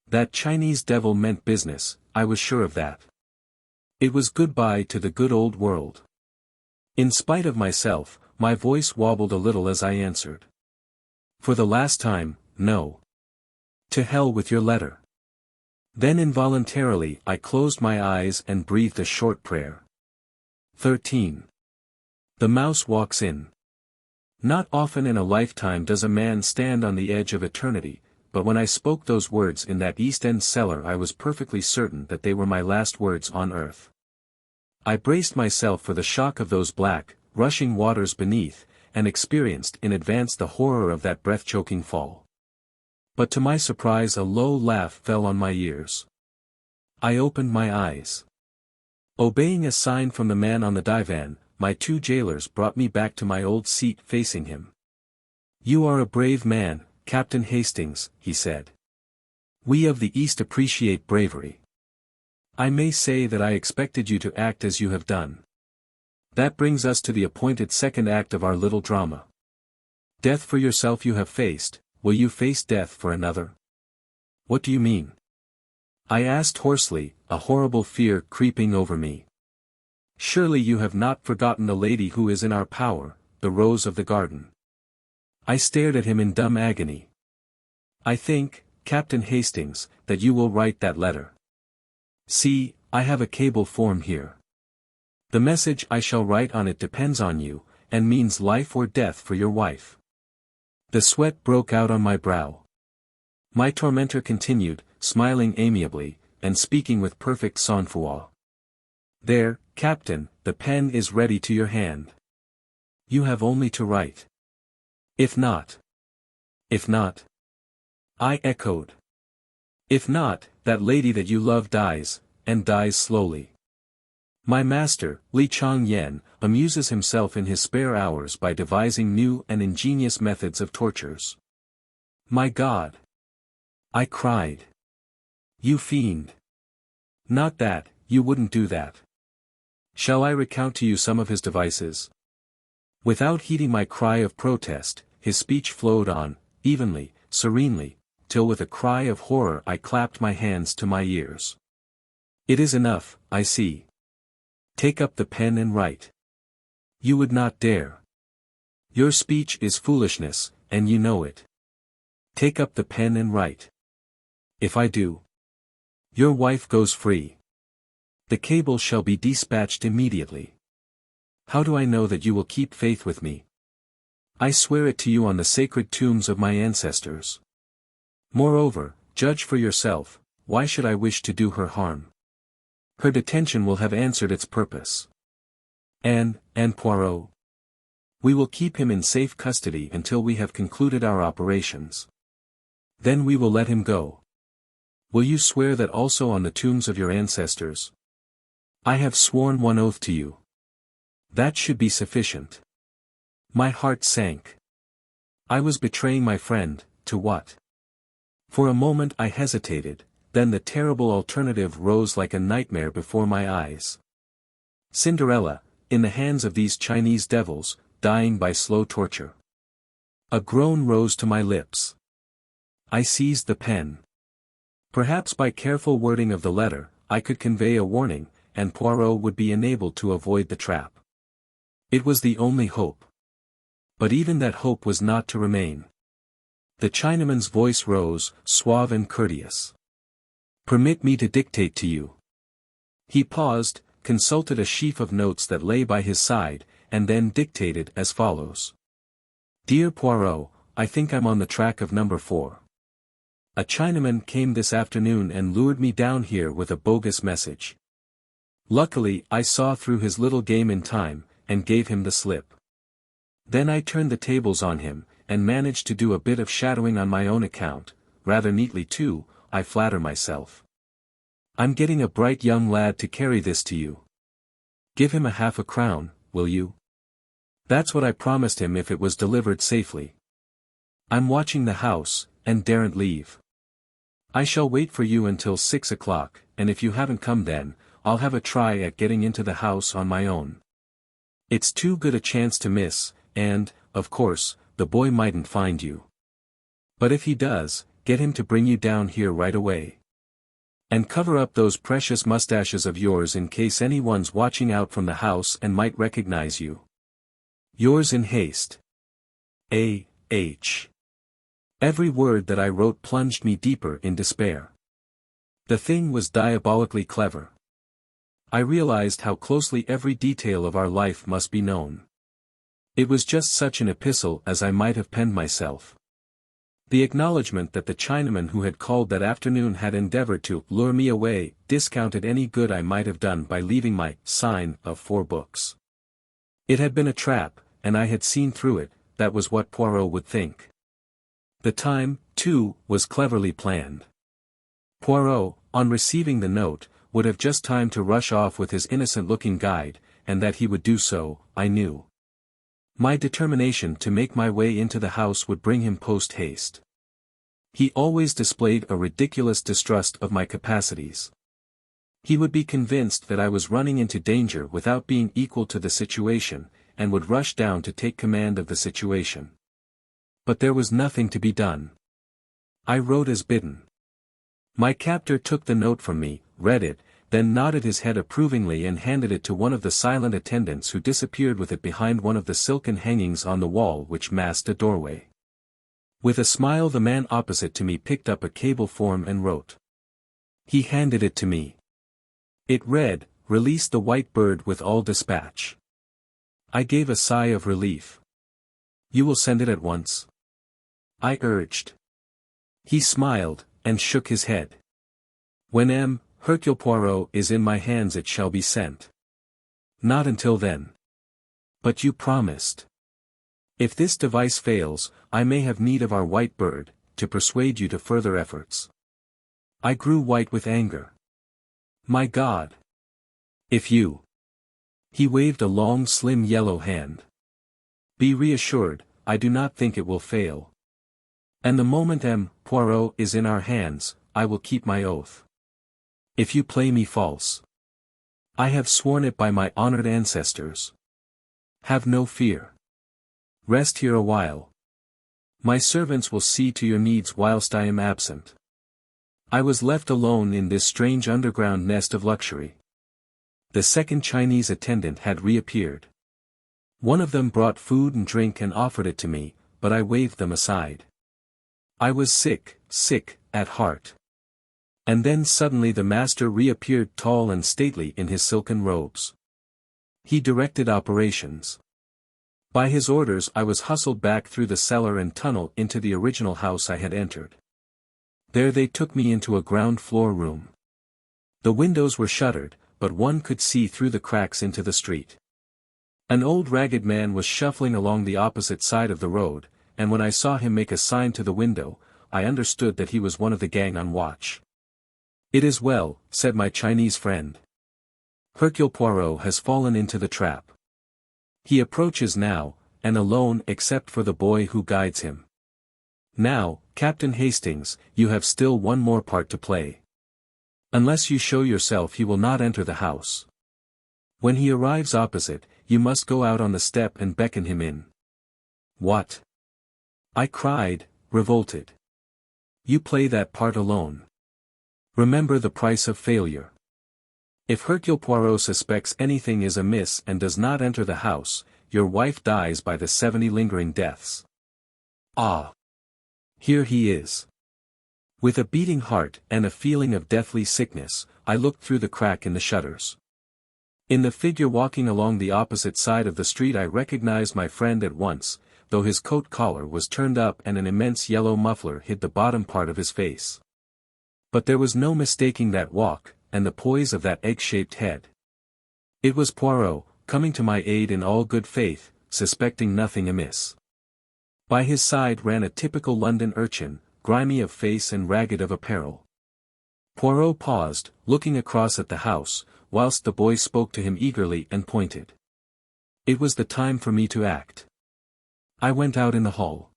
That Chinese devil meant business, I was sure of that. It was goodbye to the good old world. In spite of myself, my voice wobbled a little as I answered. For the last time, no. To hell with your letter. Then involuntarily I closed my eyes and breathed a short prayer. 13. The mouse walks in. Not often in a lifetime does a man stand on the edge of eternity, but when I spoke those words in that East End cellar I was perfectly certain that they were my last words on earth. I braced myself for the shock of those black, rushing waters beneath, and experienced in advance the horror of that breath-choking fall. But to my surprise a low laugh fell on my ears. I opened my eyes. Obeying a sign from the man on the divan, my 2 jailers brought me back to my old seat facing him. You are a brave man, Captain Hastings, he said. We of the East appreciate bravery. I may say that I expected you to act as you have done. That brings us to the appointed second act of our little drama. Death for yourself you have faced, will you face death for another? What do you mean? I asked hoarsely, a horrible fear creeping over me. Surely you have not forgotten the lady who is in our power, the rose of the garden. I stared at him in dumb agony. I think, Captain Hastings, that you will write that letter. See, I have a cable form here. The message I shall write on it depends on you, and means life or death for your wife. The sweat broke out on my brow. My tormentor continued, smiling amiably, and speaking with perfect sang-froid. There, Captain, the pen is ready to your hand. You have only to write. If not. If not. I echoed. If not, that lady that you love dies, and dies slowly. My master, Li Chang-yen, amuses himself in his spare hours by devising new and ingenious methods of tortures. My God! I cried. You fiend! Not that, you wouldn't do that. Shall I recount to you some of his devices? Without heeding my cry of protest, his speech flowed on, evenly, serenely, till with a cry of horror I clapped my hands to my ears. It is enough, I see. Take up the pen and write. You would not dare. Your speech is foolishness, and you know it. Take up the pen and write. If I do, your wife goes free. The cable shall be dispatched immediately. How do I know that you will keep faith with me? I swear it to you on the sacred tombs of my ancestors. Moreover, judge for yourself, why should I wish to do her harm? Her detention will have answered its purpose. And Poirot. We will keep him in safe custody until we have concluded our operations. Then we will let him go. Will you swear that also on the tombs of your ancestors? I have sworn one oath to you. That should be sufficient. My heart sank. I was betraying my friend, to what? For a moment I hesitated, then the terrible alternative rose like a nightmare before my eyes. Cinderella, in the hands of these Chinese devils, dying by slow torture. A groan rose to my lips. I seized the pen. Perhaps by careful wording of the letter, I could convey a warning, and Poirot would be enabled to avoid the trap. It was the only hope. But even that hope was not to remain. The Chinaman's voice rose, suave and courteous. Permit me to dictate to you. He paused, consulted a sheaf of notes that lay by his side, and then dictated as follows. Dear Poirot, I think I'm on the track of number 4. A Chinaman came this afternoon and lured me down here with a bogus message. Luckily I saw through his little game in time, and gave him the slip. Then I turned the tables on him, and managed to do a bit of shadowing on my own account, rather neatly too, I flatter myself. I'm getting a bright young lad to carry this to you. Give him half a crown, will you? That's what I promised him if it was delivered safely. I'm watching the house, and daren't leave. I shall wait for you until 6 o'clock, and if you haven't come then, I'll have a try at getting into the house on my own. It's too good a chance to miss, and, of course, the boy mightn't find you. But if he does, get him to bring you down here right away. And cover up those precious mustaches of yours in case anyone's watching out from the house and might recognize you. Yours in haste. A.H. Every word that I wrote plunged me deeper in despair. The thing was diabolically clever. I realized how closely every detail of our life must be known. It was just such an epistle as I might have penned myself. The acknowledgment that the Chinaman who had called that afternoon had endeavored to lure me away discounted any good I might have done by leaving my sign of 4 books. It had been a trap, and I had seen through it, that was what Poirot would think. The time, too, was cleverly planned. Poirot, on receiving the note, would have just time to rush off with his innocent-looking guide, and that he would do so, I knew. My determination to make my way into the house would bring him post-haste. He always displayed a ridiculous distrust of my capacities. He would be convinced that I was running into danger without being equal to the situation, and would rush down to take command of the situation. But there was nothing to be done. I wrote as bidden. My captor took the note from me, read it, then nodded his head approvingly and handed it to one of the silent attendants who disappeared with it behind one of the silken hangings on the wall which masked a doorway. With a smile the man opposite to me picked up a cable form and wrote. He handed it to me. It read, "Release the white bird with all dispatch." I gave a sigh of relief. "You will send it at once?" I urged. He smiled, and shook his head. "When Hercule Poirot is in my hands it shall be sent. Not until then." "But you promised." "If this device fails, I may have need of our white bird, to persuade you to further efforts." I grew white with anger. "My God! If you—" He waved a long slim yellow hand. "Be reassured, I do not think it will fail. And the moment Poirot is in our hands, I will keep my oath. If you play me false, I have sworn it by my honored ancestors. Have no fear. Rest here a while. My servants will see to your needs whilst I am absent." I was left alone in this strange underground nest of luxury. The second Chinese attendant had reappeared. One of them brought food and drink and offered it to me, but I waved them aside. I was sick at heart. And then suddenly the master reappeared tall and stately in his silken robes. He directed operations. By his orders I was hustled back through the cellar and tunnel into the original house I had entered. There they took me into a ground floor room. The windows were shuttered, but one could see through the cracks into the street. An old ragged man was shuffling along the opposite side of the road, and when I saw him make a sign to the window, I understood that he was one of the gang on watch. "It is well," said my Chinese friend. "Hercule Poirot has fallen into the trap. He approaches now, and alone except for the boy who guides him. Now, Captain Hastings, you have still one more part to play. Unless you show yourself he will not enter the house. When he arrives opposite, you must go out on the step and beckon him in." "What?" I cried, revolted. "You play that part alone. Remember the price of failure. If Hercule Poirot suspects anything is amiss and does not enter the house, your wife dies by the 70 lingering deaths. Ah! Here he is." With a beating heart and a feeling of deathly sickness, I looked through the crack in the shutters. In the figure walking along the opposite side of the street I recognized my friend at once, though his coat collar was turned up and an immense yellow muffler hid the bottom part of his face. But there was no mistaking that walk, and the poise of that egg-shaped head. It was Poirot, coming to my aid in all good faith, suspecting nothing amiss. By his side ran a typical London urchin, grimy of face and ragged of apparel. Poirot paused, looking across at the house, whilst the boy spoke to him eagerly and pointed. It was the time for me to act. I went out in the hall.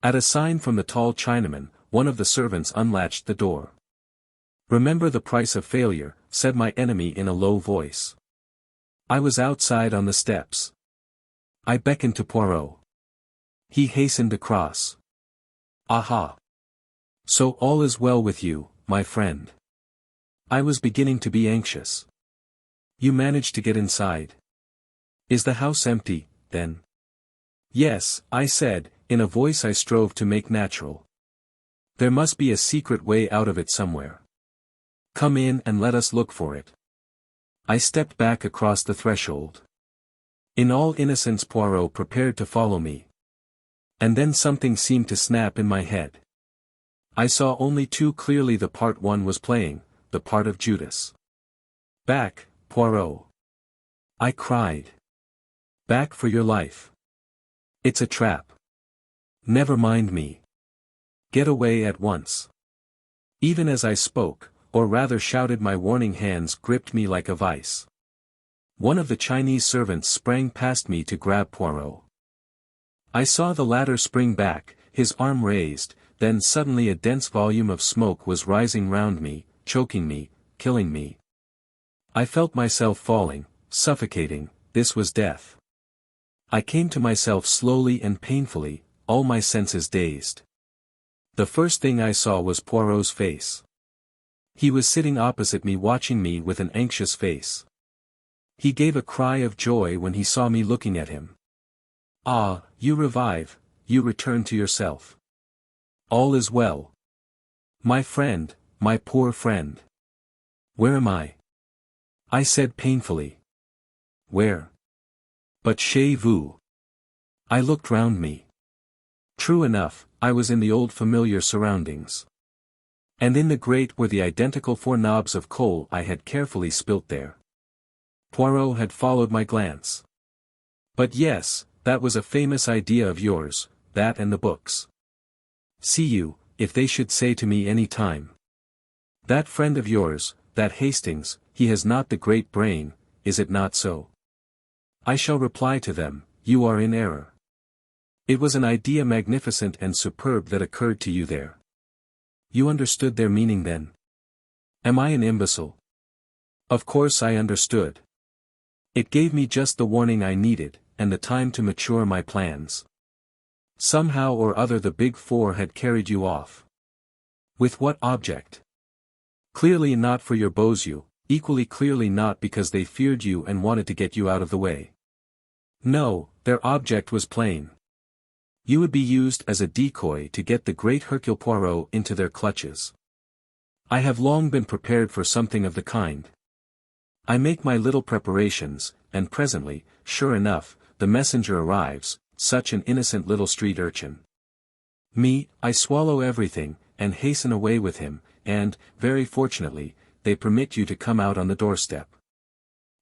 At a sign from the tall Chinaman, one of the servants unlatched the door. "Remember the price of failure," said my enemy in a low voice. I was outside on the steps. I beckoned to Poirot. He hastened across. "Aha! So all is well with you, my friend." I was beginning to be anxious. "You managed to get inside? Is the house empty, then?" "Yes," I said, in a voice I strove to make natural. "There must be a secret way out of it somewhere. Come in and let us look for it." I stepped back across the threshold. In all innocence Poirot prepared to follow me. And then something seemed to snap in my head. I saw only too clearly the part one was playing, the part of Judas. "Back, Poirot!" I cried. "Back for your life. It's a trap. Never mind me. Get away at once." Even as I spoke, or rather shouted, my warning hands gripped me like a vice. One of the Chinese servants sprang past me to grab Poirot. I saw the latter spring back, his arm raised, then suddenly a dense volume of smoke was rising round me, choking me, killing me. I felt myself falling, suffocating. This was death. I came to myself slowly and painfully, all my senses dazed. The first thing I saw was Poirot's face. He was sitting opposite me watching me with an anxious face. He gave a cry of joy when he saw me looking at him. "Ah, you revive, you return to yourself. All is well. My friend, my poor friend. Where am I?" I said painfully. "Where? But chez vous." I looked round me. True enough, I was in the old familiar surroundings. And in the grate were the identical 4 knobs of coal I had carefully spilt there. Poirot had followed my glance. "But yes, that was a famous idea of yours, that and the books. See you, if they should say to me any time, 'That friend of yours, that Hastings, he has not the great brain, is it not so?' I shall reply to them, 'You are in error.' It was an idea magnificent and superb that occurred to you there. You understood their meaning then? Am I an imbecile? Of course I understood. It gave me just the warning I needed, and the time to mature my plans. Somehow or other the Big Four had carried you off. With what object? Clearly not for your beaux-yeux, equally clearly not because they feared you and wanted to get you out of the way. No, their object was plain. You would be used as a decoy to get the great Hercule Poirot into their clutches. I have long been prepared for something of the kind. I make my little preparations, and presently, sure enough, the messenger arrives, such an innocent little street urchin. I swallow everything, and hasten away with him, and, very fortunately, they permit you to come out on the doorstep.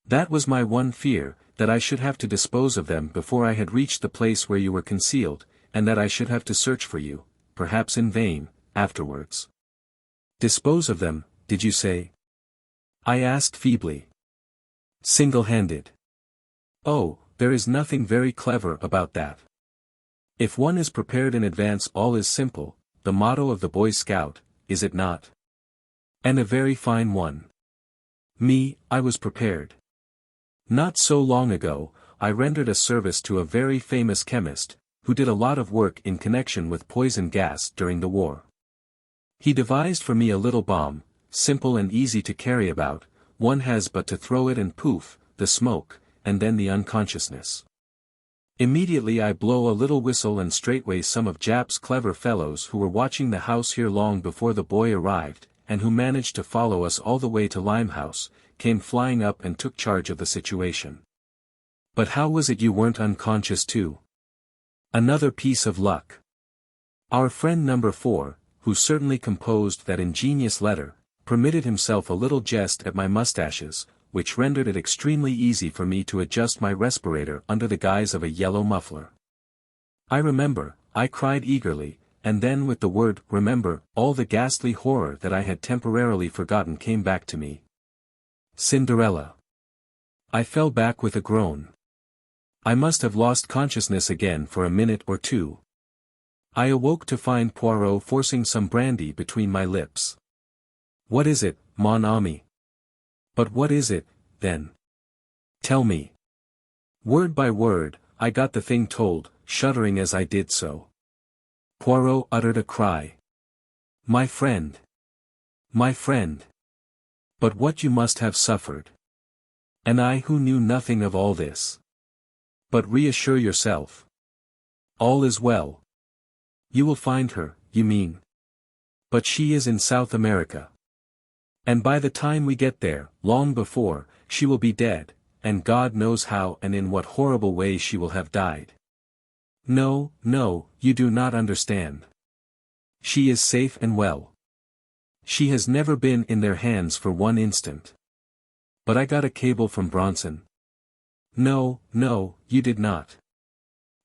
That was my one fear, that I should have to dispose of them before I had reached the place where you were concealed, and that I should have to search for you, perhaps in vain, afterwards. Dispose of them, did you say? I asked feebly. Single-handed. Oh, there is nothing very clever about that. If one is prepared in advance, all is simple, the motto of the Boy Scout, is it not? And a very fine one. I was prepared. Not so long ago, I rendered a service to a very famous chemist, who did a lot of work in connection with poison gas during the war. He devised for me a little bomb, simple and easy to carry about, one has but to throw it and poof, the smoke, and then the unconsciousness. Immediately I blow a little whistle and straightway some of Jap's clever fellows who were watching the house here long before the boy arrived, and who managed to follow us all the way to Limehouse, came flying up and took charge of the situation. But how was it you weren't unconscious too? Another piece of luck. Our friend number 4, who certainly composed that ingenious letter, permitted himself a little jest at my mustaches, which rendered it extremely easy for me to adjust my respirator under the guise of a yellow muffler. I remember, I cried eagerly, and then with the word remember, all the ghastly horror that I had temporarily forgotten came back to me. Cinderella. I fell back with a groan. I must have lost consciousness again for a minute or two. I awoke to find Poirot forcing some brandy between my lips. What is it, mon ami? But what is it, then? Tell me. Word by word, I got the thing told, shuddering as I did so. Poirot uttered a cry. My friend! My friend! But what you must have suffered! And I who knew nothing of all this! But reassure yourself. All is well. You will find her, you mean? But she is in South America. And by the time we get there, long before, she will be dead, and God knows how and in what horrible way she will have died. No, you do not understand. She is safe and well. She has never been in their hands for one instant. But I got a cable from Bronson. No, you did not.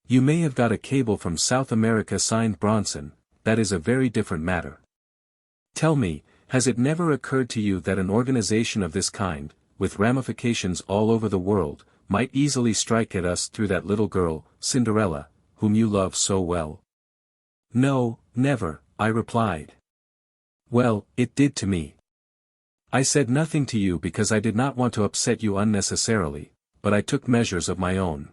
You may have got a cable from South America signed Bronson, that is a very different matter. Tell me, has it never occurred to you that an organization of this kind, with ramifications all over the world, might easily strike at us through that little girl, Cinderella, whom you love so well? No, never, I replied. Well, it did to me. I said nothing to you because I did not want to upset you unnecessarily, but I took measures of my own.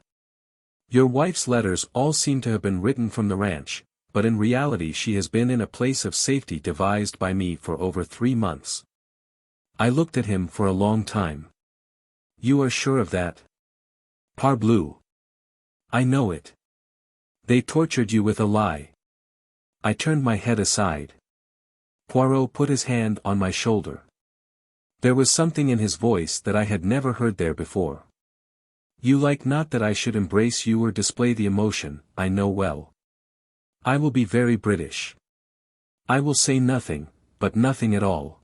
Your wife's letters all seem to have been written from the ranch, but in reality she has been in a place of safety devised by me for over 3 months. I looked at him for a long time. You are sure of that? Parbleu! I know it. They tortured you with a lie. I turned my head aside. Poirot put his hand on my shoulder. There was something in his voice that I had never heard there before. You like not that I should embrace you or display the emotion, I know well. I will be very British. I will say nothing, but nothing at all.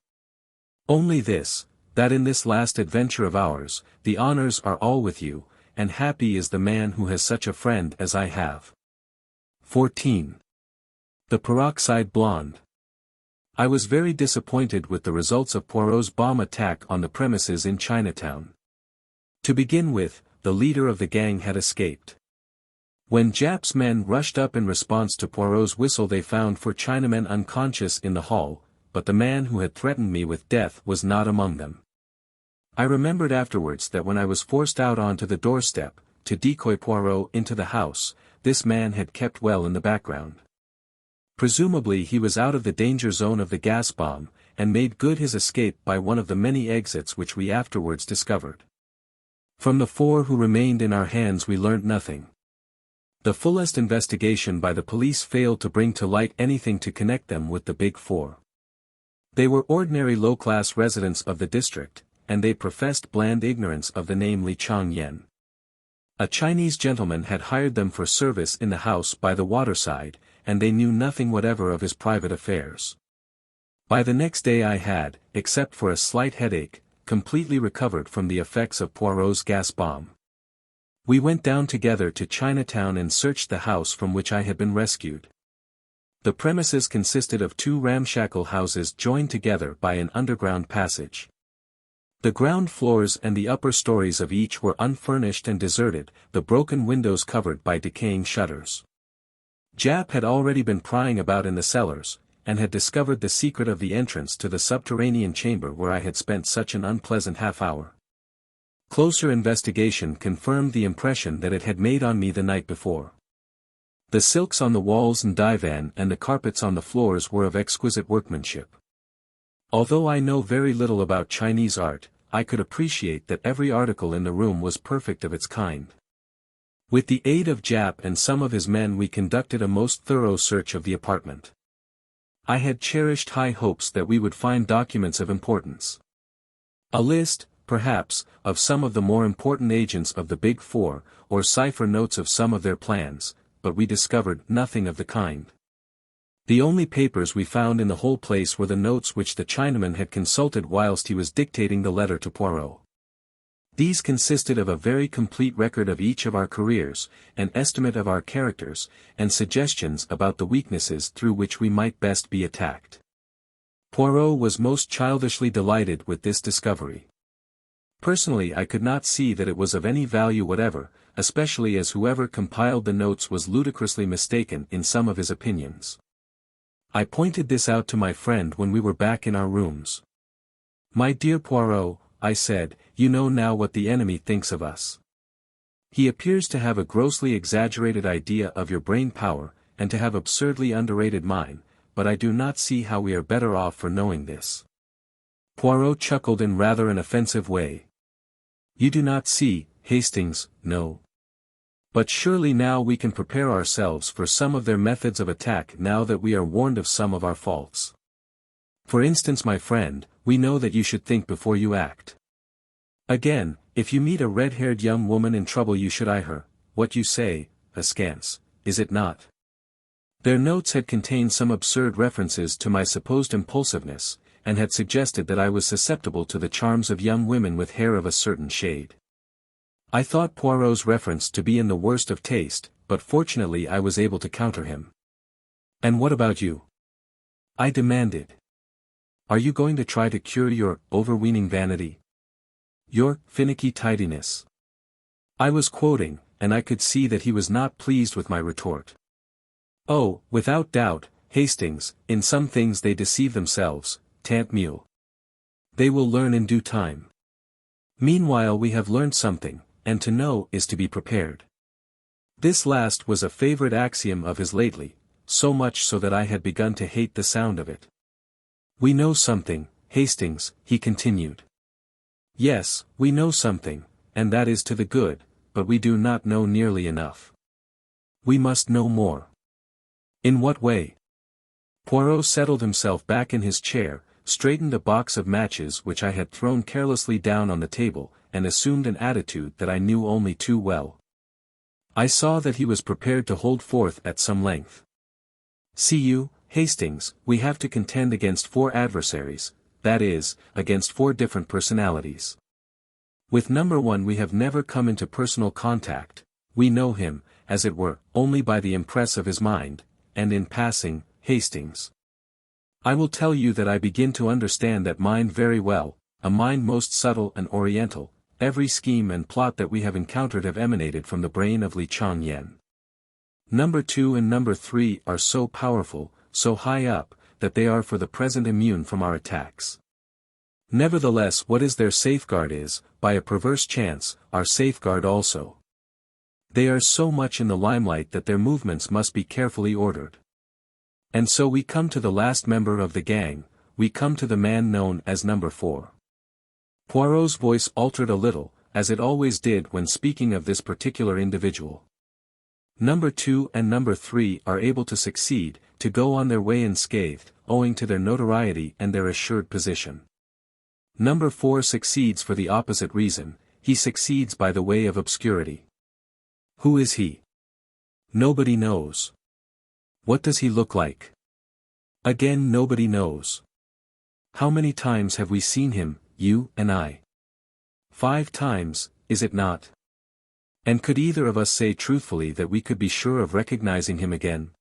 Only this, that in this last adventure of ours, the honors are all with you, and happy is the man who has such a friend as I have. 14. The Peroxide Blonde. I was very disappointed with the results of Poirot's bomb attack on the premises in Chinatown. To begin with, the leader of the gang had escaped. When Jap's men rushed up in response to Poirot's whistle they found 4 Chinamen unconscious in the hall, but the man who had threatened me with death was not among them. I remembered afterwards that when I was forced out onto the doorstep, to decoy Poirot into the house, this man had kept well in the background. Presumably he was out of the danger zone of the gas bomb, and made good his escape by one of the many exits which we afterwards discovered. From the 4 who remained in our hands we learnt nothing. The fullest investigation by the police failed to bring to light anything to connect them with the Big 4. They were ordinary low-class residents of the district, and they professed bland ignorance of the name Li Changyan. A Chinese gentleman had hired them for service in the house by the waterside, and they knew nothing whatever of his private affairs. By the next day I had, except for a slight headache, completely recovered from the effects of Poirot's gas bomb. We went down together to Chinatown and searched the house from which I had been rescued. The premises consisted of two ramshackle houses joined together by an underground passage. The ground floors and the upper stories of each were unfurnished and deserted, the broken windows covered by decaying shutters. Jap had already been prying about in the cellars, and had discovered the secret of the entrance to the subterranean chamber where I had spent such an unpleasant half-hour. Closer investigation confirmed the impression that it had made on me the night before. The silks on the walls and divan and the carpets on the floors were of exquisite workmanship. Although I know very little about Chinese art, I could appreciate that every article in the room was perfect of its kind. With the aid of Jap and some of his men we conducted a most thorough search of the apartment. I had cherished high hopes that we would find documents of importance. A list, perhaps, of some of the more important agents of the Big Four, or cipher notes of some of their plans, but we discovered nothing of the kind. The only papers we found in the whole place were the notes which the Chinaman had consulted whilst he was dictating the letter to Poirot. These consisted of a very complete record of each of our careers, an estimate of our characters, and suggestions about the weaknesses through which we might best be attacked. Poirot was most childishly delighted with this discovery. Personally I could not see that it was of any value whatever, especially as whoever compiled the notes was ludicrously mistaken in some of his opinions. I pointed this out to my friend when we were back in our rooms. "My dear Poirot," I said, "you know now what the enemy thinks of us. He appears to have a grossly exaggerated idea of your brain power, and to have absurdly underrated mine, but I do not see how we are better off for knowing this." Poirot chuckled in rather an offensive way. "You do not see, Hastings, no. But surely now we can prepare ourselves for some of their methods of attack now that we are warned of some of our faults. For instance, my friend, we know that you should think before you act. Again, if you meet a red-haired young woman in trouble you should eye her, what you say, askance, is it not?" Their notes had contained some absurd references to my supposed impulsiveness, and had suggested that I was susceptible to the charms of young women with hair of a certain shade. I thought Poirot's reference to be in the worst of taste, but fortunately I was able to counter him. "And what about you?" I demanded. "Are you going to try to cure your overweening vanity? Your finicky tidiness?" I was quoting, and I could see that he was not pleased with my retort. "Oh, without doubt, Hastings, in some things they deceive themselves, tant mieux. They will learn in due time. Meanwhile we have learned something, and to know is to be prepared." This last was a favorite axiom of his lately, so much so that I had begun to hate the sound of it. "We know something, Hastings," he continued. "Yes, we know something, and that is to the good, but we do not know nearly enough. We must know more." "In what way?" Poirot settled himself back in his chair, straightened a box of matches which I had thrown carelessly down on the table, and assumed an attitude that I knew only too well. I saw that he was prepared to hold forth at some length. "See you, Hastings, we have to contend against 4 adversaries, that is, against 4 different personalities. With number 1 we have never come into personal contact, we know him, as it were, only by the impress of his mind, and in passing, Hastings. I will tell you that I begin to understand that mind very well, a mind most subtle and oriental. Every scheme and plot that we have encountered have emanated from the brain of Li Changyan. Number 2 and number 3 are so powerful, so high up, that they are for the present immune from our attacks. Nevertheless, what is their safeguard is, by a perverse chance, our safeguard also. They are so much in the limelight that their movements must be carefully ordered. And so we come to the last member of the gang, we come to the man known as number 4. Poirot's voice altered a little, as it always did when speaking of this particular individual. Number 2 and number 3 are able to succeed, to go on their way unscathed, owing to their notoriety and their assured position. Number 4 succeeds for the opposite reason, he succeeds by the way of obscurity. Who is he? Nobody knows. What does he look like? Again, nobody knows. How many times have we seen him, you and I? 5 times, is it not? And could either of us say truthfully that we could be sure of recognizing him again?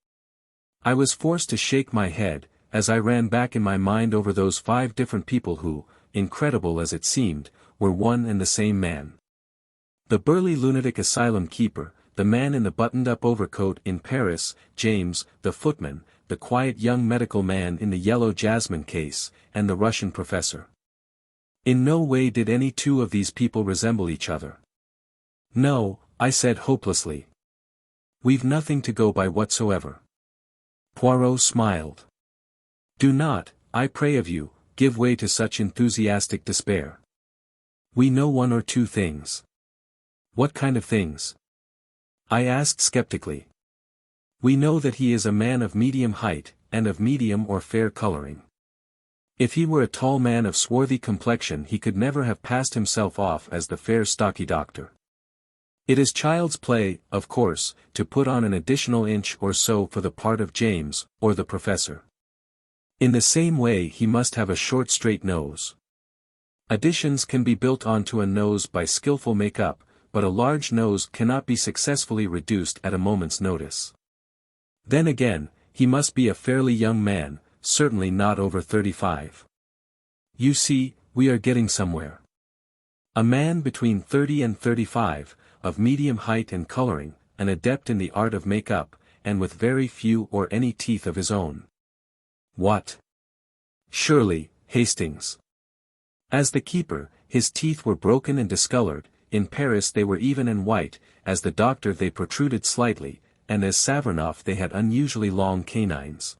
I was forced to shake my head, as I ran back in my mind over those 5 different people who, incredible as it seemed, were one and the same man. The burly lunatic asylum keeper, the man in the buttoned-up overcoat in Paris, James, the footman, the quiet young medical man in the yellow jasmine case, and the Russian professor. In no way did any 2 of these people resemble each other. No, I said hopelessly. We've nothing to go by whatsoever. Poirot smiled. Do not, I pray of you, give way to such enthusiastic despair. We know 1 or 2 things. What kind of things? I asked skeptically. We know that he is a man of medium height, and of medium or fair coloring. If he were a tall man of swarthy complexion he could never have passed himself off as the fair stocky doctor. It is child's play, of course, to put on an additional inch or so for the part of James, or the professor. In the same way he must have a short straight nose. Additions can be built onto a nose by skillful make-up, but a large nose cannot be successfully reduced at a moment's notice. Then again, he must be a fairly young man, certainly not over 35. You see, we are getting somewhere. A man between 30 and 35, of medium height and coloring, an adept in the art of make-up, and with very few or any teeth of his own. What? Surely, Hastings. As the keeper, his teeth were broken and discolored, in Paris they were even and white, as the doctor they protruded slightly, and as Savernoff they had unusually long canines.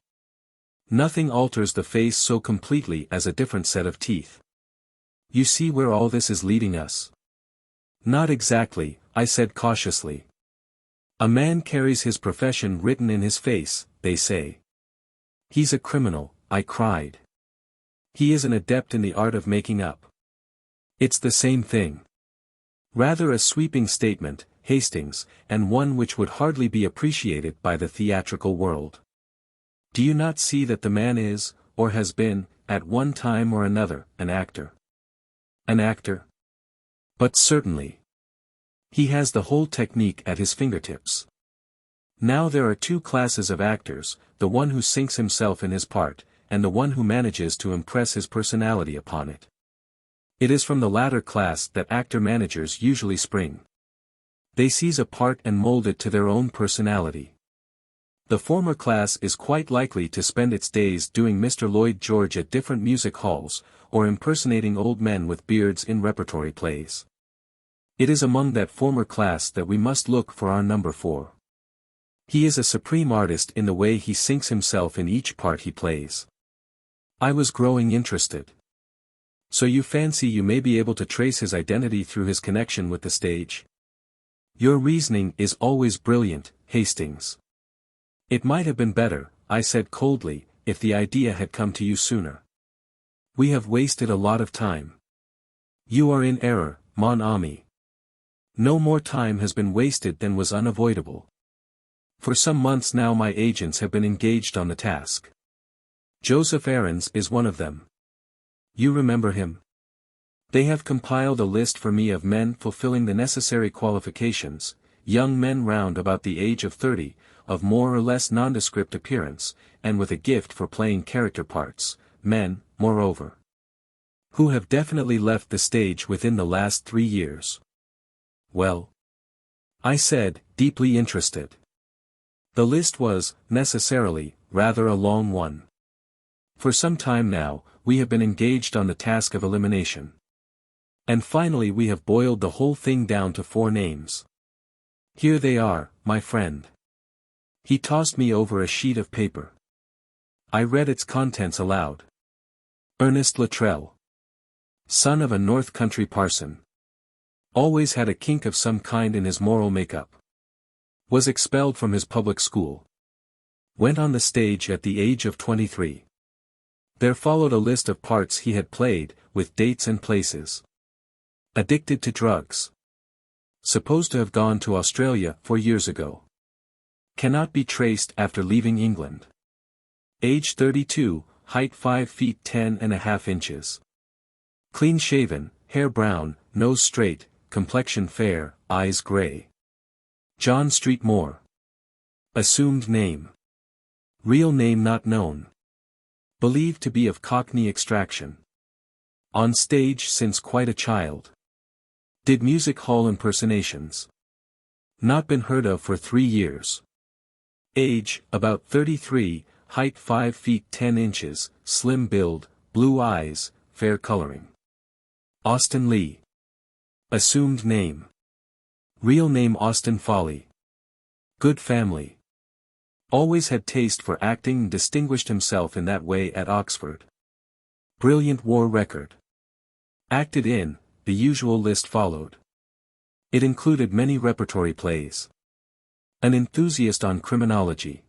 Nothing alters the face so completely as a different set of teeth. You see where all this is leading us? Not exactly, I said cautiously. A man carries his profession written in his face, they say. He's a criminal, I cried. He is an adept in the art of making up. It's the same thing. Rather a sweeping statement, Hastings, and one which would hardly be appreciated by the theatrical world. Do you not see that the man is, or has been, at one time or another, an actor? An actor? But certainly. He has the whole technique at his fingertips. Now there are 2 classes of actors, the one who sinks himself in his part, and the one who manages to impress his personality upon it. It is from the latter class that actor-managers usually spring. They seize a part and mold it to their own personality. The former class is quite likely to spend its days doing Mr. Lloyd George at different music halls, or impersonating old men with beards in repertory plays. It is among that former class that we must look for our number 4. He is a supreme artist in the way he sinks himself in each part he plays. I was growing interested. So you fancy you may be able to trace his identity through his connection with the stage? Your reasoning is always brilliant, Hastings. It might have been better, I said coldly, if the idea had come to you sooner. We have wasted a lot of time. You are in error, mon ami. No more time has been wasted than was unavoidable. For some months now my agents have been engaged on the task. Joseph Aarons is one of them. You remember him? They have compiled a list for me of men fulfilling the necessary qualifications, young men round about the age of 30, of more or less nondescript appearance, and with a gift for playing character parts, men, moreover, who have definitely left the stage within the last 3 years. Well? I said, deeply interested. The list was, necessarily, rather a long one. For some time now, we have been engaged on the task of elimination. And finally we have boiled the whole thing down to 4 names. Here they are, my friend. He tossed me over a sheet of paper. I read its contents aloud. Ernest Luttrell. Son of a North Country parson. Always had a kink of some kind in his moral make-up. Was expelled from his public school. Went on the stage at the age of 23. There followed a list of parts he had played, with dates and places. Addicted to drugs. Supposed to have gone to Australia 4 years ago. Cannot be traced after leaving England. Age 32, height 5 feet 10.5 inches. Clean shaven, hair brown, nose straight, complexion fair, eyes grey. John Street Moore. Assumed name. Real name not known. Believed to be of Cockney extraction. On stage since quite a child. Did music hall impersonations. Not been heard of for 3 years. Age, about 33, height 5 feet 10 inches, slim build, blue eyes, fair coloring. Austin Lee. Assumed name. Real name Austin Foley. Good family. Always had taste for acting and distinguished himself in that way at Oxford. Brilliant war record. Acted in, the usual list followed. It included many repertory plays. An enthusiast on criminology.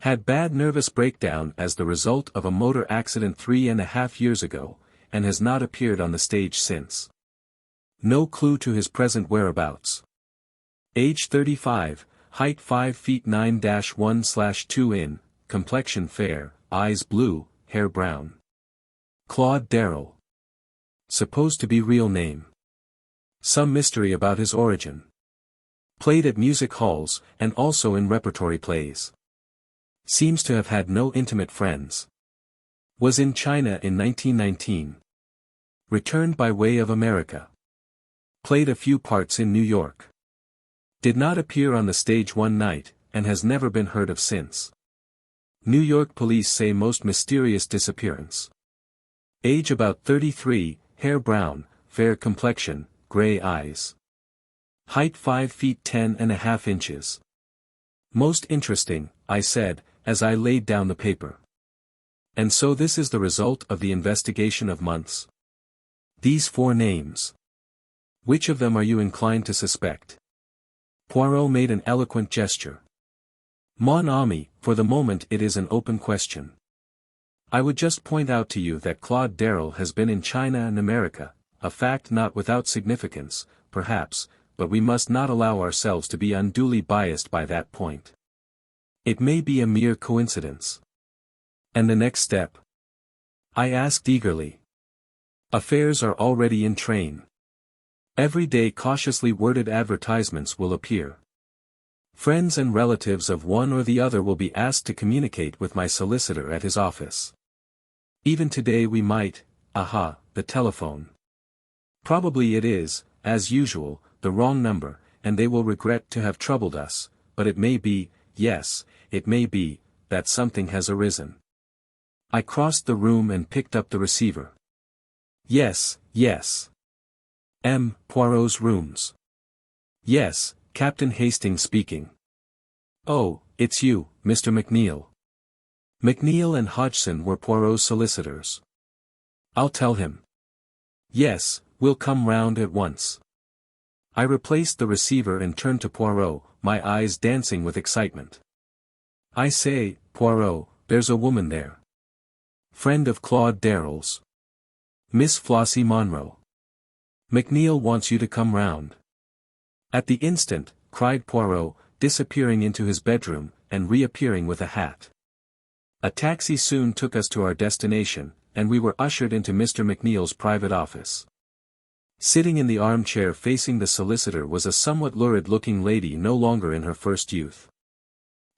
Had bad nervous breakdown as the result of a motor accident 3.5 years ago, and has not appeared on the stage since. No clue to his present whereabouts. Age 35, height 5 feet 9-1/2 in, complexion fair, eyes blue, hair brown. Claude Darrell. Supposed to be real name. Some mystery about his origin. Played at music halls, and also in repertory plays. Seems to have had no intimate friends. Was in China in 1919. Returned by way of America. Played a few parts in New York. Did not appear on the stage one night, and has never been heard of since. New York police say most mysterious disappearance. Age about 33, hair brown, fair complexion, gray eyes. Height 5 feet 10.5 inches. Most interesting, I said, as I laid down the paper. And so this is the result of the investigation of months. These 4 names. Which of them are you inclined to suspect? Poirot made an eloquent gesture. Mon ami, for the moment it is an open question. I would just point out to you that Claude Darrell has been in China and America, a fact not without significance, perhaps, but we must not allow ourselves to be unduly biased by that point. It may be a mere coincidence. And the next step? I asked eagerly. Affairs are already in train. Every day cautiously worded advertisements will appear. Friends and relatives of one or the other will be asked to communicate with my solicitor at his office. Even today we might, the telephone. Probably it is, as usual, the wrong number, and they will regret to have troubled us, but it may be, yes, it may be, that something has arisen. I crossed the room and picked up the receiver. Yes, yes. M. Poirot's rooms. Yes, Captain Hastings speaking. Oh, it's you, Mr. McNeil. McNeil and Hodgson were Poirot's solicitors. I'll tell him. Yes, we'll come round at once. I replaced the receiver and turned to Poirot, my eyes dancing with excitement. I say, Poirot, there's a woman there. Friend of Claude Darrell's. Miss Flossie Monroe. McNeil wants you to come round. At the instant, cried Poirot, disappearing into his bedroom, and reappearing with a hat. A taxi soon took us to our destination, and we were ushered into Mr. McNeil's private office. Sitting in the armchair facing the solicitor was a somewhat lurid-looking lady no longer in her first youth.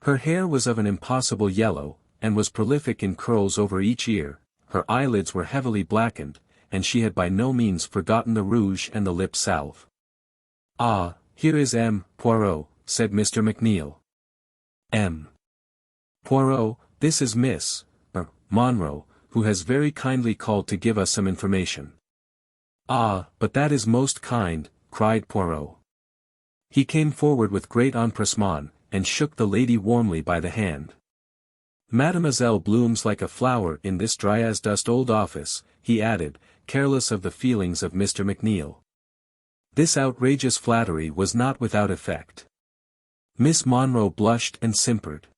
Her hair was of an impossible yellow, and was prolific in curls over each ear, her eyelids were heavily blackened, and she had by no means forgotten the rouge and the lip salve. Ah, here is M. Poirot, said Mr. McNeil. M. Poirot, this is Miss Monroe, who has very kindly called to give us some information. Ah, but that is most kind, cried Poirot. He came forward with great empressement, and shook the lady warmly by the hand. Mademoiselle blooms like a flower in this dry-as-dust old office, he added, careless of the feelings of Mr. McNeil. This outrageous flattery was not without effect. Miss Monroe blushed and simpered.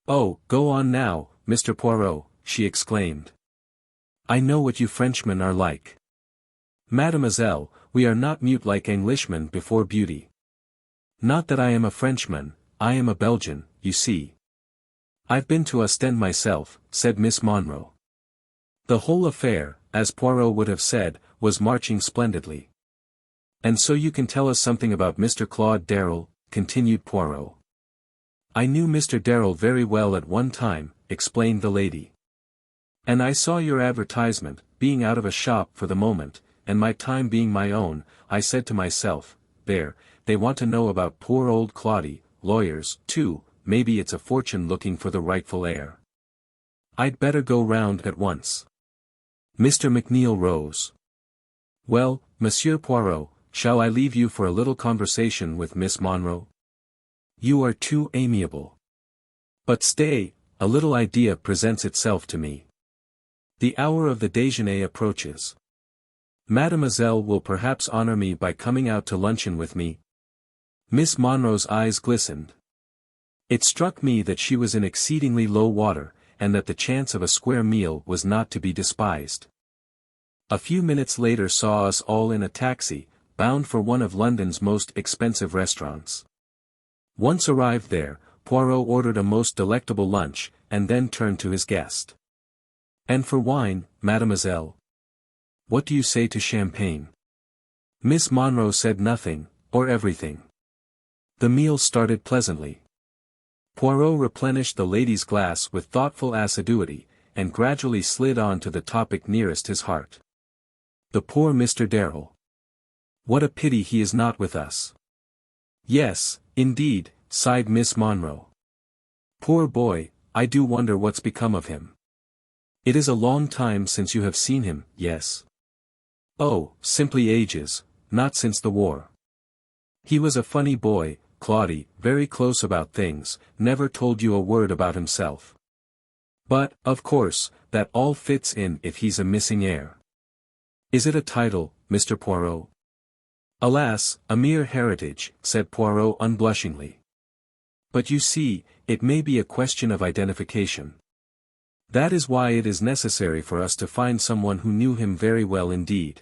Oh, go on now, Mr. Poirot, she exclaimed. I know what you Frenchmen are like. Mademoiselle, we are not mute like Englishmen before beauty. Not that I am a Frenchman, I am a Belgian, you see. I've been to Ostend myself, said Miss Monro. The whole affair, as Poirot would have said, was marching splendidly. And so you can tell us something about Mr. Claude Darrell, continued Poirot. I knew Mr. Darrell very well at one time, explained the lady. And I saw your advertisement, being out of a shop for the moment, and my time being my own, I said to myself, there, they want to know about poor old Claudie, lawyers, too, maybe it's a fortune looking for the rightful heir. I'd better go round at once. Mr. McNeil rose. Well, Monsieur Poirot, shall I leave you for a little conversation with Miss Monro? You are too amiable. But stay, a little idea presents itself to me. The hour of the déjeuner approaches. Mademoiselle will perhaps honor me by coming out to luncheon with me. Miss Monro's eyes glistened. It struck me that she was in exceedingly low water, and that the chance of a square meal was not to be despised. A few minutes later saw us all in a taxi, bound for one of London's most expensive restaurants. Once arrived there, Poirot ordered a most delectable lunch, and then turned to his guest. And for wine, mademoiselle? What do you say to champagne? Miss Monro said nothing, or everything. The meal started pleasantly. Poirot replenished the lady's glass with thoughtful assiduity, and gradually slid on to the topic nearest his heart. The poor Mr. Darrell. What a pity he is not with us. Yes, indeed, sighed Miss Monro. Poor boy, I do wonder what's become of him. It is a long time since you have seen him, yes. Oh, simply ages, not since the war. He was a funny boy, Claudie, very close about things, never told you a word about himself. But, of course, that all fits in if he's a missing heir. Is it a title, Mr. Poirot? Alas, a mere heritage, said Poirot unblushingly. But you see, it may be a question of identification. That is why it is necessary for us to find someone who knew him very well indeed.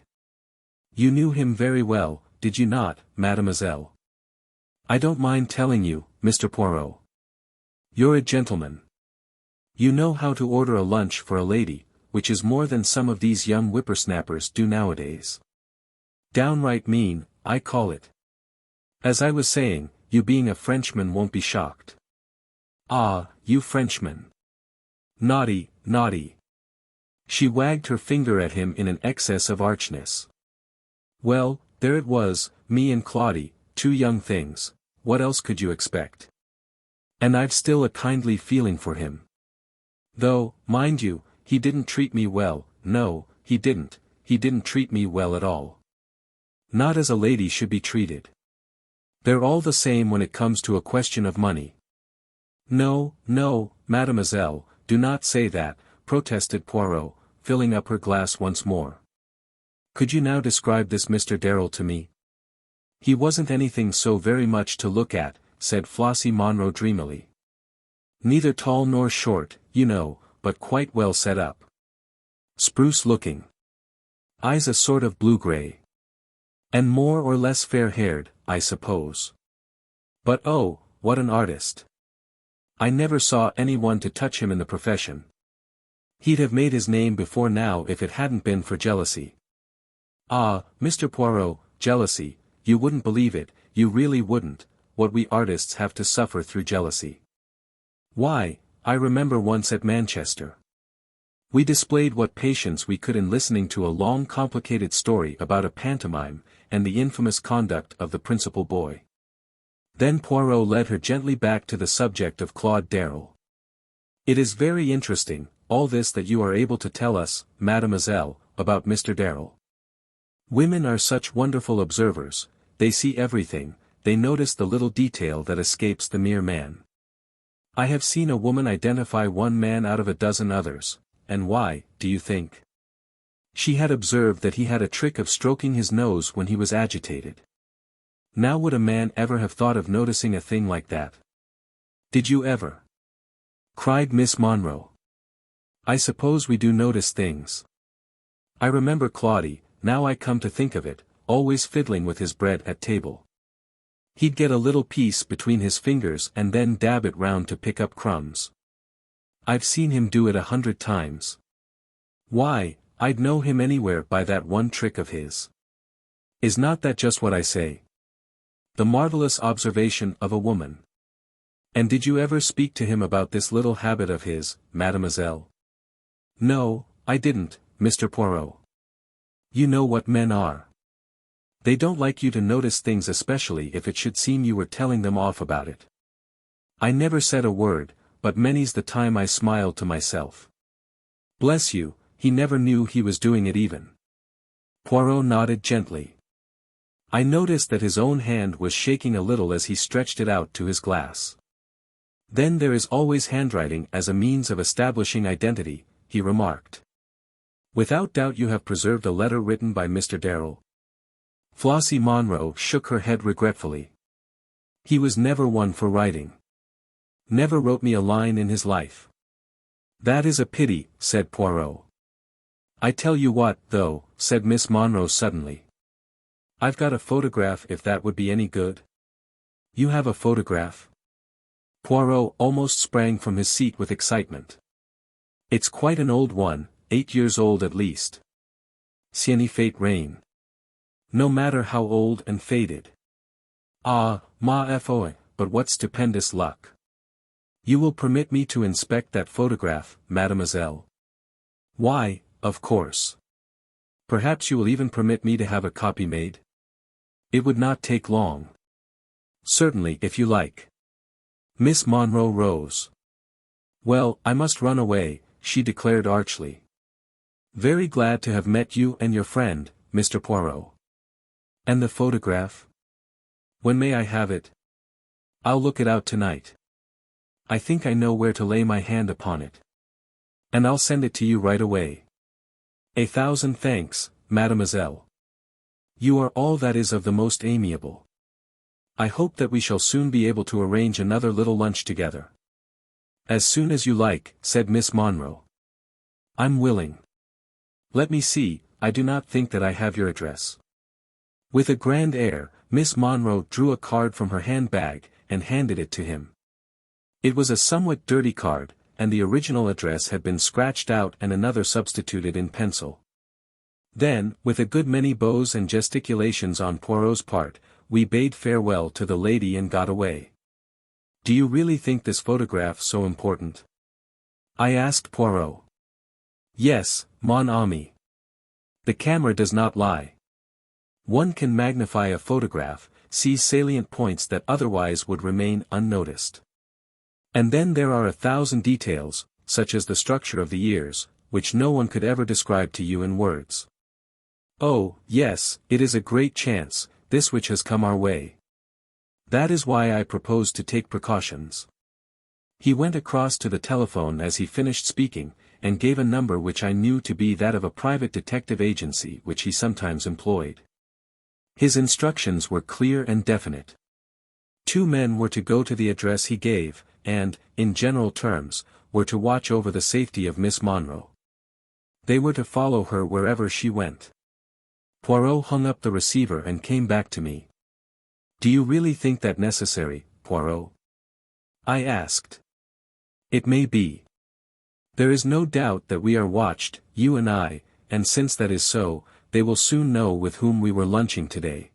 You knew him very well, did you not, mademoiselle? I don't mind telling you, Mr. Poirot. You're a gentleman. You know how to order a lunch for a lady, which is more than some of these young whippersnappers do nowadays. Downright mean, I call it. As I was saying, you being a Frenchman won't be shocked. Ah, you Frenchmen. Naughty, naughty. She wagged her finger at him in an excess of archness. Well, there it was, me and Claudie, two young things, what else could you expect? And I've still a kindly feeling for him. Though, mind you, he didn't treat me well, no, he didn't treat me well at all. Not as a lady should be treated. They're all the same when it comes to a question of money. No, no, mademoiselle, do not say that, protested Poirot, filling up her glass once more. Could you now describe this Mr. Darrell to me? He wasn't anything so very much to look at, said Flossie Monro dreamily. Neither tall nor short, you know, but quite well set up. Spruce looking. Eyes a sort of blue-gray. And more or less fair-haired, I suppose. But oh, what an artist. I never saw anyone to touch him in the profession. He'd have made his name before now if it hadn't been for jealousy. Ah, Mr. Poirot, jealousy, you wouldn't believe it, you really wouldn't, what we artists have to suffer through jealousy. Why, I remember once at Manchester. We displayed what patience we could in listening to a long complicated story about a pantomime, and the infamous conduct of the principal boy. Then Poirot led her gently back to the subject of Claude Darrell. It is very interesting, all this that you are able to tell us, mademoiselle, about Mr. Darrell. Women are such wonderful observers, they see everything, they notice the little detail that escapes the mere man. I have seen a woman identify one man out of a dozen others, and why, do you think? She had observed that he had a trick of stroking his nose when he was agitated. Now would a man ever have thought of noticing a thing like that? Did you ever? Cried Miss Monro. I suppose we do notice things. I remember Claudie, now I come to think of it, always fiddling with his bread at table. He'd get a little piece between his fingers and then dab it round to pick up crumbs. I've seen him do it 100 times. Why, I'd know him anywhere by that one trick of his. Is not that just what I say? The marvelous observation of a woman. And did you ever speak to him about this little habit of his, mademoiselle? No, I didn't, Mr. Poirot. You know what men are. They don't like you to notice things, especially if it should seem you were telling them off about it. I never said a word, but many's the time I smiled to myself. Bless you, he never knew he was doing it even. Poirot nodded gently. I noticed that his own hand was shaking a little as he stretched it out to his glass. Then there is always handwriting as a means of establishing identity, he remarked. Without doubt you have preserved a letter written by Mr. Darrell. Flossie Monroe shook her head regretfully. He was never one for writing. Never wrote me a line in his life. That is a pity, said Poirot. I tell you what, though, said Miss Monroe suddenly. I've got a photograph if that would be any good. You have a photograph? Poirot almost sprang from his seat with excitement. It's quite an old one, 8 years old at least. Sieni fate reign. No matter how old and faded. Ah, ma foi, but what stupendous luck. You will permit me to inspect that photograph, mademoiselle? Why, of course. Perhaps you will even permit me to have a copy made? It would not take long. Certainly, if you like. Miss Monroe rose. Well, I must run away, she declared archly. Very glad to have met you and your friend, Mr. Poirot. And the photograph? When may I have it? I'll look it out tonight. I think I know where to lay my hand upon it. And I'll send it to you right away. 1,000 thanks, mademoiselle. You are all that is of the most amiable. I hope that we shall soon be able to arrange another little lunch together. As soon as you like, said Miss Monroe. I'm willing. Let me see, I do not think that I have your address. With a grand air, Miss Monroe drew a card from her handbag, and handed it to him. It was a somewhat dirty card, and the original address had been scratched out and another substituted in pencil. Then, with a good many bows and gesticulations on Poirot's part, we bade farewell to the lady and got away. Do you really think this photograph so important? I asked Poirot. Yes, mon ami. The camera does not lie. One can magnify a photograph, see salient points that otherwise would remain unnoticed. And then there are 1,000 details, such as the structure of the ears, which no one could ever describe to you in words. Oh, yes, it is a great chance, this which has come our way. That is why I propose to take precautions. He went across to the telephone as he finished speaking, and gave a number which I knew to be that of a private detective agency which he sometimes employed. His instructions were clear and definite. 2 men were to go to the address he gave, and, in general terms, were to watch over the safety of Miss Monroe. They were to follow her wherever she went. Poirot hung up the receiver and came back to me. Do you really think that necessary, Poirot? I asked. It may be. There is no doubt that we are watched, you and I, and since that is so, they will soon know with whom we were lunching today.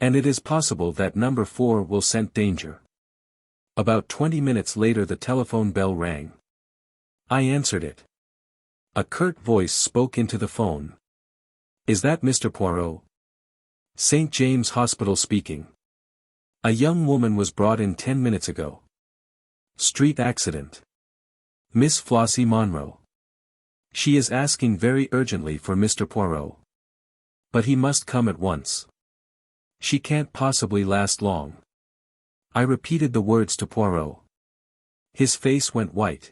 And it is possible that number 4 will scent danger. About 20 minutes later the telephone bell rang. I answered it. A curt voice spoke into the phone. Is that Mr. Poirot? St. James Hospital speaking. A young woman was brought in 10 minutes ago. Street accident. Miss Flossie Monroe. She is asking very urgently for Mr. Poirot. But he must come at once. She can't possibly last long. I repeated the words to Poirot. His face went white.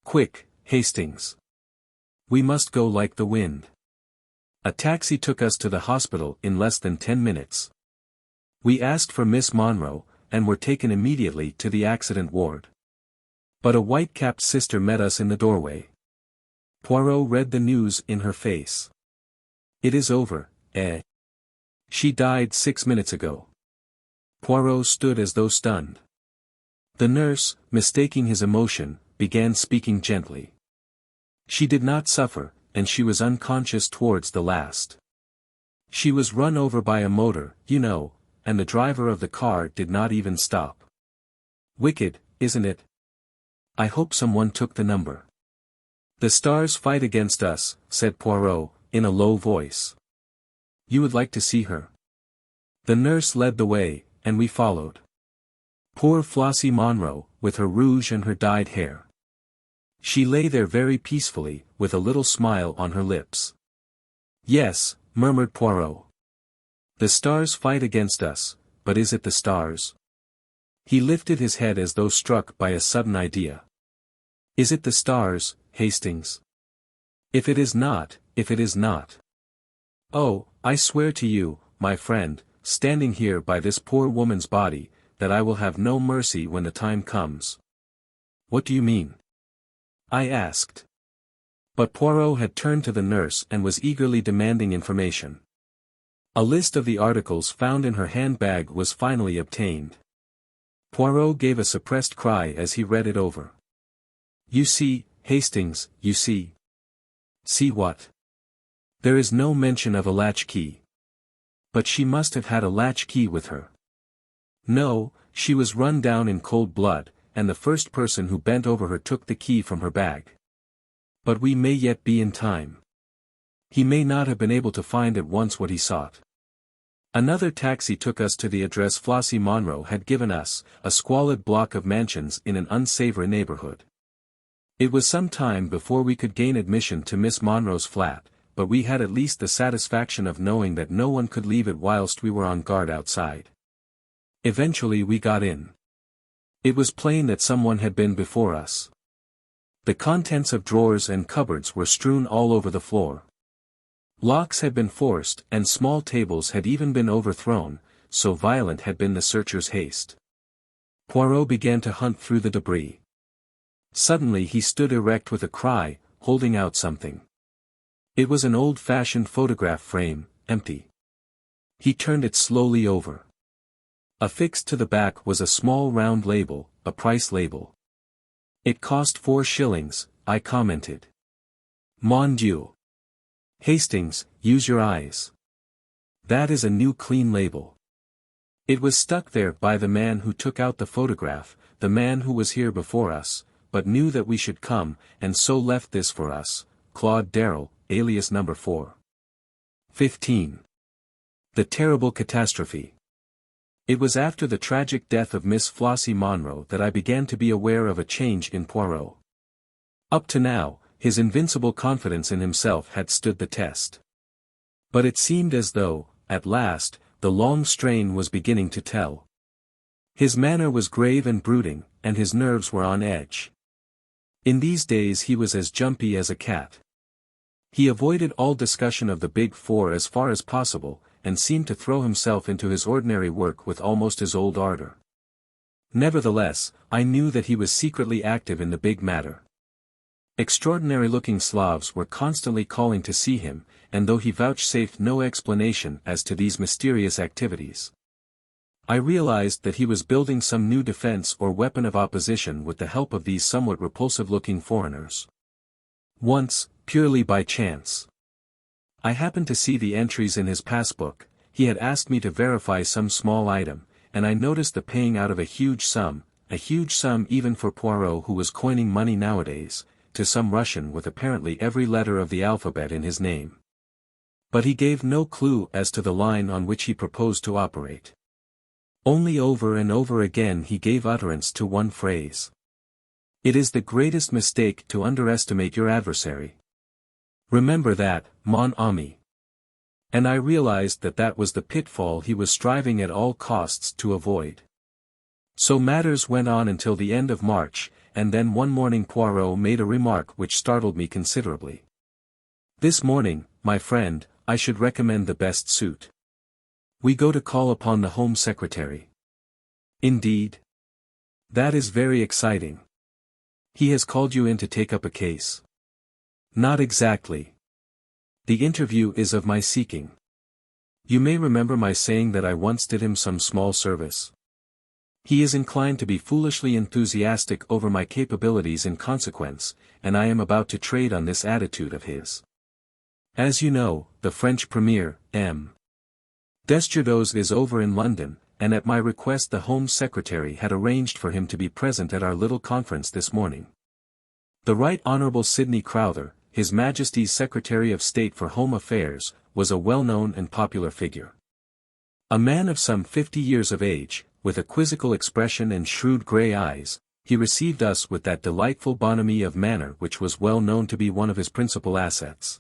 Quick, Hastings. We must go like the wind. A taxi took us to the hospital in less than 10 minutes. We asked for Miss Monroe, and were taken immediately to the accident ward. But a white-capped sister met us in the doorway. Poirot read the news in her face. "It is over, eh? She died 6 minutes ago." Poirot stood as though stunned. The nurse, mistaking his emotion, began speaking gently. "She did not suffer, and she was unconscious towards the last. She was run over by a motor, you know, and the driver of the car did not even stop. Wicked, isn't it? I hope someone took the number." "The stars fight against us," said Poirot, in a low voice. "You would like to see her?" The nurse led the way, and we followed. Poor Flossie Monroe, with her rouge and her dyed hair. She lay there very peacefully, with a little smile on her lips. "Yes," murmured Poirot. "The stars fight against us, but is it the stars?" He lifted his head as though struck by a sudden idea. "Is it the stars, Hastings? If it is not, if it is not. Oh, I swear to you, my friend, standing here by this poor woman's body, that I will have no mercy when the time comes." "What do you mean?" I asked. But Poirot had turned to the nurse and was eagerly demanding information. A list of the articles found in her handbag was finally obtained. Poirot gave a suppressed cry as he read it over. "You see, Hastings, you see." "See what?" "There is no mention of a latchkey." "But she must have had a latchkey with her." "No, she was run down in cold blood, and the first person who bent over her took the key from her bag. But we may yet be in time. He may not have been able to find at once what he sought." Another taxi took us to the address Flossie Monroe had given us, a squalid block of mansions in an unsavory neighborhood. It was some time before we could gain admission to Miss Monroe's flat, but we had at least the satisfaction of knowing that no one could leave it whilst we were on guard outside. Eventually we got in. It was plain that someone had been before us. The contents of drawers and cupboards were strewn all over the floor. Locks had been forced and small tables had even been overthrown, so violent had been the searchers' haste. Poirot began to hunt through the debris. Suddenly he stood erect with a cry, holding out something. It was an old-fashioned photograph frame, empty. He turned it slowly over. Affixed to the back was a small round label, a price label. "It cost 4 shillings, I commented. "Mon Dieu! Hastings, use your eyes. That is a new clean label." It was stuck there by the man who took out the photograph, the man who was here before us, but knew that we should come, and so left this for us, Claude Darrell, alias number 4. 15. The terrible catastrophe. It was after the tragic death of Miss Flossie Monroe that I began to be aware of a change in Poirot. Up to now, his invincible confidence in himself had stood the test. But it seemed as though, at last, the long strain was beginning to tell. His manner was grave and brooding, and his nerves were on edge. In these days he was as jumpy as a cat. He avoided all discussion of the Big Four as far as possible, and seemed to throw himself into his ordinary work with almost his old ardor. Nevertheless, I knew that he was secretly active in the big matter. Extraordinary-looking Slavs were constantly calling to see him, and though he vouchsafed no explanation as to these mysterious activities, I realized that he was building some new defense or weapon of opposition with the help of these somewhat repulsive-looking foreigners. Once, purely by chance, I happened to see the entries in his passbook. He had asked me to verify some small item, and I noticed the paying out of a huge sum even for Poirot who was coining money nowadays, to some Russian with apparently every letter of the alphabet in his name. But he gave no clue as to the line on which he proposed to operate. Only over and over again he gave utterance to one phrase. "It is the greatest mistake to underestimate your adversary. Remember that, mon ami." And I realized that that was the pitfall he was striving at all costs to avoid. So matters went on until the end of March, and then one morning Poirot made a remark which startled me considerably. "This morning, my friend, I should recommend the best suit. We go to call upon the Home Secretary." "Indeed? That is very exciting." He has called you in to take up a case. Not exactly. The interview is of my seeking. You may remember my saying that I once did him some small service. He is inclined to be foolishly enthusiastic over my capabilities in consequence, and I am about to trade on this attitude of his. As you know, the French Premier, M. Desjardins is over in London, and at my request the Home Secretary had arranged for him to be present at our little conference this morning. The Right Honourable Sidney Crowther, His Majesty's Secretary of State for Home Affairs, was a well-known and popular figure. A man of some 50 years of age, with a quizzical expression and shrewd grey eyes, he received us with that delightful bonhomie of manner which was well known to be one of his principal assets.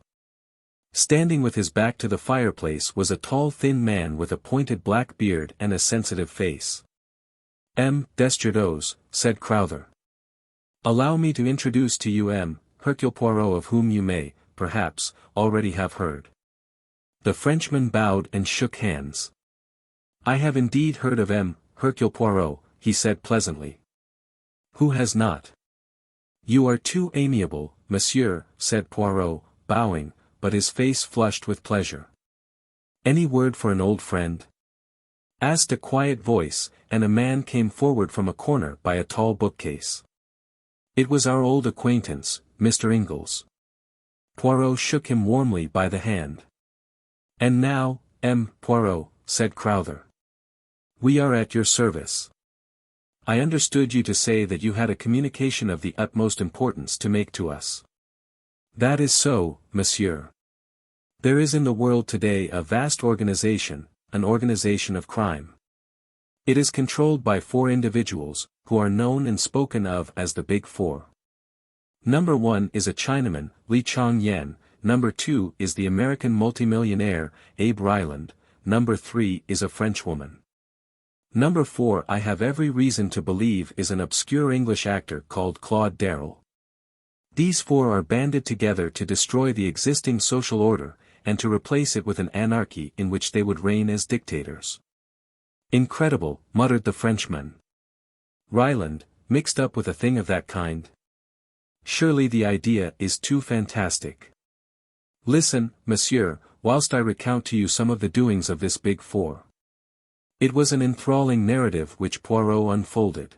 Standing with his back to the fireplace was a tall thin man with a pointed black beard and a sensitive face. M. Desjardins, said Crowther. Allow me to introduce to you M. Hercule Poirot, of whom you may, perhaps, already have heard. The Frenchman bowed and shook hands. I have indeed heard of M. Hercule Poirot, he said pleasantly. Who has not? You are too amiable, monsieur, said Poirot, bowing, but his face flushed with pleasure. Any word for an old friend? Asked a quiet voice, and a man came forward from a corner by a tall bookcase. It was our old acquaintance, Mr. Ingalls. Poirot shook him warmly by the hand. And now, M. Poirot, said Crowther. We are at your service. I understood you to say that you had a communication of the utmost importance to make to us. That is so, monsieur. There is in the world today a vast organization, an organization of crime. It is controlled by 4 individuals, who are known and spoken of as the Big Four. Number 1 is a Chinaman, Li Chong-yen, number 2 is the American multimillionaire, Abe Ryland, number 3 is a Frenchwoman. Number 4 I have every reason to believe is an obscure English actor called Claude Darrell. These 4 are banded together to destroy the existing social order, and to replace it with an anarchy in which they would reign as dictators. Incredible, muttered the Frenchman. Ryland, mixed up with a thing of that kind? Surely the idea is too fantastic. Listen, monsieur, whilst I recount to you some of the doings of this Big Four. It was an enthralling narrative which Poirot unfolded.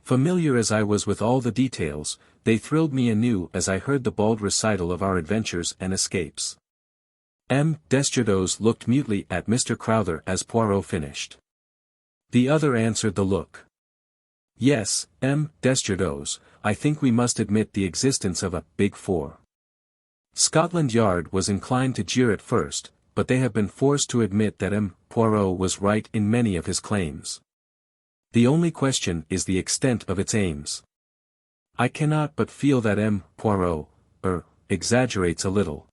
Familiar as I was with all the details, they thrilled me anew as I heard the bald recital of our adventures and escapes. M. Desjardins looked mutely at Mr. Crowther as Poirot finished. The other answered the look. Yes, M. Desjardins, I think we must admit the existence of a Big Four. Scotland Yard was inclined to jeer at first, but they have been forced to admit that M. Poirot was right in many of his claims. The only question is the extent of its aims. I cannot but feel that M. Poirot, exaggerates a little.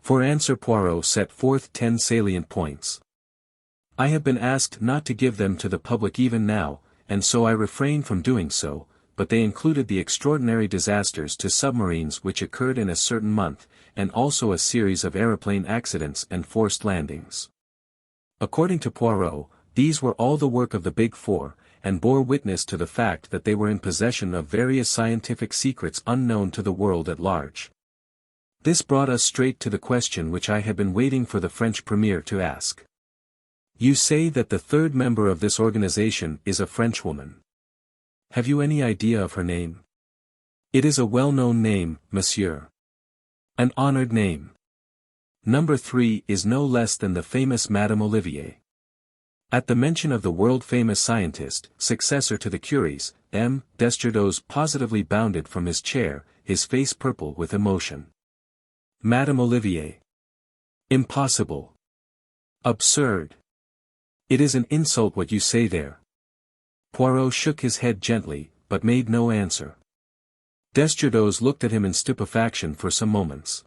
For answer Poirot set forth 10 salient points. I have been asked not to give them to the public even now, and so I refrain from doing so, but they included the extraordinary disasters to submarines which occurred in a certain month, and also a series of aeroplane accidents and forced landings. According to Poirot, these were all the work of the Big Four, and bore witness to the fact that they were in possession of various scientific secrets unknown to the world at large. This brought us straight to the question which I had been waiting for the French Premier to ask. You say that the third member of this organization is a Frenchwoman. Have you any idea of her name? It is a well-known name, monsieur. An honored name. Number 3 is no less than the famous Madame Olivier. At the mention of the world-famous scientist, successor to the Curies, M. Desjardins positively bounded from his chair, his face purple with emotion. Madame Olivier. Impossible. Absurd. It is an insult what you say there. Poirot shook his head gently, but made no answer. Desjardins looked at him in stupefaction for some moments.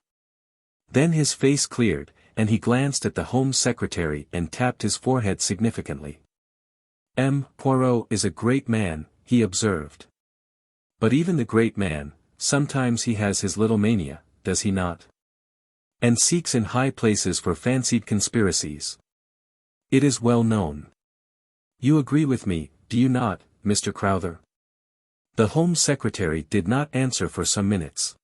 Then his face cleared, and he glanced at the Home Secretary and tapped his forehead significantly. M. Poirot is a great man, he observed. But even the great man, sometimes he has his little mania, does he not? And seeks in high places for fancied conspiracies. It is well known. You agree with me, do you not, Mr. Crowther? The Home Secretary did not answer for some minutes.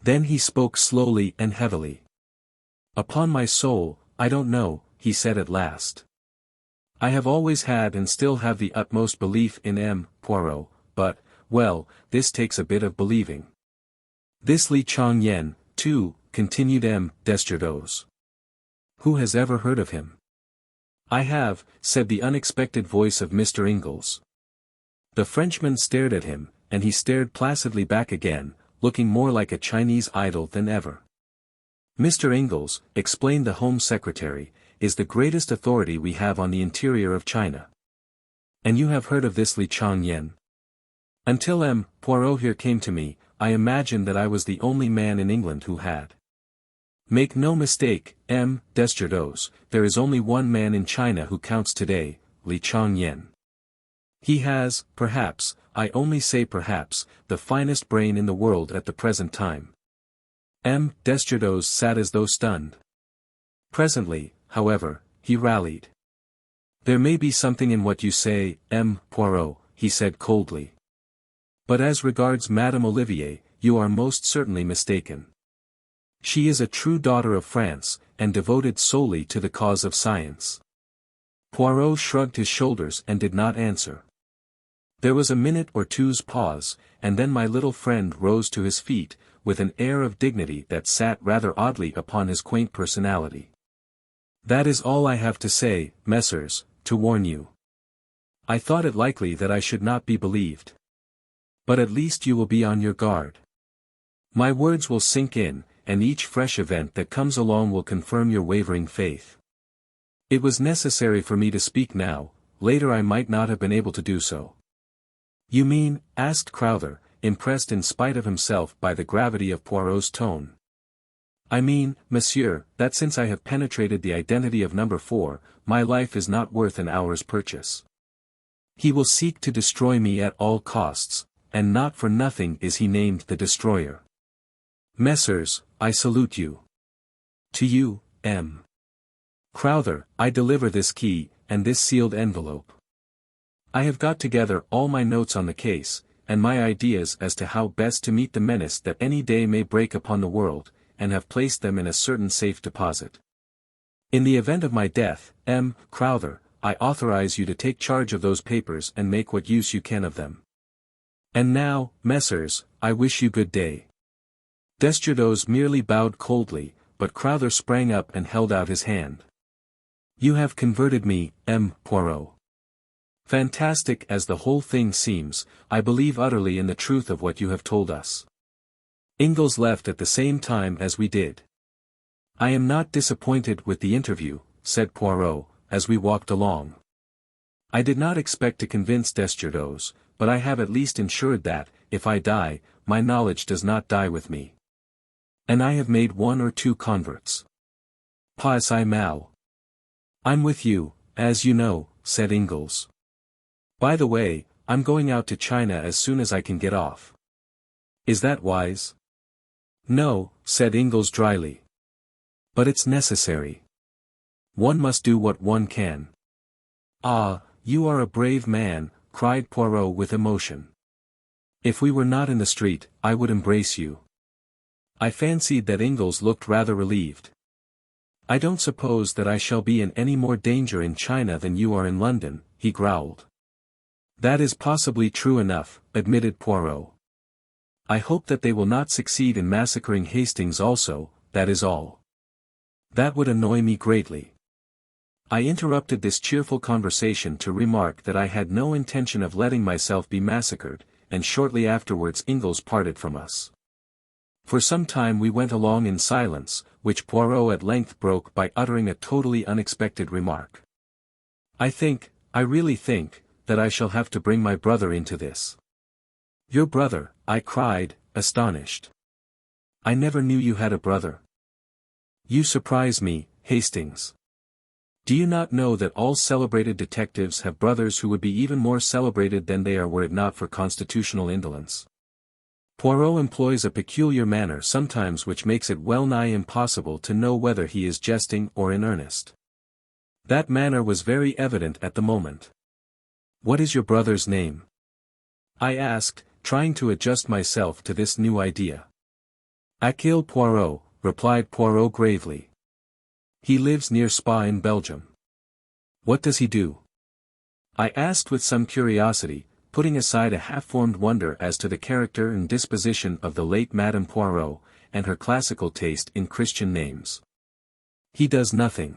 Then he spoke slowly and heavily. "Upon my soul, I don't know," he said at last. "I have always had and still have the utmost belief in M. Poirot, but, well, this takes a bit of believing." "This Li Chong Yen, too," continued M. Desjardins. "Who has ever heard of him?" "I have," said the unexpected voice of Mr. Ingalls. The Frenchman stared at him, and he stared placidly back again, looking more like a Chinese idol than ever. "Mr. Ingalls," explained the Home Secretary, "is the greatest authority we have on the interior of China. And you have heard of this Li Chong Yen? Until M. Poirot here came to me, I imagined that I was the only man in England who had. Make no mistake, M. Desjardins, there is only one man in China who counts today, Li Chong Yen. He has, perhaps, I only say perhaps, the finest brain in the world at the present time." M. Desjardins sat as though stunned. Presently, however, he rallied. "There may be something in what you say, M. Poirot," he said coldly. "But as regards Madame Olivier, you are most certainly mistaken. She is a true daughter of France, and devoted solely to the cause of science." Poirot shrugged his shoulders and did not answer. There was a minute or two's pause, and then my little friend rose to his feet, with an air of dignity that sat rather oddly upon his quaint personality. "That is all I have to say, messieurs, to warn you. I thought it likely that I should not be believed. But at least you will be on your guard. My words will sink in, and each fresh event that comes along will confirm your wavering faith. It was necessary for me to speak now, later I might not have been able to do so." "You mean?" asked Crowther, impressed in spite of himself by the gravity of Poirot's tone. "I mean, monsieur, that since I have penetrated the identity of number 4, my life is not worth an hour's purchase. He will seek to destroy me at all costs, and not for nothing is he named the destroyer. Messieurs, I salute you. To you, M. Crowther, I deliver this key, and this sealed envelope. I have got together all my notes on the case, and my ideas as to how best to meet the menace that any day may break upon the world, and have placed them in a certain safe deposit. In the event of my death, M. Crowther, I authorize you to take charge of those papers and make what use you can of them. And now, messieurs, I wish you good day." Desjardins merely bowed coldly, but Crowther sprang up and held out his hand. "You have converted me, M. Poirot. Fantastic as the whole thing seems, I believe utterly in the truth of what you have told us. Ingalls left at the same time as we did. I am not disappointed with the interview," said Poirot, as we walked along. "I did not expect to convince Desjardins, but I have at least ensured that, if I die, my knowledge does not die with me. And I have made 1 or 2 converts. Pas I mal. I'm with you, as you know," said Ingalls. "By the way, I'm going out to China as soon as I can get off. Is that wise?" "No," said Ingalls dryly. "But it's necessary. One must do what one can." "Ah, you are a brave man," cried Poirot with emotion. "If we were not in the street, I would embrace you." I fancied that Ingalls looked rather relieved. "I don't suppose that I shall be in any more danger in China than you are in London," he growled. "That is possibly true enough," admitted Poirot. "I hope that they will not succeed in massacring Hastings also, that is all. That would annoy me greatly." I interrupted this cheerful conversation to remark that I had no intention of letting myself be massacred, and shortly afterwards Ingalls parted from us. For some time we went along in silence, which Poirot at length broke by uttering a totally unexpected remark. I really think, that I shall have to bring my brother into this." "Your brother?" I cried, astonished. "I never knew you had a brother." "You surprise me, Hastings. Do you not know that all celebrated detectives have brothers who would be even more celebrated than they are were it not for constitutional indolence? Poirot employs a peculiar manner sometimes which makes it well nigh impossible to know whether he is jesting or in earnest. That manner was very evident at the moment. What is your brother's name?" I asked, trying to adjust myself to this new idea. Hercule Poirot, replied Poirot gravely. He lives near Spa in Belgium. What does he do? I asked with some curiosity, putting aside a half-formed wonder as to the character and disposition of the late Madame Poirot, and her classical taste in Christian names. He does nothing.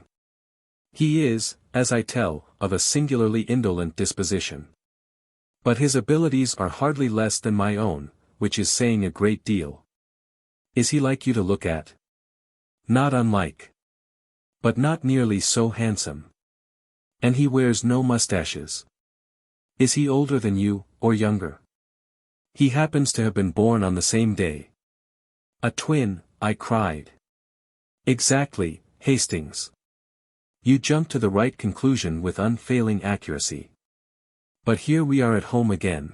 He is, as I tell, of a singularly indolent disposition. But his abilities are hardly less than my own, which is saying a great deal. Is he like you to look at? Not unlike. But not nearly so handsome. And he wears no mustaches. Is he older than you, or younger? He happens to have been born on the same day. A twin, I cried. Exactly, Hastings. You jumped to the right conclusion with unfailing accuracy. But here we are at home again.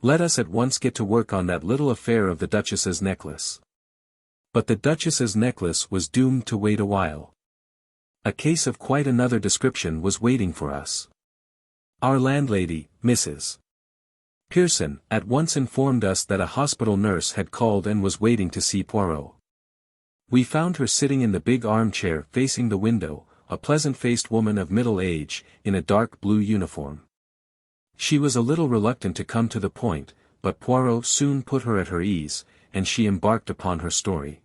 Let us at once get to work on that little affair of the Duchess's necklace. But the Duchess's necklace was doomed to wait a while. A case of quite another description was waiting for us. Our landlady, Mrs. Pearson, at once informed us that a hospital nurse had called and was waiting to see Poirot. We found her sitting in the big armchair facing the window, a pleasant-faced woman of middle age, in a dark blue uniform. She was a little reluctant to come to the point, but Poirot soon put her at her ease, and she embarked upon her story.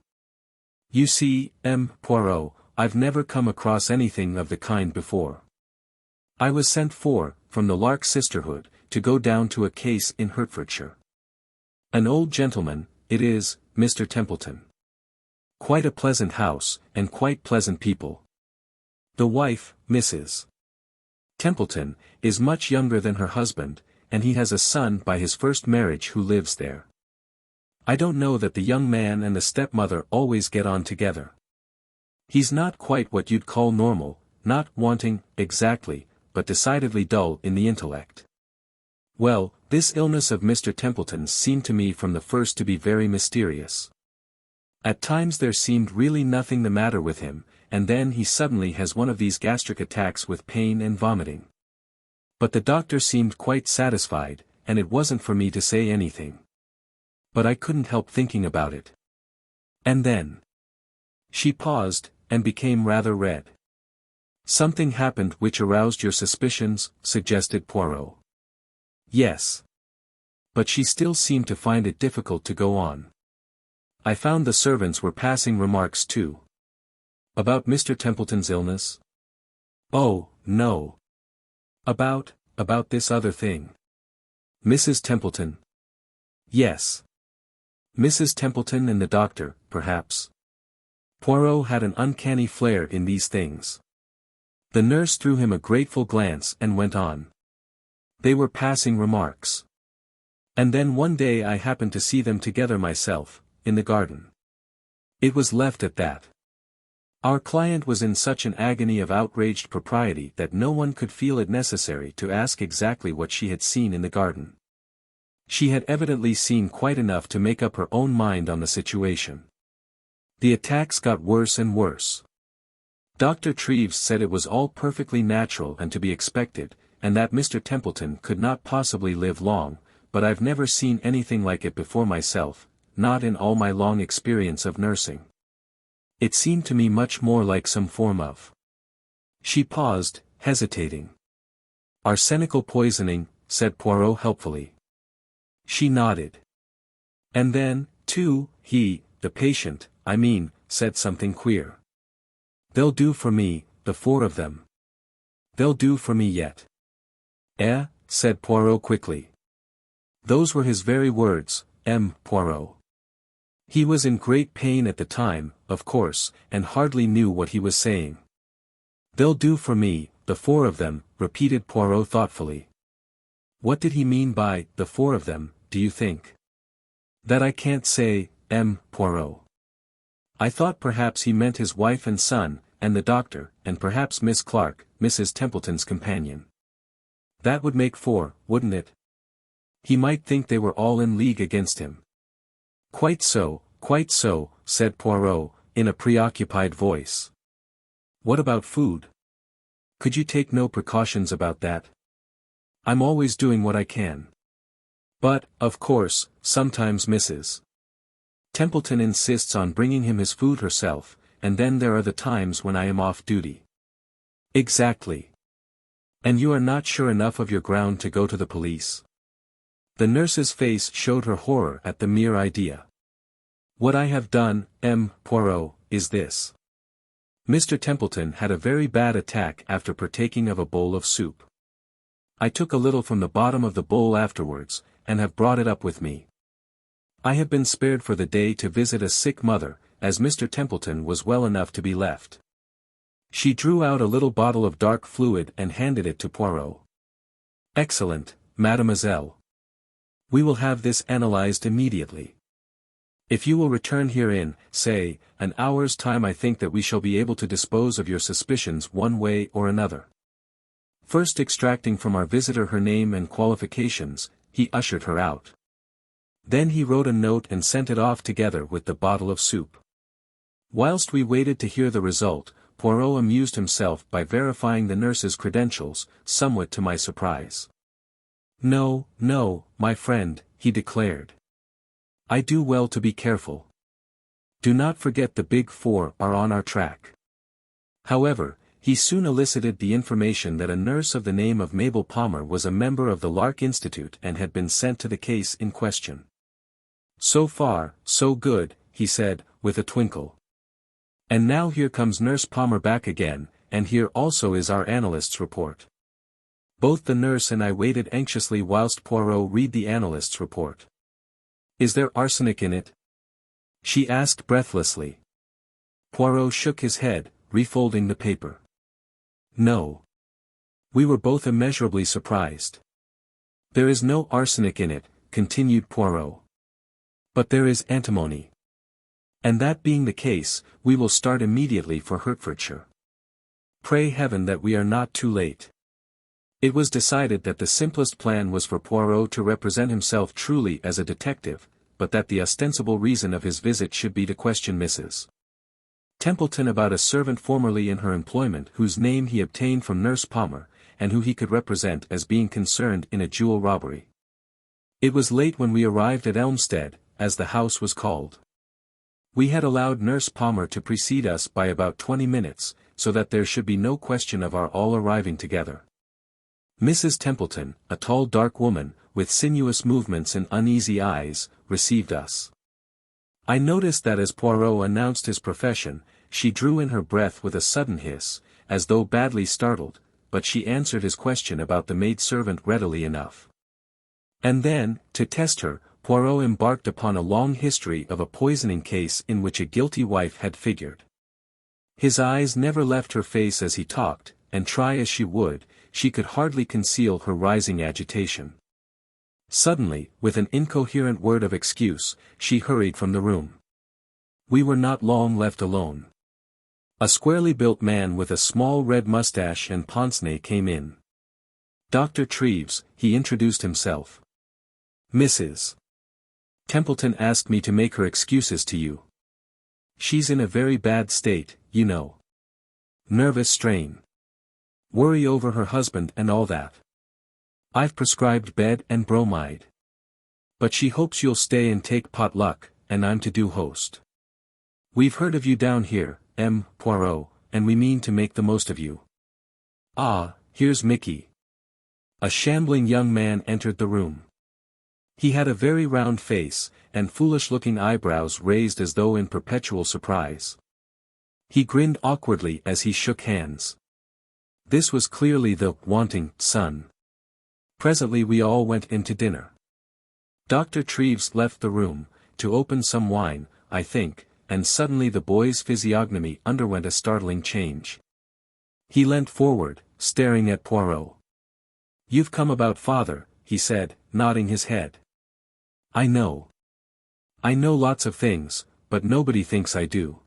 You see, Poirot, I've never come across anything of the kind before. I was sent for, from the Lark Sisterhood, to go down to a case in Hertfordshire. An old gentleman, it is, Mr. Templeton. Quite a pleasant house, and quite pleasant people. The wife, Mrs. Templeton, is much younger than her husband, and he has a son by his first marriage who lives there. I don't know that the young man and the stepmother always get on together. He's not quite what you'd call normal, not wanting, exactly, but decidedly dull in the intellect. Well, this illness of Mr. Templeton's seemed to me from the first to be very mysterious. At times there seemed really nothing the matter with him, and then he suddenly has one of these gastric attacks with pain and vomiting. But the doctor seemed quite satisfied, and it wasn't for me to say anything. But I couldn't help thinking about it. And then. She paused, and became rather red. Something happened which aroused your suspicions, suggested Poirot. Yes. But she still seemed to find it difficult to go on. I found the servants were passing remarks too. About Mr. Templeton's illness? Oh, no. About this other thing. Mrs. Templeton? Yes. Mrs. Templeton and the doctor, perhaps. Poirot had an uncanny flair in these things. The nurse threw him a grateful glance and went on. They were passing remarks. And then one day I happened to see them together myself, in the garden. It was left at that. Our client was in such an agony of outraged propriety that no one could feel it necessary to ask exactly what she had seen in the garden. She had evidently seen quite enough to make up her own mind on the situation. The attacks got worse and worse. Dr. Treves said it was all perfectly natural and to be expected, and that Mr. Templeton could not possibly live long, but I've never seen anything like it before myself, not in all my long experience of nursing. It seemed to me much more like some form of. She paused, hesitating. Arsenical poisoning, said Poirot helpfully. She nodded. And then, too, he, the patient, I mean, said something queer. They'll do for me, the four of them. They'll do for me yet. Eh, said Poirot quickly. Those were his very words, Poirot. He was in great pain at the time, of course, and hardly knew what he was saying. They'll do for me, the four of them, repeated Poirot thoughtfully. What did he mean by, the four of them, do you think? That I can't say, Poirot. I thought perhaps he meant his wife and son, and the doctor, and perhaps Miss Clark, Mrs. Templeton's companion. That would make four, wouldn't it? He might think they were all in league against him. Quite so, said Poirot, in a preoccupied voice. What about food? Could you take no precautions about that? I'm always doing what I can. But, of course, sometimes Mrs. Templeton insists on bringing him his food herself, and then there are the times when I am off duty. Exactly. And you are not sure enough of your ground to go to the police? The nurse's face showed her horror at the mere idea. What I have done, Poirot, is this. Mr. Templeton had a very bad attack after partaking of a bowl of soup. I took a little from the bottom of the bowl afterwards, and have brought it up with me. I have been spared for the day to visit a sick mother, as Mr. Templeton was well enough to be left. She drew out a little bottle of dark fluid and handed it to Poirot. Excellent, mademoiselle. We will have this analyzed immediately. If you will return here in, say, an hour's time, I think that we shall be able to dispose of your suspicions one way or another. First extracting from our visitor her name and qualifications, he ushered her out. Then he wrote a note and sent it off together with the bottle of soup. Whilst we waited to hear the result, Poirot amused himself by verifying the nurse's credentials, somewhat to my surprise. No, my friend, he declared. I do well to be careful. Do not forget the Big Four are on our track. However, he soon elicited the information that a nurse of the name of Mabel Palmer was a member of the Lark Institute and had been sent to the case in question. So far, so good, he said, with a twinkle. And now here comes Nurse Palmer back again, and here also is our analyst's report. Both the nurse and I waited anxiously whilst Poirot read the analyst's report. Is there arsenic in it? She asked breathlessly. Poirot shook his head, refolding the paper. No. We were both immeasurably surprised. There is no arsenic in it, continued Poirot. But there is antimony. And that being the case, we will start immediately for Hertfordshire. Pray heaven that we are not too late. It was decided that the simplest plan was for Poirot to represent himself truly as a detective, but that the ostensible reason of his visit should be to question Mrs. Templeton about a servant formerly in her employment whose name he obtained from Nurse Palmer, and who he could represent as being concerned in a jewel robbery. It was late when we arrived at Elmstead, as the house was called. We had allowed Nurse Palmer to precede us by about 20 minutes, so that there should be no question of our all arriving together. Mrs. Templeton, a tall dark woman, with sinuous movements and uneasy eyes, received us. I noticed that as Poirot announced his profession, she drew in her breath with a sudden hiss, as though badly startled, but she answered his question about the maidservant readily enough. And then, to test her, Poirot embarked upon a long history of a poisoning case in which a guilty wife had figured. His eyes never left her face as he talked, and try as she would, she could hardly conceal her rising agitation. Suddenly, with an incoherent word of excuse, she hurried from the room. We were not long left alone. A squarely built man with a small red mustache and pince-nez came in. Dr. Treves, he introduced himself. Mrs. Templeton asked me to make her excuses to you. She's in a very bad state, you know. Nervous strain. Worry over her husband and all that. I've prescribed bed and bromide. But she hopes you'll stay and take pot luck, and I'm to do host. We've heard of you down here, Poirot, and we mean to make the most of you. Ah, here's Mickey. A shambling young man entered the room. He had a very round face, and foolish-looking eyebrows raised as though in perpetual surprise. He grinned awkwardly as he shook hands. This was clearly the wanting son. Presently we all went in to dinner. Dr. Treves left the room, to open some wine, I think, and suddenly the boy's physiognomy underwent a startling change. He leant forward, staring at Poirot. You've come about father, he said, nodding his head. I know. I know lots of things, but nobody thinks I do.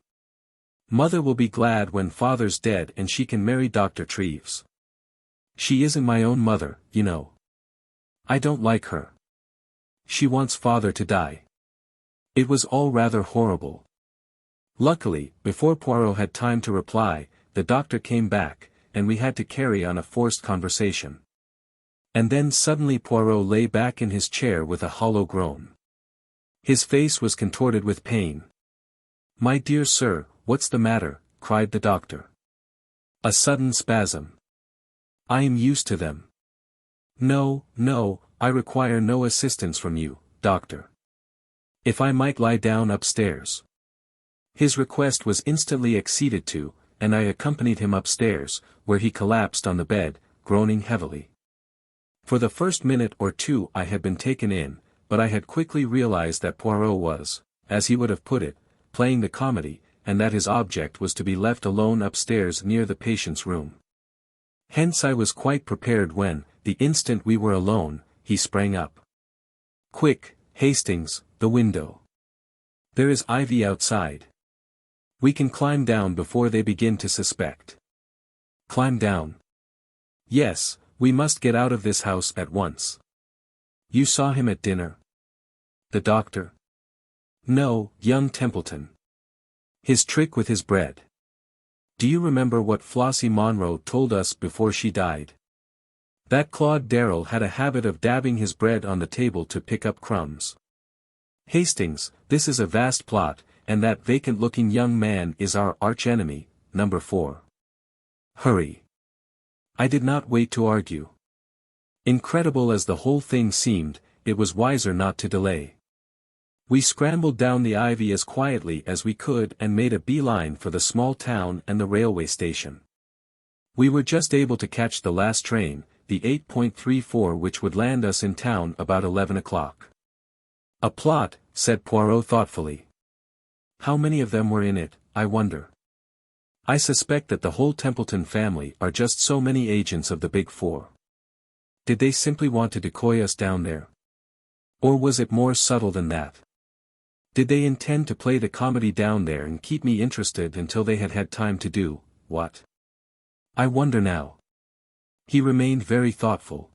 Mother will be glad when father's dead and she can marry Dr. Treves. She isn't my own mother, you know. I don't like her. She wants father to die. It was all rather horrible. Luckily, before Poirot had time to reply, the doctor came back, and we had to carry on a forced conversation. And then suddenly Poirot lay back in his chair with a hollow groan. His face was contorted with pain. "My dear sir, what's the matter?" cried the doctor. "A sudden spasm. I am used to them." "No, no, I require no assistance from you, doctor. If I might lie down upstairs." His request was instantly acceded to, and I accompanied him upstairs, where he collapsed on the bed, groaning heavily. For the first minute or two I had been taken in, but I had quickly realized that Poirot was, as he would have put it, playing the comedy, and that his object was to be left alone upstairs near the patient's room. Hence I was quite prepared when, the instant we were alone, he sprang up. "Quick, Hastings, the window. There is ivy outside. We can climb down before they begin to suspect." "Climb down?" "Yes, we must get out of this house at once." "You saw him at dinner?" "The doctor?" "No, young Templeton. His trick with his bread. Do you remember what Flossie Monroe told us before she died? That Claude Darrell had a habit of dabbing his bread on the table to pick up crumbs. Hastings, this is a vast plot, and that vacant-looking young man is our arch-enemy, number 4. Hurry." I did not wait to argue. Incredible as the whole thing seemed, it was wiser not to delay. We scrambled down the ivy as quietly as we could and made a beeline for the small town and the railway station. We were just able to catch the last train, the 8.34, which would land us in town about 11 o'clock. "A plot," said Poirot thoughtfully. "How many of them were in it, I wonder? I suspect that the whole Templeton family are just so many agents of the Big Four. Did they simply want to decoy us down there? Or was it more subtle than that? Did they intend to play the comedy down there and keep me interested until they had had time to do what? I wonder now." He remained very thoughtful.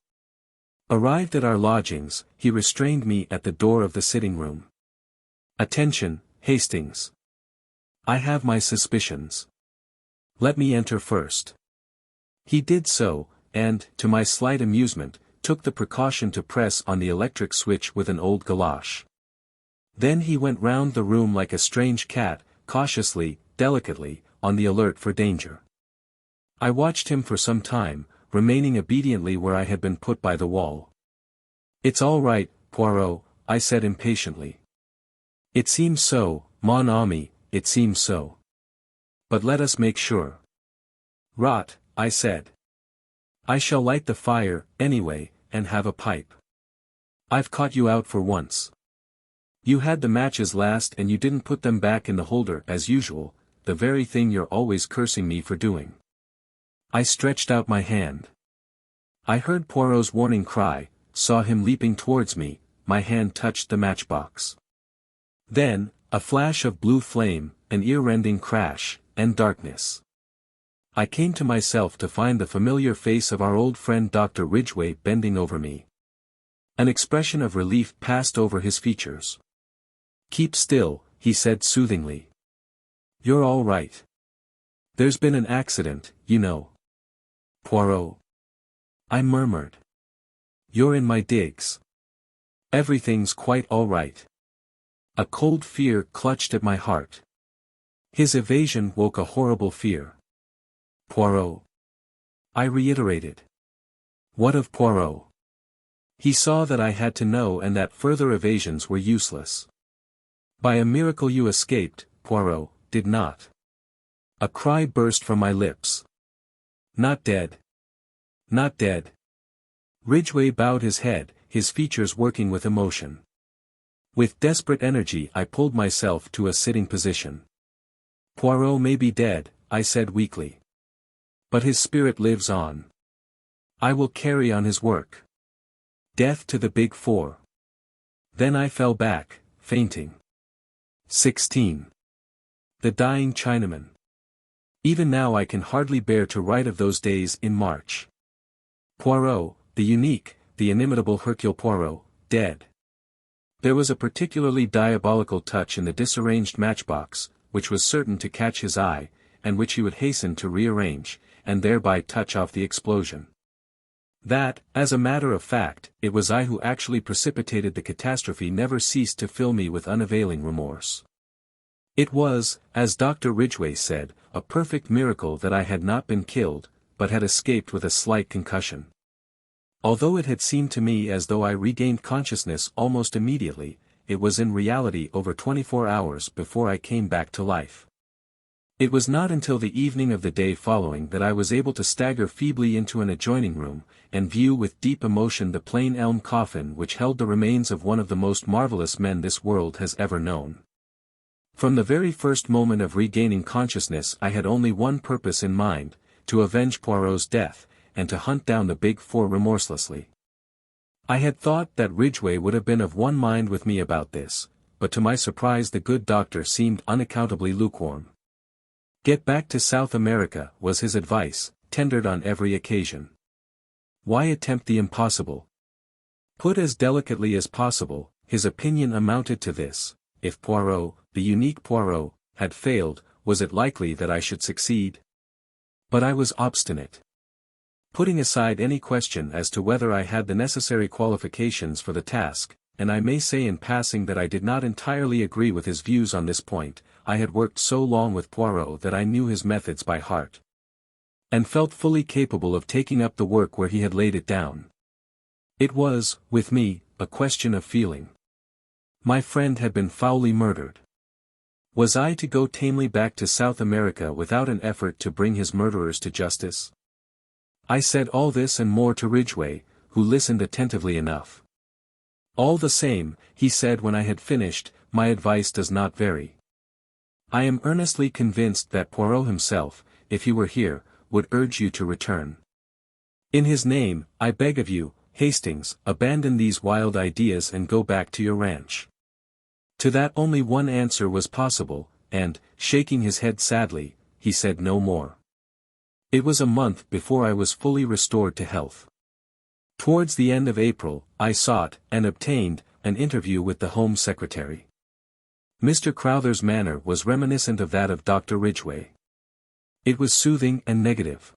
Arrived at our lodgings, he restrained me at the door of the sitting room. "Attention, Hastings. I have my suspicions. Let me enter first." He did so, and, to my slight amusement, took the precaution to press on the electric switch with an old galoche. Then he went round the room like a strange cat, cautiously, delicately, on the alert for danger. I watched him for some time, remaining obediently where I had been put by the wall. "It's all right, Poirot," I said impatiently. "It seems so, mon ami, it seems so. But let us make sure." "Rot," I said. "I shall light the fire, anyway, and have a pipe. I've caught you out for once. You had the matches last and you didn't put them back in the holder as usual, the very thing you're always cursing me for doing." I stretched out my hand. I heard Poirot's warning cry, saw him leaping towards me, my hand touched the matchbox. Then, a flash of blue flame, an ear-rending crash, and darkness. I came to myself to find the familiar face of our old friend Dr. Ridgway bending over me. An expression of relief passed over his features. "Keep still," he said soothingly. "You're all right. There's been an accident, you know." "Poirot." I murmured. "You're in my digs. Everything's quite all right." A cold fear clutched at my heart. His evasion woke a horrible fear. "Poirot?" I reiterated. "What of Poirot?" He saw that I had to know and that further evasions were useless. "By a miracle you escaped, Poirot, did not." A cry burst from my lips. "Not dead. Not dead." Ridgway bowed his head, his features working with emotion. With desperate energy I pulled myself to a sitting position. "Poirot may be dead," I said weakly. "But his spirit lives on. I will carry on his work. Death to the Big Four." Then I fell back, fainting. 16. The Dying Chinaman. Even now I can hardly bear to write of those days in March. Poirot, the unique, the inimitable Hercule Poirot, dead. There was a particularly diabolical touch in the disarranged matchbox, which was certain to catch his eye, and which he would hasten to rearrange, and thereby touch off the explosion. That, as a matter of fact, it was I who actually precipitated the catastrophe never ceased to fill me with unavailing remorse. It was, as Dr. Ridgway said, a perfect miracle that I had not been killed, but had escaped with a slight concussion. Although it had seemed to me as though I regained consciousness almost immediately, it was in reality over 24 hours before I came back to life. It was not until the evening of the day following that I was able to stagger feebly into an adjoining room, and view with deep emotion the plain elm coffin which held the remains of one of the most marvelous men this world has ever known. From the very first moment of regaining consciousness I had only one purpose in mind, to avenge Poirot's death, and to hunt down the Big Four remorselessly. I had thought that Ridgway would have been of one mind with me about this, but to my surprise the good doctor seemed unaccountably lukewarm. Get back to South America, was his advice, tendered on every occasion. Why attempt the impossible? Put as delicately as possible, his opinion amounted to this: if Poirot, the unique Poirot, had failed, was it likely that I should succeed? But I was obstinate. Putting aside any question as to whether I had the necessary qualifications for the task, and I may say in passing that I did not entirely agree with his views on this point, I had worked so long with Poirot that I knew his methods by heart, and felt fully capable of taking up the work where he had laid it down. It was, with me, a question of feeling. My friend had been foully murdered. Was I to go tamely back to South America without an effort to bring his murderers to justice? I said all this and more to Ridgway, who listened attentively enough. All the same, he said when I had finished, my advice does not vary. I am earnestly convinced that Poirot himself, if he were here, would urge you to return. In his name, I beg of you, Hastings, abandon these wild ideas and go back to your ranch. To that only one answer was possible, and, shaking his head sadly, he said no more. It was a month before I was fully restored to health. Towards the end of April, I sought, and obtained, an interview with the Home Secretary. Mr. Crowther's manner was reminiscent of that of Dr. Ridgway. It was soothing and negative.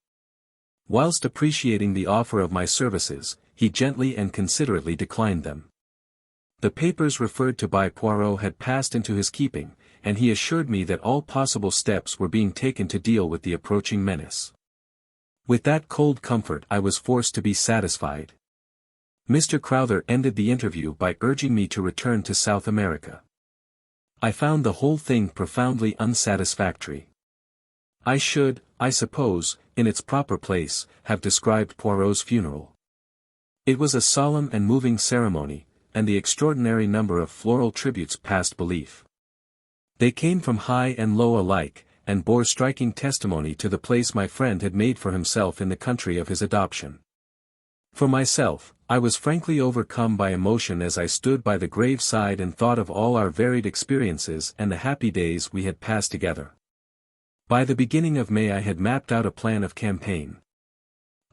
Whilst appreciating the offer of my services, he gently and considerately declined them. The papers referred to by Poirot had passed into his keeping, and he assured me that all possible steps were being taken to deal with the approaching menace. With that cold comfort I was forced to be satisfied. Mr. Crowther ended the interview by urging me to return to South America. I found the whole thing profoundly unsatisfactory. I should, I suppose, in its proper place, have described Poirot's funeral. It was a solemn and moving ceremony, and the extraordinary number of floral tributes passed belief. They came from high and low alike, and bore striking testimony to the place my friend had made for himself in the country of his adoption. For myself, I was frankly overcome by emotion as I stood by the graveside and thought of all our varied experiences and the happy days we had passed together. By the beginning of May I had mapped out a plan of campaign.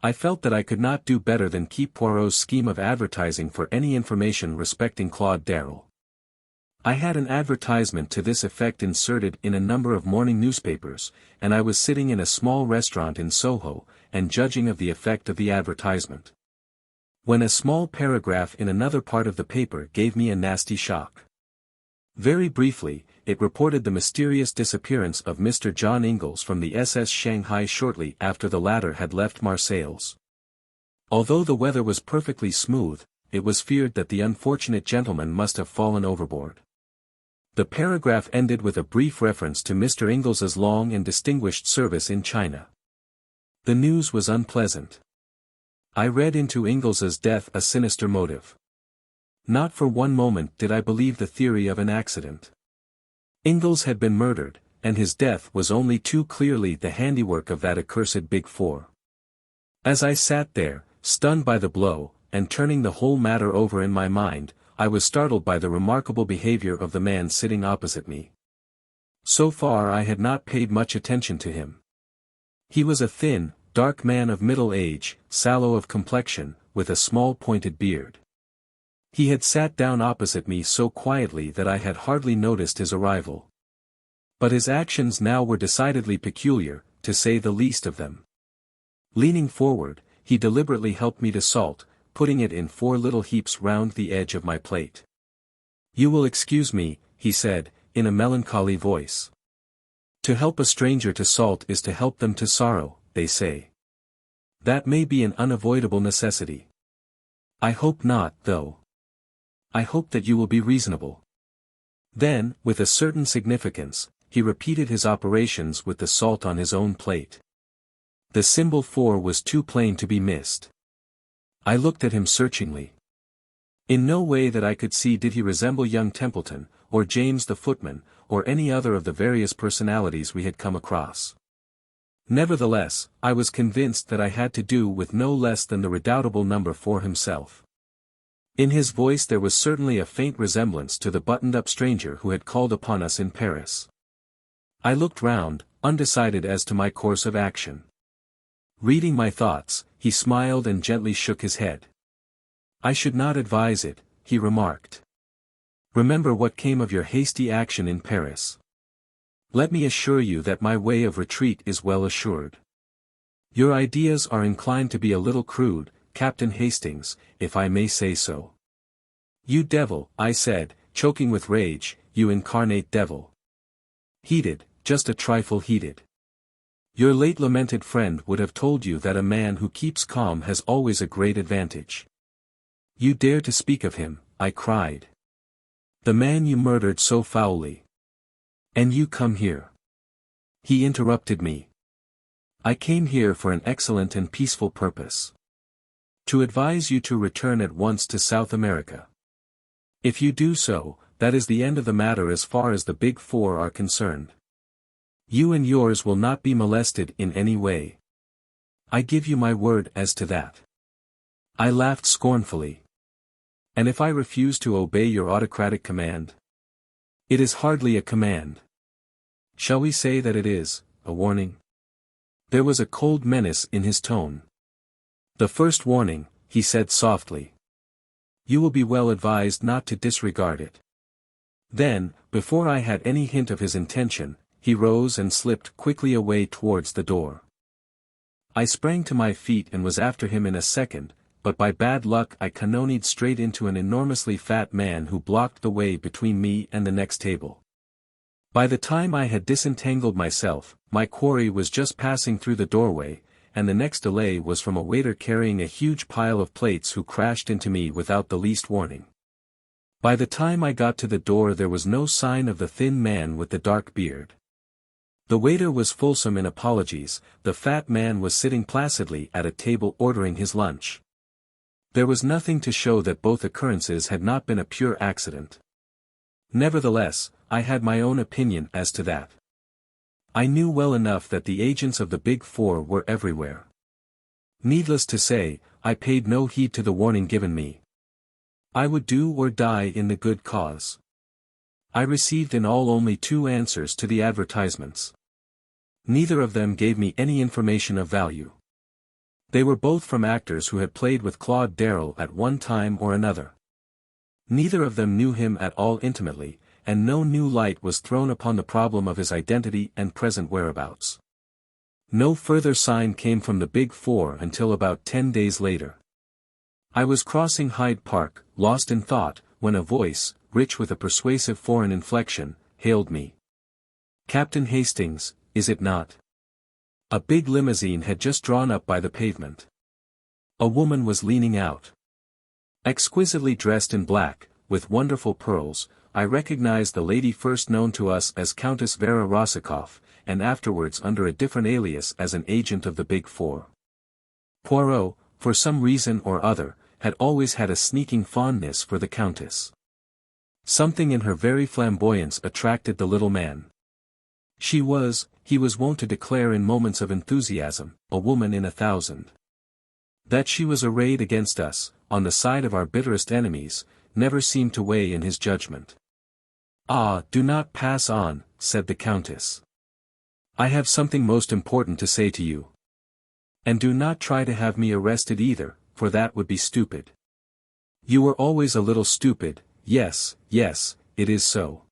I felt that I could not do better than keep Poirot's scheme of advertising for any information respecting Claude Darrell. I had an advertisement to this effect inserted in a number of morning newspapers, and I was sitting in a small restaurant in Soho, and judging of the effect of the advertisement, when a small paragraph in another part of the paper gave me a nasty shock. Very briefly, it reported the mysterious disappearance of Mr. John Ingalls from the SS Shanghai shortly after the latter had left Marseilles. Although the weather was perfectly smooth, it was feared that the unfortunate gentleman must have fallen overboard. The paragraph ended with a brief reference to Mr. Ingles's long and distinguished service in China. The news was unpleasant. I read into Ingles's death a sinister motive. Not for one moment did I believe the theory of an accident. Ingalls had been murdered, and his death was only too clearly the handiwork of that accursed Big Four. As I sat there, stunned by the blow, and turning the whole matter over in my mind, I was startled by the remarkable behavior of the man sitting opposite me. So far I had not paid much attention to him. He was a thin, dark man of middle age, sallow of complexion, with a small pointed beard. He had sat down opposite me so quietly that I had hardly noticed his arrival. But his actions now were decidedly peculiar, to say the least of them. Leaning forward, he deliberately helped me to salt, putting it in 4 little heaps round the edge of my plate. "You will excuse me," he said, in a melancholy voice. "To help a stranger to salt is to help them to sorrow, they say. That may be an unavoidable necessity. I hope not, though. I hope that you will be reasonable." Then, with a certain significance, he repeated his operations with the salt on his own plate. The symbol 4 was too plain to be missed. I looked at him searchingly. In no way that I could see did he resemble young Templeton, or James the footman, or any other of the various personalities we had come across. Nevertheless, I was convinced that I had to do with no less than the redoubtable number 4 himself. In his voice there was certainly a faint resemblance to the buttoned-up stranger who had called upon us in Paris. I looked round, undecided as to my course of action. Reading my thoughts, he smiled and gently shook his head. "I should not advise it," he remarked. "Remember what came of your hasty action in Paris. Let me assure you that my way of retreat is well assured. Your ideas are inclined to be a little crude, Captain Hastings, if I may say so." "You devil," I said, choking with rage, "you incarnate devil." "Heated, just a trifle heated. Your late lamented friend would have told you that a man who keeps calm has always a great advantage." "You dare to speak of him," I cried. "The man you murdered so foully. And you come here." He interrupted me. "I came here for an excellent and peaceful purpose. To advise you to return at once to South America. If you do so, that is the end of the matter as far as the Big Four are concerned. You and yours will not be molested in any way. I give you my word as to that." I laughed scornfully. "And if I refuse to obey your autocratic command?" "It is hardly a command. Shall we say that it is a warning?" There was a cold menace in his tone. "The first warning," he said softly. "You will be well advised not to disregard it." Then, before I had any hint of his intention, he rose and slipped quickly away towards the door. I sprang to my feet and was after him in a second, but by bad luck I cannonied straight into an enormously fat man who blocked the way between me and the next table. By the time I had disentangled myself, my quarry was just passing through the doorway, and the next delay was from a waiter carrying a huge pile of plates who crashed into me without the least warning. By the time I got to the door there was no sign of the thin man with the dark beard. The waiter was fulsome in apologies, the fat man was sitting placidly at a table ordering his lunch. There was nothing to show that both occurrences had not been a pure accident. Nevertheless, I had my own opinion as to that. I knew well enough that the agents of the Big Four were everywhere. Needless to say, I paid no heed to the warning given me. I would do or die in the good cause. I received in all only 2 answers to the advertisements. Neither of them gave me any information of value. They were both from actors who had played with Claude Darrell at one time or another. Neither of them knew him at all intimately, and no new light was thrown upon the problem of his identity and present whereabouts. No further sign came from the Big Four until about 10 days later. I was crossing Hyde Park, lost in thought, when a voice, rich with a persuasive foreign inflection, hailed me. "Captain Hastings, is it not?" A big limousine had just drawn up by the pavement. A woman was leaning out. Exquisitely dressed in black, with wonderful pearls, I recognized the lady first known to us as Countess Vera Rosikoff, and afterwards under a different alias as an agent of the Big Four. Poirot, for some reason or other, had always had a sneaking fondness for the Countess. Something in her very flamboyance attracted the little man. He was wont to declare in moments of enthusiasm, a woman in 1,000. That she was arrayed against us, on the side of our bitterest enemies, never seemed to weigh in his judgment. "Ah, do not pass on," said the Countess. "I have something most important to say to you. And do not try to have me arrested either, for that would be stupid. You were always a little stupid, yes, it is so.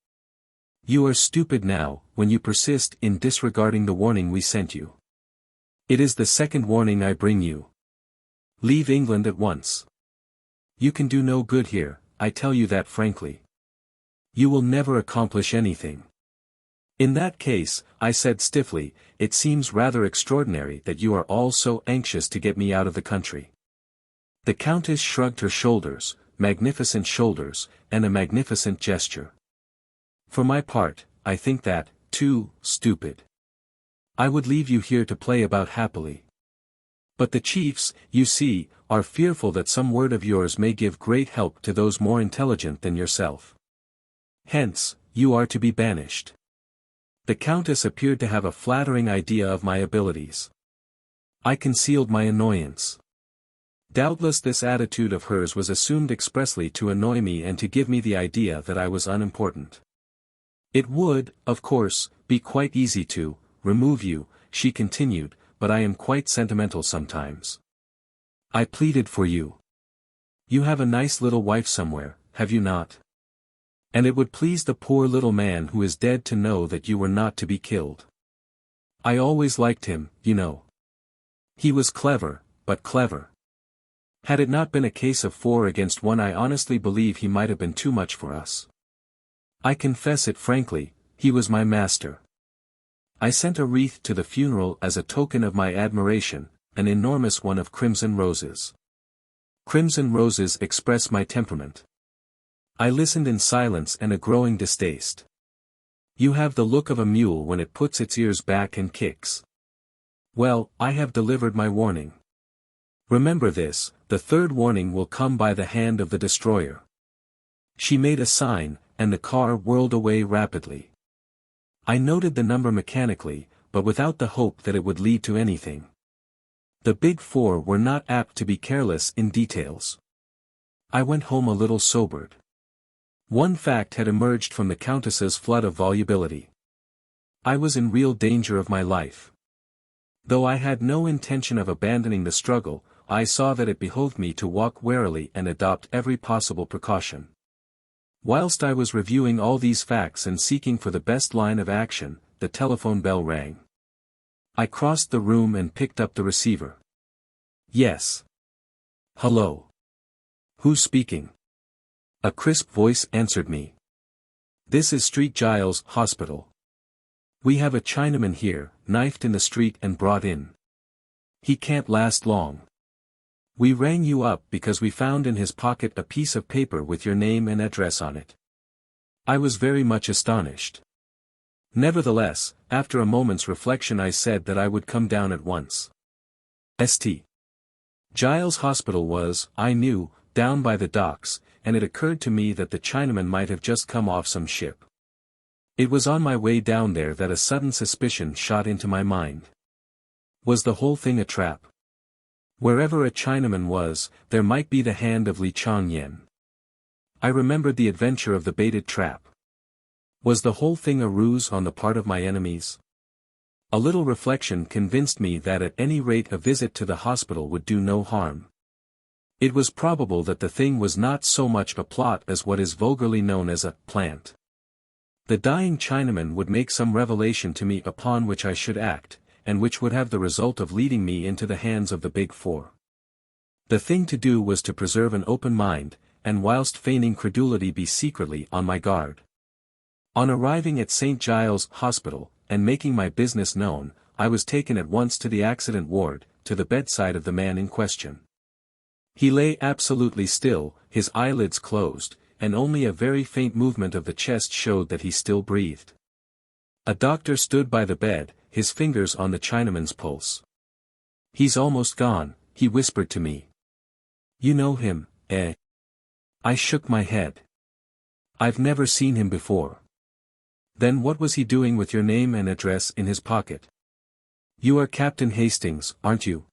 You are stupid now, when you persist in disregarding the warning we sent you. It is the second warning I bring you. Leave England at once. You can do no good here, I tell you that frankly. You will never accomplish anything. In that case, I said stiffly, it seems rather extraordinary that you are all so anxious to get me out of the country. The Countess shrugged her shoulders, magnificent shoulders, and a magnificent gesture. For my part, I think that, too, stupid. I would leave you here to play about happily. But the chiefs, you see, are fearful that some word of yours may give great help to those more intelligent than yourself. Hence, you are to be banished. The Countess appeared to have a flattering idea of my abilities. I concealed my annoyance. Doubtless this attitude of hers was assumed expressly to annoy me and to give me the idea that I was unimportant. It would, of course, be quite easy to remove you, she continued, but I am quite sentimental sometimes. I pleaded for you. You have a nice little wife somewhere, have you not? And it would please the poor little man who is dead to know that you were not to be killed. I always liked him, you know. He was clever, but clever. Had it not been a case of 4 against 1, I honestly believe he might have been too much for us. I confess it frankly, he was my master. I sent a wreath to the funeral as a token of my admiration, an enormous one of crimson roses. Crimson roses express my temperament. I listened in silence and a growing distaste. You have the look of a mule when it puts its ears back and kicks. Well, I have delivered my warning. Remember this, the third warning will come by the hand of the destroyer. She made a sign, and the car whirled away rapidly. I noted the number mechanically, but without the hope that it would lead to anything. The Big Four were not apt to be careless in details. I went home a little sobered. One fact had emerged from the Countess's flood of volubility. I was in real danger of my life. Though I had no intention of abandoning the struggle, I saw that it behoved me to walk warily and adopt every possible precaution. Whilst I was reviewing all these facts and seeking for the best line of action, the telephone bell rang. I crossed the room and picked up the receiver. Yes. Hello. Who's speaking? A crisp voice answered me. This is St. Giles Hospital. We have a Chinaman here, knifed in the street and brought in. He can't last long. We rang you up because we found in his pocket a piece of paper with your name and address on it. I was very much astonished. Nevertheless, after a moment's reflection I said that I would come down at once. St. Giles Hospital was, I knew, down by the docks, and it occurred to me that the Chinaman might have just come off some ship. It was on my way down there that a sudden suspicion shot into my mind. Was the whole thing a trap? Wherever a Chinaman was, there might be the hand of Li Changyen. I remembered the adventure of the baited trap. Was the whole thing a ruse on the part of my enemies? A little reflection convinced me that at any rate a visit to the hospital would do no harm. It was probable that the thing was not so much a plot as what is vulgarly known as a plant. The dying Chinaman would make some revelation to me upon which I should act, and which would have the result of leading me into the hands of the Big Four. The thing to do was to preserve an open mind, and whilst feigning credulity be secretly on my guard. On arriving at St. Giles Hospital, and making my business known, I was taken at once to the accident ward, to the bedside of the man in question. He lay absolutely still, his eyelids closed, and only a very faint movement of the chest showed that he still breathed. A doctor stood by the bed, his fingers on the Chinaman's pulse. He's almost gone, he whispered to me. You know him, eh? I shook my head. I've never seen him before. Then what was he doing with your name and address in his pocket? You are Captain Hastings, aren't you?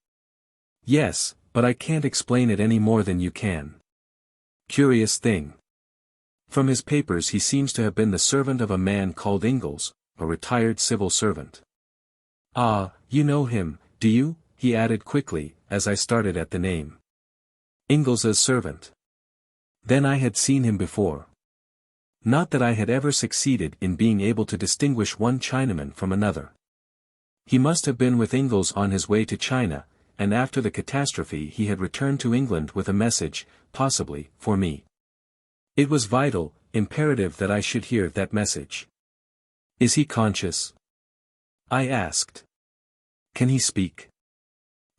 Yes, but I can't explain it any more than you can. Curious thing. From his papers he seems to have been the servant of a man called Ingalls, a retired civil servant. Ah, you know him, do you? He added quickly, as I started at the name. Ingalls' servant. Then I had seen him before. Not that I had ever succeeded in being able to distinguish one Chinaman from another. He must have been with Ingalls on his way to China, and after the catastrophe he had returned to England with a message, possibly, for me. It was vital, imperative that I should hear that message. Is he conscious? I asked. Can he speak?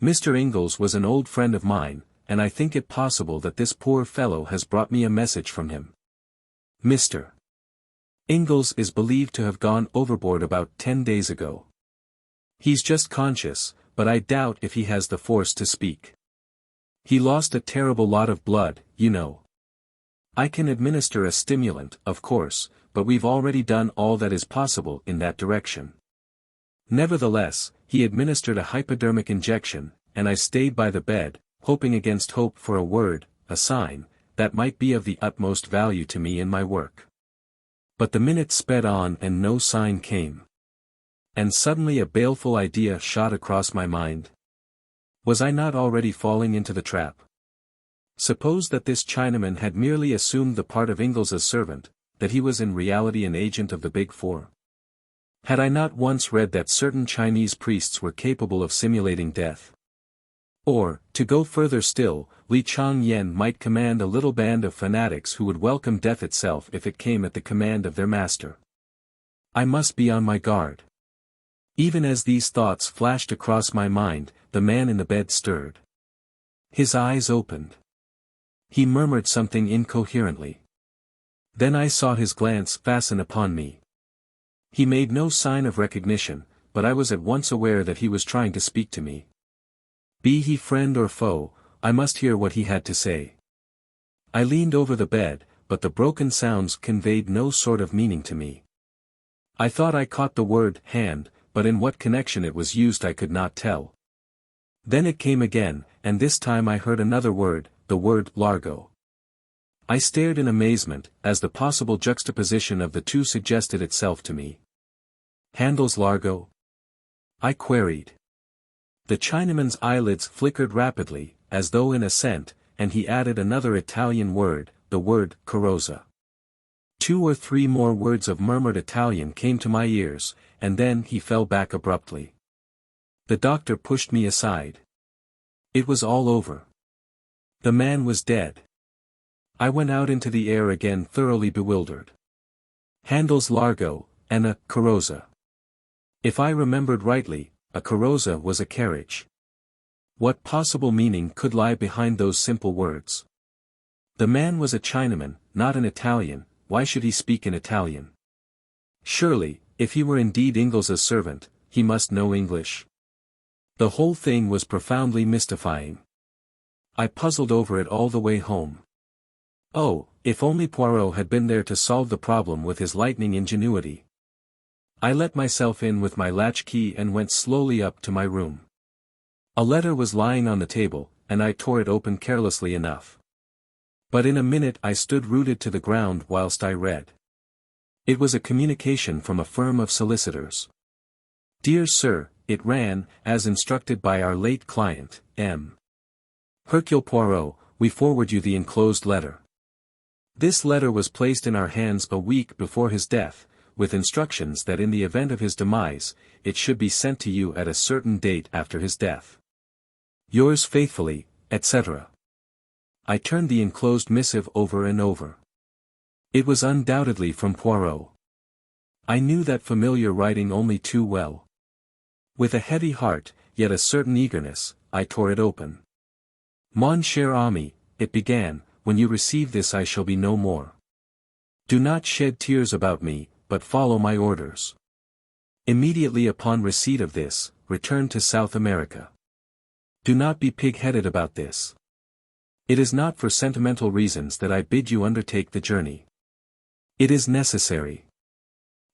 Mr. Ingalls was an old friend of mine, and I think it possible that this poor fellow has brought me a message from him. Mr. Ingalls is believed to have gone overboard about 10 days ago. He's just conscious, but I doubt if he has the force to speak. He lost a terrible lot of blood, you know. I can administer a stimulant, of course, but we've already done all that is possible in that direction. Nevertheless, he administered a hypodermic injection, and I stayed by the bed, hoping against hope for a word, a sign, that might be of the utmost value to me in my work. But the minutes sped on and no sign came. And suddenly a baleful idea shot across my mind. Was I not already falling into the trap? Suppose that this Chinaman had merely assumed the part of Ingalls' servant, that he was in reality an agent of the Big Four. Had I not once read that certain Chinese priests were capable of simulating death? Or, to go further still, Li Chang-yen might command a little band of fanatics who would welcome death itself if it came at the command of their master. I must be on my guard. Even as these thoughts flashed across my mind, the man in the bed stirred. His eyes opened. He murmured something incoherently. Then I saw his glance fasten upon me. He made no sign of recognition, but I was at once aware that he was trying to speak to me. Be he friend or foe, I must hear what he had to say. I leaned over the bed, but the broken sounds conveyed no sort of meaning to me. I thought I caught the word hand, but in what connection it was used I could not tell. Then it came again, and this time I heard another word, the word largo. I stared in amazement, as the possible juxtaposition of the two suggested itself to me. Handles largo? I queried. The Chinaman's eyelids flickered rapidly, as though in assent, and he added another Italian word, the word carrozza. 2 or 3 more words of murmured Italian came to my ears, and then he fell back abruptly. The doctor pushed me aside. It was all over. The man was dead. I went out into the air again thoroughly bewildered. Handles largo, and a carrozza. If I remembered rightly, a carrozza was a carriage. What possible meaning could lie behind those simple words? The man was a Chinaman, not an Italian. Why should he speak in Italian? Surely, if he were indeed Ingalls' servant, he must know English. The whole thing was profoundly mystifying. I puzzled over it all the way home. Oh, if only Poirot had been there to solve the problem with his lightning ingenuity. I let myself in with my latchkey and went slowly up to my room. A letter was lying on the table, and I tore it open carelessly enough. But in a minute I stood rooted to the ground whilst I read. It was a communication from a firm of solicitors. Dear Sir, it ran, as instructed by our late client, M. Hercule Poirot, we forward you the enclosed letter. This letter was placed in our hands a week before his death, with instructions that in the event of his demise, it should be sent to you at a certain date after his death. Yours faithfully, etc. I turned the enclosed missive over and over. It was undoubtedly from Poirot. I knew that familiar writing only too well. With a heavy heart, yet a certain eagerness, I tore it open. Mon cher ami, it began, when you receive this I shall be no more. Do not shed tears about me, but follow my orders. Immediately upon receipt of this, return to South America. Do not be pig-headed about this. It is not for sentimental reasons that I bid you undertake the journey. It is necessary.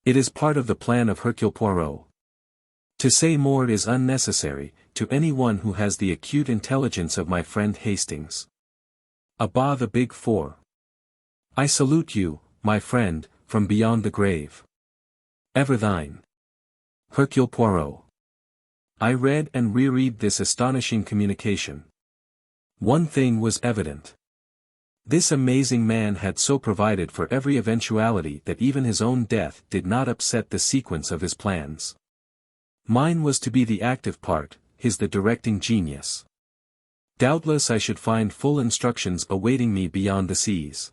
It is part of the plan of Hercule Poirot. To say more is unnecessary, to anyone who has the acute intelligence of my friend Hastings. Abba the Big Four. I salute you, my friend, from beyond the grave. Ever thine. Hercule Poirot. I read and reread this astonishing communication. One thing was evident. This amazing man had so provided for every eventuality that even his own death did not upset the sequence of his plans. Mine was to be the active part, his the directing genius. Doubtless I should find full instructions awaiting me beyond the seas.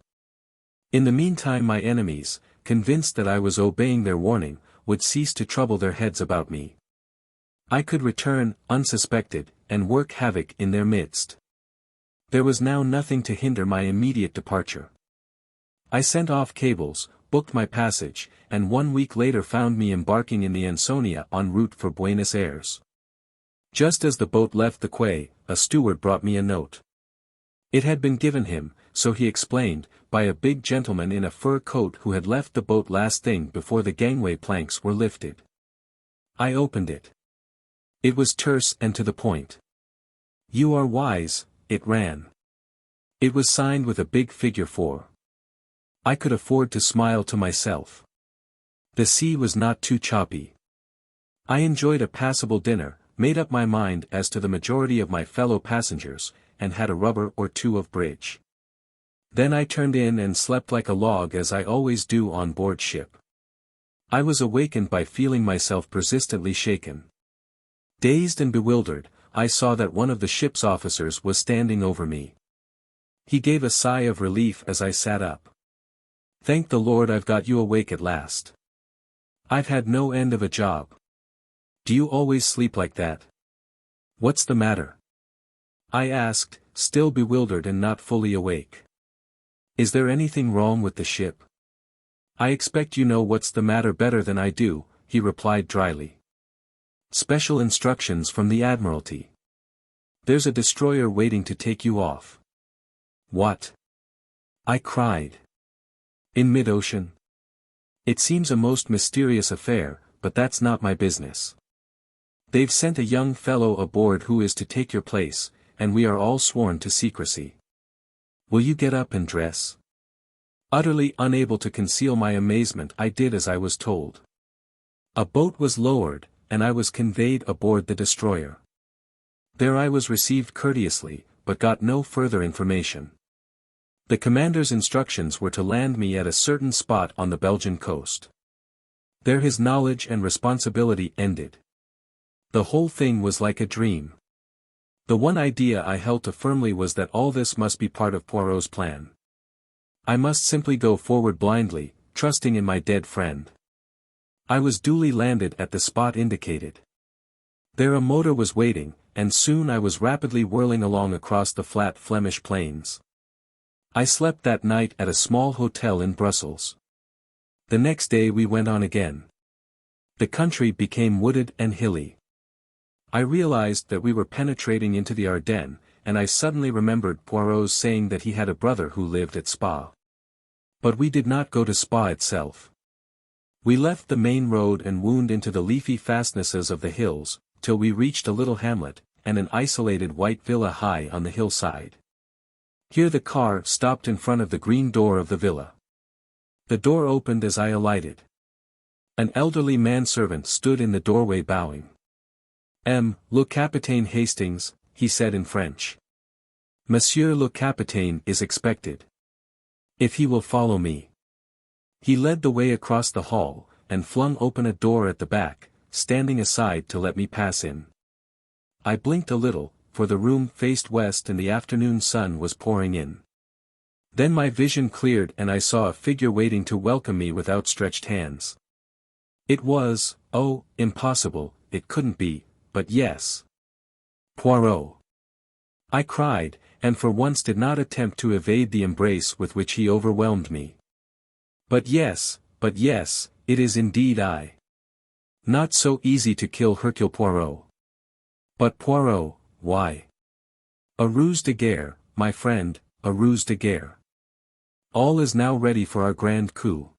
In the meantime my enemies, convinced that I was obeying their warning, would cease to trouble their heads about me. I could return, unsuspected, and work havoc in their midst. There was now nothing to hinder my immediate departure. I sent off cables, booked my passage, and 1 week later found me embarking in the Ansonia en route for Buenos Aires. Just as the boat left the quay, a steward brought me a note. It had been given him, so he explained, by a big gentleman in a fur coat who had left the boat last thing before the gangway planks were lifted. I opened it. It was terse and to the point. "You are wise," it ran. It was signed with a big figure 4. I could afford to smile to myself. The sea was not too choppy. I enjoyed a passable dinner, made up my mind as to the majority of my fellow passengers, and had a rubber or two of bridge. Then I turned in and slept like a log as I always do on board ship. I was awakened by feeling myself persistently shaken. Dazed and bewildered, I saw that one of the ship's officers was standing over me. He gave a sigh of relief as I sat up. "Thank the Lord I've got you awake at last. I've had no end of a job." "Do you always sleep like that? What's the matter?" I asked, still bewildered and not fully awake. "Is there anything wrong with the ship?" "I expect you know what's the matter better than I do," he replied dryly. "Special instructions from the Admiralty. There's a destroyer waiting to take you off." "What?" I cried. "In mid-ocean? It seems a most mysterious affair, but that's not my business. They've sent a young fellow aboard who is to take your place, and we are all sworn to secrecy. Will you get up and dress?" Utterly unable to conceal my amazement, I did as I was told. A boat was lowered, and I was conveyed aboard the destroyer. There I was received courteously, but got no further information. The commander's instructions were to land me at a certain spot on the Belgian coast. There his knowledge and responsibility ended. The whole thing was like a dream. The one idea I held to firmly was that all this must be part of Poirot's plan. I must simply go forward blindly, trusting in my dead friend. I was duly landed at the spot indicated. There a motor was waiting, and soon I was rapidly whirling along across the flat Flemish plains. I slept that night at a small hotel in Brussels. The next day we went on again. The country became wooded and hilly. I realized that we were penetrating into the Ardennes, and I suddenly remembered Poirot's saying that he had a brother who lived at Spa. But we did not go to Spa itself. We left the main road and wound into the leafy fastnesses of the hills, till we reached a little hamlet, and an isolated white villa high on the hillside. Here the car stopped in front of the green door of the villa. The door opened as I alighted. An elderly manservant stood in the doorway bowing. Le Capitaine Hastings," he said in French. "Monsieur le Capitaine is expected. If he will follow me." He led the way across the hall, and flung open a door at the back, standing aside to let me pass in. I blinked a little, for the room faced west and the afternoon sun was pouring in. Then my vision cleared and I saw a figure waiting to welcome me with outstretched hands. It was, oh, impossible, it couldn't be, but yes. Poirot. I cried, and for once did not attempt to evade the embrace with which he overwhelmed me. But yes, it is indeed I. Not so easy to kill Hercule Poirot. But Poirot, why? A ruse de guerre, my friend, a ruse de guerre. All is now ready for our grand coup.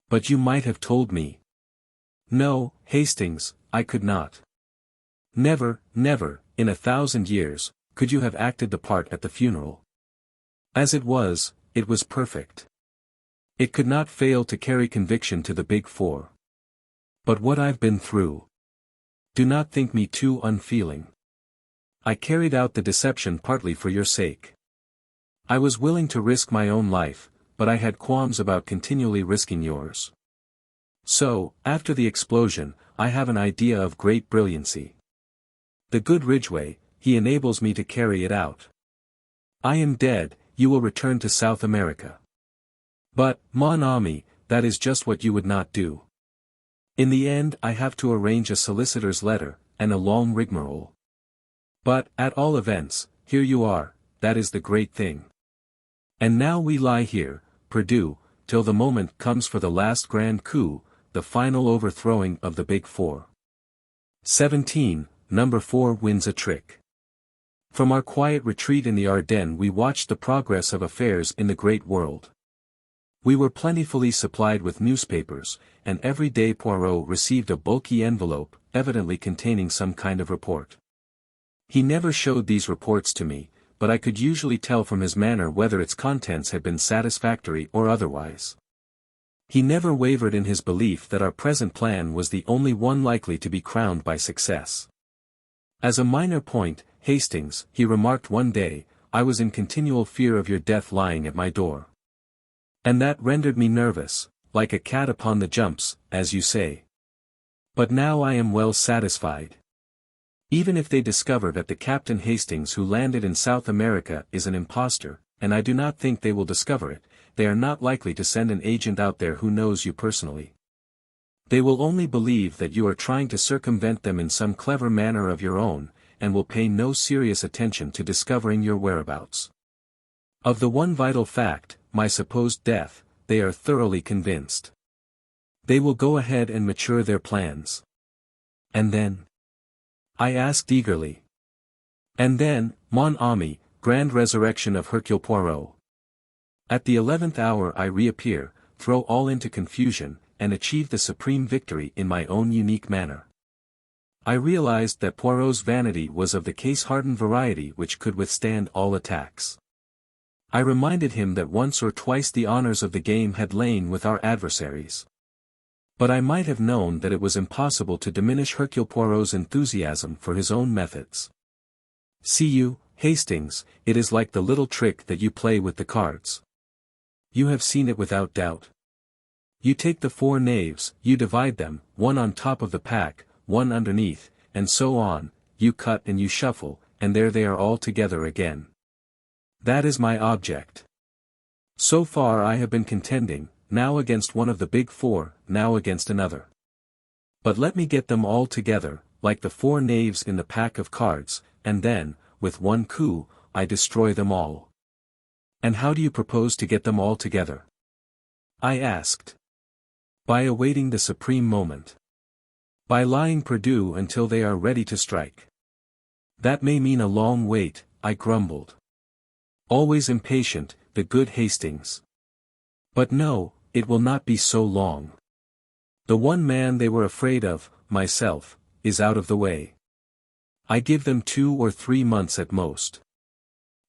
But you might have told me. No, Hastings, I could not. Never, in 1,000 years, could you have acted the part at the funeral. As it was perfect. It could not fail to carry conviction to the Big Four. But what I've been through. Do not think me too unfeeling. I carried out the deception partly for your sake. I was willing to risk my own life, but I had qualms about continually risking yours. So, after the explosion, I have an idea of great brilliancy. The good Ridgway, he enables me to carry it out. I am dead, you will return to South America. But, mon ami, that is just what you would not do. In the end I have to arrange a solicitor's letter, and a long rigmarole. But, at all events, here you are, that is the great thing. And now we lie here, perdu, till the moment comes for the last grand coup, the final overthrowing of the Big Four. 17. Number 4 wins a trick. From our quiet retreat in the Ardennes we watched the progress of affairs in the great world. We were plentifully supplied with newspapers, and every day Poirot received a bulky envelope, evidently containing some kind of report. He never showed these reports to me, but I could usually tell from his manner whether its contents had been satisfactory or otherwise. He never wavered in his belief that our present plan was the only one likely to be crowned by success. As a minor point, Hastings, he remarked one day, I was in continual fear of your death lying at my door. And that rendered me nervous, like a cat upon the jumps, as you say. But now I am well satisfied. Even if they discover that the Captain Hastings who landed in South America is an impostor, and I do not think they will discover it, they are not likely to send an agent out there who knows you personally. They will only believe that you are trying to circumvent them in some clever manner of your own, and will pay no serious attention to discovering your whereabouts. Of the one vital fact, my supposed death, they are thoroughly convinced. They will go ahead and mature their plans. And then? I asked eagerly. And then, mon ami, grand resurrection of Hercule Poirot. At the 11th hour I reappear, throw all into confusion, and achieve the supreme victory in my own unique manner. I realized that Poirot's vanity was of the case-hardened variety which could withstand all attacks. I reminded him that once or twice the honors of the game had lain with our adversaries. But I might have known that it was impossible to diminish Hercule Poirot's enthusiasm for his own methods. See you, Hastings, it is like the little trick that you play with the cards. You have seen it without doubt. You take the 4 knaves, you divide them, one on top of the pack, one underneath, and so on, you cut and you shuffle, and there they are all together again. That is my object. So far I have been contending, now against one of the Big Four, now against another. But let me get them all together, like the 4 knaves in the pack of cards, and then, with one coup, I destroy them all. And how do you propose to get them all together? I asked. By awaiting the supreme moment. By lying perdu until they are ready to strike. That may mean a long wait, I grumbled. Always impatient, the good Hastings. But no, it will not be so long. The one man they were afraid of, myself, is out of the way. I give them 2 or 3 months at most.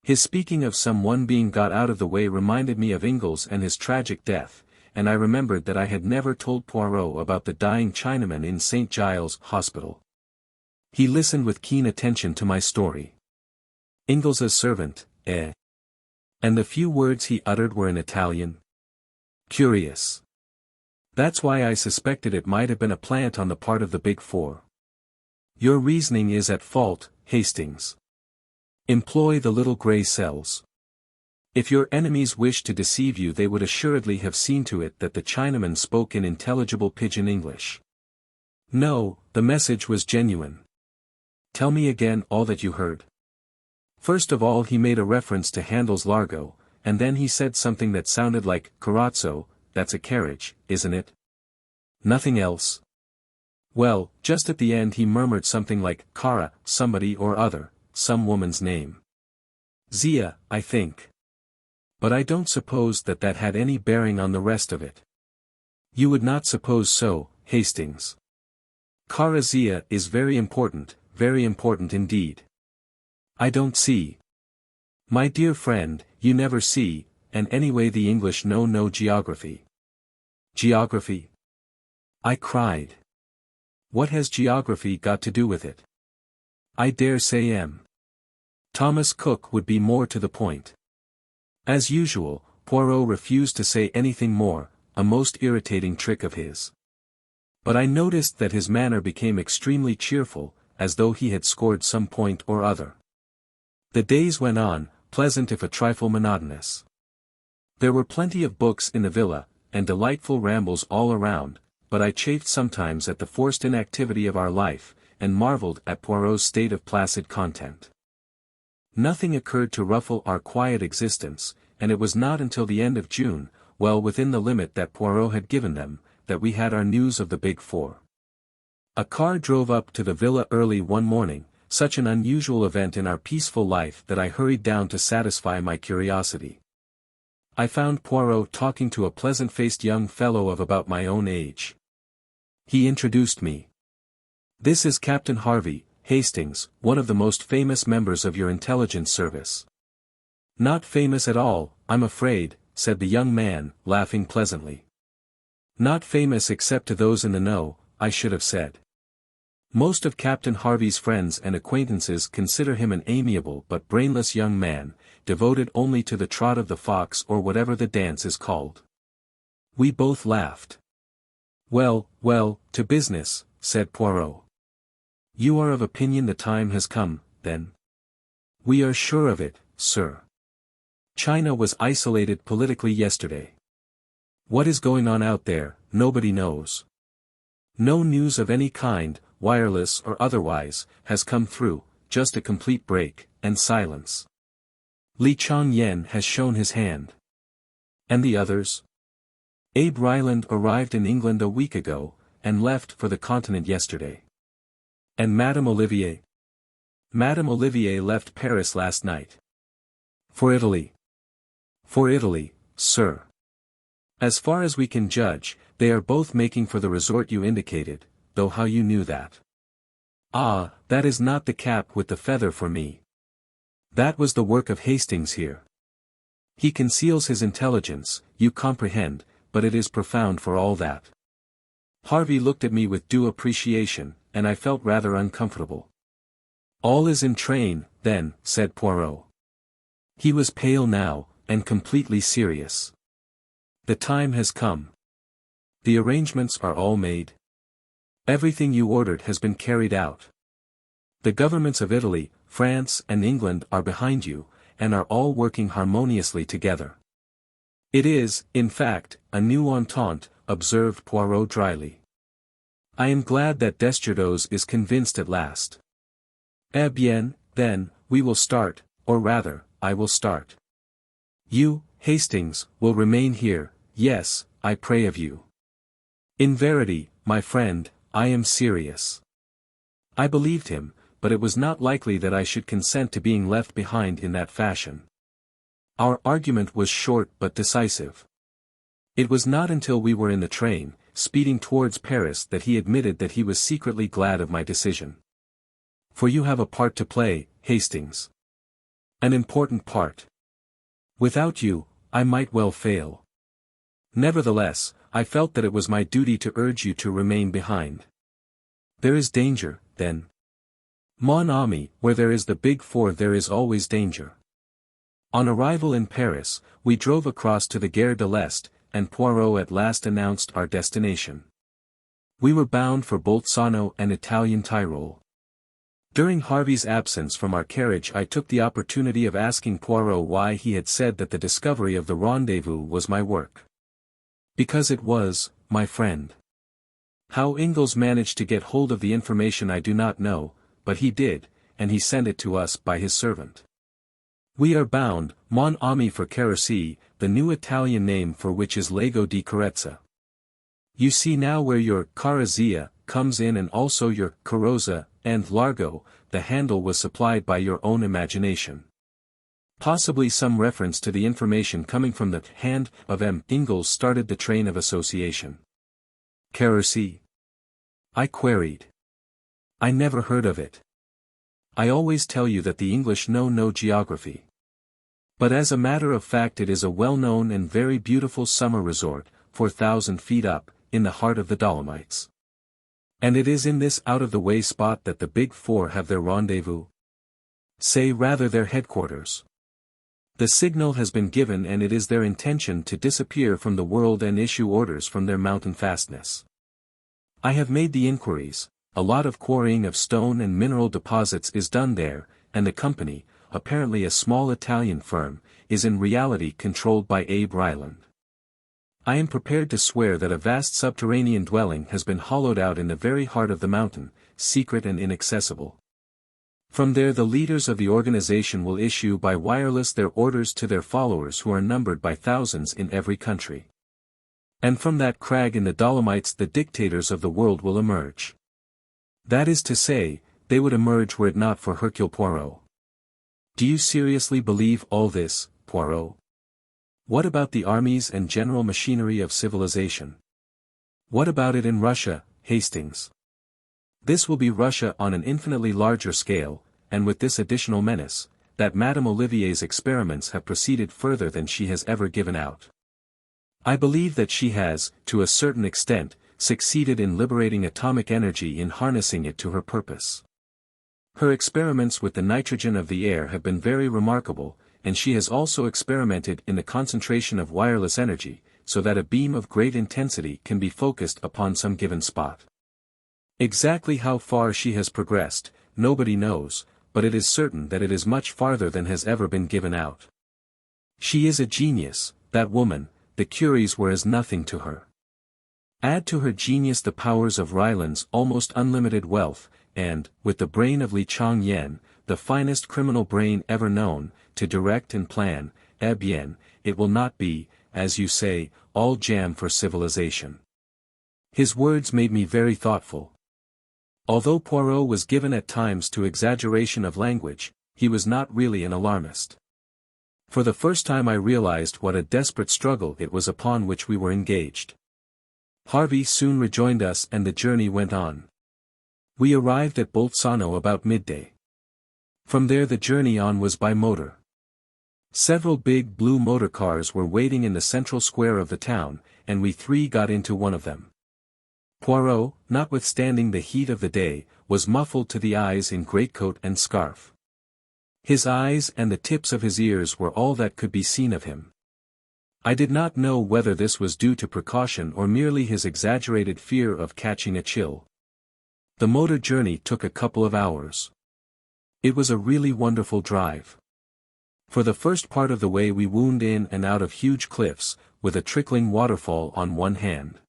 His speaking of some one being got out of the way reminded me of Ingalls and his tragic death, and I remembered that I had never told Poirot about the dying Chinaman in St. Giles' Hospital. He listened with keen attention to my story. Ingalls' servant, eh? And the few words he uttered were in Italian. Curious. That's why I suspected it might have been a plant on the part of the Big Four. Your reasoning is at fault, Hastings. Employ the little grey cells. If your enemies wished to deceive you they would assuredly have seen to it that the Chinaman spoke in intelligible pidgin English. No, the message was genuine. Tell me again all that you heard. First of all he made a reference to Handel's Largo, and then he said something that sounded like, Carrozzo, that's a carriage, isn't it? Nothing else? Well, just at the end he murmured something like, Cara, somebody or other, some woman's name. Zia, I think. But I don't suppose that that had any bearing on the rest of it. You would not suppose so, Hastings. Cara Zia is very important indeed. I don't see. My dear friend, you never see, and anyway the English know no geography. Geography? I cried. What has geography got to do with it? I dare say M. Thomas Cook would be more to the point. As usual, Poirot refused to say anything more, a most irritating trick of his. But I noticed that his manner became extremely cheerful, as though he had scored some point or other. The days went on, pleasant if a trifle monotonous. There were plenty of books in the villa, and delightful rambles all around, but I chafed sometimes at the forced inactivity of our life, and marveled at Poirot's state of placid content. Nothing occurred to ruffle our quiet existence, and it was not until the end of June, well within the limit that Poirot had given them, that we had our news of the Big Four. A car drove up to the villa early one morning, such an unusual event in our peaceful life that I hurried down to satisfy my curiosity. I found Poirot talking to a pleasant-faced young fellow of about my own age. He introduced me. "This is Captain Harvey Hastings, one of the most famous members of your intelligence service." "Not famous at all, I'm afraid," said the young man, laughing pleasantly. "Not famous except to those in the know," I should have said. Most of Captain Harvey's friends and acquaintances consider him an amiable but brainless young man, devoted only to the trot of the fox or whatever the dance is called. We both laughed. "Well, well, to business," said Poirot. "You are of opinion the time has come, then?" "We are sure of it, sir. China was isolated politically yesterday. What is going on out there, nobody knows. No news of any kind, wireless or otherwise, has come through, just a complete break, and silence. Li Chang-yen has shown his hand. And the others? Abe Ryland arrived in England a week ago, and left for the continent yesterday. And Madame Olivier? Madame Olivier left Paris last night. For Italy. For Italy, sir. As far as we can judge, they are both making for the resort you indicated, though how you knew that. Ah, that is not the cap with the feather for me. That was the work of Hastings here. He conceals his intelligence, you comprehend, but it is profound for all that. Harvey looked at me with due appreciation, and I felt rather uncomfortable. All is in train, then, said Poirot. He was pale now, and completely serious. The time has come. The arrangements are all made. Everything you ordered has been carried out. The governments of Italy, France and England are behind you, and are all working harmoniously together. It is, in fact, a new entente, observed Poirot dryly. I am glad that Desjardins is convinced at last. Eh bien, then, we will start, or rather, I will start. You, Hastings, will remain here, yes, I pray of you. In verity, my friend, I am serious. I believed him, but it was not likely that I should consent to being left behind in that fashion. Our argument was short but decisive. It was not until we were in the train, speeding towards Paris, that he admitted that he was secretly glad of my decision. For you have a part to play, Hastings. An important part. Without you, I might well fail. Nevertheless, I felt that it was my duty to urge you to remain behind. There is danger, then. Mon ami, where there is the Big Four there is always danger. On arrival in Paris, we drove across to the Gare de l'Est, and Poirot at last announced our destination. We were bound for Bolzano and Italian Tyrol. During Harvey's absence from our carriage I took the opportunity of asking Poirot why he had said that the discovery of the rendezvous was my work. Because it was, my friend. How Ingalls managed to get hold of the information I do not know, but he did, and he sent it to us by his servant. We are bound, mon ami, for Carrossy, the new Italian name for which is Lago di Carezza. You see now where your Carrozzia comes in, and also your Carrozza, and Largo, the handle was supplied by your own imagination. Possibly some reference to the information coming from the hand of M. Ingalls started the train of association. Carrossy? I queried. I never heard of it. I always tell you that the English know no geography. But as a matter of fact it is a well-known and very beautiful summer resort, 4,000 feet up, in the heart of the Dolomites. And it is in this out-of-the-way spot that the Big Four have their rendezvous. Say rather their headquarters. The signal has been given and it is their intention to disappear from the world and issue orders from their mountain fastness. I have made the inquiries, a lot of quarrying of stone and mineral deposits is done there, and the company, apparently a small Italian firm, is in reality controlled by Abe Ryland. I am prepared to swear that a vast subterranean dwelling has been hollowed out in the very heart of the mountain, secret and inaccessible. From there the leaders of the organization will issue by wireless their orders to their followers who are numbered by thousands in every country. And from that crag in the Dolomites the dictators of the world will emerge. That is to say, they would emerge were it not for Hercule Poirot. Do you seriously believe all this, Poirot? What about the armies and general machinery of civilization? What about it in Russia, Hastings? This will be Russia on an infinitely larger scale, and with this additional menace, that Madame Olivier's experiments have proceeded further than she has ever given out. I believe that she has, to a certain extent, succeeded in liberating atomic energy in harnessing it to her purpose. Her experiments with the nitrogen of the air have been very remarkable, and she has also experimented in the concentration of wireless energy, so that a beam of great intensity can be focused upon some given spot. Exactly how far she has progressed, nobody knows, but it is certain that it is much farther than has ever been given out. She is a genius, that woman, the Curies were as nothing to her. Add to her genius the powers of Ryland's almost unlimited wealth, and, with the brain of Li Chang-yen, the finest criminal brain ever known, to direct and plan, eh bien, it will not be, as you say, all jam for civilization. His words made me very thoughtful. Although Poirot was given at times to exaggeration of language, he was not really an alarmist. For the first time I realized what a desperate struggle it was upon which we were engaged. Harvey soon rejoined us and the journey went on. We arrived at Bolzano about midday. From there the journey on was by motor. Several big blue motor cars were waiting in the central square of the town, and we three got into one of them. Poirot, notwithstanding the heat of the day, was muffled to the eyes in greatcoat and scarf. His eyes and the tips of his ears were all that could be seen of him. I did not know whether this was due to precaution or merely his exaggerated fear of catching a chill. The motor journey took a couple of hours. It was a really wonderful drive. For the first part of the way we wound in and out of huge cliffs, with a trickling waterfall on one hand.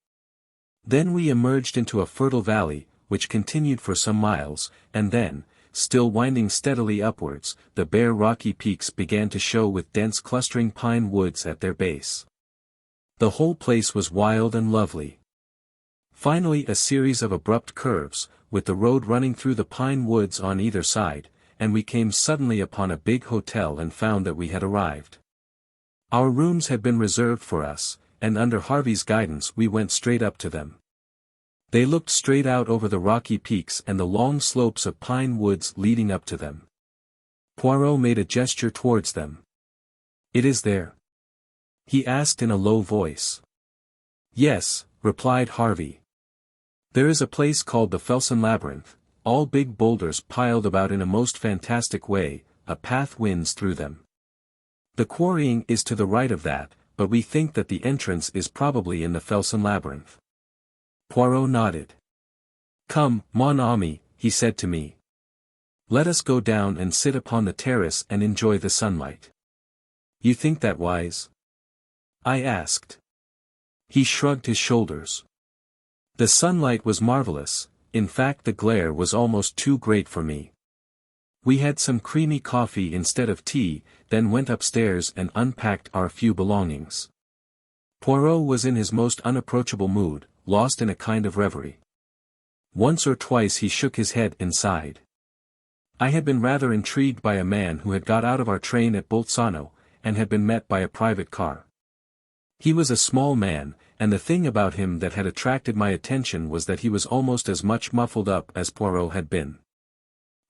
Then we emerged into a fertile valley, which continued for some miles, and then, still winding steadily upwards, the bare rocky peaks began to show with dense clustering pine woods at their base. The whole place was wild and lovely. Finally a series of abrupt curves, with the road running through the pine woods on either side, and we came suddenly upon a big hotel and found that we had arrived. Our rooms had been reserved for us, and under Harvey's guidance we went straight up to them. They looked straight out over the rocky peaks and the long slopes of pine woods leading up to them. Poirot made a gesture towards them. "It is there?" he asked in a low voice. "Yes," replied Harvey. "There is a place called the FELSENLABYRYNTH, all big boulders piled about in a most fantastic way, a path winds through them. The quarrying is to the right of that, but we think that the entrance is probably in the FELSENLABYRYNTH." Poirot nodded. "Come, mon ami," he said to me. "Let us go down and sit upon the terrace and enjoy the sunlight." "You think that wise?" I asked. He shrugged his shoulders. The sunlight was marvelous, in fact the glare was almost too great for me. We had some creamy coffee instead of tea, then went upstairs and unpacked our few belongings. Poirot was in his most unapproachable mood, lost in a kind of reverie. Once or twice he shook his head and sighed. I had been rather intrigued by a man who had got out of our train at Bolzano, and had been met by a private car. He was a small man, and the thing about him that had attracted my attention was that he was almost as much muffled up as Poirot had been.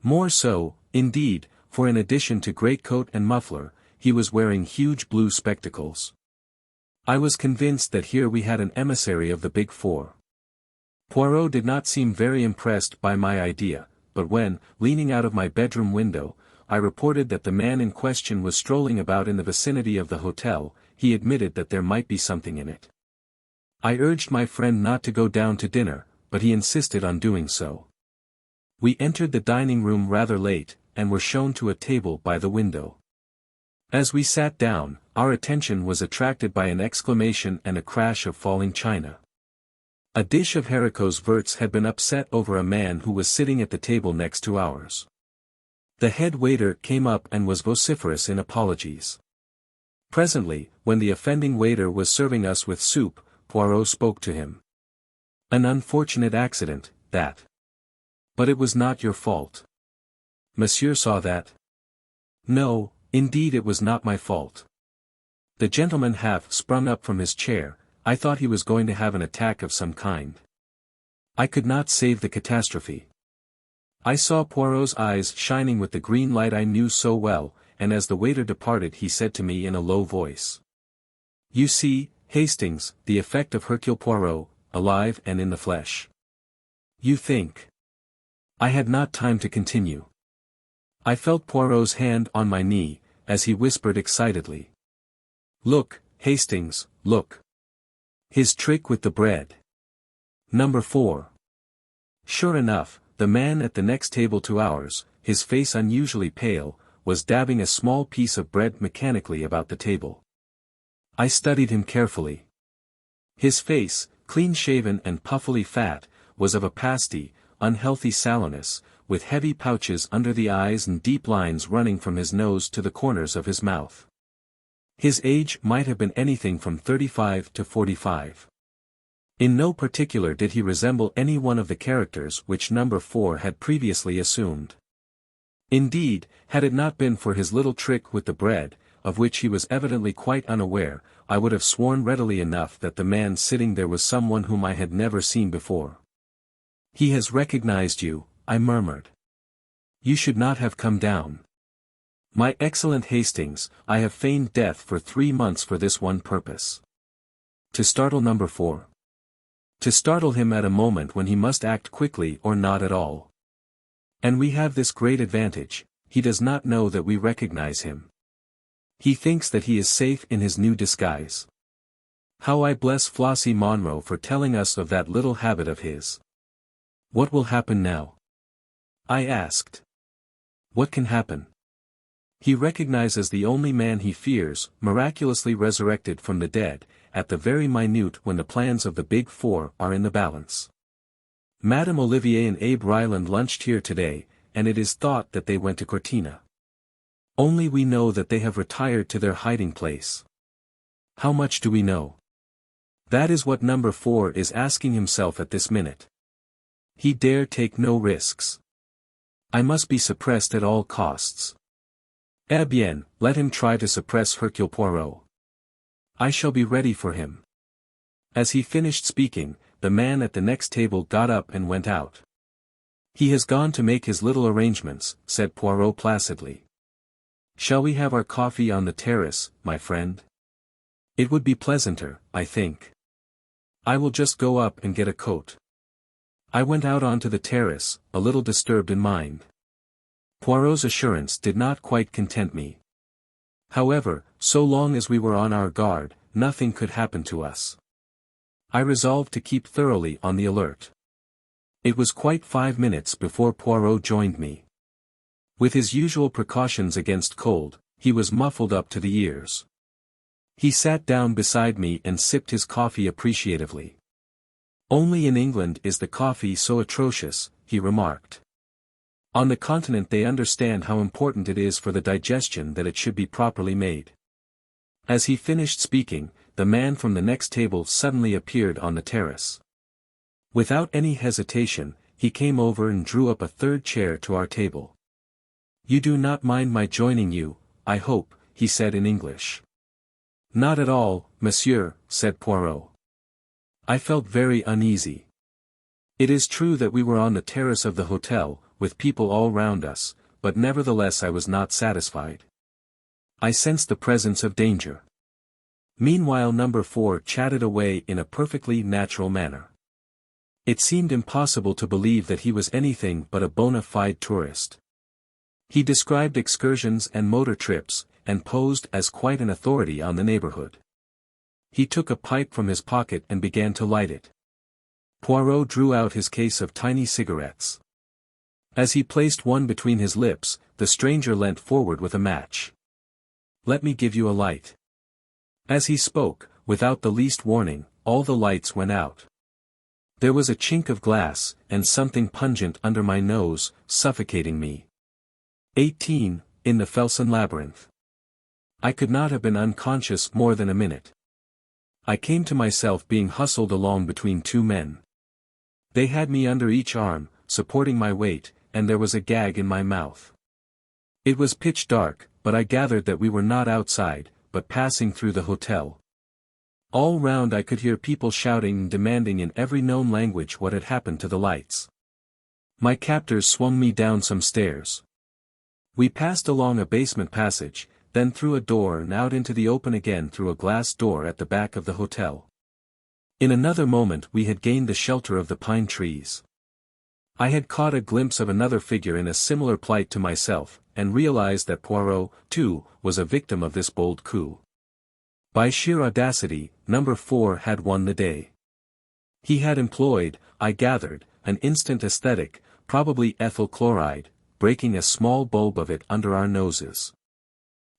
More so, indeed, for in addition to greatcoat and muffler, he was wearing huge blue spectacles. I was convinced that here we had an emissary of the Big Four. Poirot did not seem very impressed by my idea, but when, leaning out of my bedroom window, I reported that the man in question was strolling about in the vicinity of the hotel, he admitted that there might be something in it. I urged my friend not to go down to dinner, but he insisted on doing so. We entered the dining room rather late, and were shown to a table by the window. As we sat down, our attention was attracted by an exclamation and a crash of falling china. A dish of haricots verts had been upset over a man who was sitting at the table next to ours. The head waiter came up and was vociferous in apologies. Presently, when the offending waiter was serving us with soup, Poirot spoke to him. "An unfortunate accident, that. But it was not your fault. Monsieur saw that?" "No, indeed it was not my fault. The gentleman half sprung up from his chair. I thought he was going to have an attack of some kind. I could not save the catastrophe." I saw Poirot's eyes shining with the green light I knew so well, and as the waiter departed he said to me in a low voice. "You see, Hastings, the effect of Hercule Poirot, alive and in the flesh." "You think?" I had not time to continue. I felt Poirot's hand on my knee, as he whispered excitedly. "Look, Hastings, look. His trick with the bread. Number 4. Sure enough, the man at the next table to ours, his face unusually pale, was dabbing a small piece of bread mechanically about the table. I studied him carefully. His face, clean-shaven and puffily fat, was of a pasty, unhealthy sallowness, with heavy pouches under the eyes and deep lines running from his nose to the corners of his mouth. His age might have been anything from 35 to 45. In no particular did he resemble any one of the characters which number 4 had previously assumed. Indeed, had it not been for his little trick with the bread, of which he was evidently quite unaware, I would have sworn readily enough that the man sitting there was someone whom I had never seen before. "He has recognized you," I murmured. "You should not have come down. My excellent Hastings, I have feigned death for 3 months for this one purpose. To startle number 4. To startle him at a moment when he must act quickly or not at all. And we have this great advantage, he does not know that we recognize him. He thinks that he is safe in his new disguise. How I bless Flossie Monroe for telling us of that little habit of his." "What will happen now?" I asked. "What can happen? He recognizes the only man he fears, miraculously resurrected from the dead, at the very minute when the plans of the Big Four are in the balance. Madame Olivier and Abe Ryland lunched here today, and it is thought that they went to Cortina. Only we know that they have retired to their hiding place. How much do we know? That is what number 4 is asking himself at this minute. He dare take no risks. I must be suppressed at all costs. Eh bien, let him try to suppress Hercule Poirot. I shall be ready for him." As he finished speaking, the man at the next table got up and went out. "He has gone to make his little arrangements," said Poirot placidly. "Shall we have our coffee on the terrace, my friend? It would be pleasanter, I think. I will just go up and get a coat." I went out onto the terrace, a little disturbed in mind. Poirot's assurance did not quite content me. However, so long as we were on our guard, nothing could happen to us. I resolved to keep thoroughly on the alert. It was quite 5 minutes before Poirot joined me. With his usual precautions against cold, he was muffled up to the ears. He sat down beside me and sipped his coffee appreciatively. "Only in England is the coffee so atrocious," he remarked. "On the continent they understand how important it is for the digestion that it should be properly made." As he finished speaking, the man from the next table suddenly appeared on the terrace. Without any hesitation, he came over and drew up a third chair to our table. "You do not mind my joining you, I hope," he said in English. "Not at all, monsieur," said Poirot. I felt very uneasy. It is true that we were on the terrace of the hotel, with people all round us, but nevertheless I was not satisfied. I sensed the presence of danger. Meanwhile number 4 chatted away in a perfectly natural manner. It seemed impossible to believe that he was anything but a bona fide tourist. He described excursions and motor trips, and posed as quite an authority on the neighborhood. He took a pipe from his pocket and began to light it. Poirot drew out his case of tiny cigarettes. As he placed one between his lips, the stranger leant forward with a match. "Let me give you a light." As he spoke, without the least warning, all the lights went out. There was a chink of glass, and something pungent under my nose, suffocating me. 18. In the Felsenlabyrinth. I could not have been unconscious more than a minute. I came to myself being hustled along between two men. They had me under each arm, supporting my weight, and there was a gag in my mouth. It was pitch dark, but I gathered that we were not outside, but passing through the hotel. All round I could hear people shouting and demanding in every known language what had happened to the lights. My captors swung me down some stairs. We passed along a basement passage, then through a door and out into the open again through a glass door at the back of the hotel. In another moment we had gained the shelter of the pine trees. I had caught a glimpse of another figure in a similar plight to myself, and realized that Poirot, too, was a victim of this bold coup. By sheer audacity, number 4 had won the day. He had employed, I gathered, an instant aesthetic, probably ethyl chloride, breaking a small bulb of it under our noses.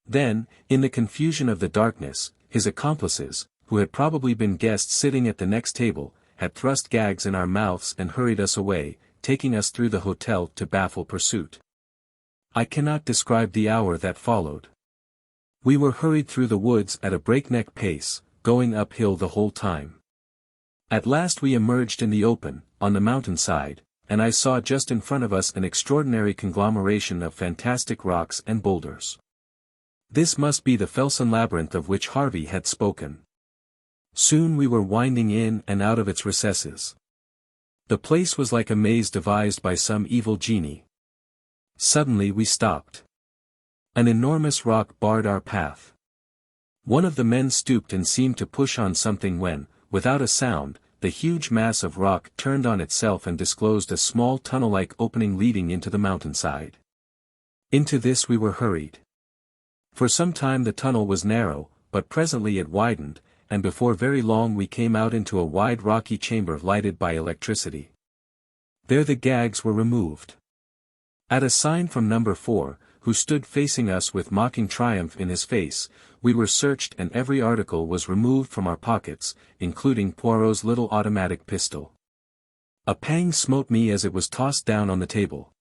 Then, in the confusion of the darkness, his accomplices, who had probably been guests sitting at the next table, had thrust gags in our mouths and hurried us away, taking us through the hotel to baffle pursuit. I cannot describe the hour that followed. We were hurried through the woods at a breakneck pace, going uphill the whole time. At last we emerged in the open, on the mountainside, and I saw just in front of us an extraordinary conglomeration of fantastic rocks and boulders. This must be the Felsenlabyrinth of which Harvey had spoken. Soon we were winding in and out of its recesses. The place was like a maze devised by some evil genie. Suddenly we stopped. An enormous rock barred our path. One of the men stooped and seemed to push on something when, without a sound, the huge mass of rock turned on itself and disclosed a small tunnel-like opening leading into the mountainside. Into this we were hurried. For some time the tunnel was narrow, but presently it widened, and before very long we came out into a wide rocky chamber lighted by electricity. There the gags were removed. At a sign from number 4, who stood facing us with mocking triumph in his face, we were searched and every article was removed from our pockets, including Poirot's little automatic pistol. A pang smote me as it was tossed down on the table.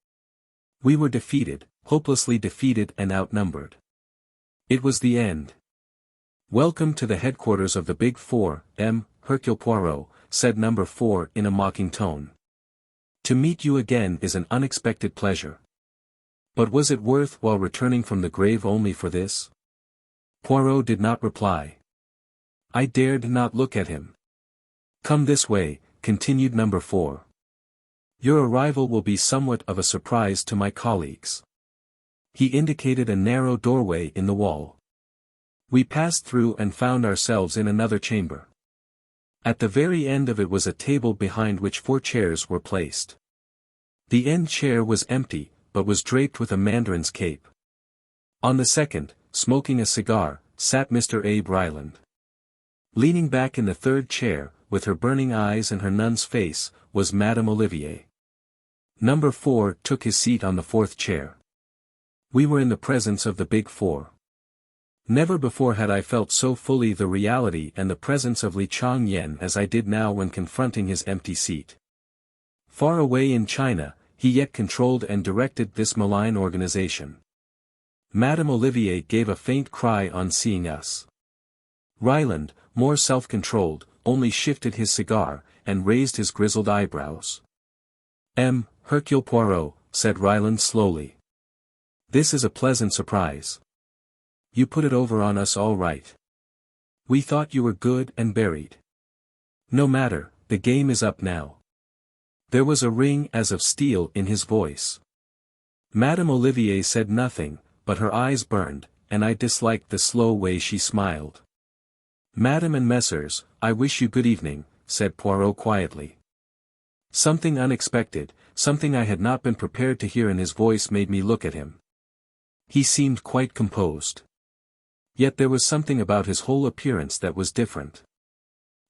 We were defeated, hopelessly defeated and outnumbered. It was the end. "Welcome to the headquarters of the Big Four, Hercule Poirot," said number 4 in a mocking tone. "To meet you again is an unexpected pleasure. But was it worth while returning from the grave only for this?" Poirot did not reply. I dared not look at him. "Come this way," continued number 4. "Your arrival will be somewhat of a surprise to my colleagues." He indicated a narrow doorway in the wall. We passed through and found ourselves in another chamber. At the very end of it was a table behind which 4 chairs were placed. The end chair was empty, but was draped with a mandarin's cape. On the second, smoking a cigar, sat Mr. Abe Ryland. Leaning back in the third chair, with her burning eyes and her nun's face, was Madame Olivier. Number 4 took his seat on the 4th chair. We were in the presence of the Big Four. Never before had I felt so fully the reality and the presence of Li Chang-yen as I did now when confronting his empty seat. Far away in China, he yet controlled and directed this malign organization. Madame Olivier gave a faint cry on seeing us. Ryland, more self-controlled, only shifted his cigar, and raised his grizzled eyebrows. "Hercule Poirot," said Ryland slowly. "This is a pleasant surprise. You put it over on us all right. We thought you were good and buried. No matter, the game is up now." There was a ring as of steel in his voice. Madame Olivier said nothing, but her eyes burned, and I disliked the slow way she smiled. "Madame and Messrs, I wish you good evening," said Poirot quietly. Something unexpected, something I had not been prepared to hear in his voice made me look at him. He seemed quite composed. Yet there was something about his whole appearance that was different.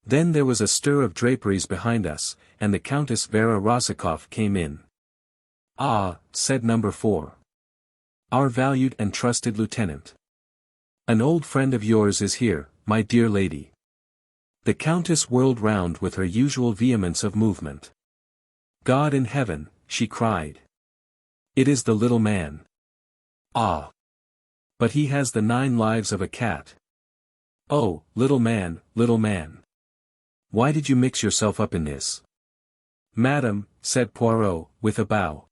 Then there was a stir of draperies behind us, and the Countess Vera Rosikoff came in. Ah, said number 4. Our valued and trusted lieutenant. An old friend of yours is here, my dear lady. The Countess whirled round with her usual vehemence of movement. God in heaven, she cried. It is the little man. Ah! But he has the 9 lives of a cat. Oh, little man, little man. Why did you mix yourself up in this? Madam, said Poirot, with a bow.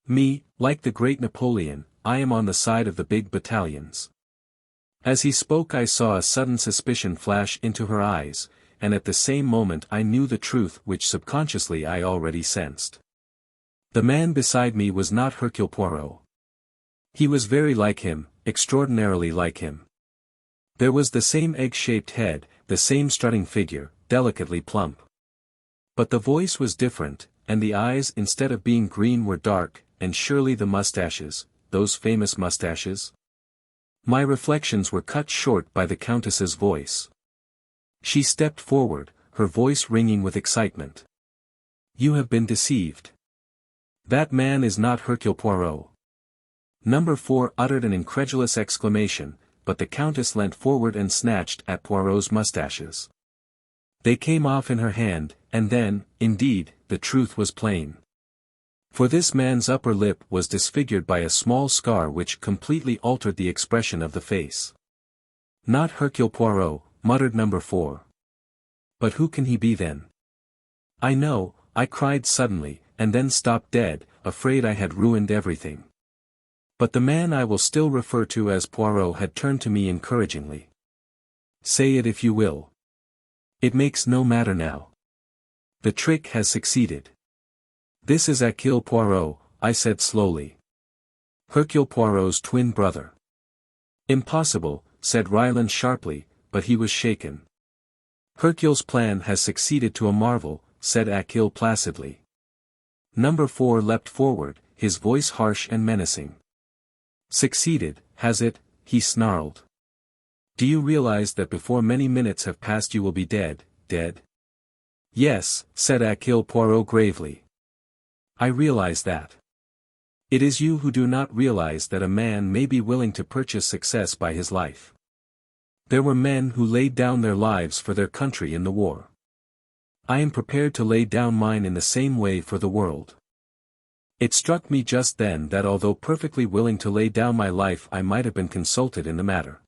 Me, like the great Napoleon, I am on the side of the big battalions. As he spoke I saw a sudden suspicion flash into her eyes, and at the same moment I knew the truth which subconsciously I already sensed. The man beside me was not Hercule Poirot. He was very like him, extraordinarily like him. There was the same egg-shaped head, the same strutting figure, delicately plump. But the voice was different, and the eyes instead of being green were dark, and surely the mustaches, those famous mustaches? My reflections were cut short by the Countess's voice. She stepped forward, her voice ringing with excitement. You have been deceived. That man is not Hercule Poirot. Number 4 uttered an incredulous exclamation, but the Countess leant forward and snatched at Poirot's mustaches. They came off in her hand, and then, indeed, the truth was plain. For this man's upper lip was disfigured by a small scar which completely altered the expression of the face. Not Hercule Poirot, muttered number 4. But who can he be then? I know, I cried suddenly, and then stopped dead, afraid I had ruined everything. But the man I will still refer to as Poirot had turned to me encouragingly. Say it if you will. It makes no matter now. The trick has succeeded. This is Hercule Poirot, I said slowly. Hercule Poirot's twin brother. Impossible, said Ryland sharply, but he was shaken. Hercule's plan has succeeded to a marvel, said Hercule placidly. Number 4 leapt forward, his voice harsh and menacing. Succeeded, has it? He snarled. Do you realize that before many minutes have passed you will be dead, dead? Yes, said Hercule Poirot gravely. I realize that. It is you who do not realize that a man may be willing to purchase success by his life. There were men who laid down their lives for their country in the war. I am prepared to lay down mine in the same way for the world. It struck me just then that although perfectly willing to lay down my life I might have been consulted in the matter.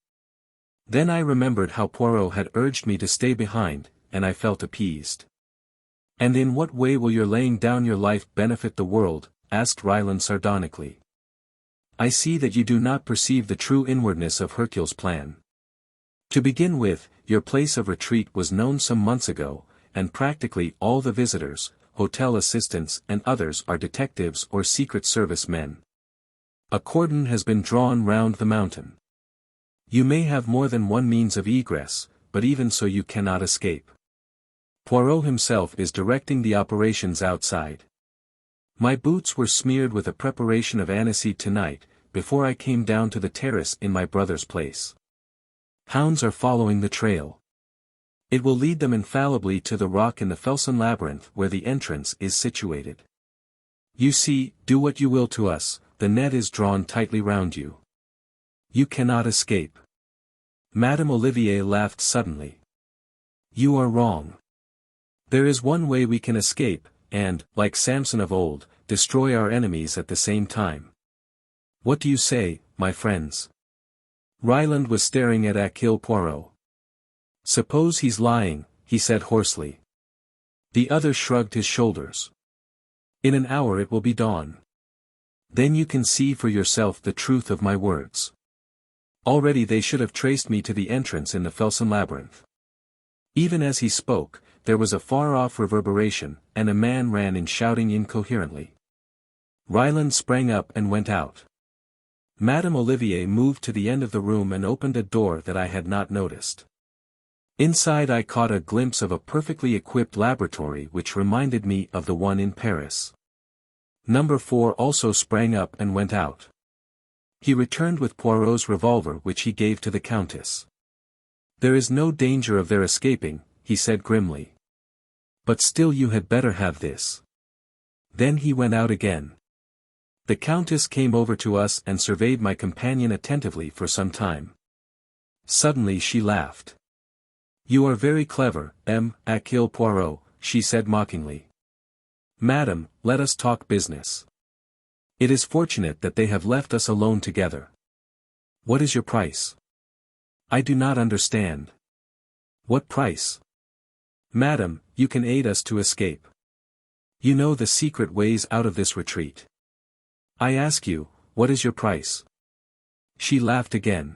Then I remembered how Poirot had urged me to stay behind, and I felt appeased. And in what way will your laying down your life benefit the world? Asked Ryland sardonically. I see that you do not perceive the true inwardness of Hercule's plan. To begin with, your place of retreat was known some months ago, and practically all the visitors, hotel assistants and others are detectives or secret service men. A cordon has been drawn round the mountain. You may have more than one means of egress, but even so you cannot escape. Poirot himself is directing the operations outside. My boots were smeared with a preparation of aniseed tonight, before I came down to the terrace in my brother's place. Hounds are following the trail. It will lead them infallibly to the rock in the FELSENLABYRYNTH where the entrance is situated. You see, do what you will to us, the net is drawn tightly round you. You cannot escape. Madame Olivier laughed suddenly. You are wrong. There is one way we can escape, and, like Samson of old, destroy our enemies at the same time. What do you say, my friends? Ryland was staring at Hercule Poirot. Suppose he's lying, he said hoarsely. The other shrugged his shoulders. In an hour it will be dawn. Then you can see for yourself the truth of my words. Already they should have traced me to the entrance in the FELSENLABYRYNTH. Even as he spoke, there was a far-off reverberation, and a man ran in shouting incoherently. Ryland sprang up and went out. Madame Olivier moved to the end of the room and opened a door that I had not noticed. Inside I caught a glimpse of a perfectly equipped laboratory which reminded me of the one in Paris. Number 4 also sprang up and went out. He returned with Poirot's revolver which he gave to the Countess. There is no danger of their escaping, he said grimly. But still you had better have this. Then he went out again. The Countess came over to us and surveyed my companion attentively for some time. Suddenly she laughed. "You are very clever, Hercule Poirot," she said mockingly. "Madam, let us talk business. It is fortunate that they have left us alone together. What is your price?" "I do not understand." "What price?" "Madam, you can aid us to escape. You know the secret ways out of this retreat. I ask you, what is your price?" She laughed again.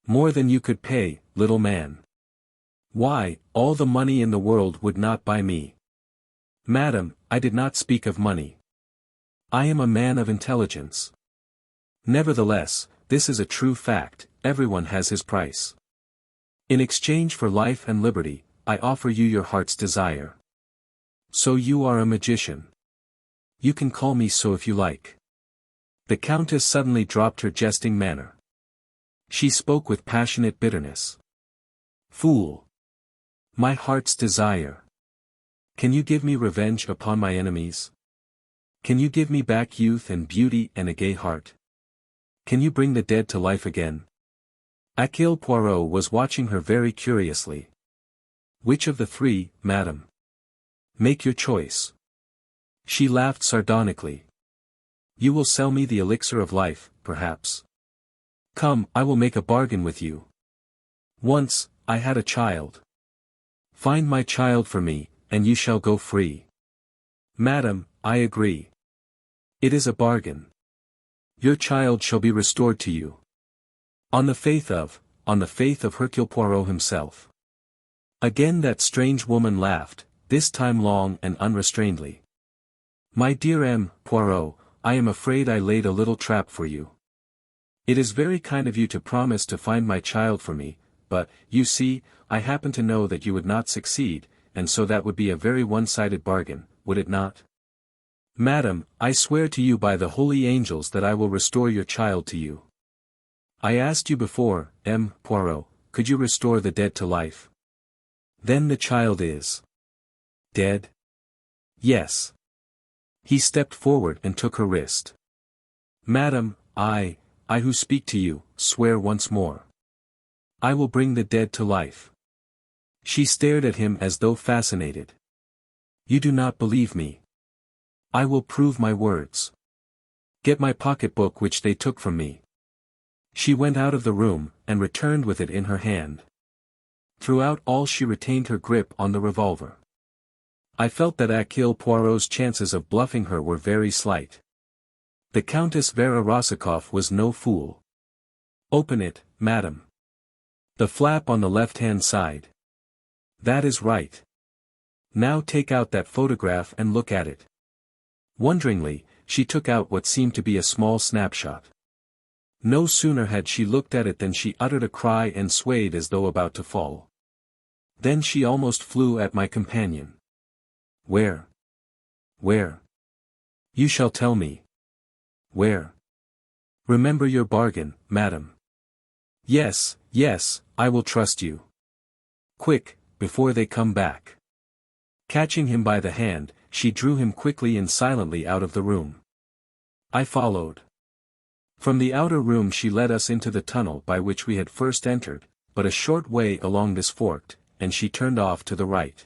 "More than you could pay, little man. Why, all the money in the world would not buy me." "Madam, I did not speak of money. I am a man of intelligence. Nevertheless, this is a true fact, everyone has his price. In exchange for life and liberty, I offer you your heart's desire. So you are a magician. You can call me so if you like." The Countess suddenly dropped her jesting manner. She spoke with passionate bitterness. "Fool! My heart's desire. Can you give me revenge upon my enemies? Can you give me back youth and beauty and a gay heart? Can you bring the dead to life again?" Hercule Poirot was watching her very curiously. "Which of the three, madam? Make your choice." She laughed sardonically. "You will sell me the elixir of life, perhaps. Come, I will make a bargain with you. Once, I had a child. Find my child for me, and you shall go free." "Madam, I agree. It is a bargain. Your child shall be restored to you. On the faith of Hercule Poirot himself." Again that strange woman laughed, this time long and unrestrainedly. "My dear Poirot, I am afraid I laid a little trap for you. It is very kind of you to promise to find my child for me, but, you see, I happen to know that you would not succeed, and so that would be a very one-sided bargain, would it not? Madam, I swear to you by the holy angels that I will restore your child to you. I asked you before, Poirot, could you restore the dead to life? Then the child is dead? Yes. He stepped forward and took her wrist. "Madam, I who speak to you, swear once more. I will bring the dead to life." She stared at him as though fascinated. "You do not believe me. I will prove my words. Get my pocketbook which they took from me." She went out of the room, and returned with it in her hand. Throughout all she retained her grip on the revolver. I felt that Hercule Poirot's chances of bluffing her were very slight. The Countess Vera Rosakoff was no fool. "Open it, madam. The flap on the left-hand side. That is right. Now take out that photograph and look at it." Wonderingly, she took out what seemed to be a small snapshot. No sooner had she looked at it than she uttered a cry and swayed as though about to fall. Then she almost flew at my companion. "Where? Where? You shall tell me. Where? Remember your bargain, madam." Yes, I will trust you. Quick, before they come back." Catching him by the hand, she drew him quickly and silently out of the room. I followed. From the outer room she led us into the tunnel by which we had first entered, but a short way along this forked, and she turned off to the right.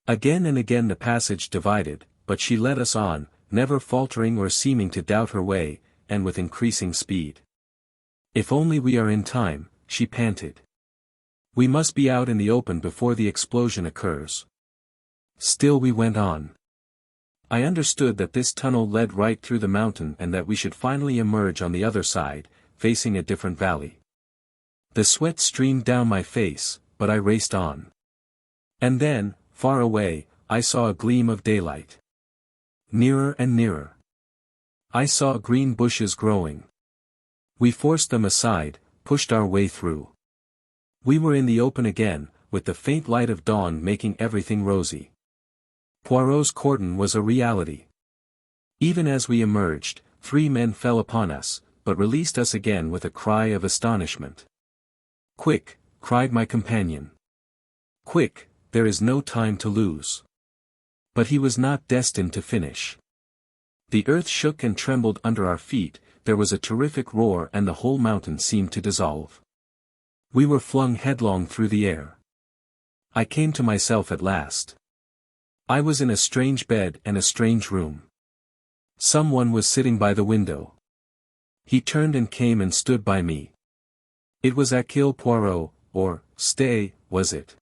Again and again the passage divided, but she led us on, never faltering or seeming to doubt her way, and with increasing speed. "If only we are in time," she panted. "We must be out in the open before the explosion occurs." Still we went on. I understood that this tunnel led right through the mountain and that we should finally emerge on the other side, facing a different valley. The sweat streamed down my face, but I raced on. And then, far away, I saw a gleam of daylight. Nearer and nearer. I saw green bushes growing. We forced them aside, pushed our way through. We were in the open again, with the faint light of dawn making everything rosy. Poirot's cordon was a reality. Even as we emerged, 3 men fell upon us, but released us again with a cry of astonishment. "Quick," cried my companion. "Quick, there is no time to lose." But he was not destined to finish. The earth shook and trembled under our feet, there was a terrific roar and the whole mountain seemed to dissolve. We were flung headlong through the air. I came to myself at last. I was in a strange bed and a strange room. Someone was sitting by the window. He turned and came and stood by me. It was Hercule Poirot, or, stay, was it?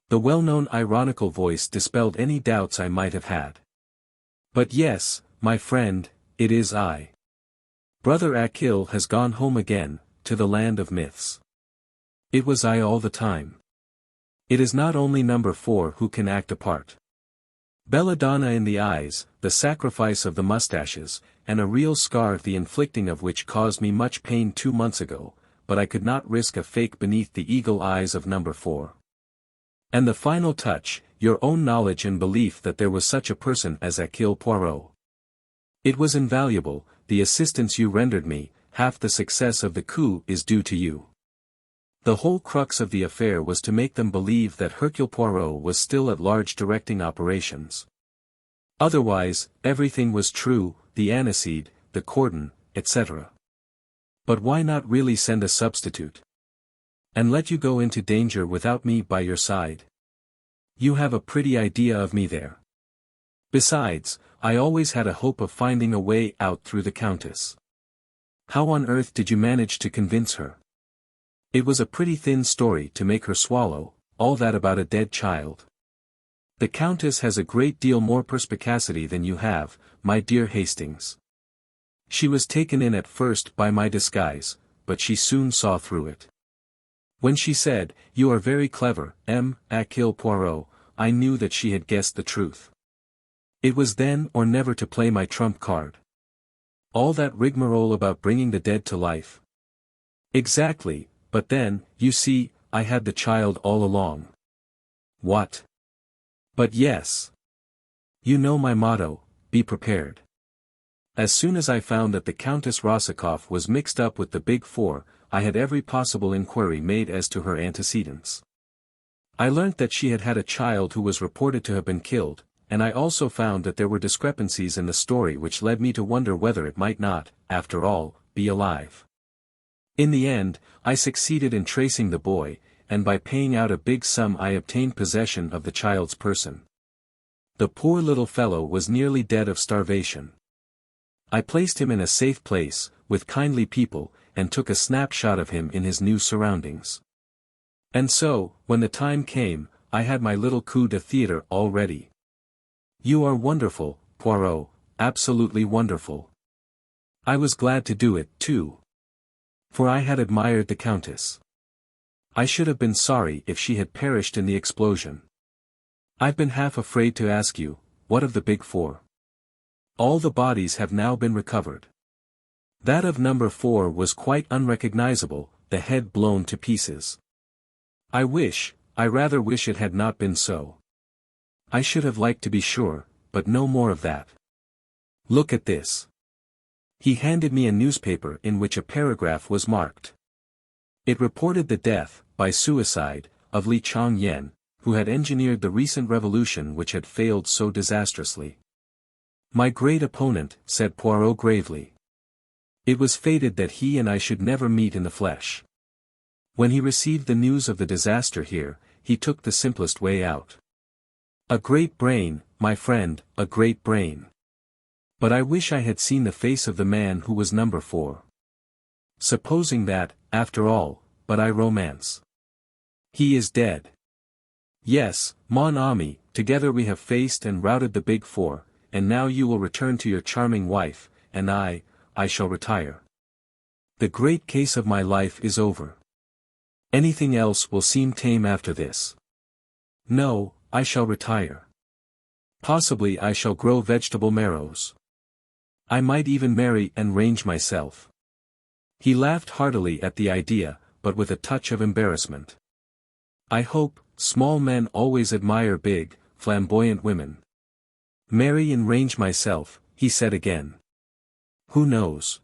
The well-known ironical voice dispelled any doubts I might have had. But yes, my friend, it is I. Brother Hercule has gone home again, to the land of myths. It was I all the time. It is not only number 4 who can act a part. Belladonna in the eyes, the sacrifice of the mustaches, and a real scar the inflicting of which caused me much pain 2 months ago, but I could not risk a fake beneath the eagle eyes of number 4. And the final touch, your own knowledge and belief that there was such a person as Hercule Poirot. It was invaluable, the assistance you rendered me, half the success of the coup is due to you. The whole crux of the affair was to make them believe that Hercule Poirot was still at large directing operations. Otherwise, everything was true, the aniseed, the cordon, etc. But why not really send a substitute? And let you go into danger without me by your side? You have a pretty idea of me there. Besides, I always had a hope of finding a way out through the Countess. How on earth did you manage to convince her? It was a pretty thin story to make her swallow, all that about a dead child. The Countess has a great deal more perspicacity than you have, my dear Hastings. She was taken in at first by my disguise, but she soon saw through it. When she said, "You are very clever, Hercule Poirot," I knew that she had guessed the truth. It was then or never to play my trump card. All that rigmarole about bringing the dead to life. Exactly. But then, you see, I had the child all along. What? But yes. You know my motto, be prepared. As soon as I found that the Countess Rossakoff was mixed up with the Big Four, I had every possible inquiry made as to her antecedents. I learnt that she had had a child who was reported to have been killed, and I also found that there were discrepancies in the story which led me to wonder whether it might not, after all, be alive. In the end, I succeeded in tracing the boy, and by paying out a big sum I obtained possession of the child's person. The poor little fellow was nearly dead of starvation. I placed him in a safe place, with kindly people, and took a snapshot of him in his new surroundings. And so, when the time came, I had my little coup de theatre all ready. You are wonderful, Poirot, absolutely wonderful. I was glad to do it, too. For I had admired the Countess. I should have been sorry if she had perished in the explosion. I've been half afraid to ask you, what of the Big Four? All the bodies have now been recovered. That of number 4 was quite unrecognizable, the head blown to pieces. I rather wish it had not been so. I should have liked to be sure, but no more of that. Look at this. He handed me a newspaper in which a paragraph was marked. It reported the death, by suicide, of Li Chong-yen, who had engineered the recent revolution which had failed so disastrously. My great opponent, said Poirot gravely. It was fated that he and I should never meet in the flesh. When he received the news of the disaster here, he took the simplest way out. A great brain, my friend, a great brain. But I wish I had seen the face of the man who was number 4. Supposing that, after all, but I romance. He is dead. Yes, mon ami, together we have faced and routed the Big Four, and now you will return to your charming wife, and I shall retire. The great case of my life is over. Anything else will seem tame after this. No, I shall retire. Possibly I shall grow vegetable marrows. I might even marry and range myself. He laughed heartily at the idea, but with a touch of embarrassment. I hope, small men always admire big, flamboyant women. Marry and range myself, he said again. Who knows?